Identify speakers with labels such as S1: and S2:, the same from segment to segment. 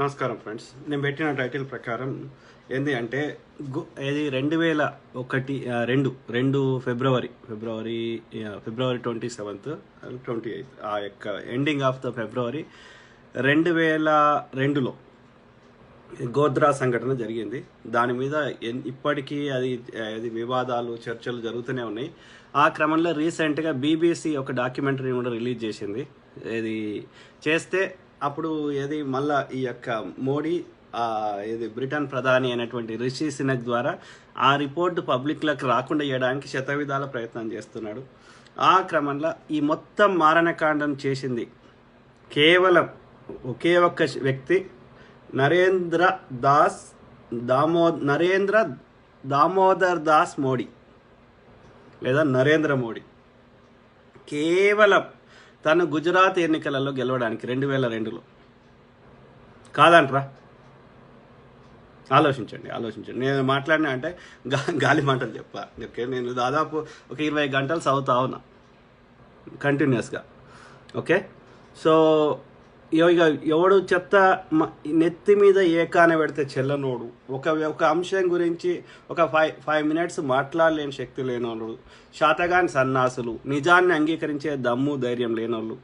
S1: నమస్కారం ఫ్రెండ్స్. నేను పెట్టిన టైటిల్ ప్రకారం ఏంది అంటే ఇది 2001 ఫిబ్రవరి 27th 28th ఆ యొక్క ఎండింగ్ ఆఫ్ ద ఫిబ్రవరి 2002లో గోద్రా సంఘటన జరిగింది. దాని మీద ఇప్పటికీ అది వివాదాలు చర్చలు జరుగుతూనే ఉన్నాయి. ఆ క్రమంలో రీసెంట్గా బీబీసీ ఒక డాక్యుమెంటరీ కూడా రిలీజ్ చేసింది. ఇది చేస్తే అప్పుడు మళ్ళా ఈ యొక్క మోడీ బ్రిటన్ ప్రధాని అయినటువంటి రిషి సునక్ ద్వారా ఆ రిపోర్టు పబ్లిక్లకు రాకుండా చేయడానికి శతవిధాల ప్రయత్నం చేస్తున్నాడు. ఆ క్రమంలో ఈ మొత్తం మారణకాండం చేసింది కేవలం ఒకే ఒక్క వ్యక్తి, నరేంద్ర దామోదర్ దాస్ మోడీ లేదా నరేంద్ర మోడీ. కేవలం తను గుజరాత్ ఎన్నికలలో గెలవడానికి 2002లో కాదంట్రా. ఆలోచించండి. నేను మాట్లాడినా అంటే గాలి మాటలు చెప్పా. ఓకే, నేను దాదాపు ఒక 20 గంటలు చదువుతా ఉన్నా కంటిన్యూస్గా. ఓకే, సో ఇక ఎవడు చెత్త నెత్తి మీద ఏకాన పెడితే చెల్లనోడు, ఒక అంశం గురించి ఒక 5 minutes మాట్లాడలేని శక్తి లేనోళ్ళు, శాతగాని సన్నాసులు, నిజాన్ని అంగీకరించే దమ్ము ధైర్యం లేనోళ్ళు,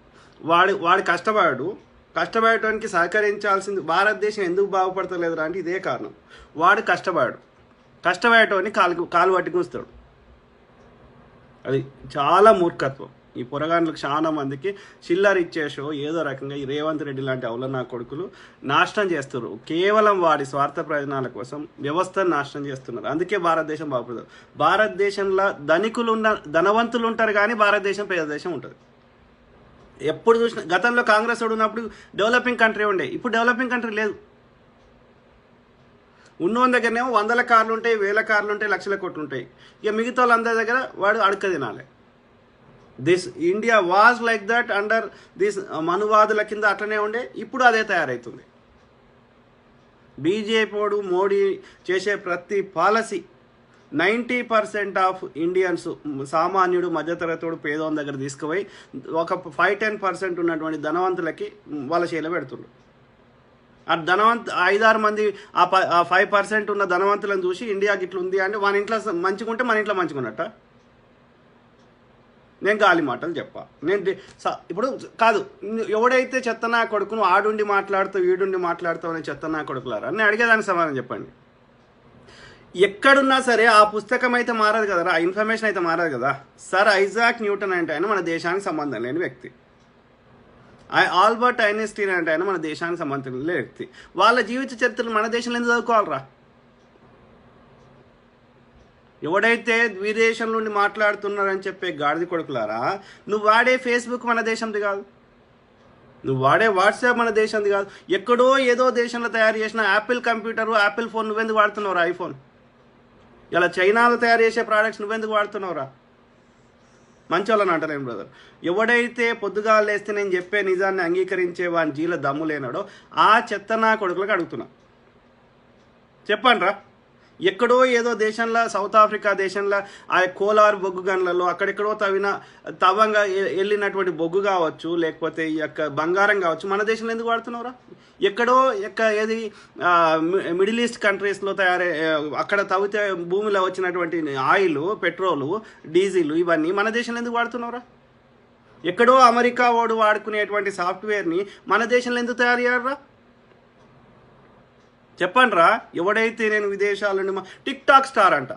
S1: వాడు కష్టపడటానికి సహకరించాల్సింది. భారతదేశం ఎందుకు బాగుపడతలేదురా అంటే ఇదే కారణం. వాడు కష్టపడటాన్ని కాలు పట్టుకుస్తాడు. అది చాలా మూర్ఖత్వం. ఈ పొరగాండ్లకు చాలా మందికి చిల్లర ఇచ్చేసో ఏదో రకంగా ఈ రేవంత్ రెడ్డి లాంటి నా కొడుకులు నాశనం చేస్తున్నారు. కేవలం వాడి స్వార్థ ప్రయోజనాల కోసం వ్యవస్థను నాశనం చేస్తున్నారు. అందుకే భారతదేశం బాగుపడదు. భారతదేశంలో ధనవంతులు ఉంటారు కానీ భారతదేశం పేద దేశం ఉంటుంది. ఎప్పుడు చూసినా గతంలో కాంగ్రెస్ ఉన్నప్పుడు డెవలపింగ్ కంట్రీ ఉండే, ఇప్పుడు డెవలపింగ్ కంట్రీ లేదు. ఉన్నోని దగ్గరనేమో 100 కార్లు ఉంటాయి, 1000 కార్లు ఉంటాయి, లక్షల కోట్లు ఉంటాయి. ఇక మిగతా వాళ్ళందరి దగ్గర వాడు అడక తినాలి. This India was like that under this మనువాదుల కింద అట్లనే ఉండే. ఇప్పుడు అదే తయారవుతుంది. బీజేపీ మోడీ చేసే ప్రతి పాలసీ 90% ఆఫ్ ఇండియన్స్, సామాన్యుడు, మధ్యతరగతుడు, పేదోని దగ్గర తీసుకుపోయి ఒక 5-10% ఉన్నటువంటి ధనవంతులకి వాళ్ళ చేతిలో పెడుతుండ్రు. ఆ 5-6 మంది ఆ 5% ఉన్న ధనవంతులను చూసి ఇండియాకి ఇట్లా ఉంది అంటే మన ఇంట్లో మంచిగుంటే మన ఇంట్లో మంచిగున్నట్ట. నేను గాలి మాటలు చెప్పా. ఇప్పుడు కాదు, ఎవడైతే చెత్తనా కొడుకును ఆడుండి మాట్లాడుతావు ఈడుండి మాట్లాడుతావు అనే చెత్తనా కొడుకులారా నేను అడిగేదానికి సమాధానం చెప్పండి. ఎక్కడున్నా సరే ఆ పుస్తకం అయితే మారదు కదరా, ఆ ఇన్ఫర్మేషన్ అయితే మారదు కదా. సర్ ఐజాక్ న్యూటన్ అంటే ఆయన మన దేశానికి సంబంధం లేని వ్యక్తి. ఆల్బర్ట్ ఐన్స్టీన్ అంటే ఆయన మన దేశానికి సంబంధం లేని వ్యక్తి. వాళ్ళ జీవిత చరిత్రలు మన దేశంలో ఎందుకు చదువుకోవాలరా? ఎవడైతే విదేశం నుండి మాట్లాడుతున్నారని చెప్పే గాడిద కొడుకులారా, నువ్వు వాడే ఫేస్బుక్ మన దేశంది కాదు, నువ్వు వాడే వాట్సాప్ మన దేశంది కాదు. ఎక్కడో ఏదో దేశంలో తయారు చేసిన యాపిల్ కంప్యూటర్, యాపిల్ ఫోన్ నువ్వెందుకు వాడుతున్నావురా? ఐఫోన్ ఇలా చైనాలో తయారు చేసే ప్రోడక్ట్స్ నువ్వెందుకు వాడుతున్నావురా? మంచి వాళ్ళని అంటలేను బ్రదర్. ఎవడైతే పొద్దుగా లేస్తే నేను చెప్పే నిజాన్ని అంగీకరించే వాని జీల దమ్ము లేనాడో ఆ చెత్తనా కొడుకులకు అడుగుతున్నా, చెప్పండి రా. ఎక్కడో ఏదో దేశంలో, సౌత్ ఆఫ్రికా దేశంలో ఆ కోలార్ బొగ్గు గన్లలో అక్కడెక్కడో తవ్వంగా వెళ్ళినటువంటి బొగ్గు కావచ్చు, లేకపోతే ఈ యొక్క బంగారం కావచ్చు, మన దేశంలో ఎందుకు వాడుతున్నావురా? ఎక్కడో ఏది మిడిల్ ఈస్ట్ కంట్రీస్లో అక్కడ తవ్వితే భూమిలో వచ్చినటువంటి ఆయిల్, పెట్రోలు, డీజిల్ ఇవన్నీ మన దేశంలో ఎందుకు వాడుతున్నావురా? ఎక్కడో అమెరికా వాడు వాడుకునేటువంటి సాఫ్ట్వేర్ని మన దేశంలో ఎందుకు తయారు చేయరా? చెప్పండి రా. ఎవడైతే నేను విదేశాల నుండి టిక్ టాక్ స్టార్ అంట,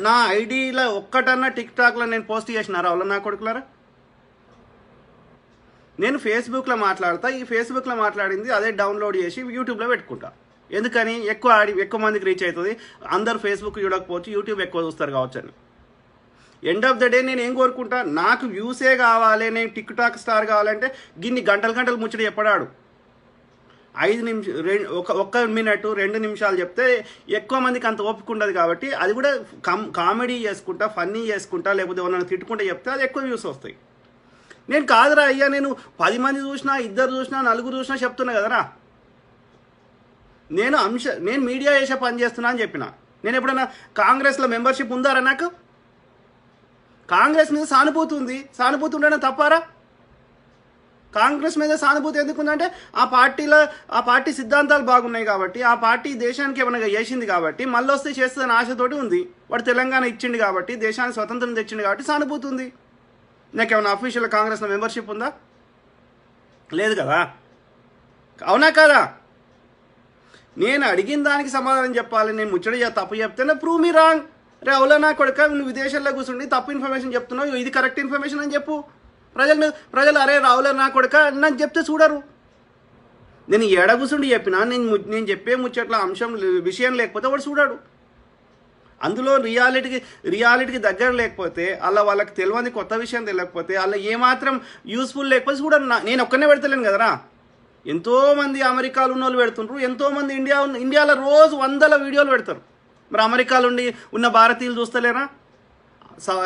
S1: నా ఐడీలో ఒక్కటన్నా టిక్ టాక్లో నేను పోస్ట్ చేసినారా వాళ్ళ నా కొడుకులారా? నేను ఫేస్బుక్లో మాట్లాడతా, ఈ ఫేస్బుక్లో మాట్లాడింది అదే డౌన్లోడ్ చేసి యూట్యూబ్లో పెట్టుకుంటా. ఎందుకని? ఎక్కువ మందికి రీచ్ అవుతుంది. అందరు ఫేస్బుక్ చూడకపోవచ్చు, యూట్యూబ్ ఎక్కువ చూస్తారు కావచ్చు అని. ఎండ్ ఆఫ్ ద డే నేను ఏం కోరుకుంటా? నాకు వ్యూసే కావాలి, నేను టిక్ టాక్ స్టార్ కావాలంటే గిన్ని గంటలు ముచ్చట చెప్పడాడు. 5 నిమిషం, 1 మినిట్ 2 నిమిషాలు చెప్తే ఎక్కువ మందికి అంత ఓపిక ఉండదు. కాబట్టి అది కూడా కామెడీ చేసుకుంటా, ఫన్నీ చేసుకుంటా, లేకపోతే ఎవరైనా తిట్టుకుంటా చెప్తే అది ఎక్కువ వ్యూస్ వస్తాయి. నేను కాదురా అయ్యా, నేను 10 మంది చూసినా, 2 చూసినా, 4 చూసినా చెప్తున్నా కదరా. నేను మీడియా చేసే పని చేస్తున్నా అని చెప్పిన. నేను ఎప్పుడైనా కాంగ్రెస్లో మెంబర్షిప్ ఉందారా? నాకు కాంగ్రెస్ మీద సానుభూతి ఉండడం తప్పారా? కాంగ్రెస్ మీద సానుభూతి ఎందుకుందంటే ఆ పార్టీ సిద్ధాంతాలు బాగున్నాయి కాబట్టి, ఆ పార్టీ దేశానికి ఏమైనా చేసింది కాబట్టి, మళ్ళీ వస్తే చేస్తుందని ఆశతోటి ఉంది. వాడు తెలంగాణ ఇచ్చిండు కాబట్టి, దేశానికి స్వతంత్రం తెచ్చిండు కాబట్టి సానుభూతి ఉంది. నాకేమైనా అఫీషియల్ కాంగ్రెస్లో మెంబర్షిప్ ఉందా? లేదు కదా. అవునా కదా? నేను అడిగిన దానికి సమాధానం చెప్పాలి. నేను ముచ్చట తప్పు చెప్తే ప్రూవ్ మీ రాంగ్. రే అవులా నా కొడుక, నువ్వు విదేశాల్లో కూర్చుండి తప్పు ఇన్ఫర్మేషన్ చెప్తున్నావు, ఇది కరెక్ట్ ఇన్ఫర్మేషన్ అని చెప్పు. ప్రజలు అరే రావులే నా కొడుక నాకు చెప్తే చూడరు. నేను ఏడ కూర్చుండి చెప్పినా నేను చెప్పే ముచ్చట్ల విషయం లేకపోతే వాడు చూడాడు. అందులో రియాలిటీకి దగ్గర లేకపోతే, అలా వాళ్ళకి తెలియని కొత్త విషయం తెలియకపోతే, అలా ఏమాత్రం యూస్ఫుల్ లేకపోతే చూడరు. నేను ఒక్కనే పెడతలేను కదరా, ఎంతోమంది అమెరికాలో ఉన్న వాళ్ళు పెడుతుంటారు, ఎంతోమంది ఇండియాలో రోజు 100 వీడియోలు పెడతారు. మరి అమెరికాలో ఉన్న భారతీయులు చూస్తలేరా?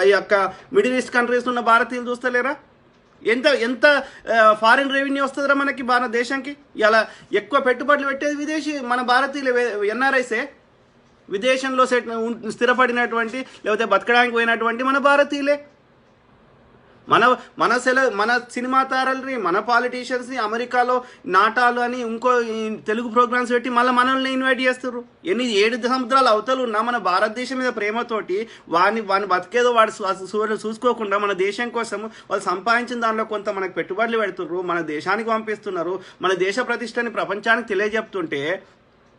S1: ఈ యొక్క మిడిల్ ఈస్ట్ కంట్రీస్ ఉన్న భారతీయులు చూస్తలేరా? ఎంత ఫారిన్ రెవెన్యూ వస్తుందిరా మనకి భారతదేశానికి? ఇలా ఎక్కువ పెట్టుబడులు పెట్టేది మన భారతీయులు ఎన్ఆర్ఐసే. విదేశంలో స్థిరపడినటువంటి లేకపోతే బతకడానికి పోయినటువంటి మన భారతీయులే. మన సినిమా తారల్ని, మన పాలిటీషియన్స్ని అమెరికాలో నాటాలు అని ఇంకో తెలుగు ప్రోగ్రామ్స్ పెట్టి మళ్ళీ మనల్ని ఇన్వైట్ చేస్తారు. 7 సముద్రాలు అవతలు ఉన్న మన భారతదేశం మీద ప్రేమతోటి వాడిని బతికేదో వాడు చూసుకోకుండా మన దేశం కోసం వాళ్ళు సంపాదించిన దానిలో కొంత మనకు పెట్టుబడులు పెడుతున్నారు, మన దేశానికి పంపిస్తున్నారు, మన దేశ ప్రతిష్టని ప్రపంచానికి తెలియజెప్తుంటే,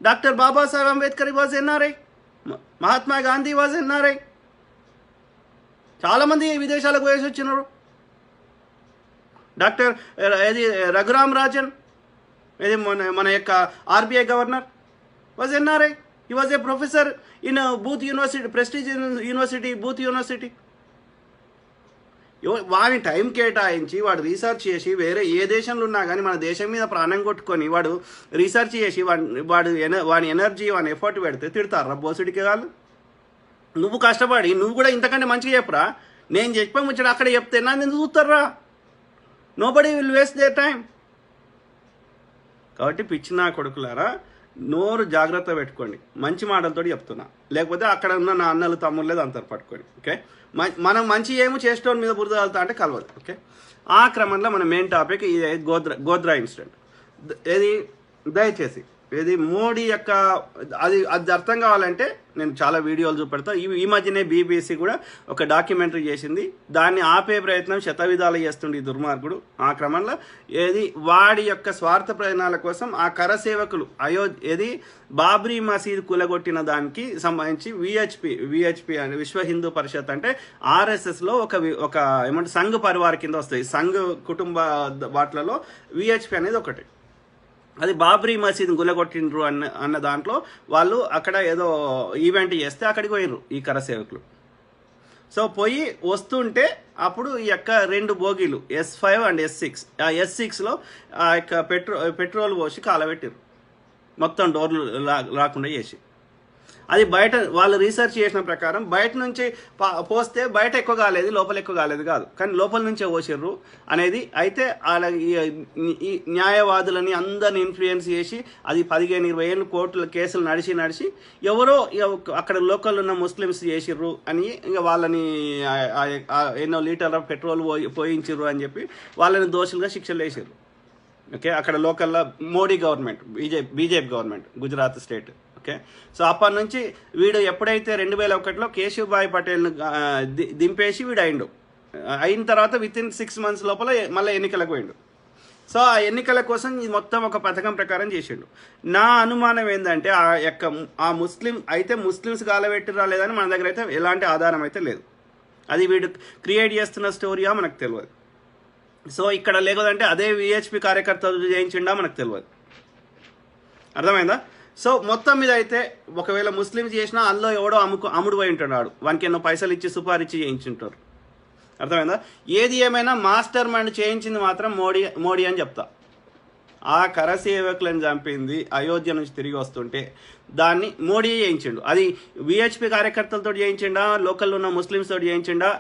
S1: doctor Babasaheb Ambedkar was NRI, Mahatma Gandhi was NRI, చాలామంది విదేశాలకు పోయేసి వచ్చినారు. డాక్టర్ రఘురామ్ రాజన్, మన యొక్క RBI governor, was NRI. He was a professor in Booth university, prestige university, Booth university. వాడిని టైం కేటాయించి వాడు రీసెర్చ్ చేసి, వేరే ఏ దేశంలో ఉన్నా కానీ మన దేశం మీద ప్రాణం కొట్టుకొని వాడు రీసెర్చ్ చేసి వాడి ఎనర్జీ, వాడి ఎఫర్ట్ పెడితే తిడతారా బోసుడికి వాళ్ళు? నువ్వు కష్టపడి నువ్వు కూడా ఇంతకంటే మంచిగా చెప్పురా. నేను చెప్పే ముచ్చట అక్కడ చెప్తే నన్ను ఎందుకు చూస్తారా? Nobody will waste their time. కాబట్టి పిచ్చినా కొడుకులారా, నోరు జాగ్రత్త పెట్టుకోండి. మంచి మాటలతో చెప్తున్నా, లేకపోతే అక్కడ ఉన్న నా అన్నలు తమ్ముళ్ళేది అంతరు పట్టుకోండి. ఓకే, మనం మంచి ఏమో చేసేటోని మీద బురద వెళ్తా అంటే కలవదు. ఓకే, ఆ క్రమంలో మన మెయిన్ టాపిక్ ఇది గోద్రా ఇన్సిడెంట్. దయచేసి మోడీ యొక్క అది అర్థం కావాలంటే నేను చాలా వీడియోలు చూపెడతా. ఈ మధ్యనే బీబీసీ కూడా ఒక డాక్యుమెంటరీ చేసింది. దాన్ని ఆపే ప్రయత్నం శతవిధాలు చేస్తుండే ఈ దుర్మార్గుడు. ఆ క్రమంలో వాడి యొక్క స్వార్థ ప్రయోజనాల కోసం ఆ కరసేవకులు బాబ్రీ మసీద్ కూలగొట్టిన దానికి సంబంధించి విహెచ్పి అని విశ్వ హిందూ పరిషత్ అంటే ఆర్ఎస్ఎస్లో ఒక ఏమంటే సంఘ్ పరివార్ కింద వస్తాయి. సంఘ్ కుటుంబ వాటిలలో విహెచ్పి అనేది ఒకటి. అది బాబ్రీ మసీద్ గులగొట్టిండ్రు అన్న దాంట్లో వాళ్ళు అక్కడ ఏదో ఈవెంట్ చేస్తే అక్కడికి పోయినరు ఈ కరసేవకులు. సో పోయి వస్తుంటే అప్పుడు ఈ యొక్క 2 బోగీలు S5 అండ్ S6, ఆ S6లో ఆ యొక్క పెట్రోల్ పోసి కాలబెట్టిరు, మొత్తం డోర్లు రాకుండా చేసి. అది బయట వాళ్ళు రీసెర్చ్ చేసిన ప్రకారం బయట నుంచి పోస్తే బయట ఎక్కువ కాలేదు, లోపల ఎక్కువ కాలేదు కాదు, కానీ లోపల నుంచే పోసిర్రు అనేది. అయితే ఈ న్యాయవాదులని అందరిని ఇన్ఫ్లుయెన్స్ చేసి అది 15-20 ఏళ్ళు కోర్టుల కేసులు నడిచి ఎవరో అక్కడ లోకల్ ఉన్న ముస్లిమ్స్ చేసిర్రు అని ఇక వాళ్ళని ఎన్నో లీటర్ల పెట్రోల్ పోయించిర్రు అని చెప్పి వాళ్ళని దోషులుగా శిక్షలు వేసిర్రు. ఓకే, అక్కడ లోకల్లో Modi government, BJP government, Gujarat state. Okay, so అప్పటి నుంచి వీడు ఎప్పుడైతే 2001లో కేశుభాయ్ పటేల్ను దింపేసి వీడు అయిన తర్వాత వితిన్ 6 months లోపల మళ్ళీ ఎన్నికలకు పోయిండు. సో ఆ ఎన్నికల కోసం ఇది మొత్తం ఒక పథకం ప్రకారం చేసిండు. నా అనుమానం ఏంటంటే ఆ ముస్లిమ్స్ గాలబెట్టిరా లేదని మన దగ్గర అయితే ఎలాంటి ఆధారం అయితే లేదు. అది వీడు క్రియేట్ చేస్తున్న స్టోరీయా మనకు తెలియదు. సో ఇక్కడ లేకపోతే అదే విహెచ్పి కార్యకర్తలు చేయించిండా మనకు తెలియదు. అర్థమైందా? సో మొత్తం మీద అయితే ఒకవేళ ముస్లిమ్స్ చేసినా అందులో ఎవడో అమ్ముడు పోయి ఉంటాడు, వానికి ఎన్నో పైసలు ఇచ్చి సుపారిచ్చి చేయించుంటారు. అర్థమైందా? ఏది ఏమైనా మాస్టర్ మైండ్ చేయించింది మాత్రం మోడీ అని చెప్తా. ఆ కరసేవకులను చంపింది అయోధ్య నుంచి తిరిగి వస్తుంటే దాన్ని మోడీ చేయించిండు. అది విహెచ్పి కార్యకర్తలతో చేయించిండా, లోకల్లో ఉన్న ముస్లిమ్స్ తోటి చేయించిండా,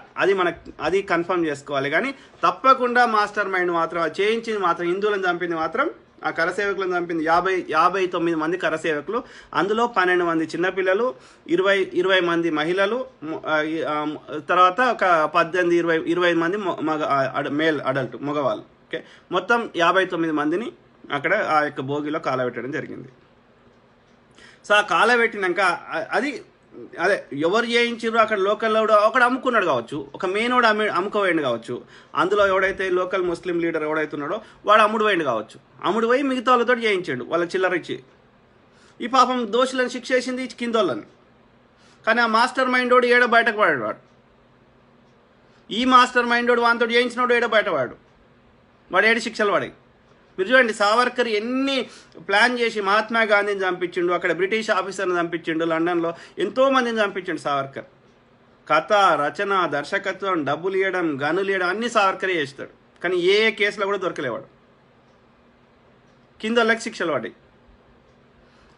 S1: అది కన్ఫర్మ్ చేసుకోవాలి. కానీ తప్పకుండా మాస్టర్ మైండ్ మాత్రం చేయించింది మాత్రం హిందువులను చంపింది మాత్రం ఆ కరసేవకులను చంపింది 59 మంది కరసేవకులు. అందులో 12 మంది చిన్నపిల్లలు, 20 మంది మహిళలు, తర్వాత ఒక 18-20 మంది మేల్ అడల్ట్ మగవాళ్ళు. ఓకే, మొత్తం 59 మందిని అక్కడ ఆ యొక్క భోగిలో కాలబెట్టడం జరిగింది. సో ఆ కాలబెట్టినాక అది అదే ఎవరు చేయించారు అక్కడ లోకల్లో ఒకడు అమ్ముకున్నాడు కావచ్చు, ఒక మెయినోడు అమ్ముకోవేయండి కావచ్చు, అందులో ఎవడైతే లోకల్ ముస్లిం లీడర్ ఎవడైతే ఉన్నాడో వాడు అమ్ముడు వేయండి కావచ్చు, అమ్ముడు పోయి మిగతా వాళ్ళతో చేయించాడు వాళ్ళకి చిల్లర ఇచ్చి. ఈ పాపం దోషులను శిక్ష వేసింది కిందోళ్ళని. కానీ ఆ మాస్టర్ మైండోడు ఏడో బయటకు పడాడు వాడు. ఈ మాస్టర్ మైండోడు వానితో చేయించినోడు ఏడో బయటపడాడు, వాడు ఏడు శిక్షలు పడాయి. మీరు చూడండి, సావర్కర్ ఎన్ని ప్లాన్ చేసి మహాత్మా గాంధీని చంపించిండు, అక్కడ బ్రిటిష్ ఆఫీసర్ని చంపించిండు, లండన్లో ఎంతోమందిని చంపించిండు సావర్కర్. కథ, రచన, దర్శకత్వం, డబ్బులు ఇవ్వడం, గనులు ఇవ్వడం అన్నీ సావర్కరే చేస్తాడు. కానీ ఏ కేసులో కూడా దొరకలేవాడు. కింద వాళ్ళకి శిక్షలు పడ్డాయి.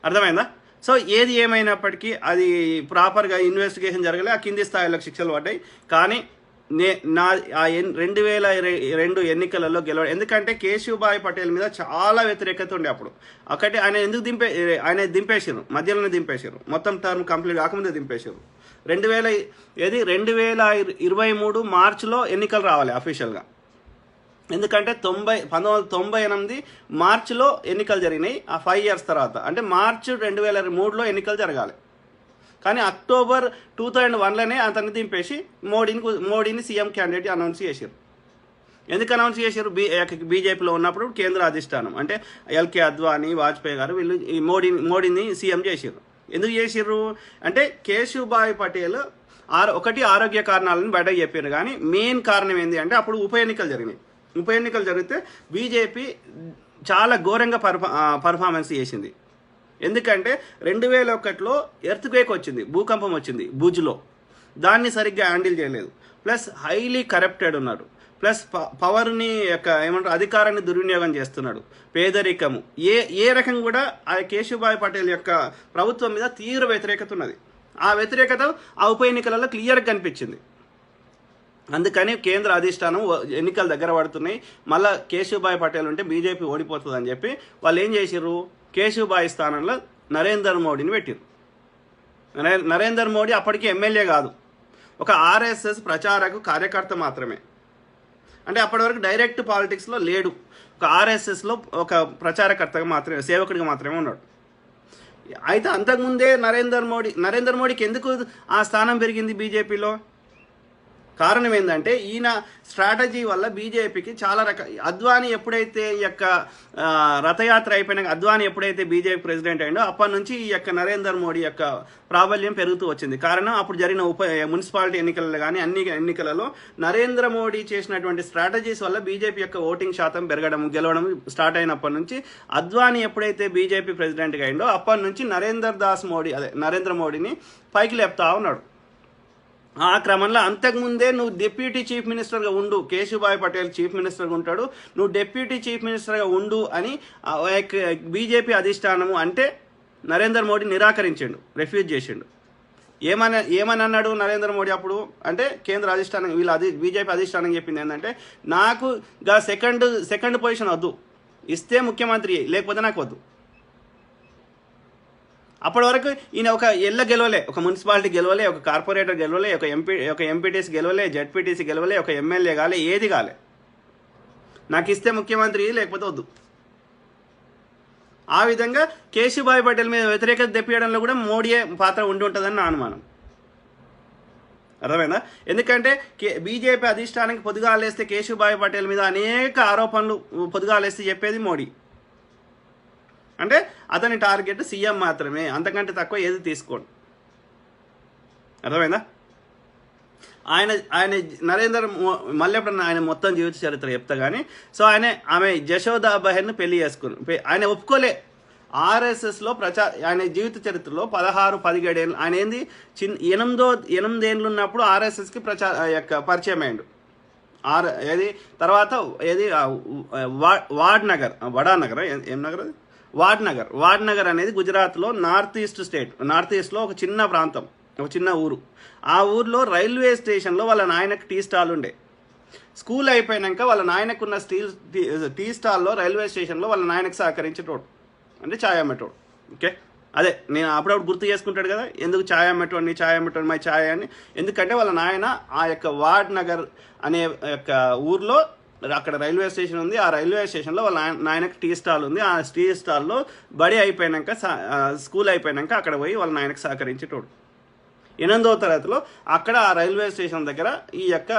S1: అర్థమైందా? సో ఏది ఏమైనప్పటికీ అది ప్రాపర్గా ఇన్వెస్టిగేషన్ జరగలే, ఆ కింది స్థాయిలోకి శిక్షలు పడ్డాయి. కానీ నా 2002 ఎన్నికలలో గెలవడం, ఎందుకంటే కేశుభాయ్ పటేల్ మీద చాలా వ్యతిరేకత ఉండే అప్పుడు. ఒకటి ఆయన దింపేసారు, మధ్యలోనే దింపేశారు, మొత్తం టర్మ్ కంప్లీట్ కాకముందే దింపేశారు. 2023 మార్చిలో ఎన్నికలు రావాలి అఫీషియల్గా. ఎందుకంటే 1998 మార్చిలో ఎన్నికలు జరిగినాయి. ఆ 5 years తర్వాత, అంటే మార్చి 2003లో ఎన్నికలు జరగాలి. కానీ అక్టోబర్ 2001లోనే అతన్ని దింపేసి మోడీని సీఎం క్యాండిడేట్ అనౌన్స్ చేశారు. ఎందుకు అనౌన్స్ చేశారు? బీజేపీలో ఉన్నప్పుడు కేంద్ర అధిష్టానం అంటే ఎల్కే అద్వానీ, వాజ్పేయి గారు వీళ్ళు ఈ మోడీని సీఎం చేశారు. ఎందుకు చేశారు అంటే కేశుభాయ్ పటేల్ ఒకటి ఆరోగ్య కారణాలను బయటకు చెప్పారు. కానీ మెయిన్ కారణం ఏంటి అంటే అప్పుడు ఉప ఎన్నికలు జరిగినాయి. ఉప ఎన్నికలు జరిగితే బీజేపీ చాలా ఘోరంగా పర్ఫార్మెన్స్ చేసింది. ఎందుకంటే 2001లో ఎర్త్క్వేక్ వచ్చింది, భూకంపం వచ్చింది భుజ్లో, దాన్ని సరిగ్గా హ్యాండిల్ చేయలేదు. ప్లస్ హైలీ కరప్టెడ్ ఉన్నాడు, ప్లస్ పవర్ని యొక్క ఏమంటారు అధికారాన్ని దుర్వినియోగం చేస్తున్నాడు, పేదరికము, ఏ రకం కూడా ఆ కేశుభాయ్ పటేల్ యొక్క ప్రభుత్వం మీద తీవ్ర వ్యతిరేకత ఉన్నది. ఆ వ్యతిరేకత ఆ ఉప ఎన్నికలలో క్లియర్గా కనిపించింది. అందుకని కేంద్ర అధిష్టానం ఎన్నికలు దగ్గర పడుతున్నాయి, మళ్ళీ కేశుభాయ్ పటేల్ ఉంటే బీజేపీ ఓడిపోతుంది అని చెప్పి వాళ్ళు ఏం చేశారు, కేశుభాయ్ స్థానంలో నరేందర్ మోడీని పెట్టారు. నరేందర్ మోడీ అప్పటికి ఎమ్మెల్యే కాదు, ఒక ఆర్ఎస్ఎస్ ప్రచారక కార్యకర్త మాత్రమే. అంటే అప్పటి వరకు డైరెక్ట్ పాలిటిక్స్లో లేడు, ఒక ఆర్ఎస్ఎస్లో ఒక ప్రచారకర్తగా మాత్రమే, సేవకుడిగా మాత్రమే ఉన్నాడు. అయితే అంతకుముందే నరేందర్ మోడీకి ఎందుకు ఆ స్థానం పెరిగింది బీజేపీలో? కారణం ఏంటంటే ఈయన స్ట్రాటజీ వల్ల బీజేపీకి చాలా అద్వానీ ఎప్పుడైతే ఈ యొక్క రథయాత్ర అయిపోయినాక అద్వానీ ఎప్పుడైతే బీజేపీ ప్రెసిడెంట్ అయిందో అప్పటి నుంచి ఈ యొక్క నరేందర్ మోడీ యొక్క ప్రాబల్యం పెరుగుతూ వచ్చింది. కారణం అప్పుడు జరిగిన మున్సిపాలిటీ ఎన్నికలలో కానీ అన్ని ఎన్నికలలో నరేంద్ర మోడీ చేసినటువంటి స్ట్రాటజీస్ వల్ల బీజేపీ యొక్క ఓటింగ్ శాతం గెలవడం స్టార్ట్ అయినప్పటి నుంచి అద్వానీ ఎప్పుడైతే బీజేపీ ప్రెసిడెంట్గా అయిందో అప్పటి నుంచి నరేంద్ర మోడీని పైకి లేపుతా ఉన్నాడు. ఆ క్రమంలో అంతకుముందే నువ్వు డిప్యూటీ చీఫ్ మినిస్టర్గా ఉండు, కేశుభాయ్ పటేల్ చీఫ్ మినిస్టర్గా ఉంటాడు, నువ్వు డిప్యూటీ చీఫ్ మినిస్టర్గా ఉండు అని బీజేపీ అధిష్టానము అంటే నరేందర్ మోడీ నిరాకరించాడు, రిఫ్యూజ్ చేసిండు. ఏమని అన్నాడు నరేంద్ర మోడీ అప్పుడు అంటే కేంద్ర అధిష్టానం బీజేపీ అధిష్టానం చెప్పింది ఏంటంటే నాకు సెకండ్ పొజిషన్ వద్దు, ఇస్తే ముఖ్యమంత్రి లేకపోతే నాకు వద్దు. అప్పటి వరకు ఈయన ఒక గెలవలే, ఒక మున్సిపాలిటీ గెలవలే, ఒక కార్పొరేటర్ గెలవలే, ఒక ఎంపీటీసీ గెలవలే, జడ్పీటీసీ గెలవలే, ఒక ఎమ్మెల్యే కాలే, ఏది కాలే. నాకు ఇస్తే ముఖ్యమంత్రి లేకపోతే వద్దు. ఆ విధంగా కేశుభాయ్ పటేల్ మీద వ్యతిరేకత తెప్పియడంలో కూడా మోడీయే పాత్ర ఉండి ఉంటుందని నా అనుమానం. అర్థమైందా? ఎందుకంటే బీజేపీ అధిష్టానానికి పొద్దుగాలేస్తే కేశుభాయ్ పటేల్ మీద అనేక ఆరోపణలు పొద్దుగాలేస్తే చెప్పేది మోడీ. అంటే అతని టార్గెట్ సీఎం మాత్రమే, అంతకంటే తక్కువ ఏది తీసుకోండి. అర్థమైందా? ఆయన మళ్ళీ ఎప్పుడన్నా ఆయన మొత్తం జీవిత చరిత్ర చెప్తా కానీ సో ఆమె జశోదా బహెర్ను పెళ్లి చేసుకుని ఆయన ఒప్పుకోలే. ఆర్ఎస్ఎస్లో ఆయన జీవిత చరిత్రలో 16-17 ఏళ్ళు ఆయన ఏంది 8 ఏళ్ళు ఉన్నప్పుడు ఆర్ఎస్ఎస్కి పరిచయం అయ్యాడు. తర్వాత వాడ్నగర్ అనేది గుజరాత్లో నార్త్ ఈస్ట్లో ఒక చిన్న ప్రాంతం, ఒక చిన్న ఊరు. ఆ ఊర్లో రైల్వే స్టేషన్లో వాళ్ళ నాయనకు టీ స్టాల్ ఉండే. స్కూల్ అయిపోయాక వాళ్ళ నాయనకున్న టీ స్టాల్లో రైల్వే స్టేషన్లో వాళ్ళ నాయనకు సహకరించేటోడు, అంటే ఛాయ్ అమ్మేటోడు. ఓకే, అదే నేను అప్పుడప్పుడు గుర్తు చేసుకుంటాడు కదా ఎందుకు ఛాయ్ అమ్మేటోడు మై ఛాయ్ అని. ఎందుకంటే వాళ్ళ నాయన ఆ యొక్క వాడ్నగర్ అనే యొక్క ఊర్లో అక్కడ రైల్వే స్టేషన్ ఉంది. ఆ రైల్వే స్టేషన్లో వాళ్ళ నాయనకి టీ స్టాల్ ఉంది. ఆ టీ స్టాల్లో బడి అయిపోయాక స్కూల్ అయిపోయాక అక్కడ పోయి వాళ్ళ నాయనకి సహకరించేటోడు. 8వ తరగతిలో అక్కడ ఆ రైల్వే స్టేషన్ దగ్గర ఈ యొక్క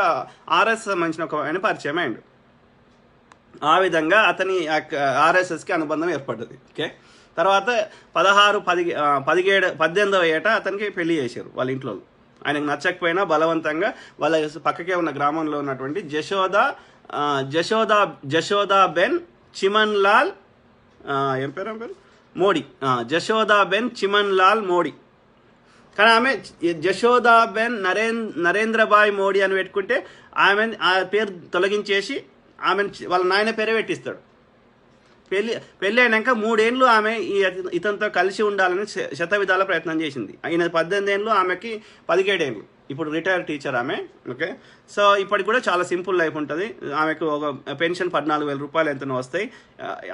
S1: ఆర్ఎస్ సంబంధించిన ఒక ఆయన పరిచయం అయ్యాడు. ఆ విధంగా అతని ఆర్ఎస్ఎస్కి అనుబంధం ఏర్పడ్డది. ఓకే, తర్వాత 18వ ఏట అతనికి పెళ్లి చేశారు వాళ్ళ ఇంట్లో. ఆయనకు నచ్చకపోయినా బలవంతంగా వాళ్ళ పక్కకే ఉన్న గ్రామంలో ఉన్నటువంటి జశోదాబెన్ చిమన్ లాల్ ఏం పేరు మోడీ, జశోదాబెన్ చిమన్ లాల్ మోడీ. కానీ ఆమె జశోదాబెన్ నరేంద్రబాయ్ మోడీ అని పెట్టుకుంటే ఆమె ఆ పేరు తొలగించేసి ఆమె వాళ్ళ నాయన పేరే పెట్టిస్తాడు. పెళ్ళి అయినాక 3 ఏళ్ళు ఆమె ఇతనితో కలిసి ఉండాలని శతవిధాల ప్రయత్నం చేసింది. ఆయన 18 ఏళ్ళు, ఆమెకి 17 ఏళ్ళు. ఇప్పుడు రిటైర్డ్ టీచర్ ఆమె. ఓకే, సో ఇప్పటికి కూడా చాలా సింపుల్ లైఫ్ ఉంటుంది. ఆమెకు ఒక పెన్షన్ 14,000 రూపాయలు ఎంతనో వస్తాయి.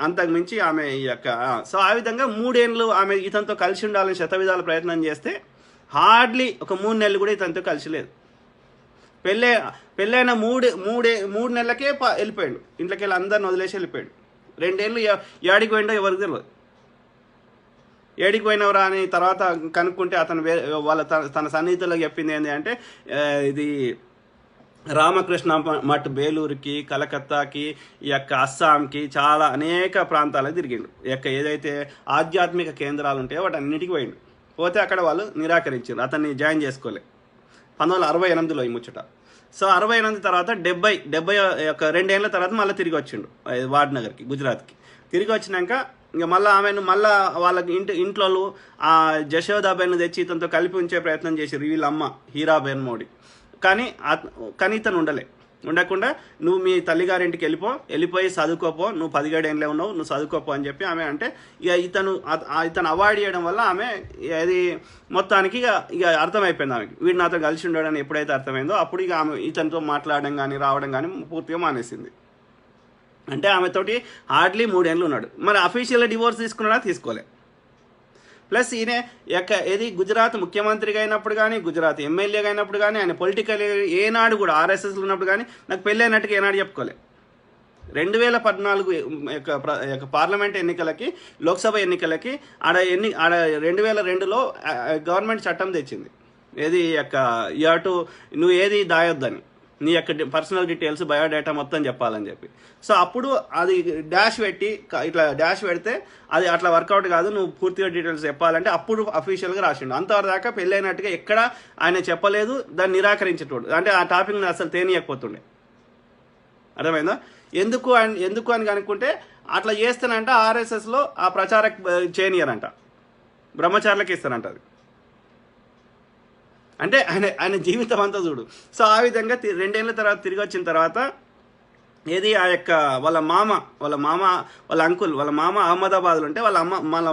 S1: అంతకు మించి ఆమె ఈ యొక్క సో ఆ విధంగా 3 ఏళ్ళు ఆమె ఇతనితో కలిసి ఉండాలని శతవిధాల ప్రయత్నం చేస్తే హార్డ్లీ ఒక 3 నెలలు కూడా ఇతనితో కలిసి లేదు. పెళ్ళైన 3 నెలలకే వెళ్ళిపోయాడు. ఇంట్లోకి వెళ్ళి అందరిని వదిలేసి వెళ్ళిపోయాడు. 2 ఏళ్ళు ఏడికి పోయిండో ఎవరికి తెలియదు. ఏడికి పోయినవరా అని తర్వాత కనుక్కుంటే అతను తన సన్నిహితులకు చెప్పింది ఏంటి అంటే, ఇది రామకృష్ణ మఠ్ బేలూరుకి, కలకత్తాకి, ఈ యొక్క అస్సాంకి, చాలా అనేక ప్రాంతాలకు తిరిగిండు. ఈ యొక్క ఏదైతే ఆధ్యాత్మిక కేంద్రాలు ఉంటాయో వాటి అన్నిటికీ పోయిండు. పోతే అక్కడ వాళ్ళు నిరాకరించారు, అతన్ని జాయిన్ చేసుకోలే. 1968లో ఈ ముచ్చట. సో 68 తర్వాత 70 ఒక 2 ఏళ్ళ తర్వాత మళ్ళీ తిరిగి వచ్చిండు వాడ్నగర్కి, గుజరాత్కి. తిరిగి వచ్చినాక ఇంకా మళ్ళీ వాళ్ళకి ఇంట్లో ఆ జశోదాబెన్ తెచ్చి ఇతనితో కలిపి ఉంచే ప్రయత్నం చేశారు వీళ్ళ అమ్మ హీరాబెన్ మోడీ. కానీ ఇతను ఉండకుండా నువ్వు మీ తల్లిగారింటికి వెళ్ళిపోయి చదువుకోపో, నువ్వు 17 ఏళ్ళే ఉన్నావు, నువ్వు చదువుకోపో అని చెప్పి ఆమె అంటే ఇక ఇతను అవాయిడ్ చేయడం వల్ల ఆమె అది మొత్తానికి ఇక అర్థమైపోయింది ఆమెకి. వీడు నాతో కలిసి ఉండడని ఎప్పుడైతే అర్థమైందో అప్పుడు ఇక ఆమె ఇతనితో మాట్లాడడం కానీ రావడం కానీ పూర్తిగా మానేసింది. అంటే ఆమెతోటి హార్డ్లీ 3 ఏళ్ళు ఉన్నాడు. మరి అఫీషియల్గా డివోర్స్ తీసుకున్నాడా? తీసుకోలే. ప్లస్ ఈయన ఏది గుజరాత్ ముఖ్యమంత్రిగా అయినప్పుడు కానీ, గుజరాత్ ఎమ్మెల్యేగా అయినప్పుడు కానీ, ఆయన పొలిటికల్ ఏనాడు కూడా ఆర్ఎస్ఎస్లో ఉన్నప్పుడు కానీ నాకు పెళ్ళి అయినట్టుగా ఏనాడు చెప్పుకోలే. 2014 పార్లమెంట్ ఎన్నికలకి, లోక్సభ ఎన్నికలకి ఆడ 2002లో గవర్నమెంట్ చట్టం తెచ్చింది. ఏది నువ్వు ఏది దాయొద్దని, నీ యొక్క పర్సనల్ డీటెయిల్స్, బయోడేటా మొత్తం చెప్పాలని చెప్పి. సో అప్పుడు అది డాష్ పెడితే అది అట్లా వర్కౌట్ కాదు, నువ్వు పూర్తిగా డీటెయిల్స్ చెప్పాలంటే అప్పుడు అఫీషియల్గా రాసిండు. అంతవరకు దాకా పెళ్ళైనట్టుగా ఎక్కడ ఆయన చెప్పలేదు, దాన్ని నిరాకరించేటోడు. అంటే ఆ టాపిక్ని అసలు తేనియకపోతుండే. అర్థమైందా? ఎందుకు అని కనుక్కుంటే అట్లా చేస్తానంట ఆర్ఎస్ఎస్లో ఆ ప్రచారక చేయనియరంట, బ్రహ్మచారులకి ఇస్తానంట అది. అంటే ఆయన జీవితం అంతా చూడు. సో ఆ విధంగా 2 ఏళ్ళ తర్వాత తిరిగి వచ్చిన తర్వాత ఏది ఆ యొక్క వాళ్ళ అంకుల్ వాళ్ళ మామ అహ్మదాబాద్లో ఉంటే వాళ్ళ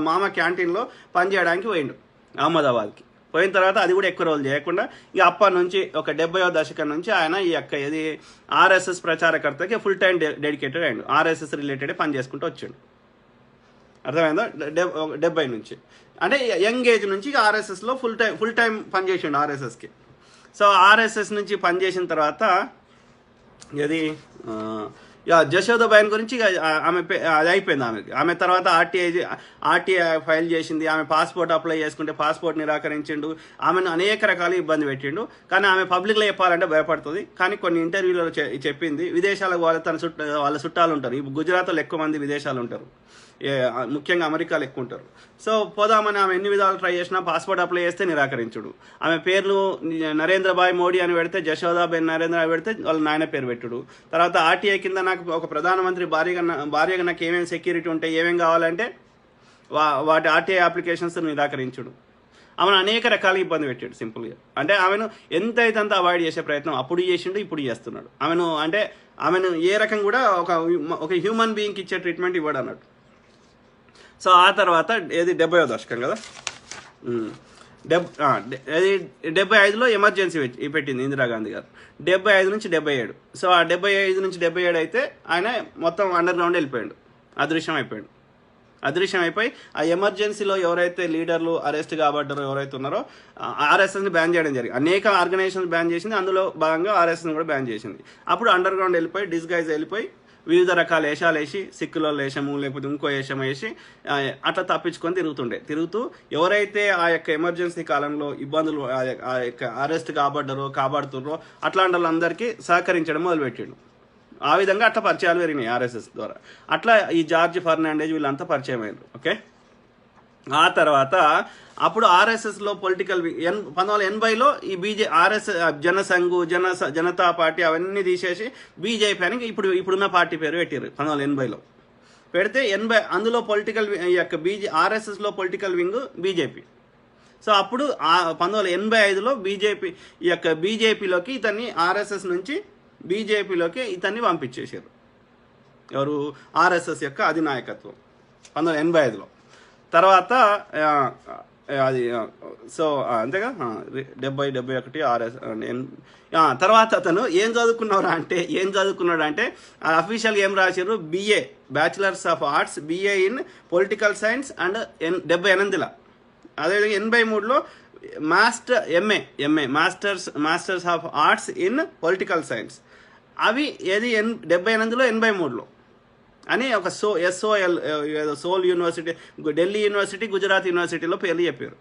S1: మామ క్యాంటీన్లో పనిచేయడానికి పోయిండు అహ్మదాబాద్కి. పోయిన తర్వాత అది కూడా ఎక్కువ రోజులు చేయకుండా ఇక అప్పటి నుంచి ఒక 70వ దశకం నుంచి ఆయన ఈ యొక్క ఏది ఆర్ఎస్ఎస్ ప్రచారకర్తకి ఫుల్ టైం డెడికేటెడ్ అయ్యిండు. ఆర్ఎస్ఎస్ రిలేటెడ్ పని చేసుకుంటూ వచ్చాడు. అర్థమైందా? 70 నుంచి అంటే యంగ్ ఏజ్ నుంచి ఆర్ఎస్ఎస్లో ఫుల్ టైం పనిచేసిండు ఆర్ఎస్ఎస్కి. సో ఆర్ఎస్ఎస్ నుంచి పనిచేసిన తర్వాత ఇది జశోదాబెన్ గురించి అది అయిపోయింది ఆమె తర్వాత ఆర్టీఐ ఫైల్ చేసింది. ఆమె పాస్పోర్ట్ అప్లై చేసుకుంటే పాస్పోర్ట్ నిరాకరించిండు. ఆమెను అనేక రకాల ఇబ్బంది పెట్టిండు. కానీ ఆమె పబ్లిక్లో చెప్పాలంటే భయపడుతుంది. కానీ కొన్ని ఇంటర్వ్యూలలో చెప్పింది విదేశాలకు వాళ్ళ చుట్టాలు ఉంటారు. ఈ గుజరాత్లో ఎక్కువ మంది విదేశాలు ఉంటారు, ముఖ్యంగా అమెరికాలో ఎక్కువ ఉంటారు. సో పోదామని ఆమె ఎన్ని విధాలు ట్రై చేసినా పాస్పోర్ట్ అప్లై చేస్తే నిరాకరించుడు. ఆమె పేర్లు నరేంద్రబాయ్ మోడీ అని పెడితే జశోదాబెన్ నరేంద్ర పెడితే వాళ్ళ నాయన పేరు పెట్టుడు. తర్వాత ఆర్టీఐ కింద నాకు ఒక ప్రధానమంత్రి భార్యగా నాకు ఏమేమి సెక్యూరిటీ ఉంటాయి, ఏమేమి కావాలంటే వాటి ఆర్టీఐ అప్లికేషన్స్ నిరాకరించుడు. ఆమెను అనేక రకాల ఇబ్బంది పెట్టాడు సింపుల్గా. అంటే ఆమెను ఎంత అయితే అంత అవాయిడ్ చేసే ప్రయత్నం అప్పుడు చేసిండు, ఇప్పుడు చేస్తున్నాడు. ఆమెను ఏ రకం కూడా ఒక హ్యూమన్ బీయింగ్కి ఇచ్చే ట్రీట్మెంట్ ఇవ్వడు అన్నట్టు. సో ఆ తర్వాత ఏది 70వ దశకం కదా, 75లో ఎమర్జెన్సీ పెట్టింది ఇందిరాగాంధీ గారు. 75 నుంచి 77. సో ఆ 75 నుంచి 77 అయితే ఆయన మొత్తం అండర్ గ్రౌండ్ వెళ్ళిపోయాడు, అదృశ్యం అయిపోయాడు. అదృశ్యం అయిపోయి ఆ ఎమర్జెన్సీలో ఎవరైతే లీడర్లు అరెస్ట్ కాబడ్డారో ఎవరైతే ఉన్నారో ఆర్ఎస్ఎస్ని బ్యాన్ చేయడం జరిగింది. అనేక ఆర్గనైజేషన్స్ బ్యాన్ చేసింది, అందులో భాగంగా ఆర్ఎస్ఎస్ని కూడా బ్యాన్ చేసింది. అప్పుడు అండర్ గ్రౌండ్ వెళ్ళిపోయి డిస్గైజ్ వెళ్ళిపోయి వివిధ రకాల వేషాలు వేసి సిక్కులో వేషము లేకపోతే ఇంకో వేషం వేసి అట్లా తప్పించుకొని తిరుగుతూ ఎవరైతే ఆ యొక్క ఎమర్జెన్సీ కాలంలో ఇబ్బందులు ఆ యొక్క అరెస్ట్ కాబడుతుర్రో అట్లాంటి వాళ్ళందరికీ సహకరించడం మొదలుపెట్టిండు. ఆ విధంగా అట్లా పరిచయాలు పెరిగినాయి ఆర్ఎస్ఎస్ ద్వారా. అట్లా ఈ జార్జ్ ఫెర్నాండెజ్ వీళ్ళంతా పరిచయం అయ్యారు. ఓకే, ఆ తర్వాత అప్పుడు ఆర్ఎస్ఎస్లో పొలిటికల్ 1980లో ఈ జనసంఘ్ జనతా పార్టీ అవన్నీ తీసేసి బీజేపీ అని ఇప్పుడున్న పార్టీ పేరు పెట్టారు 1980లో. పెడితే అందులో పొలిటికల్ ఈ యొక్క ఆర్ఎస్ఎస్లో పొలిటికల్ వింగ్ బీజేపీ. సో అప్పుడు 1985లో ఈ యొక్క బీజేపీలోకి ఇతన్ని ఆర్ఎస్ఎస్ నుంచి బీజేపీలోకి ఇతన్ని పంపించేశారు. ఎవరు? ఆర్ఎస్ఎస్ యొక్క అధినాయకత్వం 1985లో. తర్వాత అది సో అంతేగా 71 ఆర్ఎస్. తర్వాత అతను ఏం చదువుకున్నాడు అంటే అఫీషియల్గా ఏం రాశారు? BA bachelors of arts, BA in political science and 78లో. అదేవిధంగా 83లో MA masters of arts in political science. అవి ఏది 78లో 83లో అని ఒక SOL SOL university, Delhi university, Gujarat యూనివర్సిటీలో పేర్లు చెప్పారు.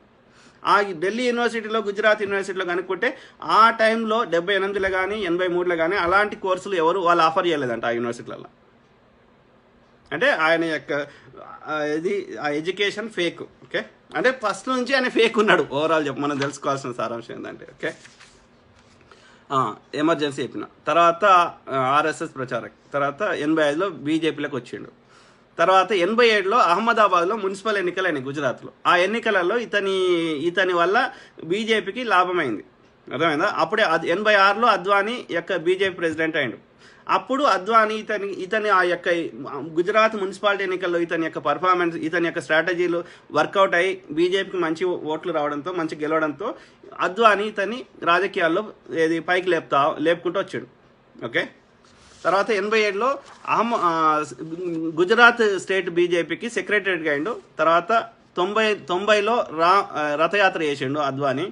S1: ఆ ఢిల్లీ యూనివర్సిటీలో గుజరాత్ యూనివర్సిటీలో కనుక్కుంటే ఆ టైంలో 78లో కానీ 83లో కానీ అలాంటి కోర్సులు వాళ్ళు ఆఫర్ చేయలేదంట ఆ యూనివర్సిటీలలో. అంటే ఆయన యొక్క ఆ ఎడ్యుకేషన్ ఫేక్. ఓకే, అంటే ఫస్ట్ నుంచి ఆయన ఫేక్ ఉన్నాడు. ఓవరాల్ మనం తెలుసుకోవాల్సిన సారాంశం ఏంటంటే, ఓకే, ఎమర్జెన్సీ చెప్పిన తర్వాత ఆర్ఎస్ఎస్ ప్రచారక్, తర్వాత 85లో బీజేపీలోకి వచ్చిండు. తర్వాత 87లో అహ్మదాబాద్లో మున్సిపల్ ఎన్నికలైనాయి గుజరాత్లో. ఆ ఎన్నికలలో ఇతని వల్ల బీజేపీకి లాభమైంది. అర్థమైందా? అప్పుడే 86లో అద్వానీ యొక్క బీజేపీ ప్రెసిడెంట్ అయ్యిండు. అప్పుడు అద్వానీ ఇతని ఆ యొక్క గుజరాత్ మున్సిపాలిటీ ఎన్నికల్లో ఇతని యొక్క పర్ఫార్మెన్స్, ఇతని యొక్క స్ట్రాటజీలు వర్కౌట్ అయ్యి బీజేపీకి మంచి ఓట్లు రావడంతో, మంచి గెలవడంతో అద్వానీ ఇతని రాజకీయాల్లో పైకి లేపుకుంటూ వచ్చాడు. ఓకే, తర్వాత 87లో గుజరాత్ స్టేట్ బీజేపీకి సెక్రటరీగా అయ్యిండు. తర్వాత 90లో రథయాత్ర చేసిండు అద్వానీ.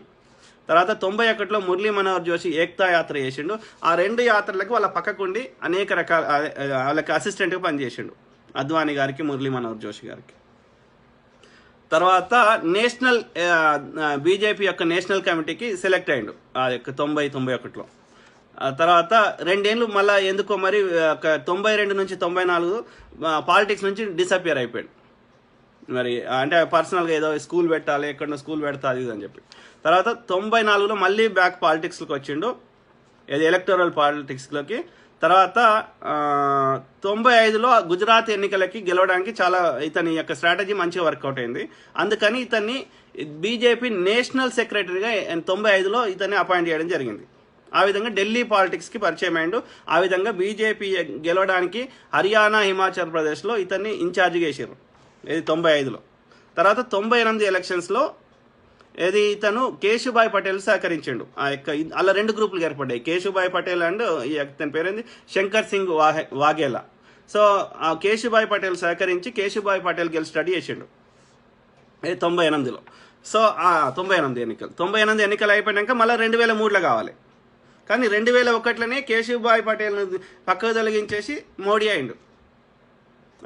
S1: తర్వాత 91లో మురళీ మనోహర్ జోషి ఏక్తా యాత్ర చేసిండు. ఆ 2 యాత్రలకు వాళ్ళ పక్కకుండి అనేక రకాల వాళ్ళకి అసిస్టెంట్గా పనిచేసిండు అద్వానీ గారికి, మురళీ మనోహర్ జోషి గారికి. తర్వాత నేషనల్ బీజేపీ యొక్క నేషనల్ కమిటీకి సెలెక్ట్ అయ్యిండు ఆ యొక్క 91లో. తర్వాత 2 ఏళ్ళు మళ్ళీ ఎందుకో మరి 92 నుంచి 94 పాలిటిక్స్ నుంచి డిసపియర్ అయిపోయాడు. మరి అంటే పర్సనల్గా ఏదో స్కూల్ పెట్టాలి, ఎక్కడో స్కూల్ పెడతా అది అని చెప్పి. తర్వాత 94లో మళ్ళీ బ్యాక్ పాలిటిక్స్లోకి వచ్చిండు, ఎలక్టోరల్ పాలిటిక్స్లోకి. తర్వాత 95లో గుజరాత్ ఎన్నికలకి గెలవడానికి చాలా ఇతని యొక్క స్ట్రాటజీ మంచిగా వర్కౌట్ అయింది. అందుకని ఇతన్ని బీజేపీ నేషనల్ సెక్రటరీగా 95లో ఇతన్ని అపాయింట్ చేయడం జరిగింది. ఆ విధంగా ఢిల్లీ పాలిటిక్స్కి పరిచయం అయ్యిండు. ఆ విధంగా బీజేపీ గెలవడానికి హర్యానా, హిమాచల్ ప్రదేశ్లో ఇతన్ని ఇన్ఛార్జిగా వేసారు 95లో. తర్వాత 98 ఎలక్షన్స్లో ఇతను కేశుభాయ్ పటేల్ సహకరించిండు. ఆ యొక్క అలా 2 గ్రూపులు ఏర్పడ్డాయి, కేశుభాయ్ పటేల్ అండ్ ఇతని పేరేంది శంకర్ సింగ్ వాఘేలా. సో ఆ కేశుభాయ్ పటేల్ సహకరించి కేశుభాయ్ పటేల్ గెలిచి స్టడీ చేసిండు 98లో. సో 98 ఎన్నికలు అయిపోయాక మళ్ళీ 2003లో కావాలి. కానీ 2001లోనే కేశుభాయ్ పటేల్ పక్కకు తొలగించేసి మోడీ అయిండు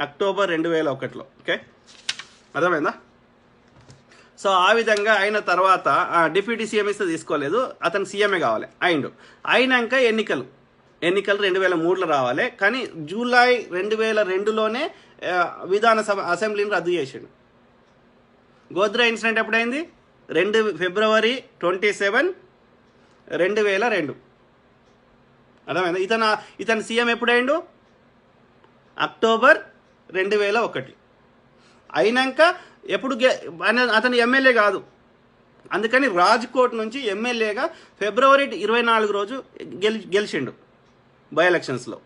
S1: అక్టోబర్ 2001లో. ఓకే, అర్థమైందా? సో ఆ విధంగా అయిన తర్వాత డిప్యూటీ సీఎం ఇస్తే తీసుకోలేదు, అతను సీఎంఏ కావాలి, అయినాక ఎన్నికలు 2003లో రావాలి. కానీ జూలై 2002లోనే విధానసభ అసెంబ్లీని రద్దు చేసిండు. గోద్రా ఇన్సిడెంట్ ఎప్పుడైంది? ఫిబ్రవరి 27, 2002. అర్థమైందా? ఇతను సీఎం ఎప్పుడైండు? అక్టోబర్ 2001. అయినాక ఎప్పుడు అతను ఎమ్మెల్యే కాదు, అందుకని రాజ్కోట్ నుంచి ఎమ్మెల్యేగా ఫిబ్రవరి 24 రోజు గెలిచిండు బై ఎలక్షన్స్లో.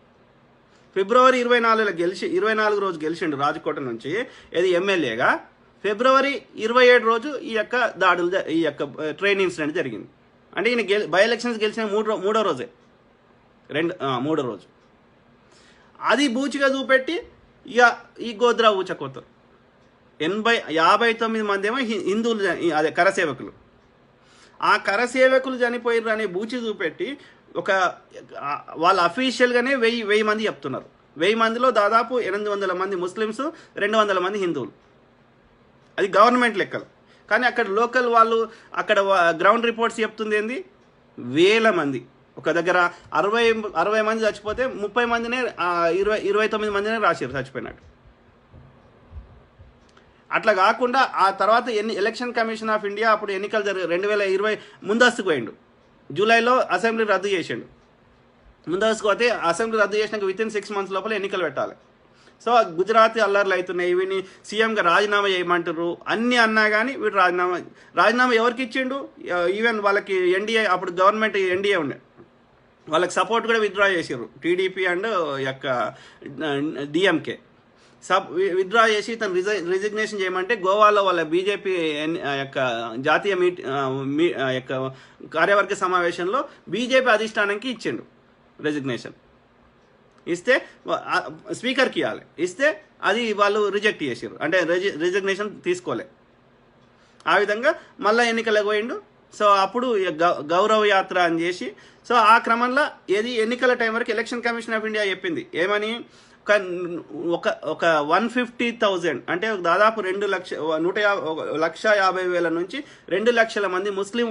S1: ఫిబ్రవరి 24 రోజు గెలిచిండు రాజ్కోట్ నుంచి ఎమ్మెల్యేగా. ఫిబ్రవరి 27 రోజు ఈ యొక్క ట్రైన్ ఇన్సిడెంట్ జరిగింది. అంటే ఈయన బై ఎలక్షన్స్ గెలిచిన మూడో రోజే, మూడో రోజు. అది బూచిగా చూపెట్టి ఇక ఈ గోద్రా ఊచకొత్తారు. 59 మంది ఏమో హిందువులు, అదే కరసేవకులు. ఆ కరసేవకులు చనిపోయారు అనే బూచి చూపెట్టి ఒక వాళ్ళ అఫీషియల్గానే 1000 మంది చెప్తున్నారు. 1000 మందిలో దాదాపు 800 మంది ముస్లిమ్స్, 200 మంది హిందువులు. అది గవర్నమెంట్ లెక్కలు. కానీ అక్కడ లోకల్ వాళ్ళు, అక్కడ గ్రౌండ్ రిపోర్ట్స్ చెప్తుంది ఏంది, 1000 మంది. ఒక దగ్గర 60 మంది చచ్చిపోతే 30 మందినే, 29 మందినే రాశారు చచ్చిపోయినట్టు. అట్లా కాకుండా ఆ తర్వాత ఎలక్షన్ కమిషన్ ఆఫ్ ఇండియా అప్పుడు ఎన్నికలు 2020 ముందస్తుకు పోయిండు. జూలైలో అసెంబ్లీ రద్దు చేసిండు. ముందస్తుకు పోతే అసెంబ్లీ రద్దు చేసినాక వితిన్ 6 months లోపల ఎన్నికలు పెట్టాలి. సో గుజరాతీ అల్లర్లు అవుతున్నాయి, వీని సీఎంగా రాజీనామా చేయమంటారు అన్నీ అన్నా కానీ వీడు రాజీనామా ఎవరికి ఇచ్చిండు? ఈవెన్ వాళ్ళకి ఎన్డీఏ, అప్పుడు గవర్నమెంట్ ఎన్డీఏ ఉండే, వాళ్ళకి సపోర్ట్ కూడా విత్డ్రా చేసారు టీడీపీ అండ్ యొక్క డిఎంకే. విత్డ్రా చేసి తను రిజిగ్నేషన్ చేయమంటే గోవాలో వాళ్ళ బీజేపీ యొక్క జాతీయ యొక్క కార్యవర్గ సమావేశంలో బీజేపీ అధిష్టానానికి ఇచ్చిండు రెసిగ్నేషన్. ఇస్తే స్పీకర్కి ఇవ్వాలి, ఇస్తే అది వాళ్ళు రిజెక్ట్ చేసారు, అంటే రిజిగ్నేషన్ తీసుకోలే. ఆ విధంగా మళ్ళీ ఎన్నికలకు పోయిండు. సో అప్పుడు గౌరవ యాత్ర అని చేసి, సో ఆ క్రమంలో ఏది ఎన్నికల టైం వరకు ఎలక్షన్ కమిషన్ ఆఫ్ ఇండియా చెప్పింది ఏమని, ఒక 150,000 అంటే దాదాపు 1,50,000 నుంచి 2 లక్షల మంది ముస్లిం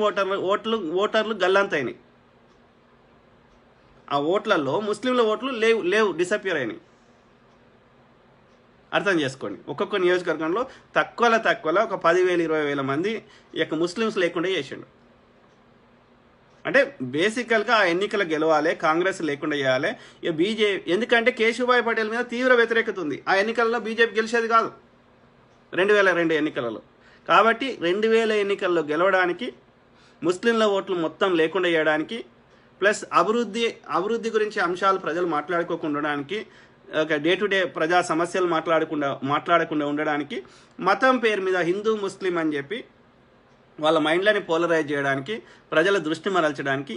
S1: ఓటర్లు గల్లంతైనాయి. ఆ ఓట్లలో ముస్లింల ఓట్లు లేవు డిసపియర్ అయినాయి. అర్థం చేసుకోండి, ఒక్కొక్క నియోజకవర్గంలో తక్కువలో ఒక 10,000 20,000 మంది ఇక ముస్లిమ్స్ లేకుండా చేసిండు. అంటే బేసికల్గా ఆ ఎన్నికలు గెలవాలి, కాంగ్రెస్ లేకుండా చేయాలి. ఇక బీజేపీ, ఎందుకంటే కేశుభాయ్ పటేల్ మీద తీవ్ర వ్యతిరేకత ఉంది. ఆ ఎన్నికల్లో బీజేపీ గెలిచేది కాదు 2002 ఎన్నికలలో. కాబట్టి 2000 ఎన్నికల్లో గెలవడానికి, ముస్లింల ఓట్లు మొత్తం లేకుండా చేయడానికి, ప్లస్ అభివృద్ధి గురించి అంశాలు ప్రజలు మాట్లాడుకోకుండా ఉండడానికి, ఒక డే టు డే ప్రజా సమస్యలు మాట్లాడకుండా ఉండడానికి, మతం పేరు మీద హిందూ ముస్లిం అని చెప్పి వాళ్ళ మైండ్లని పోలరైజ్ చేయడానికి, ప్రజల దృష్టి మరల్చడానికి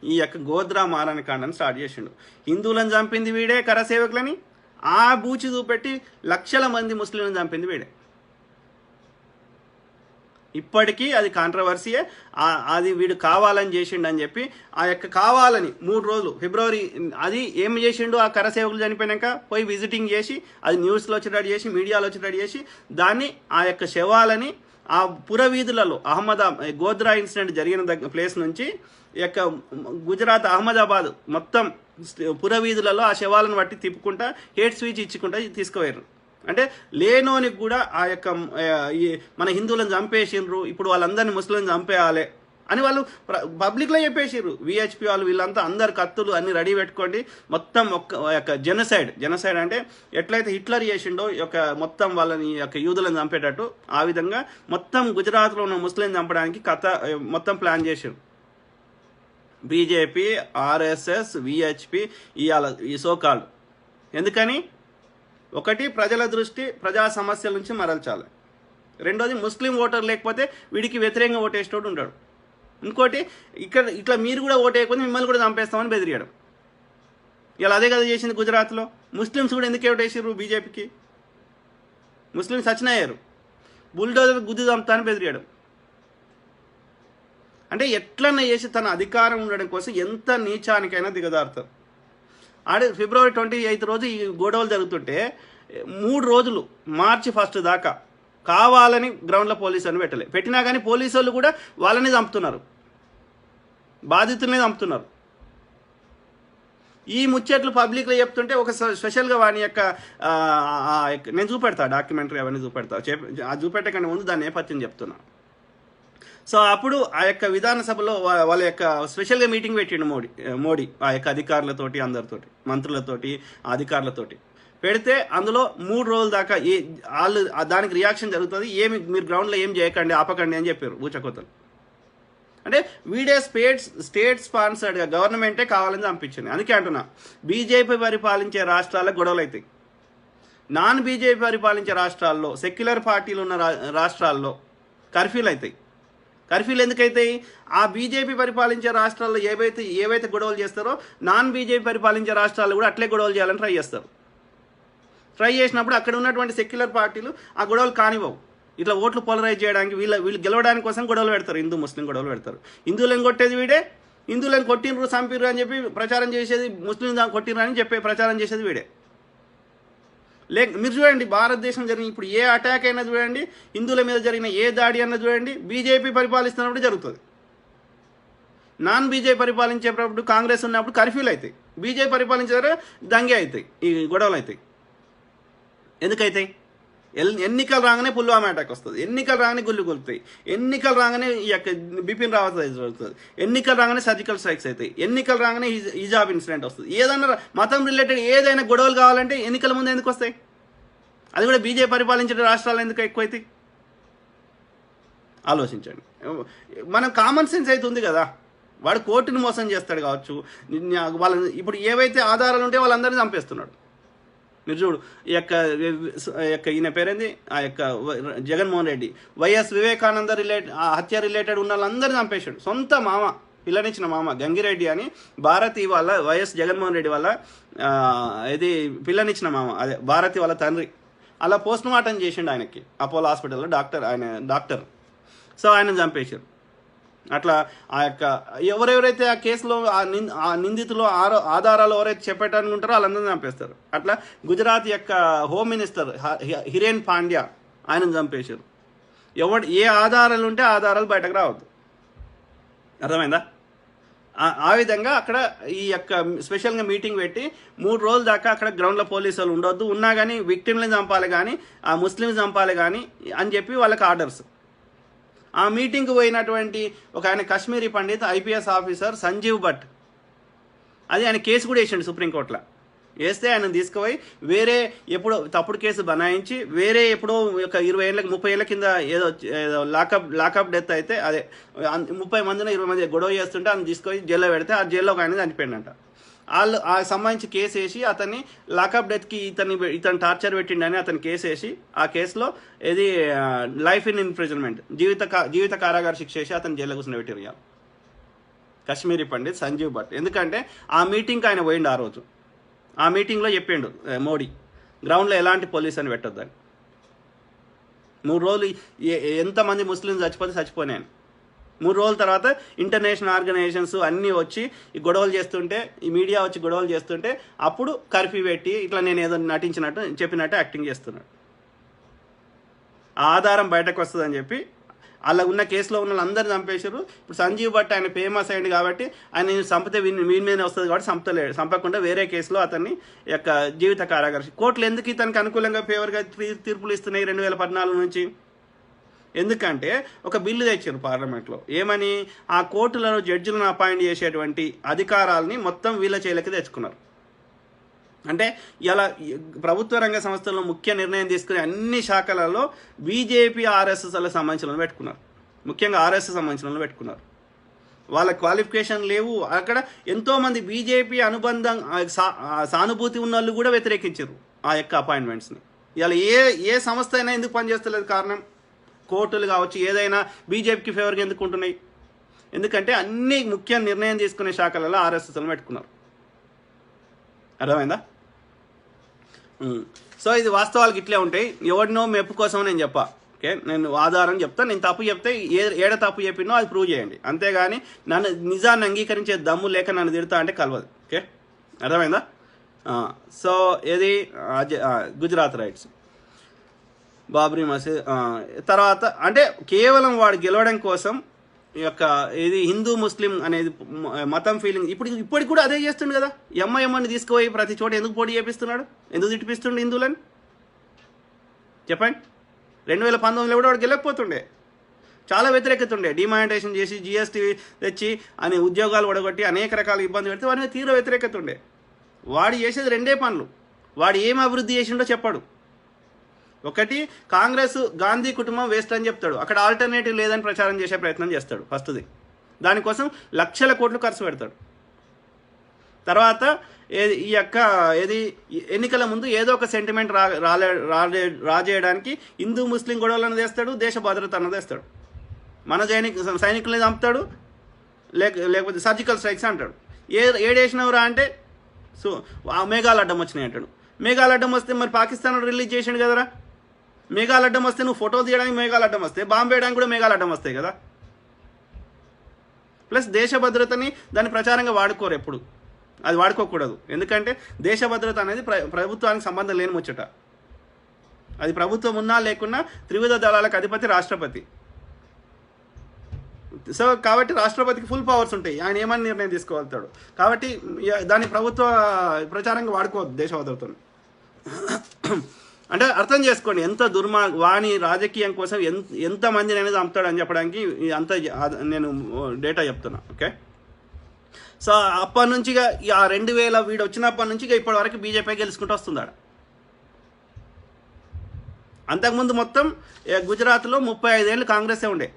S1: ఈ యొక్క గోద్రా మారణకాండని స్టార్ట్ చేసిండు. హిందువులను చంపింది వీడే, కరసేవకులని ఆ బూచి చూపెట్టి లక్షల మంది ముస్లింలను చంపింది వీడే. ఇప్పటికీ అది కాంట్రవర్సీయే. అది వీడు కావాలని చేసిండు అని చెప్పి, ఆ యొక్క కావాలని 3 రోజులు ఫిబ్రవరి, అది ఏం చేసిండు, ఆ కరసేవకులు చనిపోయాక పోయి విజిటింగ్ చేసి, అది న్యూస్లో వచ్చేటట్టు చేసి, మీడియాలో వచ్చేటట్టు చేసి, దాన్ని ఆ యొక్క శవాలని ఆ పురవీధులలో గోద్రా ఇన్సిడెంట్ జరిగిన ప్లేస్ నుంచి యొక్క గుజరాత్ అహ్మదాబాద్ మొత్తం పురవీధులలో ఆ శవాలను బట్టి తిప్పుకుంటా, హేట్ స్పీచ్ ఇచ్చుకుంటా తీసుకుపోయారు. అంటే లేనోనికి కూడా ఆ యొక్క మన హిందువులను చంపేసిండ్రు, ఇప్పుడు వాళ్ళందరినీ ముస్లింలను చంపేయాలి అని వాళ్ళు పబ్లిక్లో చెప్పేసారు. విహెచ్పి వాళ్ళు వీళ్ళంతా అందరు కత్తులు అన్ని రెడీ పెట్టుకోండి, మొత్తం యొక్క జెనసైడ్ అంటే ఎట్లయితే హిట్లర్ చేసిండో యొక్క మొత్తం వాళ్ళని యొక్క యూదులను చంపేటట్టు, ఆ విధంగా మొత్తం గుజరాత్లో ఉన్న ముస్లిం చంపడానికి మొత్తం ప్లాన్ చేశారు. బీజేపీ, ఆర్ఎస్ఎస్, విహెచ్పి ఈ సోకాల్. ఎందుకని? ఒకటి, ప్రజల దృష్టి ప్రజా సమస్యల నుంచి మరల్చాలి. రెండోది, ముస్లిం ఓటర్ లేకపోతే వీడికి వ్యతిరేకంగా ఓటేసేటోడు ఉంటాడు. ఇంకోటి, ఇట్లా మీరు కూడా ఓటేయకపోతే మిమ్మల్ని కూడా చంపేస్తామని బెదిరియడం. ఇలా అదే కదా చేసింది గుజరాత్లో. ముస్లిమ్స్ కూడా ఎందుకు ఓటేసారు బీజేపీకి? ముస్లిమ్స్ సచ్చినయ్యారు, బుల్డోజర్ గుద్దు చంపుతా అని బెదిరియడం. అంటే ఎట్లన్నా చేసి తన అధికారం ఉండడం కోసం ఎంత నీచానికైనా దిగజారుతారు. ఫిబ్రవరి 28 రోజు ఈ గొడవలు జరుగుతుంటే 3 రోజులు మార్చి 1 దాకా కావాలని గ్రౌండ్లో పోలీసులను పెట్టినా కానీ పోలీసు వాళ్ళు కూడా వాళ్ళని చంపుతున్నారు, బాధితులనే చంపుతున్నారు. ఈ ముచ్చట్లు పబ్లిక్లో చెప్తుంటే ఒక స్పెషల్గా వాని యొక్క నేను చూపెడతా డాక్యుమెంటరీ అవన్నీ చూపెడతా. చూపెట్టే కంటే ముందు దాని నేపథ్యం చెప్తున్నా. సో అప్పుడు ఆ యొక్క విధానసభలో వాళ్ళ యొక్క స్పెషల్గా మీటింగ్ పెట్టిండు మోడీ ఆ యొక్క అధికారులతోటి, అందరితోటి, మంత్రులతోటి, అధికారులతోటి పెడితే అందులో 3 రోజుల దాకా వాళ్ళు దానికి రియాక్షన్ జరుగుతుంది, మీరు గ్రౌండ్లో ఏం చేయకండి, ఆపకండి అని చెప్పారు ఊచకోతలు. అంటే వీడే స్టేట్ స్పాన్సర్డ్గా గవర్నమెంటే కావాలని చంపించింది. అందుకే అంటున్నా, బీజేపీ పరిపాలించే రాష్ట్రాల్లో గొడవలు అవుతాయి, నాన్ బీజేపీ పరిపాలించే రాష్ట్రాల్లో, సెక్యులర్ పార్టీలు ఉన్న రాష్ట్రాల్లో కర్ఫ్యూలు అవుతాయి. కర్ఫ్యూలు ఎందుకైతాయి? ఆ బీజేపీ పరిపాలించే రాష్ట్రాల్లో ఏవైతే గొడవలు చేస్తారో నాన్ బీజేపీ పరిపాలించే రాష్ట్రాల్లో కూడా అట్లే గొడవలు చేయాలని ట్రై చేస్తారు. ట్రై చేసినప్పుడు అక్కడ ఉన్నటువంటి సెక్యులర్ పార్టీలు ఆ గొడవలు కానివ్వవు. ఇట్లా ఓట్లు పోలరైజ్ చేయడానికి వీళ్ళు గెలవడానికి కోసం గొడవలు పెడతారు, హిందూ ముస్లిం గొడవలు పెడతారు. హిందువులను కొట్టేది వీడే, హిందువులను కొట్టినరు చంపిర్రు అని చెప్పి ప్రచారం చేసేది, ముస్లిం కొట్టిర్రు అని చెప్పి ప్రచారం చేసేది వీడే. మీరు చూడండి భారతదేశం జరిగిన ఇప్పుడు ఏ అటాక్ అయినా చూడండి, హిందువుల మీద జరిగిన ఏ దాడి అన్నా చూడండి, బీజేపీ పరిపాలిస్తున్నప్పుడు జరుగుతుంది. నాన్ బీజేపీ పరిపాలించేటప్పుడు కాంగ్రెస్ ఉన్నప్పుడు కర్ఫ్యూలు అవుతాయి, బీజేపీ పరిపాలించారు దంగే అవుతాయి, ఈ గొడవలు అవుతాయి. ఎందుకైతాయి? ఎన్నికలు రాగానే పుల్వామా అటాక్ వస్తుంది, ఎన్నికలు రాగానే గుళ్ళు కొలుతాయి, ఎన్నికలు రాగానే ఈ యొక్క బిపిన్ రావత్ జరుగుతుంది, ఎన్నికలు రాగానే సర్జికల్ స్ట్రైక్స్ అవుతాయి, ఎన్నికలు రాగానే హిజాబ్ ఇన్సిడెంట్ వస్తుంది. ఏదన్నా మతం రిలేటెడ్ ఏదైనా గొడవలు కావాలంటే ఎన్నికల ముందు ఎందుకు వస్తాయి? అది కూడా బీజేపీ పరిపాలించే రాష్ట్రాలు ఎందుకు ఎక్కువ అవుతాయి? ఆలోచించండి. మనం కామన్ సెన్స్ అయితే ఉంది కదా, వాడు కోర్టుని మోసం చేస్తాడు కావచ్చు, వాళ్ళని ఇప్పుడు ఏవైతే ఆధారాలు ఉంటే వాళ్ళందరినీ చంపేస్తున్నాడు. మీరు చూడు, ఈ యొక్క ఈయన పేరేంది, ఆ యొక్క జగన్మోహన్ రెడ్డి, వైఎస్ వివేకానంద హత్య రిలేటెడ్ ఉన్న వాళ్ళందరినీ చంపేశాడు. సొంత మామ, పిల్లనిచ్చిన మామ గంగిరెడ్డి అని భారతి వాళ్ళ వైఎస్ జగన్మోహన్ రెడ్డి వాళ్ళ ఇది పిల్లనిచ్చిన మామ, అదే భారతి వాళ్ళ తండ్రి. అలా పోస్ట్ మార్టం చేసిండు ఆయనకి అపోలో హాస్పిటల్లో డాక్టర్. సో ఆయన చంపేశారు. అట్లా ఆ యొక్క ఎవరెవరైతే ఆ కేసులో ఆ నిందితులు ఆధారాలు ఎవరైతే చెప్పేటానికి ఉంటారో వాళ్ళందరినీ చంపేస్తారు. అట్లా గుజరాత్ యొక్క హోమ్ మినిస్టర్ హిరేన్ పాండ్యా ఆయనను చంపేశారు. ఏ ఆధారాలు ఉంటే ఆధారాలు బయటకు రావద్దు. అర్థమైందా? ఆ విధంగా అక్కడ ఈ యొక్క స్పెషల్గా మీటింగ్ పెట్టి 3 రోజుల దాకా అక్కడ గ్రౌండ్లో పోలీసు వాళ్ళు ఉండొద్దు, ఉన్నా కానీ విక్టిమ్ని చంపాలి కానీ ఆ ముస్లిమ్స్ చంపాలి కానీ అని చెప్పి వాళ్ళకి ఆర్డర్స్. ఆ మీటింగ్కి పోయినటువంటి ఒక ఆయన కాశ్మీరీ పండిత్ ఐపీఎస్ ఆఫీసర్ సంజీవ్ భట్, అది ఆయన కేసు కూడా వేసిండు సుప్రీంకోర్టులో. వేస్తే ఆయన తీసుకుపోయి వేరే ఎప్పుడో తప్పుడు కేసు బనాయించి వేరే ఎప్పుడో ఒక 20 ఏళ్ళకి 30 ఏళ్ళ కింద ఏదో లాకప్ డెత్ అయితే అదే 30 మందిని 20 మంది గొడవ చేస్తుంటే ఆయన తీసుకొని జైల్లో పెడితే ఆ జైల్లో ఒక ఆయన చనిపోయిందంట. వాళ్ళు ఆ సంబంధించి కేసు వేసి అతన్ని లాకప్ డెత్కి ఇతను టార్చర్ పెట్టిండని అతను కేసు వేసి ఆ కేసులో ఇది లైఫ్ ఇన్ ఇంప్రిజన్మెంట్ జీవిత కారాగార శిక్ష వేసి అతను జైల్లో కూర్చొని పెట్టారు కాశ్మీరీ పండిత్ సంజీవ్ భట్. ఎందుకంటే ఆ మీటింగ్కి ఆయన పోయిండు. ఆ రోజు ఆ మీటింగ్లో చెప్పిండు మోడీ గ్రౌండ్లో ఎలాంటి పోలీస్ అని పెట్టొద్దని. 3 రోజులు ఎంతమంది ముస్లింలు చచ్చిపోయినాయని. 3 రోజుల తర్వాత ఇంటర్నేషనల్ ఆర్గనైజేషన్స్ అన్నీ వచ్చి ఈ గొడవలు చేస్తుంటే, ఈ మీడియా వచ్చి గొడవలు చేస్తుంటే అప్పుడు కర్ఫ్యూ పెట్టి ఇట్లా నేను ఏదో చెప్పినట్టు యాక్టింగ్ చేస్తున్నాడు. ఆ ఆధారం బయటకు వస్తుందని చెప్పి అలా ఉన్న కేసులో ఉన్న వాళ్ళందరూ చంపేశారు. ఇప్పుడు సంజీవ్ భట్ ఆయన ఫేమస్ అయ్యింది కాబట్టి ఆయన చంపితే వీని మీదనే వస్తుంది కాబట్టి చంపకుండా వేరే కేసులో అతన్ని యొక్క జీవిత కారాగార కోర్టులు ఎందుకు ఇతనికి అనుకూలంగా ఫేవర్గా తీర్పులు ఇస్తున్నాయి 2014 నుంచి? ఎందుకంటే ఒక బిల్లు తెచ్చారు పార్లమెంట్లో, ఏమని ఆ కోర్టులలో జడ్జిలను అపాయింట్ చేసేటువంటి అధికారాలని మొత్తం వీళ్ళ చేలకి తెచ్చుకున్నారు. అంటే ఇలా ప్రభుత్వ రంగ సంస్థల్లో ముఖ్య నిర్ణయం తీసుకునే అన్ని శాఖలలో బీజేపీ ఆర్ఎస్ఎస్లకు సంబంధించిన పెట్టుకున్నారు. ముఖ్యంగా ఆర్ఎస్ఎస్ సంబంధించిన పెట్టుకున్నారు. వాళ్ళ క్వాలిఫికేషన్ లేవు. అక్కడ ఎంతోమంది బీజేపీ అనుబంధం సానుభూతి ఉన్న వాళ్ళు కూడా వ్యతిరేకించారు ఆ యొక్క అపాయింట్మెంట్స్ని. ఇలా ఏ సంస్థ అయినా ఎందుకు పనిచేస్తలేదు? కారణం కోర్టులు కావచ్చు, ఏదైనా బీజేపీకి ఫేవర్గా ఎందుకు ఉంటున్నాయి? ఎందుకంటే అన్ని ముఖ్య నిర్ణయం తీసుకునే శాఖలలో ఆర్ఎస్ఎస్లను పెట్టుకున్నారు. అర్థమైందా? సో ఇది వాస్తవాలకు ఇట్లే ఉంటాయి. ఎవరినో మెప్పు కోసం నేను చెప్పా. ఓకే, నేను ఆధారం చెప్తాను. నేను తప్పు చెప్తే ఏడ తప్పు చెప్పినో అది ప్రూవ్ చేయండి. అంతేగాని నన్ను నిజాన్ని అంగీకరించే దమ్ము లేక నన్ను తిడతా అంటే కలవదు. ఓకే, అర్థమైందా? సో ఇది గుజరాత్ రైట్స్, బాబ్రీ మసీద్ తర్వాత అంటే కేవలం వాడు గెలవడం కోసం ఈ యొక్క ఇది హిందూ ముస్లిం అనేది మతం ఫీలింగ్ ఇప్పటికి కూడా అదే చేస్తుండు కదా. ఎంఐఎంని తీసుకుపోయి ప్రతి చోట ఎందుకు పోటీ చేపిస్తున్నాడు? ఎందుకు తిట్టిపిస్తుండు హిందువులని? చెప్పండి. 2019లో కూడా వాడు గెలకపోతుండే, చాలా వ్యతిరేకత ఉండే. డిమానిటైజేషన్ చేసి జిఎస్టీ తెచ్చి అని ఉద్యోగాలు ఒడగొట్టి అనేక రకాల ఇబ్బంది పెడితే వాడి మీద తీవ్ర వ్యతిరేకత ఉండే. వాడు చేసేది 2 పనులు. వాడు ఏం అభివృద్ధి చేసిండో చెప్పాడు. ఒకటి, కాంగ్రెస్ గాంధీ కుటుంబం వేస్ట్ అని చెప్తాడు. అక్కడ ఆల్టర్నేటివ్ లేదని ప్రచారం చేసే ప్రయత్నం చేస్తాడు ఫస్ట్ది. దానికోసం లక్షల కోట్లు ఖర్చు పెడతాడు. తర్వాత ఈ యొక్క ఎన్నికల ముందు ఏదో ఒక సెంటిమెంట్ రాజేయడానికి హిందూ ముస్లిం గొడవలను తెస్తాడు, దేశ భద్రత అన్నది తెస్తాడు. మన సైనికుల్ని చంపుతాడు, లేకపోతే సర్జికల్ స్ట్రైక్స్ అంటాడు. ఏడేసినవరా అంటే సో ఆ మేఘాలు అడ్డం వచ్చినాయి అంటాడు. మేఘాలు అడ్డం వస్తే మరి పాకిస్తాన్ రిలీజ్ చేసిండు కదరా. మేఘాలు అడ్డం వస్తే నువ్వు ఫోటోలు తీయడానికి మేఘాలు అడ్డం వస్తాయి, బాంబు వేయడానికి కూడా మేఘాలు అడ్డం వస్తాయి కదా. ప్లస్ దేశ భద్రతని దాని ప్రచారంగా వాడుకోరు ఎప్పుడు, అది వాడుకోకూడదు. ఎందుకంటే దేశ భద్రత అనేది ప్రభుత్వానికి సంబంధం లేని ముచ్చట. అది ప్రభుత్వం ఉన్నా లేకున్నా త్రివిధ దళాలకు అధిపతి రాష్ట్రపతి. సో కాబట్టి రాష్ట్రపతికి ఫుల్ పవర్స్ ఉంటాయి, ఆయన ఏమని నిర్ణయం తీసుకోగలుగుతాడు. కాబట్టి దాన్ని ప్రభుత్వ ప్రచారంగా వాడుకోవద్దు దేశ భద్రతను. అంటే అర్థం చేసుకోండి ఎంత వాణి రాజకీయం కోసం ఎంతమందిని అనేది చంపుతాడు అని చెప్పడానికి అంత నేను డేటా చెప్తున్నా. ఓకే, సో అప్పటి నుంచి ఆ 2000 వీడు వచ్చినప్పటి నుంచి ఇప్పటి వరకు బీజేపీ గెలుచుకుంటూ వస్తుందాడు. అంతకుముందు మొత్తం గుజరాత్లో 35 ఏళ్ళు కాంగ్రెసే ఉండే,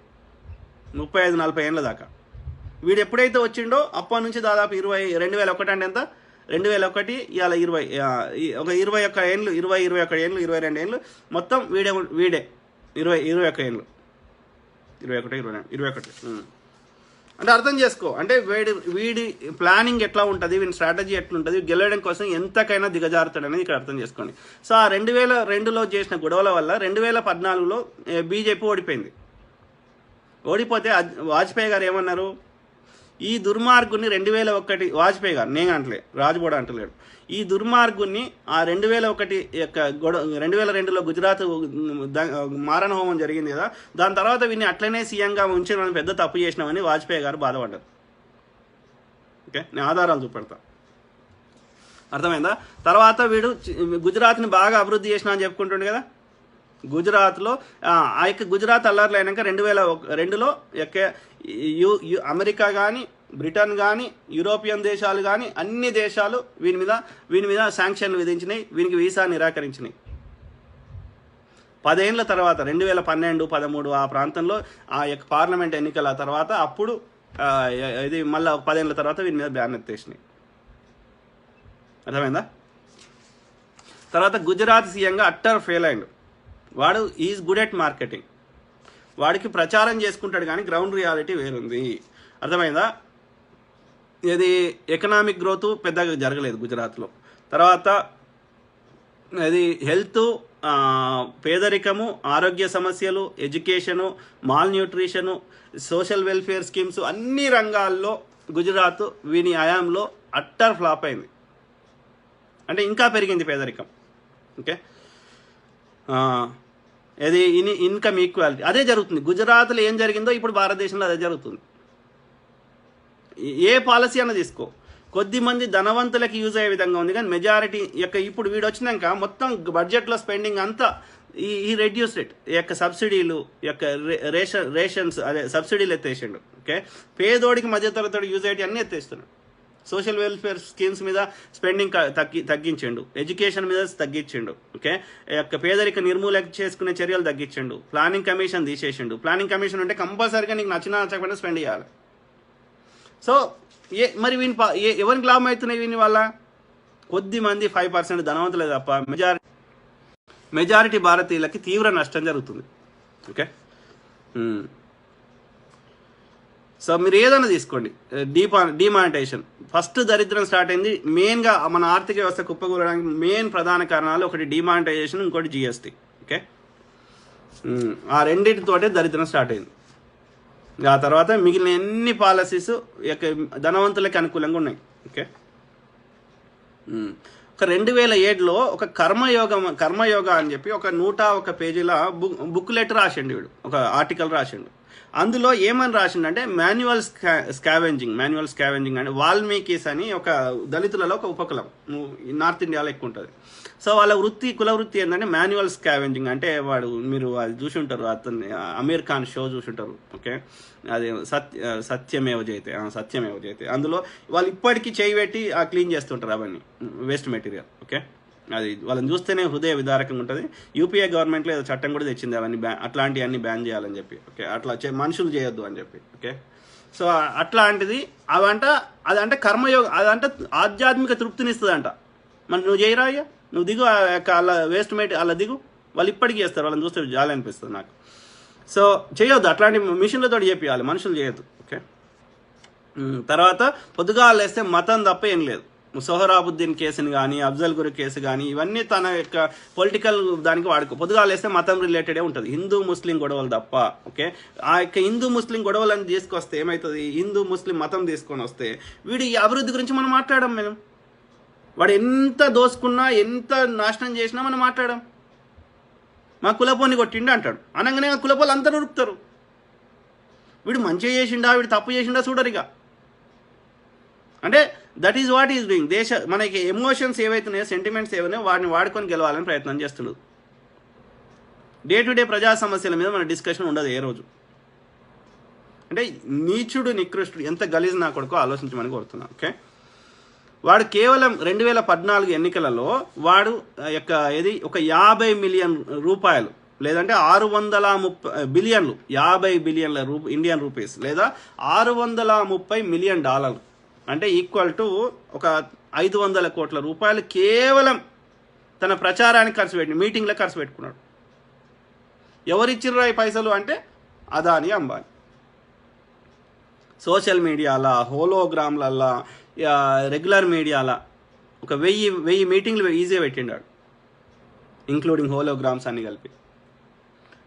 S1: 35-40 ఏళ్ళ దాకా. వీడు ఎప్పుడైతే వచ్చిండో అప్పటి నుంచి దాదాపు 2001 అంటే ఎంత, 2001 ఇవాళ 21 ఏళ్ళు, 21 ఏళ్ళు, 22 ఏళ్ళు మొత్తం వీడే 21 ఏళ్ళు, 21 అంటే అర్థం చేసుకో. అంటే వీడి ప్లానింగ్ ఎట్లా ఉంటుంది, వీడి స్ట్రాటజీ ఎట్లుంటుంది, గెలవడం కోసం ఎంతకైనా దిగజారుతాడు అనేది ఇక్కడ అర్థం చేసుకోండి. సో ఆ 2002లో చేసిన గొడవల వల్ల 2014లో బీజేపీ ఓడిపోయింది. ఓడిపోతే వాజ్పేయి గారు ఏమన్నారు, ఈ దుర్మార్గుని 2001 వాజ్పేయి గారు, నేను అంటలే, రాజ్బోడా అంటలేడు, ఈ దుర్మార్గుని ఆ 2001 యొక్క 2002లో గుజరాత్ మారణహోమం జరిగింది కదా, దాని తర్వాత వీడిని అట్లనే సీఎంగా ఉంచడం పెద్ద తప్పు చేసినామని వాజ్పేయి గారు బాధపడ్డారు. ఓకే, నేను ఆధారాలు చూపెడతా, అర్థమైందా. తర్వాత వీడు గుజరాత్ని బాగా అభివృద్ధి చేసినా అని చెప్పుకుంటుండే కదా. గుజరాత్లో ఆ యొక్క గుజరాత్ అల్లర్లు అయినాక 2002లో అమెరికా కానీ, బ్రిటన్ కానీ, యూరోపియన్ దేశాలు కానీ అన్ని దేశాలు వీని మీద శాంక్షన్లు విధించినాయి, వీనికి వీసా నిరాకరించినాయి. 10 ఏళ్ళ తర్వాత 2012-13 ఆ ప్రాంతంలో ఆ యొక్క పార్లమెంట్ ఎన్నికల తర్వాత అప్పుడు ఇది మళ్ళీ 10 ఏళ్ళ తర్వాత వీని మీద బ్యాన్ ఎత్తేసినాయి. అర్థమైందా. తర్వాత గుజరాత్ సీఎంగా అట్టర్ ఫెయిల్ అయ్యిండు. వాడు ఈజ్ గుడ్ ఎట్ మార్కెటింగ్, వాడికి ప్రచారం చేసుకుంటాడు కానీ గ్రౌండ్ రియాలిటీ వేరుంది. అర్థమైందా. ఇది ఎకనామిక్ గ్రోత్ పెద్దగా జరగలేదు గుజరాత్లో. తర్వాత ఇది హెల్త్, పేదరికము, ఆరోగ్య సమస్యలు, education, mall nutrition, social welfare schemes అన్ని రంగాల్లో గుజరాత్ వీని హయాంలో అట్టర్ ఫ్లాప్ అయింది. అంటే ఇంకా పెరిగింది పేదరికం. ఓకే, ఇది ఇన్కమ్ ఈక్వాలిటీ అదే జరుగుతుంది. గుజరాత్లో ఏం జరిగిందో ఇప్పుడు భారతదేశంలో అదే జరుగుతుంది. ఏ పాలసీ అన్న తీసుకో, కొద్ది మంది ధనవంతులకి యూజ్ అయ్యే విధంగా ఉంది, కానీ మెజారిటీ యొక్క ఇప్పుడు వీడు వచ్చినాక మొత్తం బడ్జెట్లో స్పెండింగ్ అంతా ఈ రెడ్యూస్ రేట్ యొక్క సబ్సిడీలు యొక్క రేషన్స్ అదే సబ్సిడీలు ఎత్తేసిండు. ఓకే, పేదోడికి మధ్యతరగతి యూజ్ అయ్యేటి అన్నీ ఎత్తేస్తున్నాడు. సోషల్ వెల్ఫేర్ స్కీమ్స్ మీద స్పెండింగ్ తగ్గించిండు, ఎడ్యుకేషన్ మీద తగ్గించిండు. ఓకే, యొక్క పేదరిక నిర్మూలన చేసుకునే చర్యలు తగ్గించిండు, ప్లానింగ్ కమిషన్ తీసేసిండు. ప్లానింగ్ కమిషన్ అంటే కంపల్సరీగా నీకు నచ్చకపోయినా స్పెండ్ చేయాలి. సో మరి ఎవరికి లాభం అవుతున్నాయి వీని వల్ల, కొద్ది మంది 5% ధనవంతులే తప్ప మెజారిటీ భారతీయులకి తీవ్ర నష్టం జరుగుతుంది. ఓకే, సో మీరు ఏదైనా తీసుకోండి, డిమానిటైజేషన్ ఫస్ట్ దరిద్రం స్టార్ట్ అయింది. మెయిన్గా మన ఆర్థిక వ్యవస్థ కుప్పకూలడానికి మెయిన్ ప్రధాన కారణాలు ఒకటి డిమానిటైజేషన్, ఇంకోటి జిఎస్టీ. ఓకే, ఆ రెండింటితోటే దరిద్రం స్టార్ట్ అయింది. ఆ తర్వాత మిగిలిన ఎన్ని పాలసీస్ ధనవంతులకి అనుకూలంగా ఉన్నాయి. ఓకే, ఒక 2007లో ఒక కర్మయోగ అని చెప్పి ఒక 101 పేజీల బుక్ లెటర్ రాసిండు వీడు, ఒక ఆర్టికల్ రాసిండు. అందులో ఏమని రాసిండంటే మాన్యువల్ స్కావెంజింగ్ అంటే వాల్మీకిస్ అని ఒక దళితులలో ఒక ఉపకులం నార్త్ ఇండియాలో ఎక్కువ ఉంటుంది. సో వాళ్ళ కుల వృత్తి ఏంటంటే మాన్యువల్ స్కావెంజింగ్. అంటే మీరు అది చూసి ఉంటారు, అతన్ని అమీర్ ఖాన్ షో చూసి ఉంటారు. ఓకే, అది సత్యమేవ జయతే. అందులో వాళ్ళు ఇప్పటికీ చేయి పెట్టి క్లీన్ చేస్తుంటారు అవన్నీ వేస్ట్ మెటీరియల్. ఓకే, అది వాళ్ళని చూస్తేనే హృదయ విదారకంగా ఉంటుంది. యూపీఏ గవర్నమెంట్లో ఏదో చట్టం కూడా తెచ్చింది అవన్నీ అట్లాంటివన్నీ బ్యాన్ చేయాలని చెప్పి. ఓకే, అట్లా మనుషులు చేయొద్దు అని చెప్పి. ఓకే, సో అట్లాంటిది అదంటే కర్మయోగ, అదంటే ఆధ్యాత్మిక తృప్తినిస్తుంది అంట. మరి నువ్వు చేయరా అయ్యా, నువ్వు దిగు అలా వేస్ట్ అలా దిగు, వాళ్ళు ఇప్పటికీ చేస్తారు, వాళ్ళని చూస్తే జాలి అనిపిస్తుంది నాకు. సో చేయొద్దు, అట్లాంటి మిషన్లతో చేపియాలి, మనుషులు చేయొద్దు. ఓకే, తర్వాత పొద్దుగా లేస్తే మతం తప్ప ఏం లేదు. సోహరాబుద్దీన్ కేసుని కానీ, అఫ్జల్ గురు కేసు కానీ, ఇవన్నీ తన యొక్క పొలిటికల్ దానికి పొద్దుగాలేస్తే మతం రిలేటెడే ఉంటుంది, హిందూ ముస్లిం గొడవలు తప్ప. ఓకే, ఆ యొక్క హిందూ ముస్లిం గొడవలను తీసుకొస్తే ఏమవుతుంది, హిందూ ముస్లిం మతం తీసుకొని వస్తే వీడి అభివృద్ధి గురించి మనం మాట్లాడడం. మేము వాడు ఎంత దోసుకున్నా, ఎంత నాశనం చేసినా మనం మాట్లాడడం. మా కులపోని కొట్టిండు అంటాడు, అనగానే ఆ కులపోలు అందరూ ఉరుకుతారు. వీడు మంచిగా చేసిండా, వీడు తప్పు చేసిండా చూడరు. అంటే that is what is doing. మనకి ఎమోషన్స్ ఏవైతున్నాయో, సెంటిమెంట్స్ ఏవైనాయో వాటిని వాడుకొని గెలవాలని ప్రయత్నం చేస్తున్నాడు. డే టు డే ప్రజా సమస్యల మీద మన డిస్కషన్ ఉండదు ఏ రోజు. అంటే నీచుడు నికృష్టుడు ఎంత గలీజ్ నా కొడుకో ఆలోచించమని కోరుతున్నాను. ఓకే, వాడు కేవలం 2014 ఎన్నికలలో వాడు యొక్క ఒక 50 మిలియన్ రూపాయలు, లేదంటే 630 బిలియన్లు, 50 బిలియన్ల ఇండియన్ రూపీస్, లేదా $630 మిలియన్, అంటే ఈక్వల్ టు ఒక 500 కోట్ల రూపాయలు కేవలం తన ప్రచారానికి ఖర్చు పెట్టి, మీటింగ్లో ఖర్చు పెట్టుకున్నాడు. ఎవరిచ్చిర్రు ఈ పైసలు అంటే అదాని, అంబానీ. సోషల్ మీడియాలా, హోలోగ్రామ్లల్లా, రెగ్యులర్ మీడియాలా ఒక 1000 మీటింగ్లు ఈజీగా పెట్టిండాడు, ఇంక్లూడింగ్ హోలోగ్రామ్స్ అన్ని కలిపి.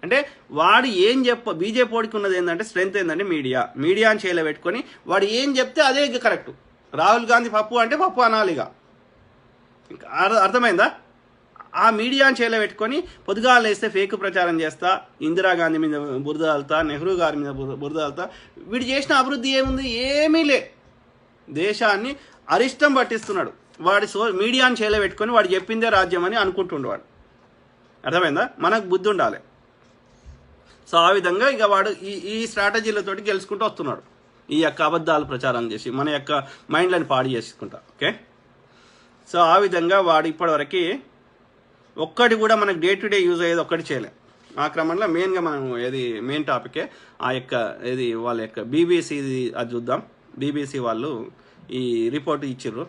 S1: అంటే వాడు ఏం బీజేపీ ఓడికి ఉన్నది ఏంటంటే స్ట్రెంత్ ఏంటంటే మీడియాని చేయలో పెట్టుకొని వాడు ఏం చెప్తే అదే కరెక్ట్. రాహుల్ గాంధీ పప్పు అంటే పప్పు అనాలిగా, అర్థమైందా? ఆ మీడియాని చేయలో పెట్టుకొని పొద్దుగాలు వేస్తే ఫేక్ ప్రచారం చేస్తా, ఇందిరాగాంధీ మీద బురద వెళ్తా, నెహ్రూ గారి మీద బురద వెళ్తా. వీడు చేసిన అభివృద్ధి ఏముంది? ఏమీ లే. దేశాన్ని అరిష్టం పట్టిస్తున్నాడు. వాడి మీడియాని చేయలో పెట్టుకొని వాడు చెప్పిందే రాజ్యం అని అనుకుంటుండు వాడు. అర్థమైందా? మనకు బుద్ధి ఉండాలి. సో ఆ విధంగా ఇక వాడు ఈ స్ట్రాటజీలతోటి గెలుచుకుంటూ వస్తున్నాడు, ఈ యొక్క అబద్ధాలు ప్రచారం చేసి మన యొక్క మైండ్లను పాడు చేసుకుంటా. ఓకే, సో ఆ విధంగా వాడు ఇప్పటివరకు ఒక్కటి కూడా మనకు డే టు డే యూజ్ అయ్యేది ఒక్కటి చేయలే. ఆ క్రమంలో మెయిన్గా మనం మెయిన్ టాపికే ఆ యొక్క వాళ్ళ యొక్క బీబీసీ అది చూద్దాం. బీబీసీ వాళ్ళు ఈ రిపోర్ట్ ఇచ్చిర్రు.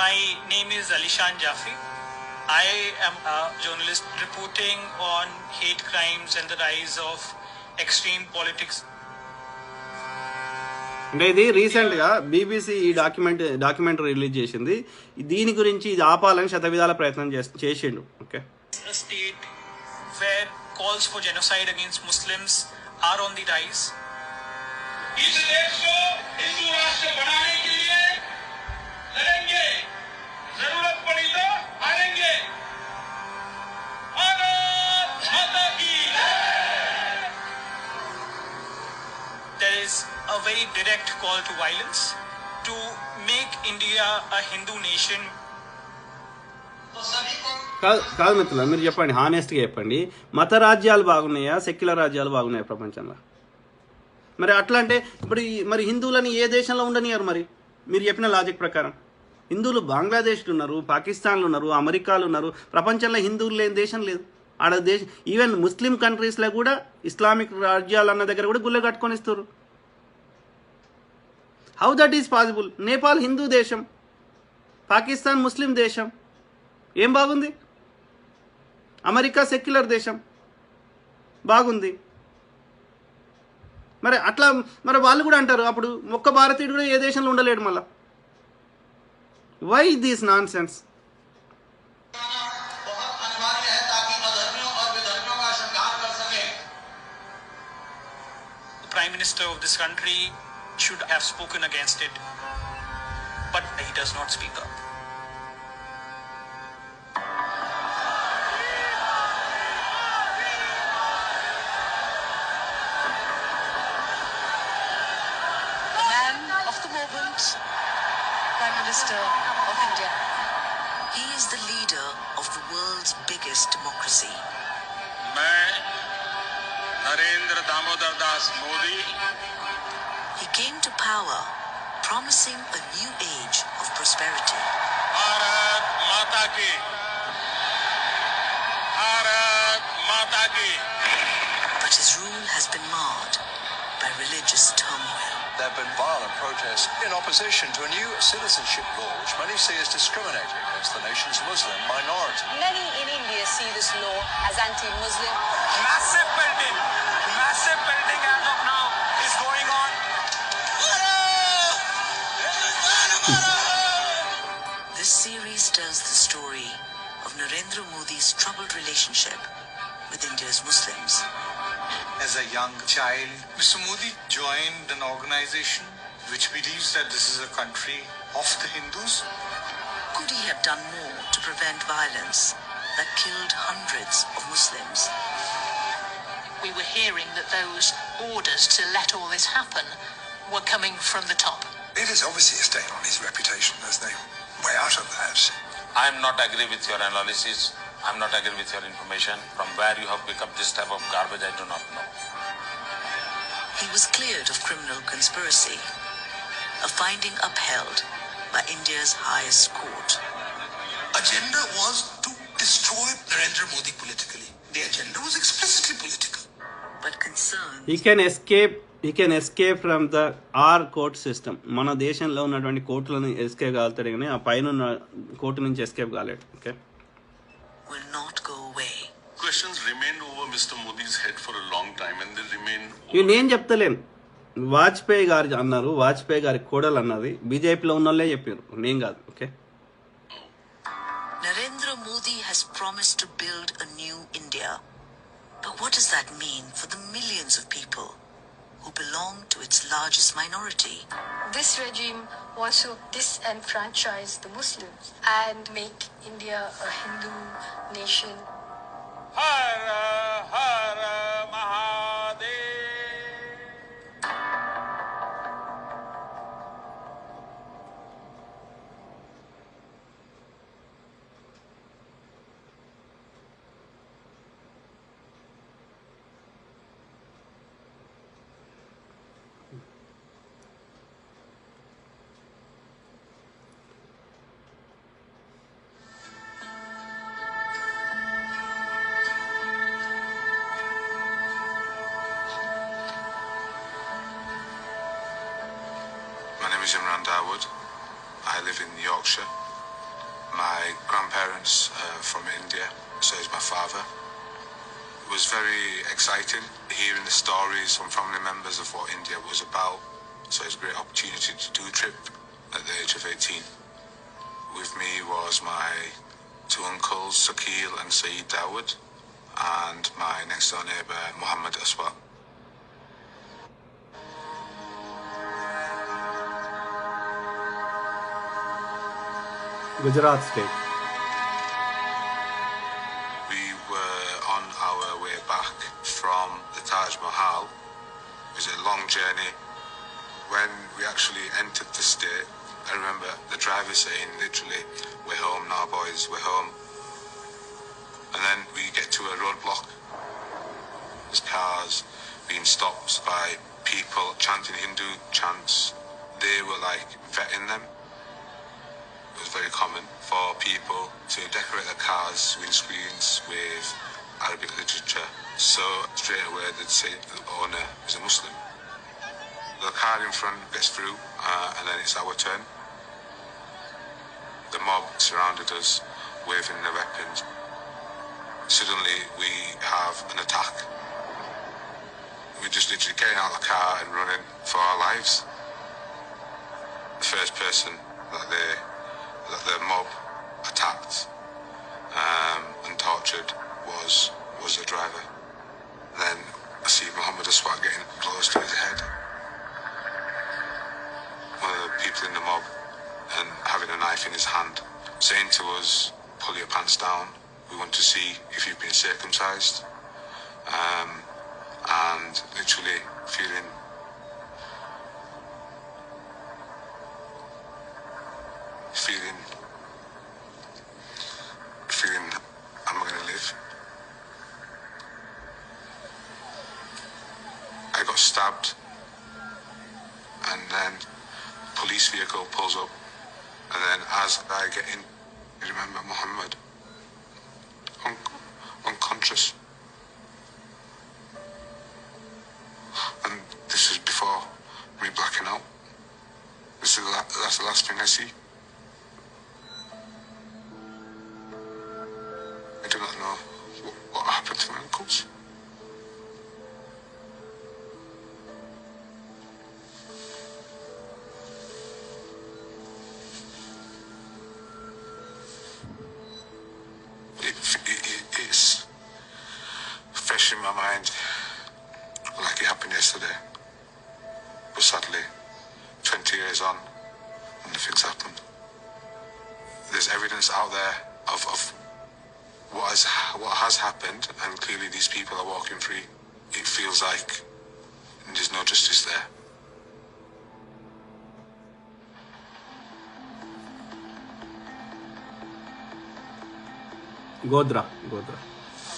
S2: My name is Alishan Jafi. I am a journalist reporting on hate crimes and the rise of extreme politics.
S1: అంటే ఇది రీసెంట్గా బీబీసీ ఈ డాక్యుమెంటరీ రిలీజ్ చేసింది. దీని గురించి ఇది ఆపాలని శతవిధాల ప్రయత్నం చేసిండు. Okay,
S2: a state where calls for genocide against Muslims are on the rise. इस देश को हिंदू राष्ट्र बनाने के लिए लड़ेंगे, जरूरत पड़ी तो हारेंगे. भारत माता की जय. There is a very direct call to violence to make India a Hindu nation.
S1: కాదు మిత్రులు, మీరు చెప్పండి, హానెస్ట్గా చెప్పండి, మత రాజ్యాలు బాగున్నాయా, సెక్యులర్ రాజ్యాలు బాగున్నాయా ప్రపంచంలో? మరి అట్లా అంటే ఇప్పుడు మరి హిందువులని ఏ దేశంలో ఉండనియారు? మరి మీరు చెప్పిన లాజిక్ ప్రకారం హిందువులు బంగ్లాదేశ్లో ఉన్నారు, పాకిస్తాన్లో ఉన్నారు, అమెరికాలో ఉన్నారు. ప్రపంచంలో హిందువులు లేని దేశం లేదు. ఆడ దేశం ఈవెన్ ముస్లిం కంట్రీస్లో కూడా ఇస్లామిక్ రాజ్యాలు అన్న దగ్గర కూడా గుళ్ళ కట్టుకొని ఇస్తారు. How that is possible? Nepal Hindu దేశం, పాకిస్తాన్ ముస్లిం దేశం, ఏం బాగుంది? అమెరికా సెక్యులర్ దేశం, బాగుంది. మరి అట్లా మరి వాళ్ళు కూడా అంటారు అప్పుడు ఒక్క భారతీయుడు కూడా ఏ దేశంలో ఉండలేడు. మళ్ళా why this nonsense?
S2: Prime Minister of this country should have spoken against it, but he does not speak up. The man of the moment
S3: Minister of India. He is the leader of the world's biggest democracy.
S2: मैं Narendra Damodar Das Modi
S3: He came to power promising a new age of prosperity.
S2: Bharat माता की भारत माता की
S3: But his rule has been marred by religious turmoil.
S4: There have been violent protests in opposition to a new citizenship law which many see as discriminating against the nation's Muslim minority.
S5: Many in India see this law as anti-Muslim.
S2: massive building as of now is going on.
S3: This series tells the story of Narendra Modi's troubled relationship with India's Muslims.
S6: As a young child, Mr. Modi joined an organization which believes that this is a country of the Hindus.
S3: Could he have done more to prevent violence that killed hundreds of Muslims?
S7: We were hearing that those orders to let all this happen were coming from the top.
S8: It is obviously a stain on his reputation. There's no way out of that.
S9: I'm not agree with your analysis. I'm not agree with your information. From where you have picked up this type of garbage, I do not know.
S3: He was cleared of criminal conspiracy, a finding upheld by India's highest court.
S8: Agenda was to destroy Narendra Modi politically. The agenda was explicitly political.
S3: But concerns
S1: he can escape from the our court system. మన దేశంలో ఉన్నటువంటి కోర్టులను escape కాలుతాడు కానీ ఆ పైన ఉన్న court నుంచి escape కాలేడు. Okay,
S3: will not go away.
S10: Questions remained over Mr. Modi's head for a long time and they remain
S1: ఇవి నేను చెప్తలేను, వాజ్పేయి గారు అన్నారు, వాజ్పేయి గారి కోడలు అన్నది, బీజేపీలో ఉన్న వాళ్ళే చెప్పారు, నేను కాదు. Okay,
S3: Narendra Modi has promised to build a new India. But what does that mean for the millions of people who belong to its largest minority?
S5: This regime wants to disenfranchise the Muslims and make India a Hindu nation.
S2: Her her Mahadev.
S8: My name is Imran Dawood. I live in Yorkshire. My grandparents are from India, so is my father. It was very exciting hearing the stories from family members of what India was about. So it's a great opportunity to do a trip at the age of 18. With me was my two uncles, Sakil and Saeed Dawood, and my next door neighbour, Muhammad Aswat.
S1: Gujarat state.
S8: We were on our way back from the Taj Mahal. It was a long journey. When we actually entered the state, I remember the driver saying literally, "We're home now, boys, we're home." And then we get to a roadblock. There's cars being stopped by people chanting Hindu chants. They were like vetting them. It was very common for people to decorate their cars' windscreens with Arabic literature. So straight away they'd say the owner is a Muslim. The car in front gets through and then it's our turn. The mob surrounded us, waving their weapons. Suddenly we have an attack. We're just literally getting out of the car and running for our lives. The first person that the mob attacked and tortured was the driver. Then I see Muhammad Aswat getting close to his head. One of the people in the mob and having a knife in his hand, saying to us, "Pull your pants down. We want to see if you've been circumcised." And literally feeling got stabbed, and then police vehicle pulls up, and then as I get in, you remember Muhammad, unconscious, and this is before me blacking out. That's the last thing I see. I do not know what happened to my uncles. It's fresh in my mind like it happened yesterday. But sadly, 20 years on, nothing's happened. There's evidence out there of what has happened, and clearly these people are walking free. It feels like there's no justice there.
S1: Godra.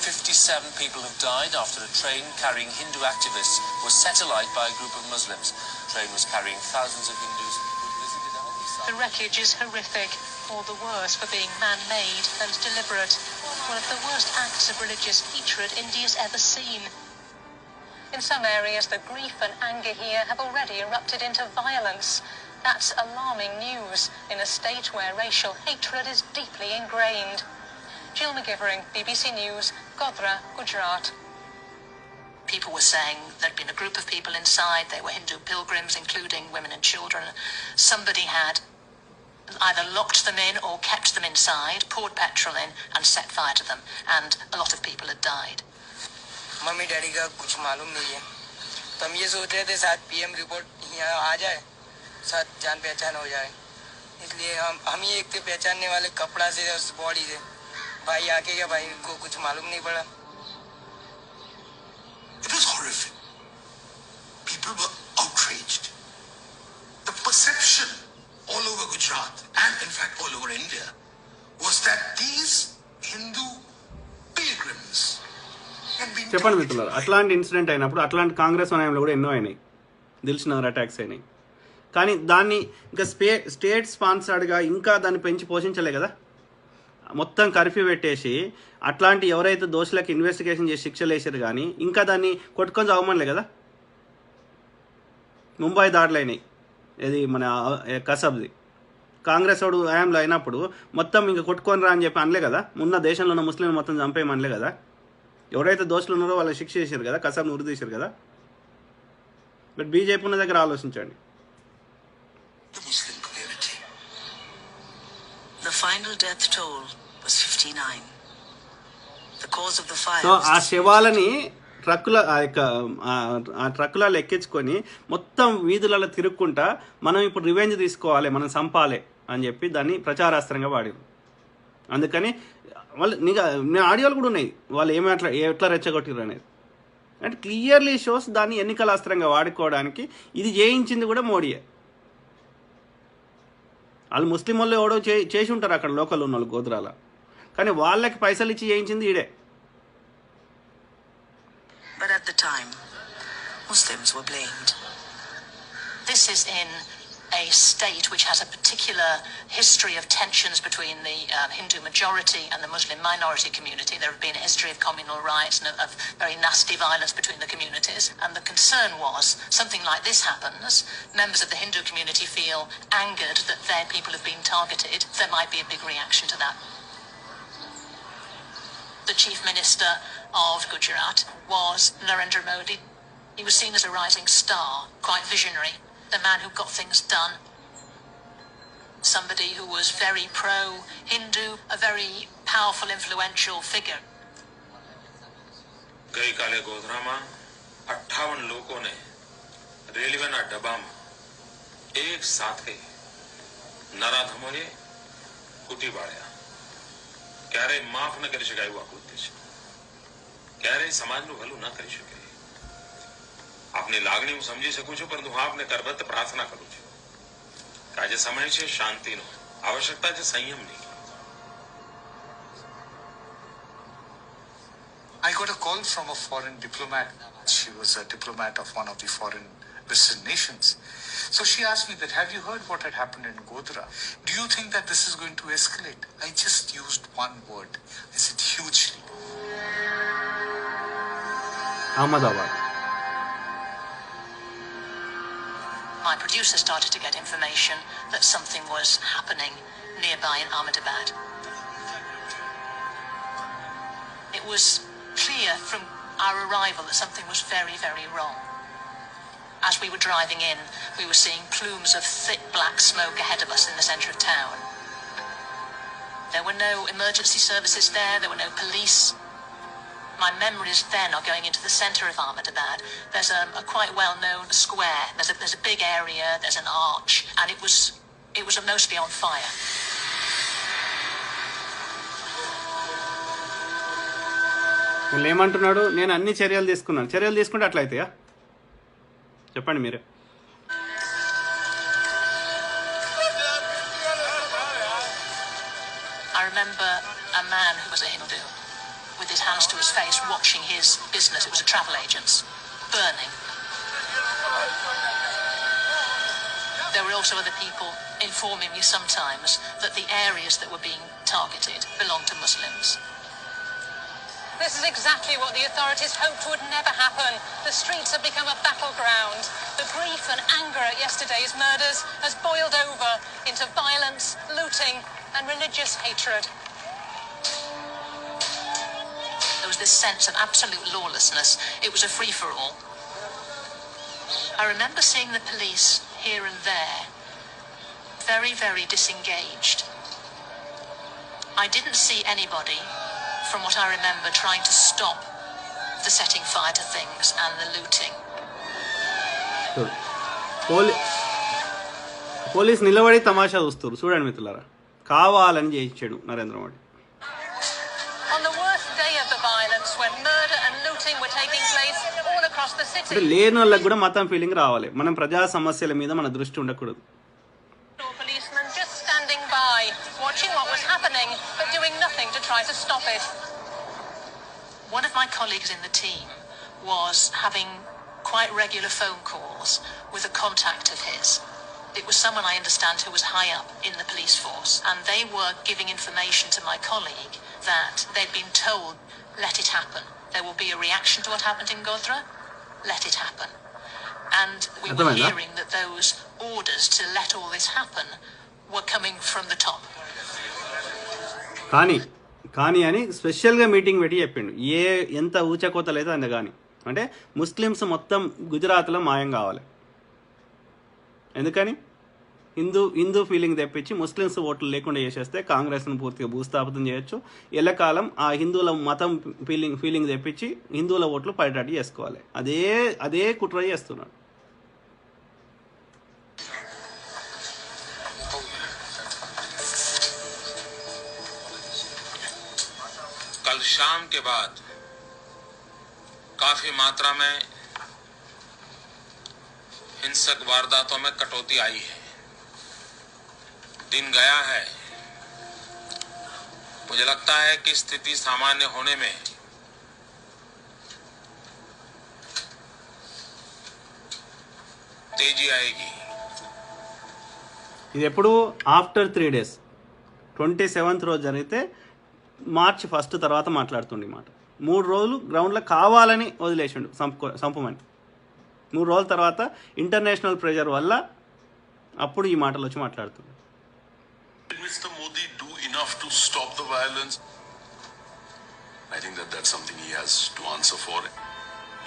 S11: 57 people have died after a train carrying Hindu activists was set alight by a group of Muslims. The train was carrying thousands of Hindus who had visited a holy site.
S7: The wreckage is horrific, all the worse for being man-made and deliberate. One of the worst acts of religious hatred India's ever seen. In some areas, the grief and anger here have already erupted into violence. That's alarming news in a state where racial hatred is deeply ingrained. Jill McGivering, BBC News, Godhra, Gujarat.
S3: People were saying there'd been a group of people inside. They were Hindu pilgrims, including women and children. Somebody had either locked them in or kept them inside, poured petrol in and set fire to them. And a lot of people had died.
S12: Mummy daddy का कुछ मालूम नहीं है, तो हम ये सोच रहे थे शायद पीएम रिपोर्ट यहाँ आ जाए, शायद जान पहचान हो जाए, इसलिए हम ही एक थे पहचानने वाले कपड़ा से और बॉडी से. भाई आके क्या भाई को कुछ मालूम नहीं पड़ा.
S13: It was horrific. People were outraged. The perception all over Gujarat and in fact all over India was that these Hindu pilgrims had been
S1: చెప్పండి మిత్రులారా, అట్లాంటి ఇన్సిడెంట్ అయినప్పుడు అట్లాంటి కాంగ్రెస్ హయాంలో కూడా ఎన్నో అయినాయి, దిల్సుఖ్నగర్ అటాక్స్ అయినాయి. కానీ దాన్ని ఇంకా స్టేట్ స్పాన్సర్డ్గా ఇంకా దాన్ని పెంచి పోషించలే కదా. మొత్తం కర్ఫ్యూ పెట్టేసి అట్లాంటి ఎవరైతే దోషులకు ఇన్వెస్టిగేషన్ చేసి శిక్షలు వేసారు కానీ ఇంకా దాన్ని కొట్టుకొని చావమనిలే కదా. ముంబై దాడులు అయినాయి, ఇది మన కసబ్ది. కాంగ్రెస్ వాడు హయాంలో అయినప్పుడు మొత్తం ఇంకా కొట్టుకొని రా అని చెప్పి అనలే కదా. ఉన్న దేశంలో ఉన్న ముస్లింలు మొత్తం చంపేయమనలే కదా. ఎవరైతే దోషులు ఉన్నారో వాళ్ళకి శిక్ష చేశారు కదా, కసబ్ను ఉరి తీశారు కదా. బట్ బీజేపీ ఉన్న దగ్గర ఆలోచించండి.
S3: The final death toll was 59. The cause of the fire.
S1: So ఆ శవాలని ట్రక్కులలో ఎక్కించుకొని మొత్తం వీధులలో తిరుక్కుంటా మనం ఇప్పుడు రివెంజ్ తీసుకోవాలి, మనం చంపాలి అని చెప్పి దాన్ని ప్రచారాస్త్రంగా వాడారు. అందుకని వాళ్ళు ఆడియోలు కూడా ఉన్నాయి, వాళ్ళు ఎట్లా రెచ్చగొట్టారు అనేది. అంటే క్లియర్లీ షోస్ దాన్ని ఎన్నికల అస్త్రంగా వాడుకోవడానికి. ఇది చేయించింది కూడా మోడీయే. వాళ్ళు ముస్లిం వాళ్ళు ఎవడో చేసి ఉంటారు అక్కడ లోకల్ ఉన్న వాళ్ళు గోద్రాల, కానీ వాళ్ళకి పైసలు ఇచ్చి చేయించింది ఈడే.
S3: But at the time, Muslims were blamed.
S7: This is in a state which has a particular history of tensions between the Hindu majority and the Muslim minority community. There have been a history of communal riots and of very nasty violence between the communities. And the concern was, something like this happens, members of the Hindu community feel angered that their people have been targeted. There might be a big reaction to that. The Chief Minister of Gujarat was Narendra Modi. He was seen as a rising star, quite visionary, the man who got things done. Somebody who was very pro-Hindu, a very powerful, influential figure.
S9: गई काले गोधरा में 58 लोगों ने railway ना डब्बा में एक साथ नराधमोए कूटी बाळ्या. क्यारे माफ न करी शकाय एवं आकृत्य છે. ક્યારે સમાજનું ભલું ન કરી શકે. આપની લાગણી હું સમજી શકું છું, પરંતુ હું આપને કરબદ્ધ પ્રાર્થના કરું છું કે આજે સમય છે શાંતિનો, આવશ્યકતા છે સંયમની.
S6: I got a call from a foreign diplomat. She was a diplomat of one of the foreign Western nations. So she asked me that, have you heard what had happened in Godhra? Do you think that this is going to escalate? I just used one word. I said hugely.
S1: Ahmedabad.
S3: My producer started to get information that something was happening nearby in Ahmedabad. It was clear from our arrival that something was very, very wrong. As we were driving in, we were seeing plumes of thick black smoke ahead of us in the centre of town. There were no emergency services there were no police. My memories then are going into the centre of Ahmedabad. There's a quite well-known square. There's a big area, there's an arch, and it was mostly on fire.
S1: వీళ్ళు ఏమంటున్నాడు, నేను అన్ని చర్యలు తీసుకున్నాను. చర్యలు తీసుకుంటే అట్లా అవుతాయా? చెప్పండి మీరే.
S3: I remember a man who was a Hindu with his hands to his face watching his business, it was a travel agent's, burning. There were also other people informing me sometimes that the areas that were being targeted belonged to Muslims.
S7: This is exactly what the authorities hoped would never happen. The streets have become a battleground. The grief and anger at yesterday's murders has boiled over into violence, looting, and religious hatred.
S3: There was this sense of absolute lawlessness. It was a free-for-all. I remember seeing the police here and there, very, very disengaged. I didn't see anybody, from what I remember, trying to stop the setting fire to things and the looting.
S1: Police నిలబడి తమాషా చూస్తారు. చూడండి మిత్రులారా, కావాలని చేయించాడు Narendra Modi.
S7: On the worst day of the violence, when murder and looting were taking place all across the city.
S1: లేని వాళ్ళకి కూడా మతం ఫీలింగ్ రావాలి. మనం ప్రజా సమస్యల మీద మన దృష్టి ఉండకూడదు.
S7: Policemen just standing by, watching what was happening, but doing nothing to try to stop it.
S3: One of my colleagues in the team was having quite regular phone calls with a contact of his. It was someone I understand who was high up in the police force, and they were giving information to my colleague that they'd been told, let it happen. There will be a reaction to what happened in Godhra. Let it happen. And we were hearing that those orders to let all this happen were coming from the top.
S1: కానీ అని స్పెషల్గా meeting పెట్టి చెప్పిండు. ఎంత ఊచకోత లేదో అంత కానీ, అంటే ముస్లిమ్స్ మొత్తం గుజరాత్లో మాయం కావాలి. ఎందుకని హిందూ ఫీలింగ్ తెప్పించి ముస్లిమ్స్ ఓట్లు లేకుండా చేసేస్తే కాంగ్రెస్ను పూర్తిగా భూస్థాపితం చేయొచ్చు. ఎల్లకాలం ఆ హిందువుల మతం ఫీలింగ్ తెప్పించి హిందువుల ఓట్లు పడేటట్టు చేసుకోవాలి. అదే కుట్ర చేస్తున్నాడు.
S9: कल शाम के बाद काफी मात्रा में हिंसक वारदातों में कटौती आई है. दिन गया है. मुझे लगता है कि स्थिति सामान्य होने में तेजी आएगी.
S1: ఇది ఎప్పుడు ఆఫ్టర్ 3 days 27th రోజు జరిగితే March 1 తర్వాత మాట్లాడుతుండే మాట. 3 రోజులు గ్రౌండ్లో కావాలని వదిలేసిండు సంపమని. 3 రోజుల తర్వాత ఇంటర్నేషనల్ ప్రెషర్ వల్ల అప్పుడు ఈ మాటలు వచ్చి మాట్లాడుతుంది.
S10: Did Mr. Modi do enough to stop the violence? I think that's something he has to answer for,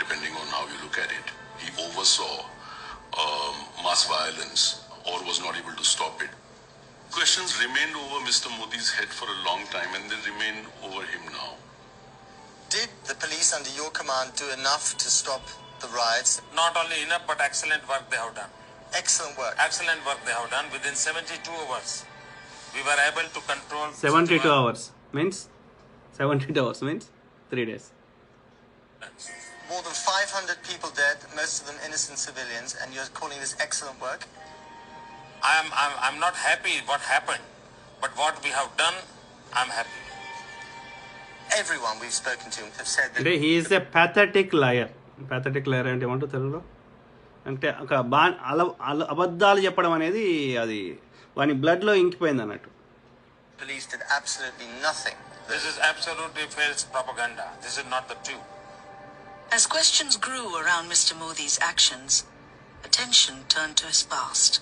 S10: depending on how you look at it. He oversaw mass violence or was not able to stop it. Questions remained over Mr. Modi's head for a long time, and they remain over him now.
S14: Did the police under your command do enough to stop the riots?
S9: Not only enough, but excellent work they have done.
S14: Excellent work.
S9: Excellent work they have done. Within 72 hours, we were able to control.
S1: 72 hours means 3 days.
S14: More than 500 people dead, most of them innocent civilians, and you're calling this excellent work?
S9: I'm not happy what happened, but what we have done, I'm happy.
S14: everyone we've spoken to have said that
S1: అంటే he's ఎ pathetic liar. Pathetic liar అంటే ఏమంటారు తెలుగులో? అంటే ఒక అబద్ధాలు చెప్పడం అనేది అది వాని బ్లడ్లో ఇంకిపోయింది అన్నట్టు.
S14: police did absolutely nothing.
S9: This is absolutely false propaganda. This is not the truth.
S3: As questions grew around Mr. Modi's actions, attention turned to his past.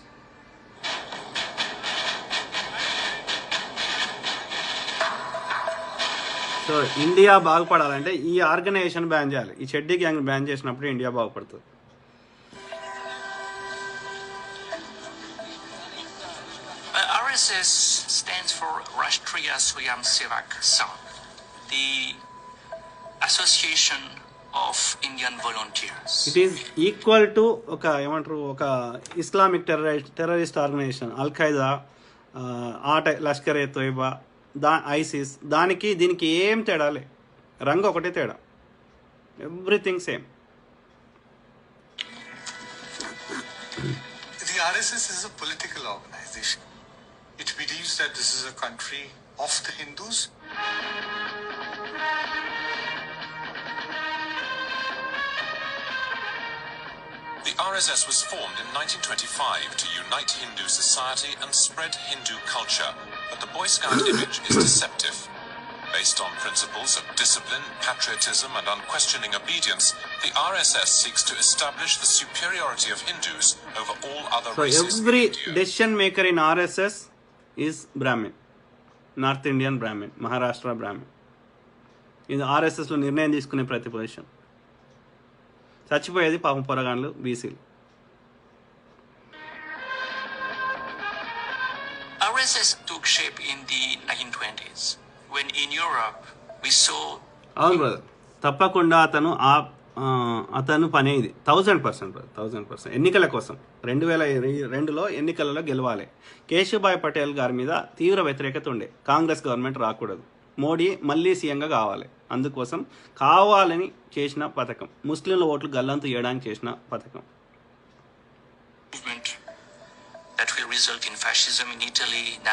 S1: So India బాగుపడాలంటే ఈ ఆర్గనైజేషన్ బ్యాన్ చేయాలి. ఈ చెడ్డీ గ్యాంగ్ బ్యాన్ చేసినప్పుడు India బాగుపడుతుంది.
S2: RSS stands for Rashtriya Swayamsevak Sangh, the Association of Indian Volunteers.
S1: It is equal to ఒక ఏమంటారు ఒక Islamic terrorist organisation al Qaeda, Lashkar e Taiba, ISIS, దానికి దీనికి ఏం తేడాలే, రంగు ఒకటే తేడా, everything same.
S6: The RSS is a political organization. It believes that this is a country of the Hindus.
S15: The RSS was formed in 1925 to unite Hindu society and spread Hindu culture, but the Boy Scout image is deceptive. Based on principles of discipline, patriotism and unquestioning obedience, the RSS seeks to establish the superiority of Hindus over all other races.
S1: So every decision maker in RSS is Brahmin. North Indian Brahmin, Maharashtra Brahmin. ఇది ఆర్ఎస్ఎస్లో నిర్ణయం తీసుకునే ప్రతి position. చచ్చిపోయేది పాపం పొరగాన్లు, బీసీలు.
S2: RSS took shape in the 1920s when in Europe we saw.
S1: అవును brother, తప్పకుండా అతను పని ఇది 1000%. ఎన్నికల కోసం 2002లో ఎన్నికలలో గెలవాలి. కేశుభాయ్ పటేల్ గారి మీద తీవ్ర వ్యతిరేకత ఉండే, కాంగ్రెస్ గవర్నమెంట్ రాకూడదు, మోడీ మళ్ళీ సీఎంగా కావాలి, అందుకోసం కావాలని చేసిన పథకం, ముస్లింల ఓట్లు గల్లంతు చేయడానికి చేసిన పథకం.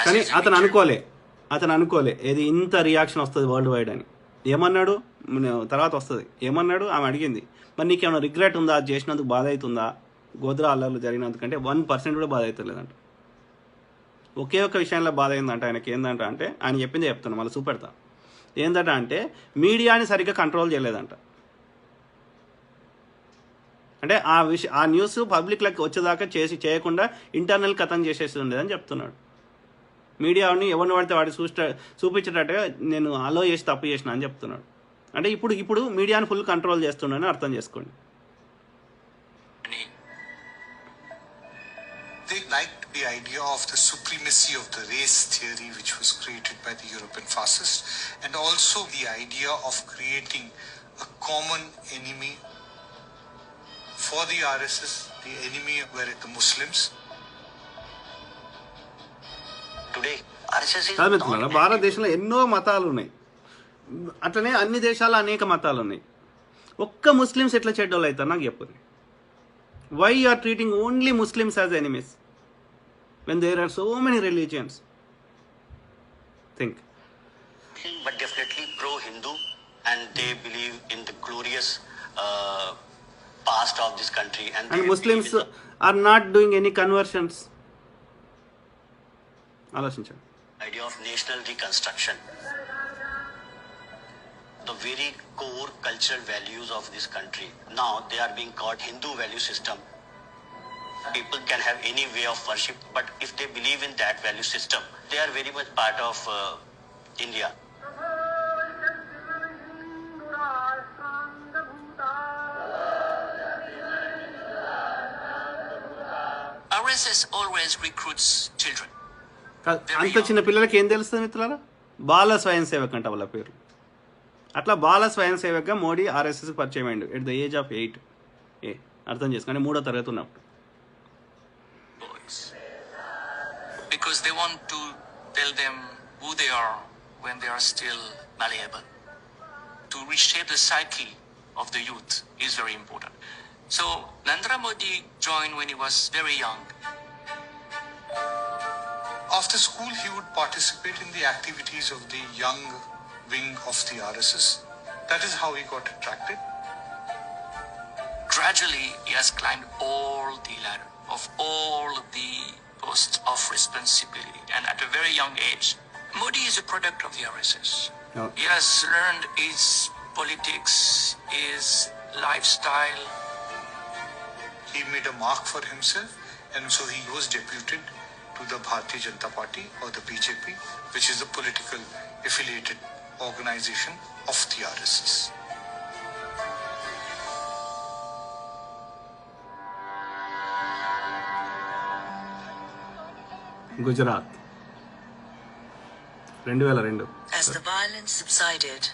S1: కానీ అతను అనుకోలే ఏది ఇంత రియాక్షన్ వస్తుంది వరల్డ్ వైడ్ అని. ఏమన్నాడు తర్వాత వస్తుంది, ఏమన్నాడు ఆమె అడిగింది, మరి నీకేమైనా రిగ్రెట్ ఉందా, అది చేసినందుకు బాధ అవుతుందా, గోద్రా అల్లర్లు జరిగినందుకంటే 1% కూడా బాధ అవుతలేదంట. ఒకే ఒక విషయంలో బాధ అయిందంట ఆయనకి. ఏంటంటే అంటే ఆయన చెప్పిందే చెప్తాను, మళ్ళీ చూపెడతా. ఏంటంటే అంటే మీడియాని సరిగ్గా కంట్రోల్ చేయలేదంట. అంటే ఆ న్యూస్ పబ్లిక్లోకి వచ్చేదాకా చేయకుండా ఇంటర్నల్ కథం చేసేసి ఉండేదని చెప్తున్నాడు. మీడియాని ఎవరిని పడితే వాడి చూపించేటట్టుగా నేను అలో చేసి తప్పు చేసిన అని చెప్తున్నాడు. అంటే ఇప్పుడు మీడియాని ఫుల్ కంట్రోల్ చేస్తున్నాడని అర్థం చేసుకోండి.
S6: They liked the idea of the supremacy of the race theory which was created by the European fascists, and also the idea of creating a common enemy for the RSS. The enemy were the Muslims.
S2: Today RSS is
S1: భారతదేశంలో ఎన్నో మతాలు ఉన్నాయి, అట్లనే అన్ని దేశాల్లో అనేక మతాలు ఉన్నాయి. ఒక్క ముస్లిమ్స్ ఎట్లా చెడ్డోళ్ళు అవుతారు నాకు చెప్పండి. Why you are treating only Muslims as enemies when there are so many religions? Think.
S2: But definitely pro-Hindu, and they believe in the glorious past of this country. And
S1: Muslims are not doing any conversions. ఆలోచించండి.
S2: Idea of national reconstruction. The very core cultural values of this country. Now they are being called Hindu value system. People can have any way of worship, but if they believe in that value system, they are very much part of India. RSS always recruits children.
S1: అంత చిన్న పిల్లలకి ఏం తెలుస్తుంది మిత్రులారా? బాల స్వయం సేవక్ అంట వాళ్ళ పేరు. అట్లా బాల స్వయం సేవక్గా మోడీ ఆర్ఎస్ఎస్కి పరిచయం అయ్యిండు ఎట్ ద ఏజ్ ఆఫ్ 8. అర్థం చేసుకుని 3వ తరగతి ఉన్నప్పుడు.
S2: Because they want to tell them who they are when they are still malleable. To reshape the psyche of the youth is very important. So Narendra Modi joined when he was very young.
S6: After school, he would participate in the activities of the young wing of the RSS. That is how he got attracted.
S3: Gradually, he has climbed all the ladder of all the posts of responsibility. And at a very young age, Modi is a product of the RSS.
S1: Oh.
S3: He has learned his politics, his lifestyle.
S6: He made a mark for himself, and so he was deputed to the Bharatiya Janata Party, or the BJP, which is the political affiliated organization of the RSS.
S1: Gujarat 2002.
S16: As the violence subsided,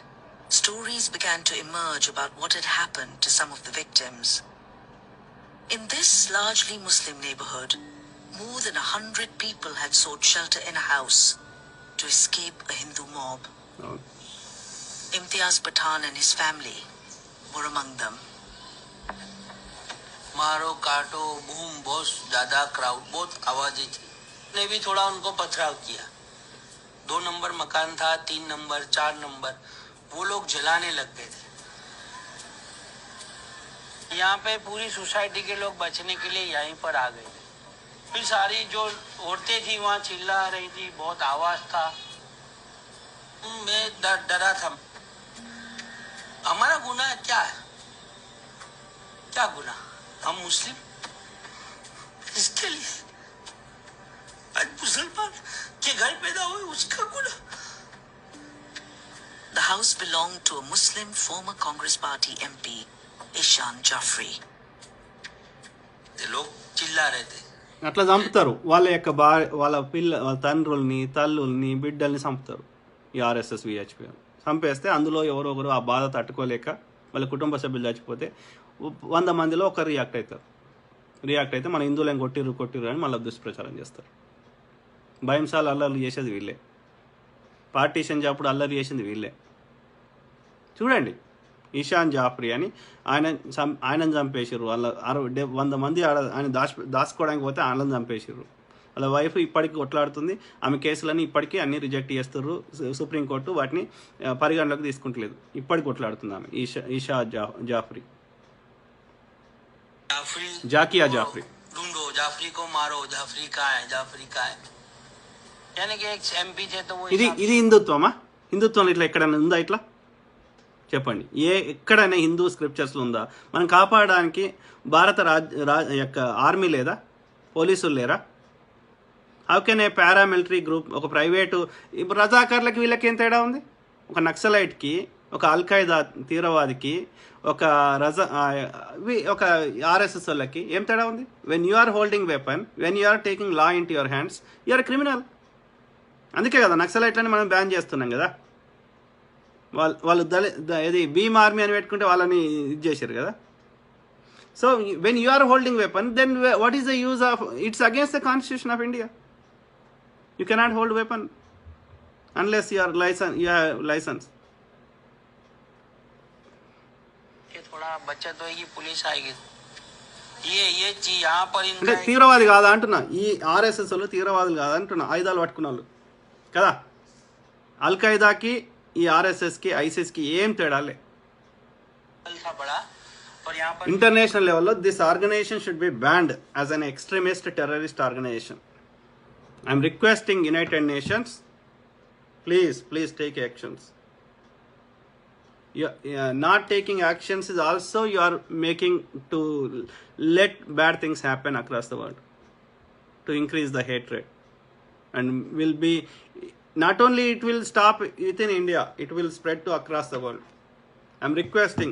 S16: stories began to emerge about what had happened to some of the victims. In this largely Muslim neighborhood, more than 100 people had sought shelter in a house to escape a Hindu mob.
S1: Oh.
S16: Imtiaz Pathan and his family were among them.
S12: मारो काटो boom boss ज्यादा crowd बहुत आवाजें थी ने भी थोड़ा उनको पथराव किया 2 नंबर मकान था 3 नंबर 4 नंबर वो लोग जलाने लग गए थे यहाँ पे पूरी सोसाइटी के लोग बचने के लिए यहीं पर आ गए थे फिर सारी जो औरतें थी वहाँ चिल्ला रही थी बहुत आवाज था मैं डरा था हमारा गुनाह क्या है क्या गुनाह हम मुस्लिम इसके लिए आज मुसलमान के घर पैदा हुए उसका गुनाह
S16: The house belonged to a Muslim former Congress Party MP, Ishan Jaffrey.
S12: ये लोग चिल्ला रहे थे
S1: అట్లా చంపుతారు వాళ్ళ యొక్క వాళ్ళ వాళ్ళ తండ్రుల్ని తల్లుల్ని బిడ్డల్ని చంపుతారు ఈ ఆర్ఎస్ఎస్ విహెచ్పి చంపేస్తే అందులో ఎవరో ఒకరు ఆ బాధ తట్టుకోలేక వాళ్ళ కుటుంబ సభ్యులు చచ్చిపోతే 100 మందిలో ఒకరు రియాక్ట్ అవుతారు రియాక్ట్ అయితే మన హిందువులను కొట్టిర్రు అని మళ్ళీ దుష్ప్రచారం చేస్తారు భయంసాలు అల్లర్లు చేసేది వీళ్ళే పార్టీషన్ చేప్పుడు అల్లరి చేసింది వీళ్ళే చూడండి ఇషాన్ జాఫ్రీ అని ఆయనను చంపేసిర్రు వాళ్ళ 100 మంది ఆయన దాచుకోవడానికి పోతే ఆయనను చంపేసిర్రు వాళ్ళ వైఫ్ ఇప్పటికీ కొట్లాడుతుంది ఆమె కేసులన్నీ ఇప్పటికీ అన్ని రిజెక్ట్ చేస్తుర్రు సుప్రీంకోర్టు వాటిని పరిగణలోకి తీసుకుంటలేదు ఇప్పటికి కొట్లాడుతుంది ఆమె ఈషా జాఫ్రీ జాకియా జాఫ్రీ
S12: ढूंढो जाफरी को मारो जाफरी कहाँ है जाफरी कहाँ है यानी कि एक एमपी थे तो वो
S1: ఇది హిందుత్వమా హిందుత్వంలో ఇట్లా ఎక్కడైనా ఉందా ఇట్లా చెప్పండి ఎక్కడైనా హిందూ స్క్రిప్చర్స్లో ఉందా మనం కాపాడడానికి భారత యొక్క ఆర్మీ లేదా పోలీసులు లేరా how can A paramilitary group ఒక ప్రైవేటు ఇప్పుడు రజాకార్లకి వీళ్ళకి ఏం తేడా ఉంది ఒక నక్సలైట్కి ఒక అల్ఖైదా తీవ్రవాదికి ఒక ఒక ఆర్ఎస్ఎస్ వాళ్ళకి ఏం తేడా ఉంది when you are holding weapon when you are taking law into your hands you are criminal అందుకే కదా నక్సలైట్లని మనం బ్యాన్ చేస్తున్నాం కదా వాళ్ళు ఇది భీమ్ ఆర్మీ అని పెట్టుకుంటే వాళ్ళని ఇది చేశారు కదా so when you are holding weapon then what is the use of it's against the constitution of India you cannot hold weapon unless you have licence
S12: थोड़ा बचत होगी पुलिस आएगी ये चीज यहाँ पर
S1: అంటే తీవ్రవాది కాదా అంటున్నా ఈ ఆర్ఎస్ఎస్ వాళ్ళు తీవ్రవాదులు కాదా అంటున్నా ఆయుధాలు పట్టుకున్న వాళ్ళు కదా అల్ఖైదాకి ఈ ఆర్ఎస్ఎస్కి ఐసిస్కి ఏం తేడాలే ఇంటర్నేషనల్ లెవెల్లో this organisation should be banned as an extremist terrorist organisation I'm requesting United Nations please take actions not taking actions is also you are making to let bad things happen across the world to increase the hatred and will be not only it will stop within India, it will spread to across the world. I'm requesting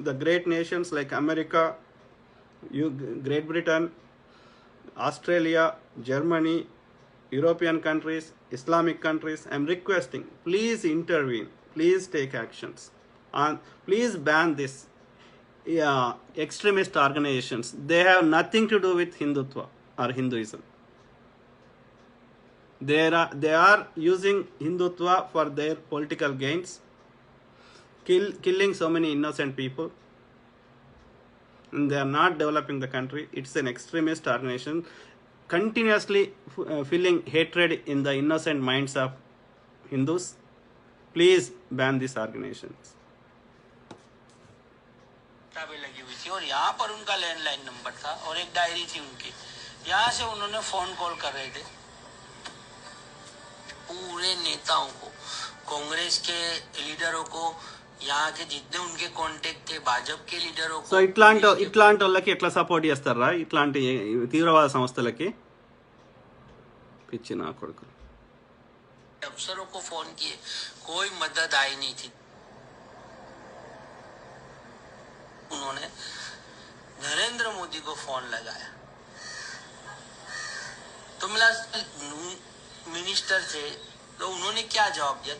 S1: the great nations like America, Great Britain, Australia, Germany, European countries, Islamic countries, I'm requesting please intervene, please take actions. And please ban this extremist organizations. They have nothing to do with Hindutva or Hinduism. They are using Hindutva for their political gains, killing so many innocent people. And they are not developing the country. It's an extremist organization continuously filling hatred in the innocent minds of Hindus. Please ban this organisations.
S12: लगी हुई थी और यहाँ पर उनका landline number था और एक डायरी थी उनकी, यहाँ से उन्होंने फोन कॉल कर रहे थे पूरे नेताओं को, कांग्रेस के लीडरों को, यहाँ के जितने उनके कांटेक्ट थे भाजपा के लीडरों को।
S1: సో ఇట్లాంటి వాళ్ళకి ఎట్లా సపోర్ట్ చేస్తారా ఇట్లాంటి తీవ్రవాద సంస్థలకి? పిచ్చి నా కొడుకు।
S12: अफसरों को फोन किए, कोई मदद आई नहीं थी। उन्होंने नरेंद्र मोदी को फोन लगाया तो मिला मिनिस्टर थे, तो उन्होंने क्या जवाब दिया?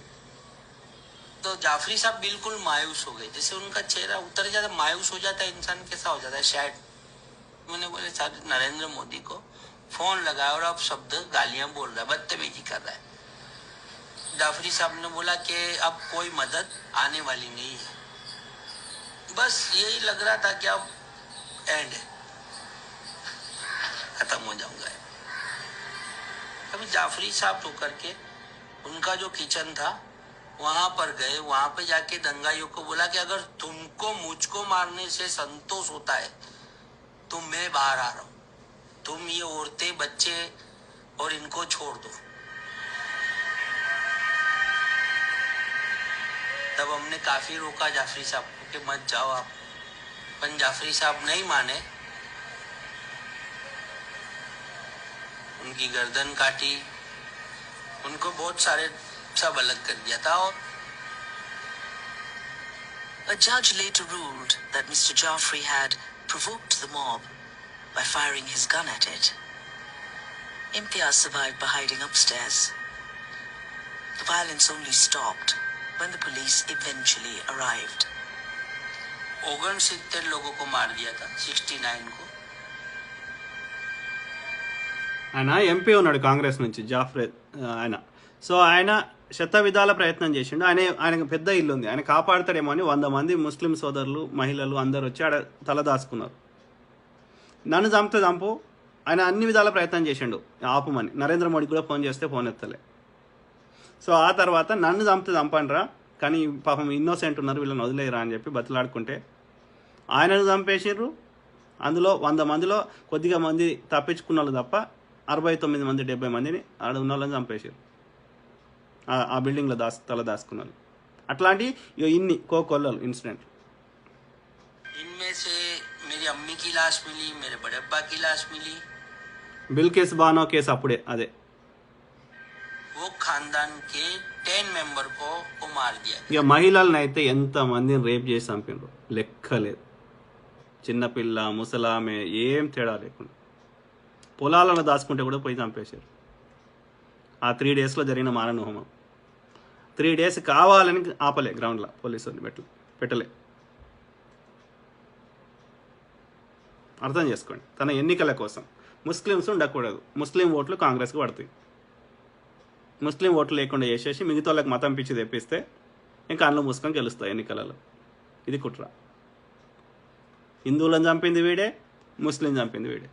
S12: तो जाफरी साहब बिल्कुल मायूस हो गए, जैसे उनका चेहरा उतर जाता, मायूस हो जाता है इंसान, कैसा हो जाता है शायद। मैंने बोले सर नरेंद्र मोदी को फोन लगाया और अब शब्द गालियां बोल रहा है, बदतमीजी कर रहा है। जाफरी साहब ने बोला कि अब कोई मदद आने वाली नहीं है, बस यही लग रहा था कि अब एंड है, खत्म हो जाऊंगा। अभी जाफरी साहब होकर के उनका जो किचन था वहां पर गए, वहां पे जाके दंगाइयों को बोला कि अगर तुमको मुझको मारने से संतोष होता है तो मैं बाहर आ रहा हूं, तुम ये औरतें बच्चे और इनको छोड़ दो। तब हमने काफी रोका जाफरी साहब को कि मत जाओ आप, पर जाफरी साहब नहीं माने, उनकी गर्दन काटी, उनको बहुत सारे सब अलग कर दिया था। और
S16: A judge later ruled that Mr. Jaffrey had provoked the mob by firing his gun at it. Imtiaz survived by hiding upstairs. The violence only stopped when the police eventually arrived.
S12: 69 लोगों को मार दिया था, 69 को।
S1: ఆయన MP ఉన్నాడు కాంగ్రెస్ నుంచి జాఫ్రే ఆయన. సో ఆయన శత విధాల ప్రయత్నం చేసిండు. ఆయనకు పెద్ద ఇల్లు ఉంది, ఆయన కాపాడుతాడేమో అని 100 మంది ముస్లిం సోదరులు మహిళలు అందరు వచ్చి ఆడ తలదాచుకున్నారు. నన్ను చంపు ఆయన అన్ని విధాల ప్రయత్నం చేసిండు ఆపమని. నరేంద్ర మోడీకి కూడా ఫోన్ చేస్తే ఫోన్ ఎత్తలే. సో ఆ తర్వాత నన్ను చంపండిరా, కానీ పాపం ఇన్నోసెంట్ ఉన్నారు వీళ్ళని వదిలేయరా అని చెప్పి బతిలాడుకుంటే ఆయనను చంపేసిర్రు. అందులో 100 మందిలో కొద్దిగా మంది తప్పించుకున్న వాళ్ళు తప్ప 69 మంది 70 మందిని ఆడ ఉన్న వాళ్ళని చంపేసారు, ఆ బిల్డింగ్లో తలదాచుకున్నారు. అట్లాంటి ఇన్ని కోకొల్లలు ఇన్సిడెంట్.
S12: इनमें से मेरी अम्मी की लाश मिली, मेरे बड़े अब्बा की लाश मिली।
S1: బిల్కిస్ బానో కేసు అప్పుడే అదే.
S12: वो खानदान के 10 मेंबर को मार दिया।
S1: ఇక మహిళలను అయితే ఎంతమందిని రేప్ చేసి చంపిండ్రు లెక్కలేదు. చిన్నపిల్ల ముసలామె ఏం తేడా లేకుండా పొలాలను దాచుకుంటే కూడా పోయి చంపేశారు. ఆ 3 డేస్లో జరిగిన మారణహోమం 3 డేస్ కావాలని ఆపలే, గ్రౌండ్లో పోలీసులు పెట్టలే. అర్థం చేసుకోండి, తన ఎన్నికల కోసం ముస్లిమ్స్ ఉండకూడదు, ముస్లిం ఓట్లు కాంగ్రెస్కి పడతాయి. ముస్లిం ఓట్లు లేకుండా చేసేసి మిగతా వాళ్ళకి మతం పిచ్చి తెప్పిస్తే ఇంకా అన్నం మూసుకొని గెలుస్తాయి ఎన్నికలలో. ఇది కుట్ర. హిందువులను చంపింది వీడే, ముస్లిం చంపింది వీడే.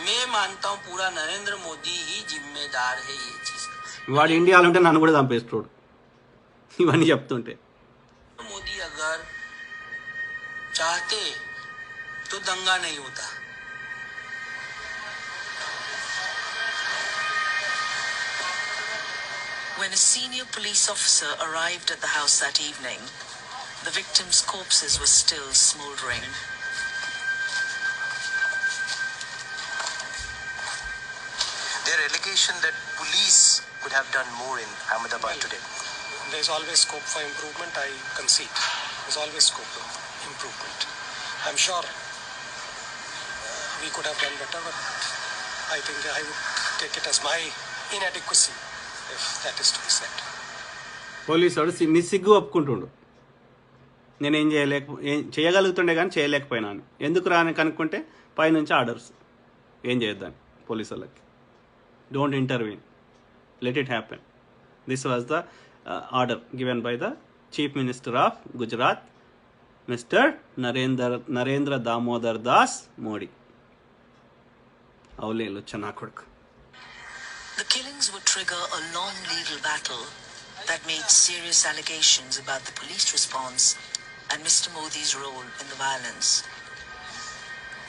S12: मैं मानता हूं पूरा नरेंद्र मोदी ही जिम्मेदार है ये चीज।
S1: వాడు ఇండియాలో ఉంటే నన్ను కూడా చంపేస్తాడు ఇవన్నీ చెప్తుంటే.
S12: मोदी अगर चाहते तो दंगा नहीं होता।
S16: When a senior police officer arrived at the house that evening, the victims' corpses were still smoldering.
S17: Their allegation that police could have done more in Ahmedabad today.
S18: There's always scope for improvement, I concede. There's always scope for improvement. I'm sure we could have done better, but I think I would take it as my inadequacy, if that is to be said.
S1: Police వాడు నిస్సిగ్గు ఒప్పుకుంటుండు, నేనేం చేయగలుగుతుండే కానీ చేయలేకపోయినా అని. ఎందుకు రాని కనుక్కుంటే పైనుంచి orders, ఏం చేయొద్దని పోలీసు వాళ్ళకి. Don't intervene, let it happen. This was the order given by the chief minister of Gujarat, mister Narendra Damodar Das Modi. అవులే లుచ్చ నా కొడుకు.
S16: The killings would trigger a long legal battle that made serious allegations about the police response and Mr. Modi's role in the violence.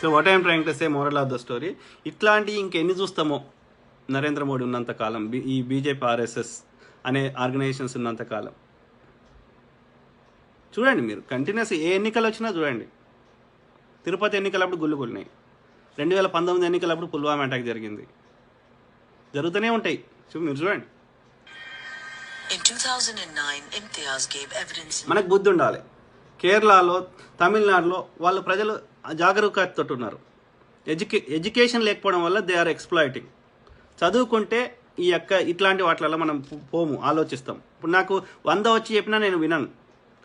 S1: So what I'm trying to say moral of the story, ఇట్లాంటి ఇంకెన్ని చూస్తామో నరేంద్ర మోడీ ఉన్నంతకాలం, ఈ BJP RSS అనే organisations ఉన్నంతకాలం. చూడండి మీరు continuous ఏ ఎన్నికలు వచ్చినా చూడండి. తిరుపతి ఎన్నికలప్పుడు గుళ్ళు కొన్నాయి, 2019 ఎన్నికలప్పుడు పుల్వామా అటాక్ జరిగింది, జరుగుతూనే ఉంటాయి. మీరు చూడండి.
S16: In 2009, Imtiaz gave evidence.
S1: మనకు బుద్ధి ఉండాలి. కేరళలో, తమిళనాడులో వాళ్ళు ప్రజలు జాగరూకతతో ఉన్నారు. ఎడ్యుకేషన్ లేకపోవడం వల్ల దే ఆర్ ఎక్స్ప్లాయిటింగ్. చదువుకుంటే ఈ ఇట్లాంటి వాటిలలో మనం పోము, ఆలోచిస్తాం. ఇప్పుడు నాకు 100 వచ్చి చెప్పినా నేను వినను.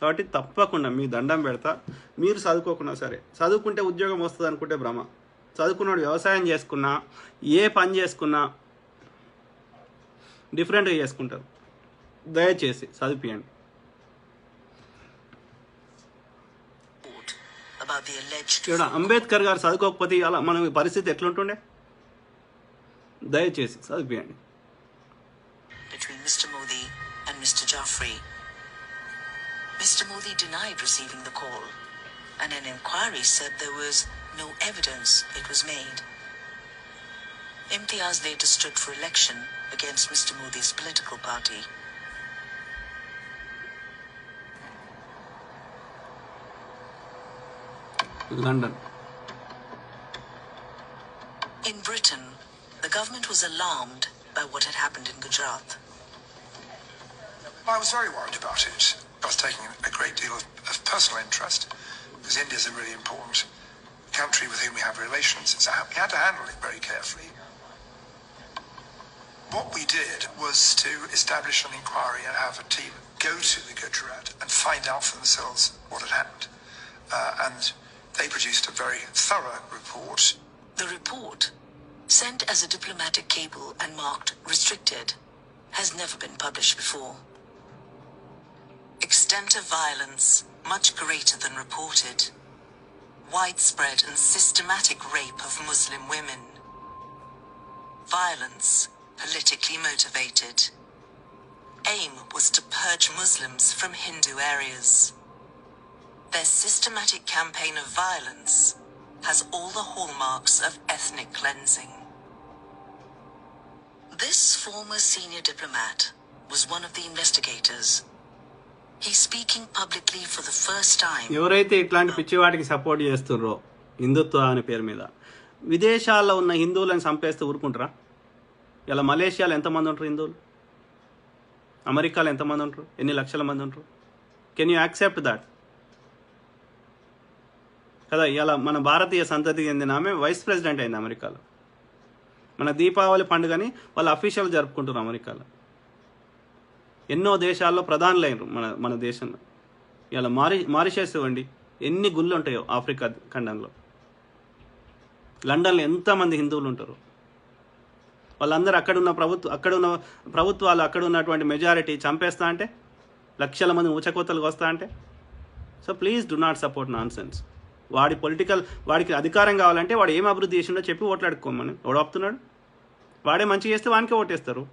S1: కాబట్టి తప్పకుండా మీ దండం పెడతా, మీరు చదువుకోకున్నా సరే, చదువుకుంటే ఉద్యోగం వస్తుంది అనుకుంటే భ్రమ. చదువుకున్నాడు వ్యవసాయం చేసుకున్నా, ఏ పని చేసుకున్నా డిఫరెంట్గా చేసుకుంటారు. దయచేసి చదివియండి. ఇక్కడ అంబేద్కర్ గారు చదువుకోకపోతే అలా మన పరిస్థితి ఎట్లుంటుండే? దయచేసి చదివియండి.
S16: Between Mr. Modi and Mr. Jaffrey. Mr. Modi denied receiving the call, and an inquiry said there was no evidence it was made. Imtiaz later stood for election against Mr. Modi's political party.
S1: London.
S16: In Britain, the government was alarmed by what had happened in Gujarat.
S4: I was very worried about it. I was taking a great deal of personal interest because India is a really important country with whom we have relations. So we had to handle it very carefully. What we did was to establish an inquiry and have a team go to the Gujarat and find out for themselves what had happened. And they produced a very thorough report.
S16: The report, sent as a diplomatic cable and marked restricted, has never been published before. Extent of violence much greater than reported. Widespread and systematic rape of Muslim women. Violence politically motivated. Aim was to purge Muslims from Hindu areas. Their systematic campaign of violence has all the hallmarks of ethnic cleansing. This former senior diplomat was one of the investigators. He's speaking publicly for the first time.
S1: ఎవరైతే ఇట్లాంటి పిచ్చివాటికి support చేస్తున్నారో హిందుత్వ అనే పేరు మీద, విదేశాల్లో ఉన్న హిందువులను చంపేస్తే ఊరుకుంటారా? ఇలా మలేషియాలో ఎంతమంది ఉంటారు హిందువులు? అమెరికాలో ఎంతమంది ఉంటారు? ఎన్ని లక్షల మంది ఉంటారు? Can you accept that? కదా, ఇలా మన భారతీయ సంతతి చెందిన ఆమె వైస్ ప్రెసిడెంట్ అయింది అమెరికాలో. మన దీపావళి పండుగని వాళ్ళు అఫీషియల్ జరుపుకుంటున్నారు అమెరికాలో. ఎన్నో దేశాల్లో ప్రధానులు అయినరు మన దేశంలో. ఇలా మారిషస్ ఇవ్వండి, ఎన్ని గుళ్ళు ఉంటాయో ఆఫ్రికా ఖండంలో. లండన్లో ఎంతమంది హిందువులు ఉంటారు? వాళ్ళందరూ అక్కడున్న ప్రభుత్వాలు అక్కడ ఉన్నటువంటి మెజారిటీ చంపేస్తా అంటే, లక్షల మంది ఊచకోతలకు వస్తా అంటే. So please do not support non sense. వాడికి అధికారం కావాలంటే వాడు ఏం అభివృద్ధి చేసిండో చెప్పి ఓట్లాడుకోమని ఎవడు ఆపుతున్నాడు? వాడే మంచి చేస్తే వానికే ఓటేస్తారు.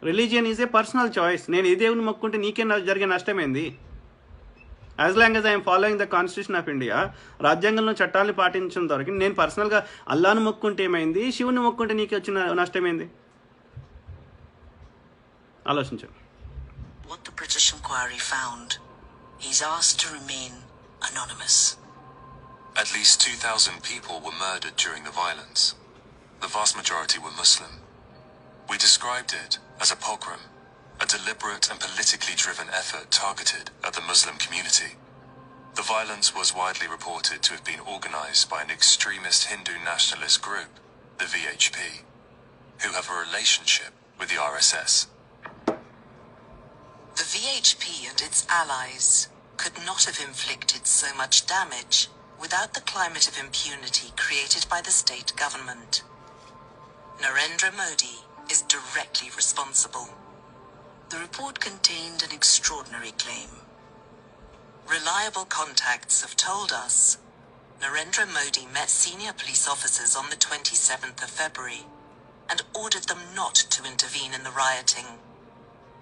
S1: Religion is a personal choice. నేను ఏ దేవుని మొక్కుంటే నీకే జరిగే నష్టమేంది? As long as I'm following the constitution of India, రాజ్యాంగంలో చట్టాలను పాటించిన వరకు నేను పర్సనల్గా అల్లాను మొక్కుంటే ఏమైంది, శివుని మొక్కుంటే నీకే వచ్చిన నష్టమేంది? ఆలోచించండి.
S16: What the British inquiry found, he's asked to remain anonymous.
S15: At least 2,000 people were murdered during the violence. The vast majority were Muslim. We described it as a pogrom, a deliberate and politically driven effort targeted at the Muslim community. The violence was widely reported to have been organized by an extremist Hindu nationalist group, the VHP, who have a relationship with the RSS.
S16: The VHP and its allies could not have inflicted so much damage without the climate of impunity created by the state government. Narendra Modi is directly responsible. The report contained an extraordinary claim. Reliable contacts have told us Narendra Modi met senior police officers on the 27th of February and ordered them not to intervene in the rioting.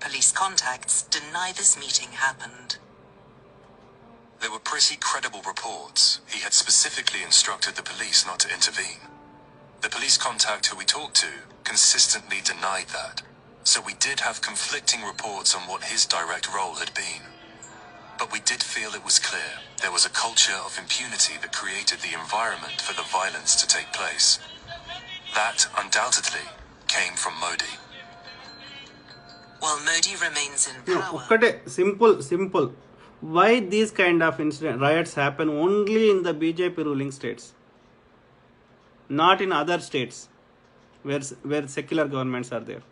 S16: Police contacts deny this meeting happened.
S15: There were pretty credible reports. He had specifically instructed the police not to intervene. The police contact who we talked to consistently denied that. So we did have conflicting reports on what his direct role had been. But we did feel it was clear there was a culture of impunity that created the environment for the violence to take place. That, undoubtedly, came from Modi.
S16: While Modi remains in power...
S1: Okkate simple. Why these kind of riots happen only in the BJP ruling states? Not in other states where secular governments are there.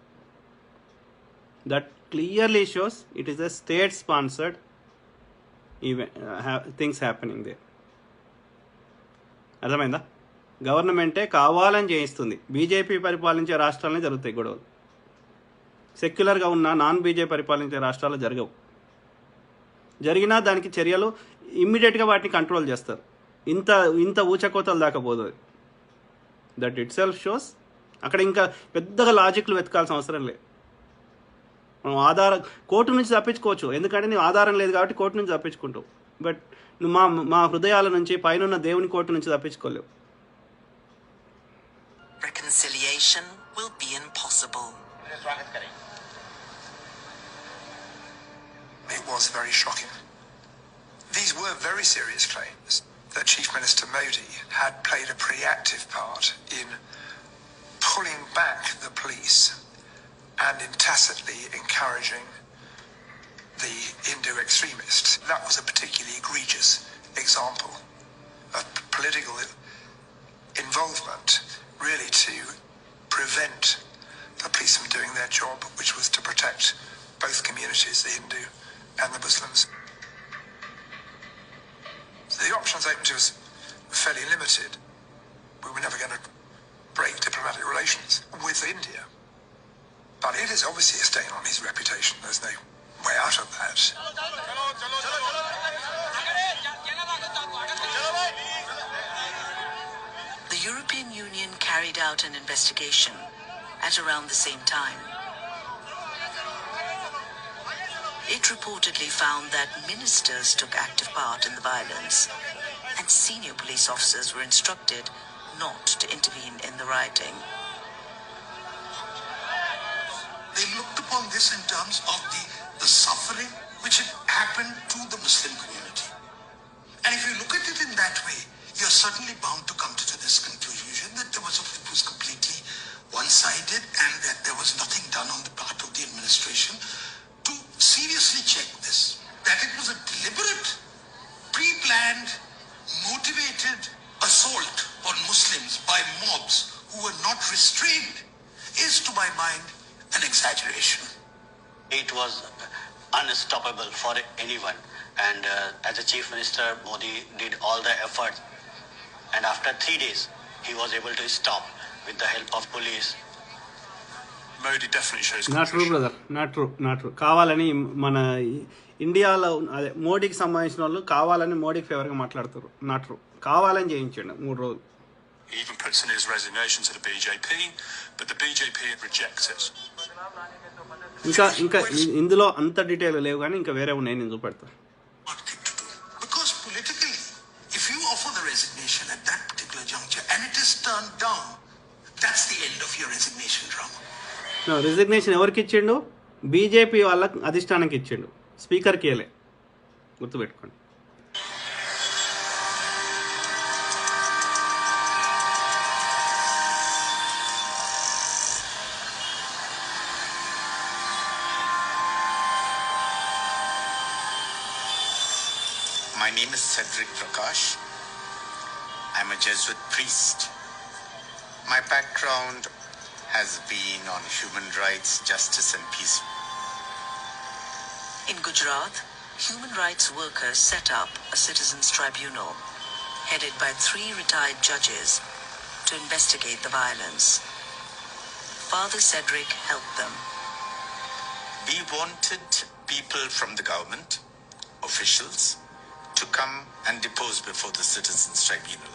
S1: That clearly shows it is a state-sponsored things happening there. అర్థమైందా? గవర్నమెంటే కావాలని చేయిస్తుంది. BJP పరిపాలించే రాష్ట్రాలనే జరుగుతాయి గొడవలు. సెక్యులర్గా ఉన్న non BJP పరిపాలించే రాష్ట్రాలు జరగవు. జరిగినా దానికి చర్యలు ఇమ్మీడియట్గా వాటిని కంట్రోల్ చేస్తారు. ఇంత ఊచకోతలు దాకా పోతుంది. దట్ ఇట్ సెల్ఫ్ షోస్ అక్కడ ఇంకా పెద్దగా లాజిక్లు వెతకాల్సిన అవసరం లేదు. మనం కోర్టు నుంచి తప్పించుకోవచ్చు, ఎందుకంటే నీవు ఆధారం లేదు కాబట్టి కోర్టు నుంచి తప్పించుకుంటావు. బట్ నువ్వు మా హృదయాల నుంచి పైన దేవుని కోర్టు నుంచి తప్పించుకోలేవు.
S16: Reconciliation will be impossible.
S4: It was very shocking. These were very serious claims that Chief Minister Modi had played a pretty active part in pulling back the police and in tacitly encouraging the Hindu extremists. That was a particularly egregious example of political involvement, really to prevent the police from doing their job, which was to protect both communities, the Hindu and the Muslims. So the options open to us were fairly limited. We were never going to break diplomatic relations with India. But it is obviously a stain on his reputation. There's no way out of that.
S16: The European Union carried out an investigation at around the same time. It reportedly found that ministers took active part in the violence, and senior police officers were instructed not to intervene in the rioting.
S13: They looked upon this in terms of the suffering which had happened to the Muslim community. And if you look at it in that way, you're certainly bound to come to this conclusion that it was completely one-sided and that there was nothing done on the part of the administration to seriously check this. That it was a deliberate, pre-planned, motivated assault on Muslims by mobs who were not restrained is, to my mind, an exaggeration.
S19: It was unstoppable for anyone, and as a Chief Minister, Modi did all the effort, and after 3 days he was able to stop with the help of police.
S15: Modi definitely shows
S1: not true, brother. Not true. కావాలని మన ఇండియాలో అదే మోడీకి సంబంధించిన వాళ్ళు కావాలని మోడీకి ఫేవర్గా మాట్లాడుతారు. Not true. కావాలని చేయించండి 3 రోజులు.
S15: He even puts in his resignation to the BJP, but the BJP rejects it.
S1: ఇంకా ఇందులో అంత డీటెయిల్ లేవు కానీ ఇంకా వేరే ఉన్నాయి, నేను చూపెడతా.
S13: Because politically, if you offer the resignation at that particular juncture and it is turned down, that's the end of your resignation drama.
S1: Resignation ఎవరికి ఇచ్చిండు? బీజేపీ వాళ్ళకి అధిష్టానానికి ఇచ్చిండు, స్పీకర్కి ఇవ్వలే. గుర్తుపెట్టుకోండి.
S20: My name is Cedric Prakash. I'm a Jesuit priest. My background has been on human rights, justice and peace.
S16: In Gujarat, human rights workers set up a citizens' tribunal headed by 3 retired judges to investigate the violence. Father Cedric helped them.
S20: We wanted people from the government, officials, to come and depose before the citizens' tribunal.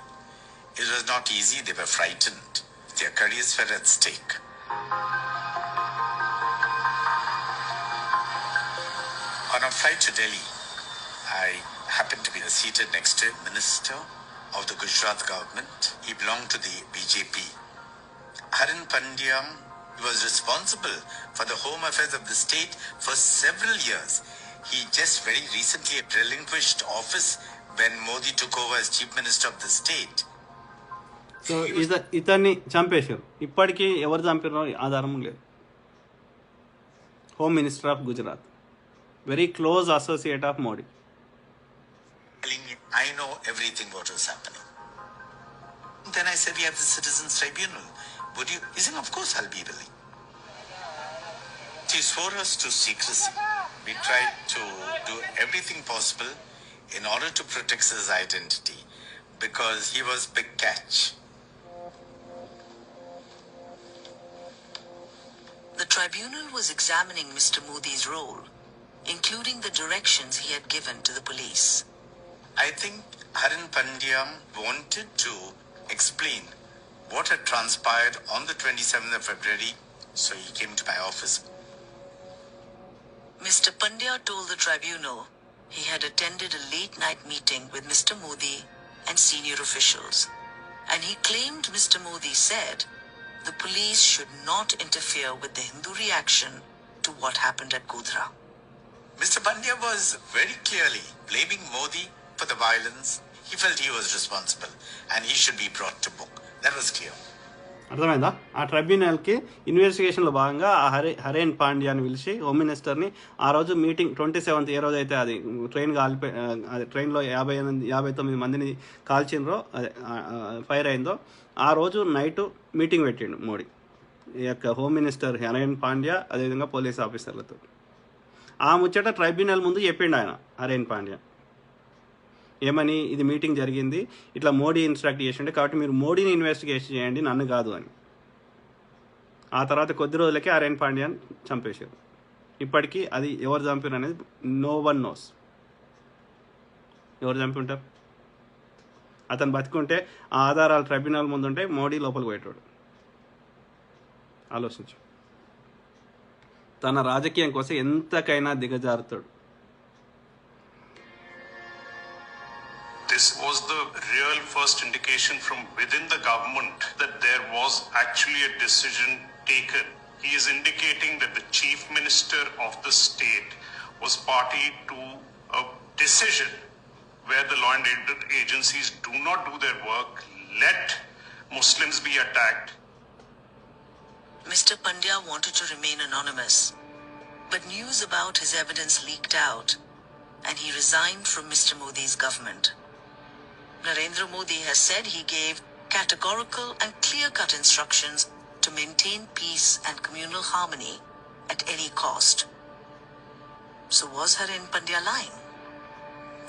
S20: It was not easy. They were frightened. Their careers were at stake. On a flight to Delhi, I happened to be seated next to a minister of the Gujarat government. He belonged to the BJP. Harin Pandya was responsible for the home affairs of the state for several years. He just very recently relinquished office when Modi took over as chief minister of the state.
S1: So ఇతన్ని చంపేశారు. ఇప్పటికీ ఎవరు చంపారో ఆధారం లేదు. Home minister of Gujarat, very close associate of Modi.
S20: I know everything what was happening. Then I said, we have the Citizens Tribunal. Would you? He said, of course I'll be willing. He swore us to secrecy. We tried to do everything possible in order to protect his identity because he was big catch.
S16: The tribunal was examining Mr. Modi's role, including the directions he had given to the police.
S20: I think Harin Pandya wanted to explain what had transpired on the 27th of February, so he came to my office.
S16: Mr. Pandya told the tribunal he had attended a late-night meeting with Mr. Modi and senior officials, and he claimed Mr. Modi said the police should not interfere with the Hindu reaction to what happened at Godhra.
S20: Mr. Pandya was very clearly blaming Modi for the violence. He felt he was responsible and he should be brought to book. That was clear.
S1: అర్థమైందా? ఆ ట్రైబ్యునల్కి ఇన్వెస్టిగేషన్లో భాగంగా ఆ హరేన్ పాండ్యాని పిలిచి home మినిస్టర్ని ఆ రోజు meeting 27th ఏ రోజైతే అది ట్రైన్లో 59 మందిని కాల్చినరో అదే ఫైర్ అయిందో ఆ రోజు నైటు మీటింగ్ పెట్టిండు మోడీ ఈ యొక్క హోమ్ మినిస్టర్ హరేన్ పాండ్యా అదేవిధంగా పోలీస్ ఆఫీసర్లతో. ఆ ముచ్చట ట్రైబ్యునల్ ముందు చెప్పిండు ఆయన హరేన్ పాండ్యా. ఏమని, ఇది మీటింగ్ జరిగింది, ఇట్లా మోడీ ఇన్స్ట్రక్ట్ చేసిండే కాబట్టి మీరు మోడీని ఇన్వెస్టిగేషన్ చేయండి, నన్ను కాదు అని. ఆ తర్వాత కొద్ది రోజులకే హరేన్ పాండ్యాని చంపేశారు. ఇప్పటికీ అది ఎవరు చంపారు అనేది నో వన్ నోస్. ఎవరు చంపి ఉంటారు? అతను బతికుంటే ఆ ఆధారాలు ట్రైబ్యునల్ ముందుంటే మోడీ లోపలికి పోయేటోడు. ఆలోచించు. తన రాజకీయం కోసం ఎంతకైనా దిగజారుతాడు.
S21: This was the real first indication from within the government that there was actually a decision taken. He is indicating that the chief minister of the state was party to a decision where the law and order agencies do not do their work, let Muslims be attacked.
S16: Mr. Pandya wanted to remain anonymous, but news about his evidence leaked out and he resigned from Mr. Modi's government. Narendra Modi has said he gave categorical and clear-cut instructions to maintain peace and communal harmony at any cost. So was Harin Pandya lying?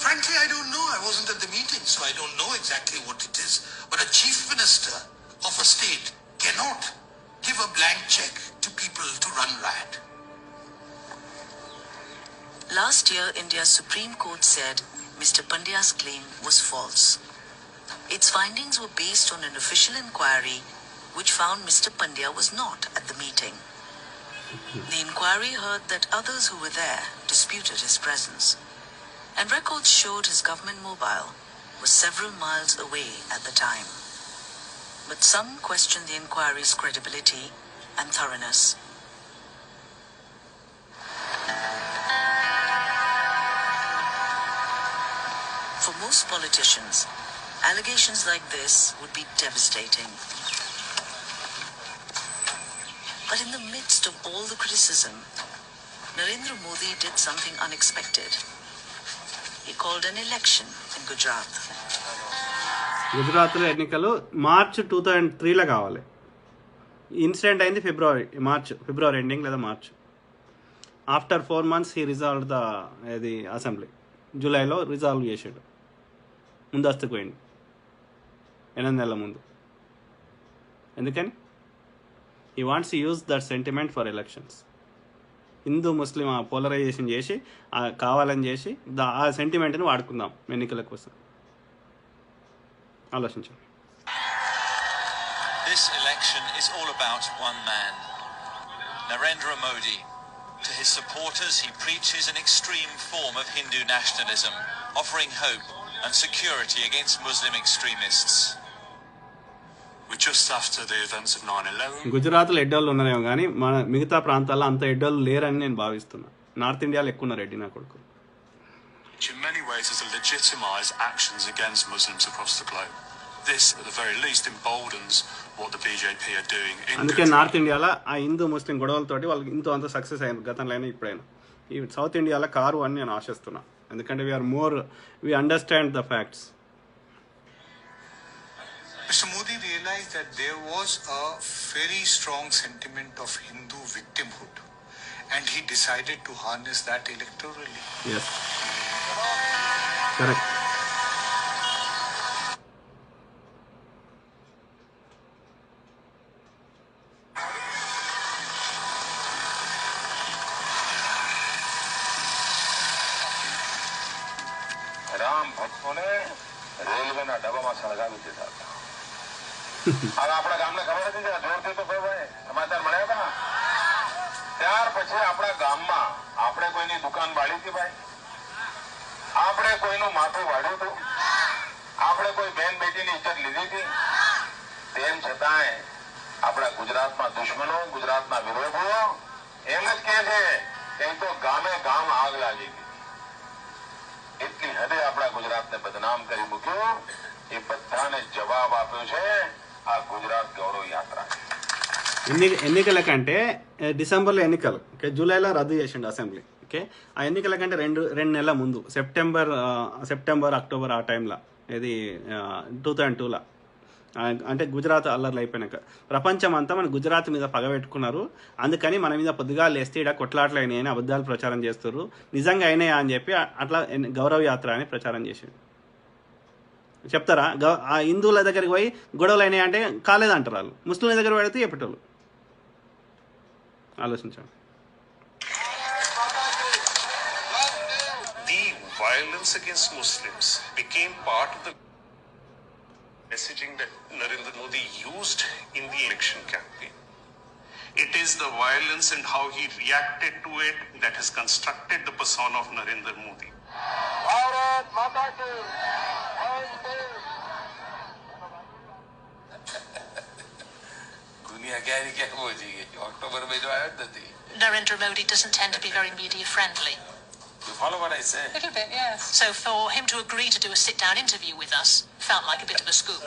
S13: Frankly, I don't know. I wasn't at the meeting, so I don't know exactly what it is. But a chief minister of a state cannot give a blank check to people to run riot.
S16: Last year, India's Supreme Court said Mr. Pandya's claim was false. Its findings were based on an official inquiry which found Mr. Pandya was not at the meeting. The inquiry heard that others who were there disputed his presence, and records showed his government mobile was several miles away at the time. But some questioned the inquiry's credibility and thoroughness. For most politicians, allegations like this would be devastating. But in the midst of all the criticism, Narendra Modi did something unexpected. He called an election in Gujarat.
S1: గుజరాత్లో ఎన్నికలు March 2003లో కావాలి. Incident అయింది February ending లేదా March. After 4 months he resolve ఇది assembly. జూలైలో resolve చేసాడు. ముందస్తుకు పోయింది 8 నెలల ముందు. ఎందుకని? He wants use that sentiment for elections. Hindu Muslim ఆ పోలరైజేషన్ చేసి కావాలని చేసి ఆ సెంటిమెంట్ని వాడుకుందాం ఎన్నికల కోసం. ఆలోచించండి.
S20: This
S2: This election is all about one man, Narendra Modi. To his supporters, he preaches an extreme form of Hindu nationalism, offering hope and security against Muslim extremists.
S15: Just after the events of 9/11.
S1: గుజరాత్లో ఎడ్డోళ్ళు ఉన్నారేమో కానీ మన మిగతా ప్రాంతాల్లో అంత ఎడ్డోళ్ళు లేరని నేను భావిస్తున్నా. నార్త్ ఇండియాలో ఎక్కువ ఉన్నారు రెడ్డి నా కొడుకు.
S15: Which in many ways has legitimised actions against Muslims across the globe. This, at the very least, emboldens what the BJP are doing in
S1: అందుకే నార్త్ ఇండియాలో ఆ హిందూ ముస్లిం గొడవలతోటి వాళ్ళకి ఇంతో అంత సక్సెస్ అయ్యారు గతంలో అయినా ఇప్పుడైనా. ఈ సౌత్ ఇండియాలో కారు అని నేను ఆశిస్తున్నా. ఎందుకంటే we understand the facts.
S6: Mr. Modi realized that there was a very strong sentiment of Hindu victimhood, and he decided to harness that electorally.
S1: Yes. Correct.
S9: Ram ભક્તોને રેલવેના ડબ્બામાં સળગાવી દીધા હતા. હવે આપણા ગામને ખબર હતી કે જોરથી તો કોઈ ભાઈ સમાચાર મળ્યા હતા. ત્યાર પછી આપણા ગામમાં આપણે કોઈની દુકાન બાળી હતી ભાઈ, આપણે કોઈનું માથું વાળ્યું હતું, આપણે કોઈ બેન બેટીની ઇજ્જત લીધી હતી. તેમ છતાંય આપણા ગુજરાતમાં દુશ્મનો, ગુજરાતના વિરોધીઓ એમ જ કહે છે કે તો ગામે ગામ આગ લાગી ગઈ. એટલી હદે આપણા ગુજરાતને બદનામ કરી મૂક્યું. એ બધાને જવાબ આપ્યો છે આ ગુજરાત ગૌરવ યાત્રા.
S1: ఎన్నికల కంటే డిసెంబర్లో ఎన్నికలు, ఓకే, జూలైలో రద్దు చేసిండు అసెంబ్లీ, ఓకే. ఆ ఎన్నికల కంటే రెండు నెలల ముందు సెప్టెంబర్ అక్టోబర్ ఆ టైంలో, ఇది 2002లో, అంటే గుజరాత్ అల్లర్లు అయిపోయినాక ప్రపంచం అంతా మన గుజరాత్ మీద పగబెట్టుకున్నారు. అందుకని మన మీద పొద్దుగా లేస్తే ఇక్కడ కొట్లాట్లు అయినాయి అని అబద్ధాలు ప్రచారం చేస్తారు. నిజంగా అయినాయా అని చెప్పి అట్లా గౌరవ యాత్ర అని ప్రచారం చేసిండు. చెప్తారా? ఆ హిందువుల దగ్గరికి పోయి గొడవలు అయినాయి అంటే కాలేదంటారు వాళ్ళు. ముస్లింల దగ్గర పెడితే చెప్పేటోళ్ళు. ఆలోచించండి.
S21: The violence against Muslims became part of the messaging that Narendra Modi used in the election campaign. It is the violence and how he reacted to it that has constructed the persona of Narendra Modi. Bharat Mata ki
S3: Narendra Modi doesn't tend to be very media friendly.
S11: You follow what I say?
S7: A little bit, yes.
S3: So for him to agree to do a sit-down interview with us felt like a bit of a scoop.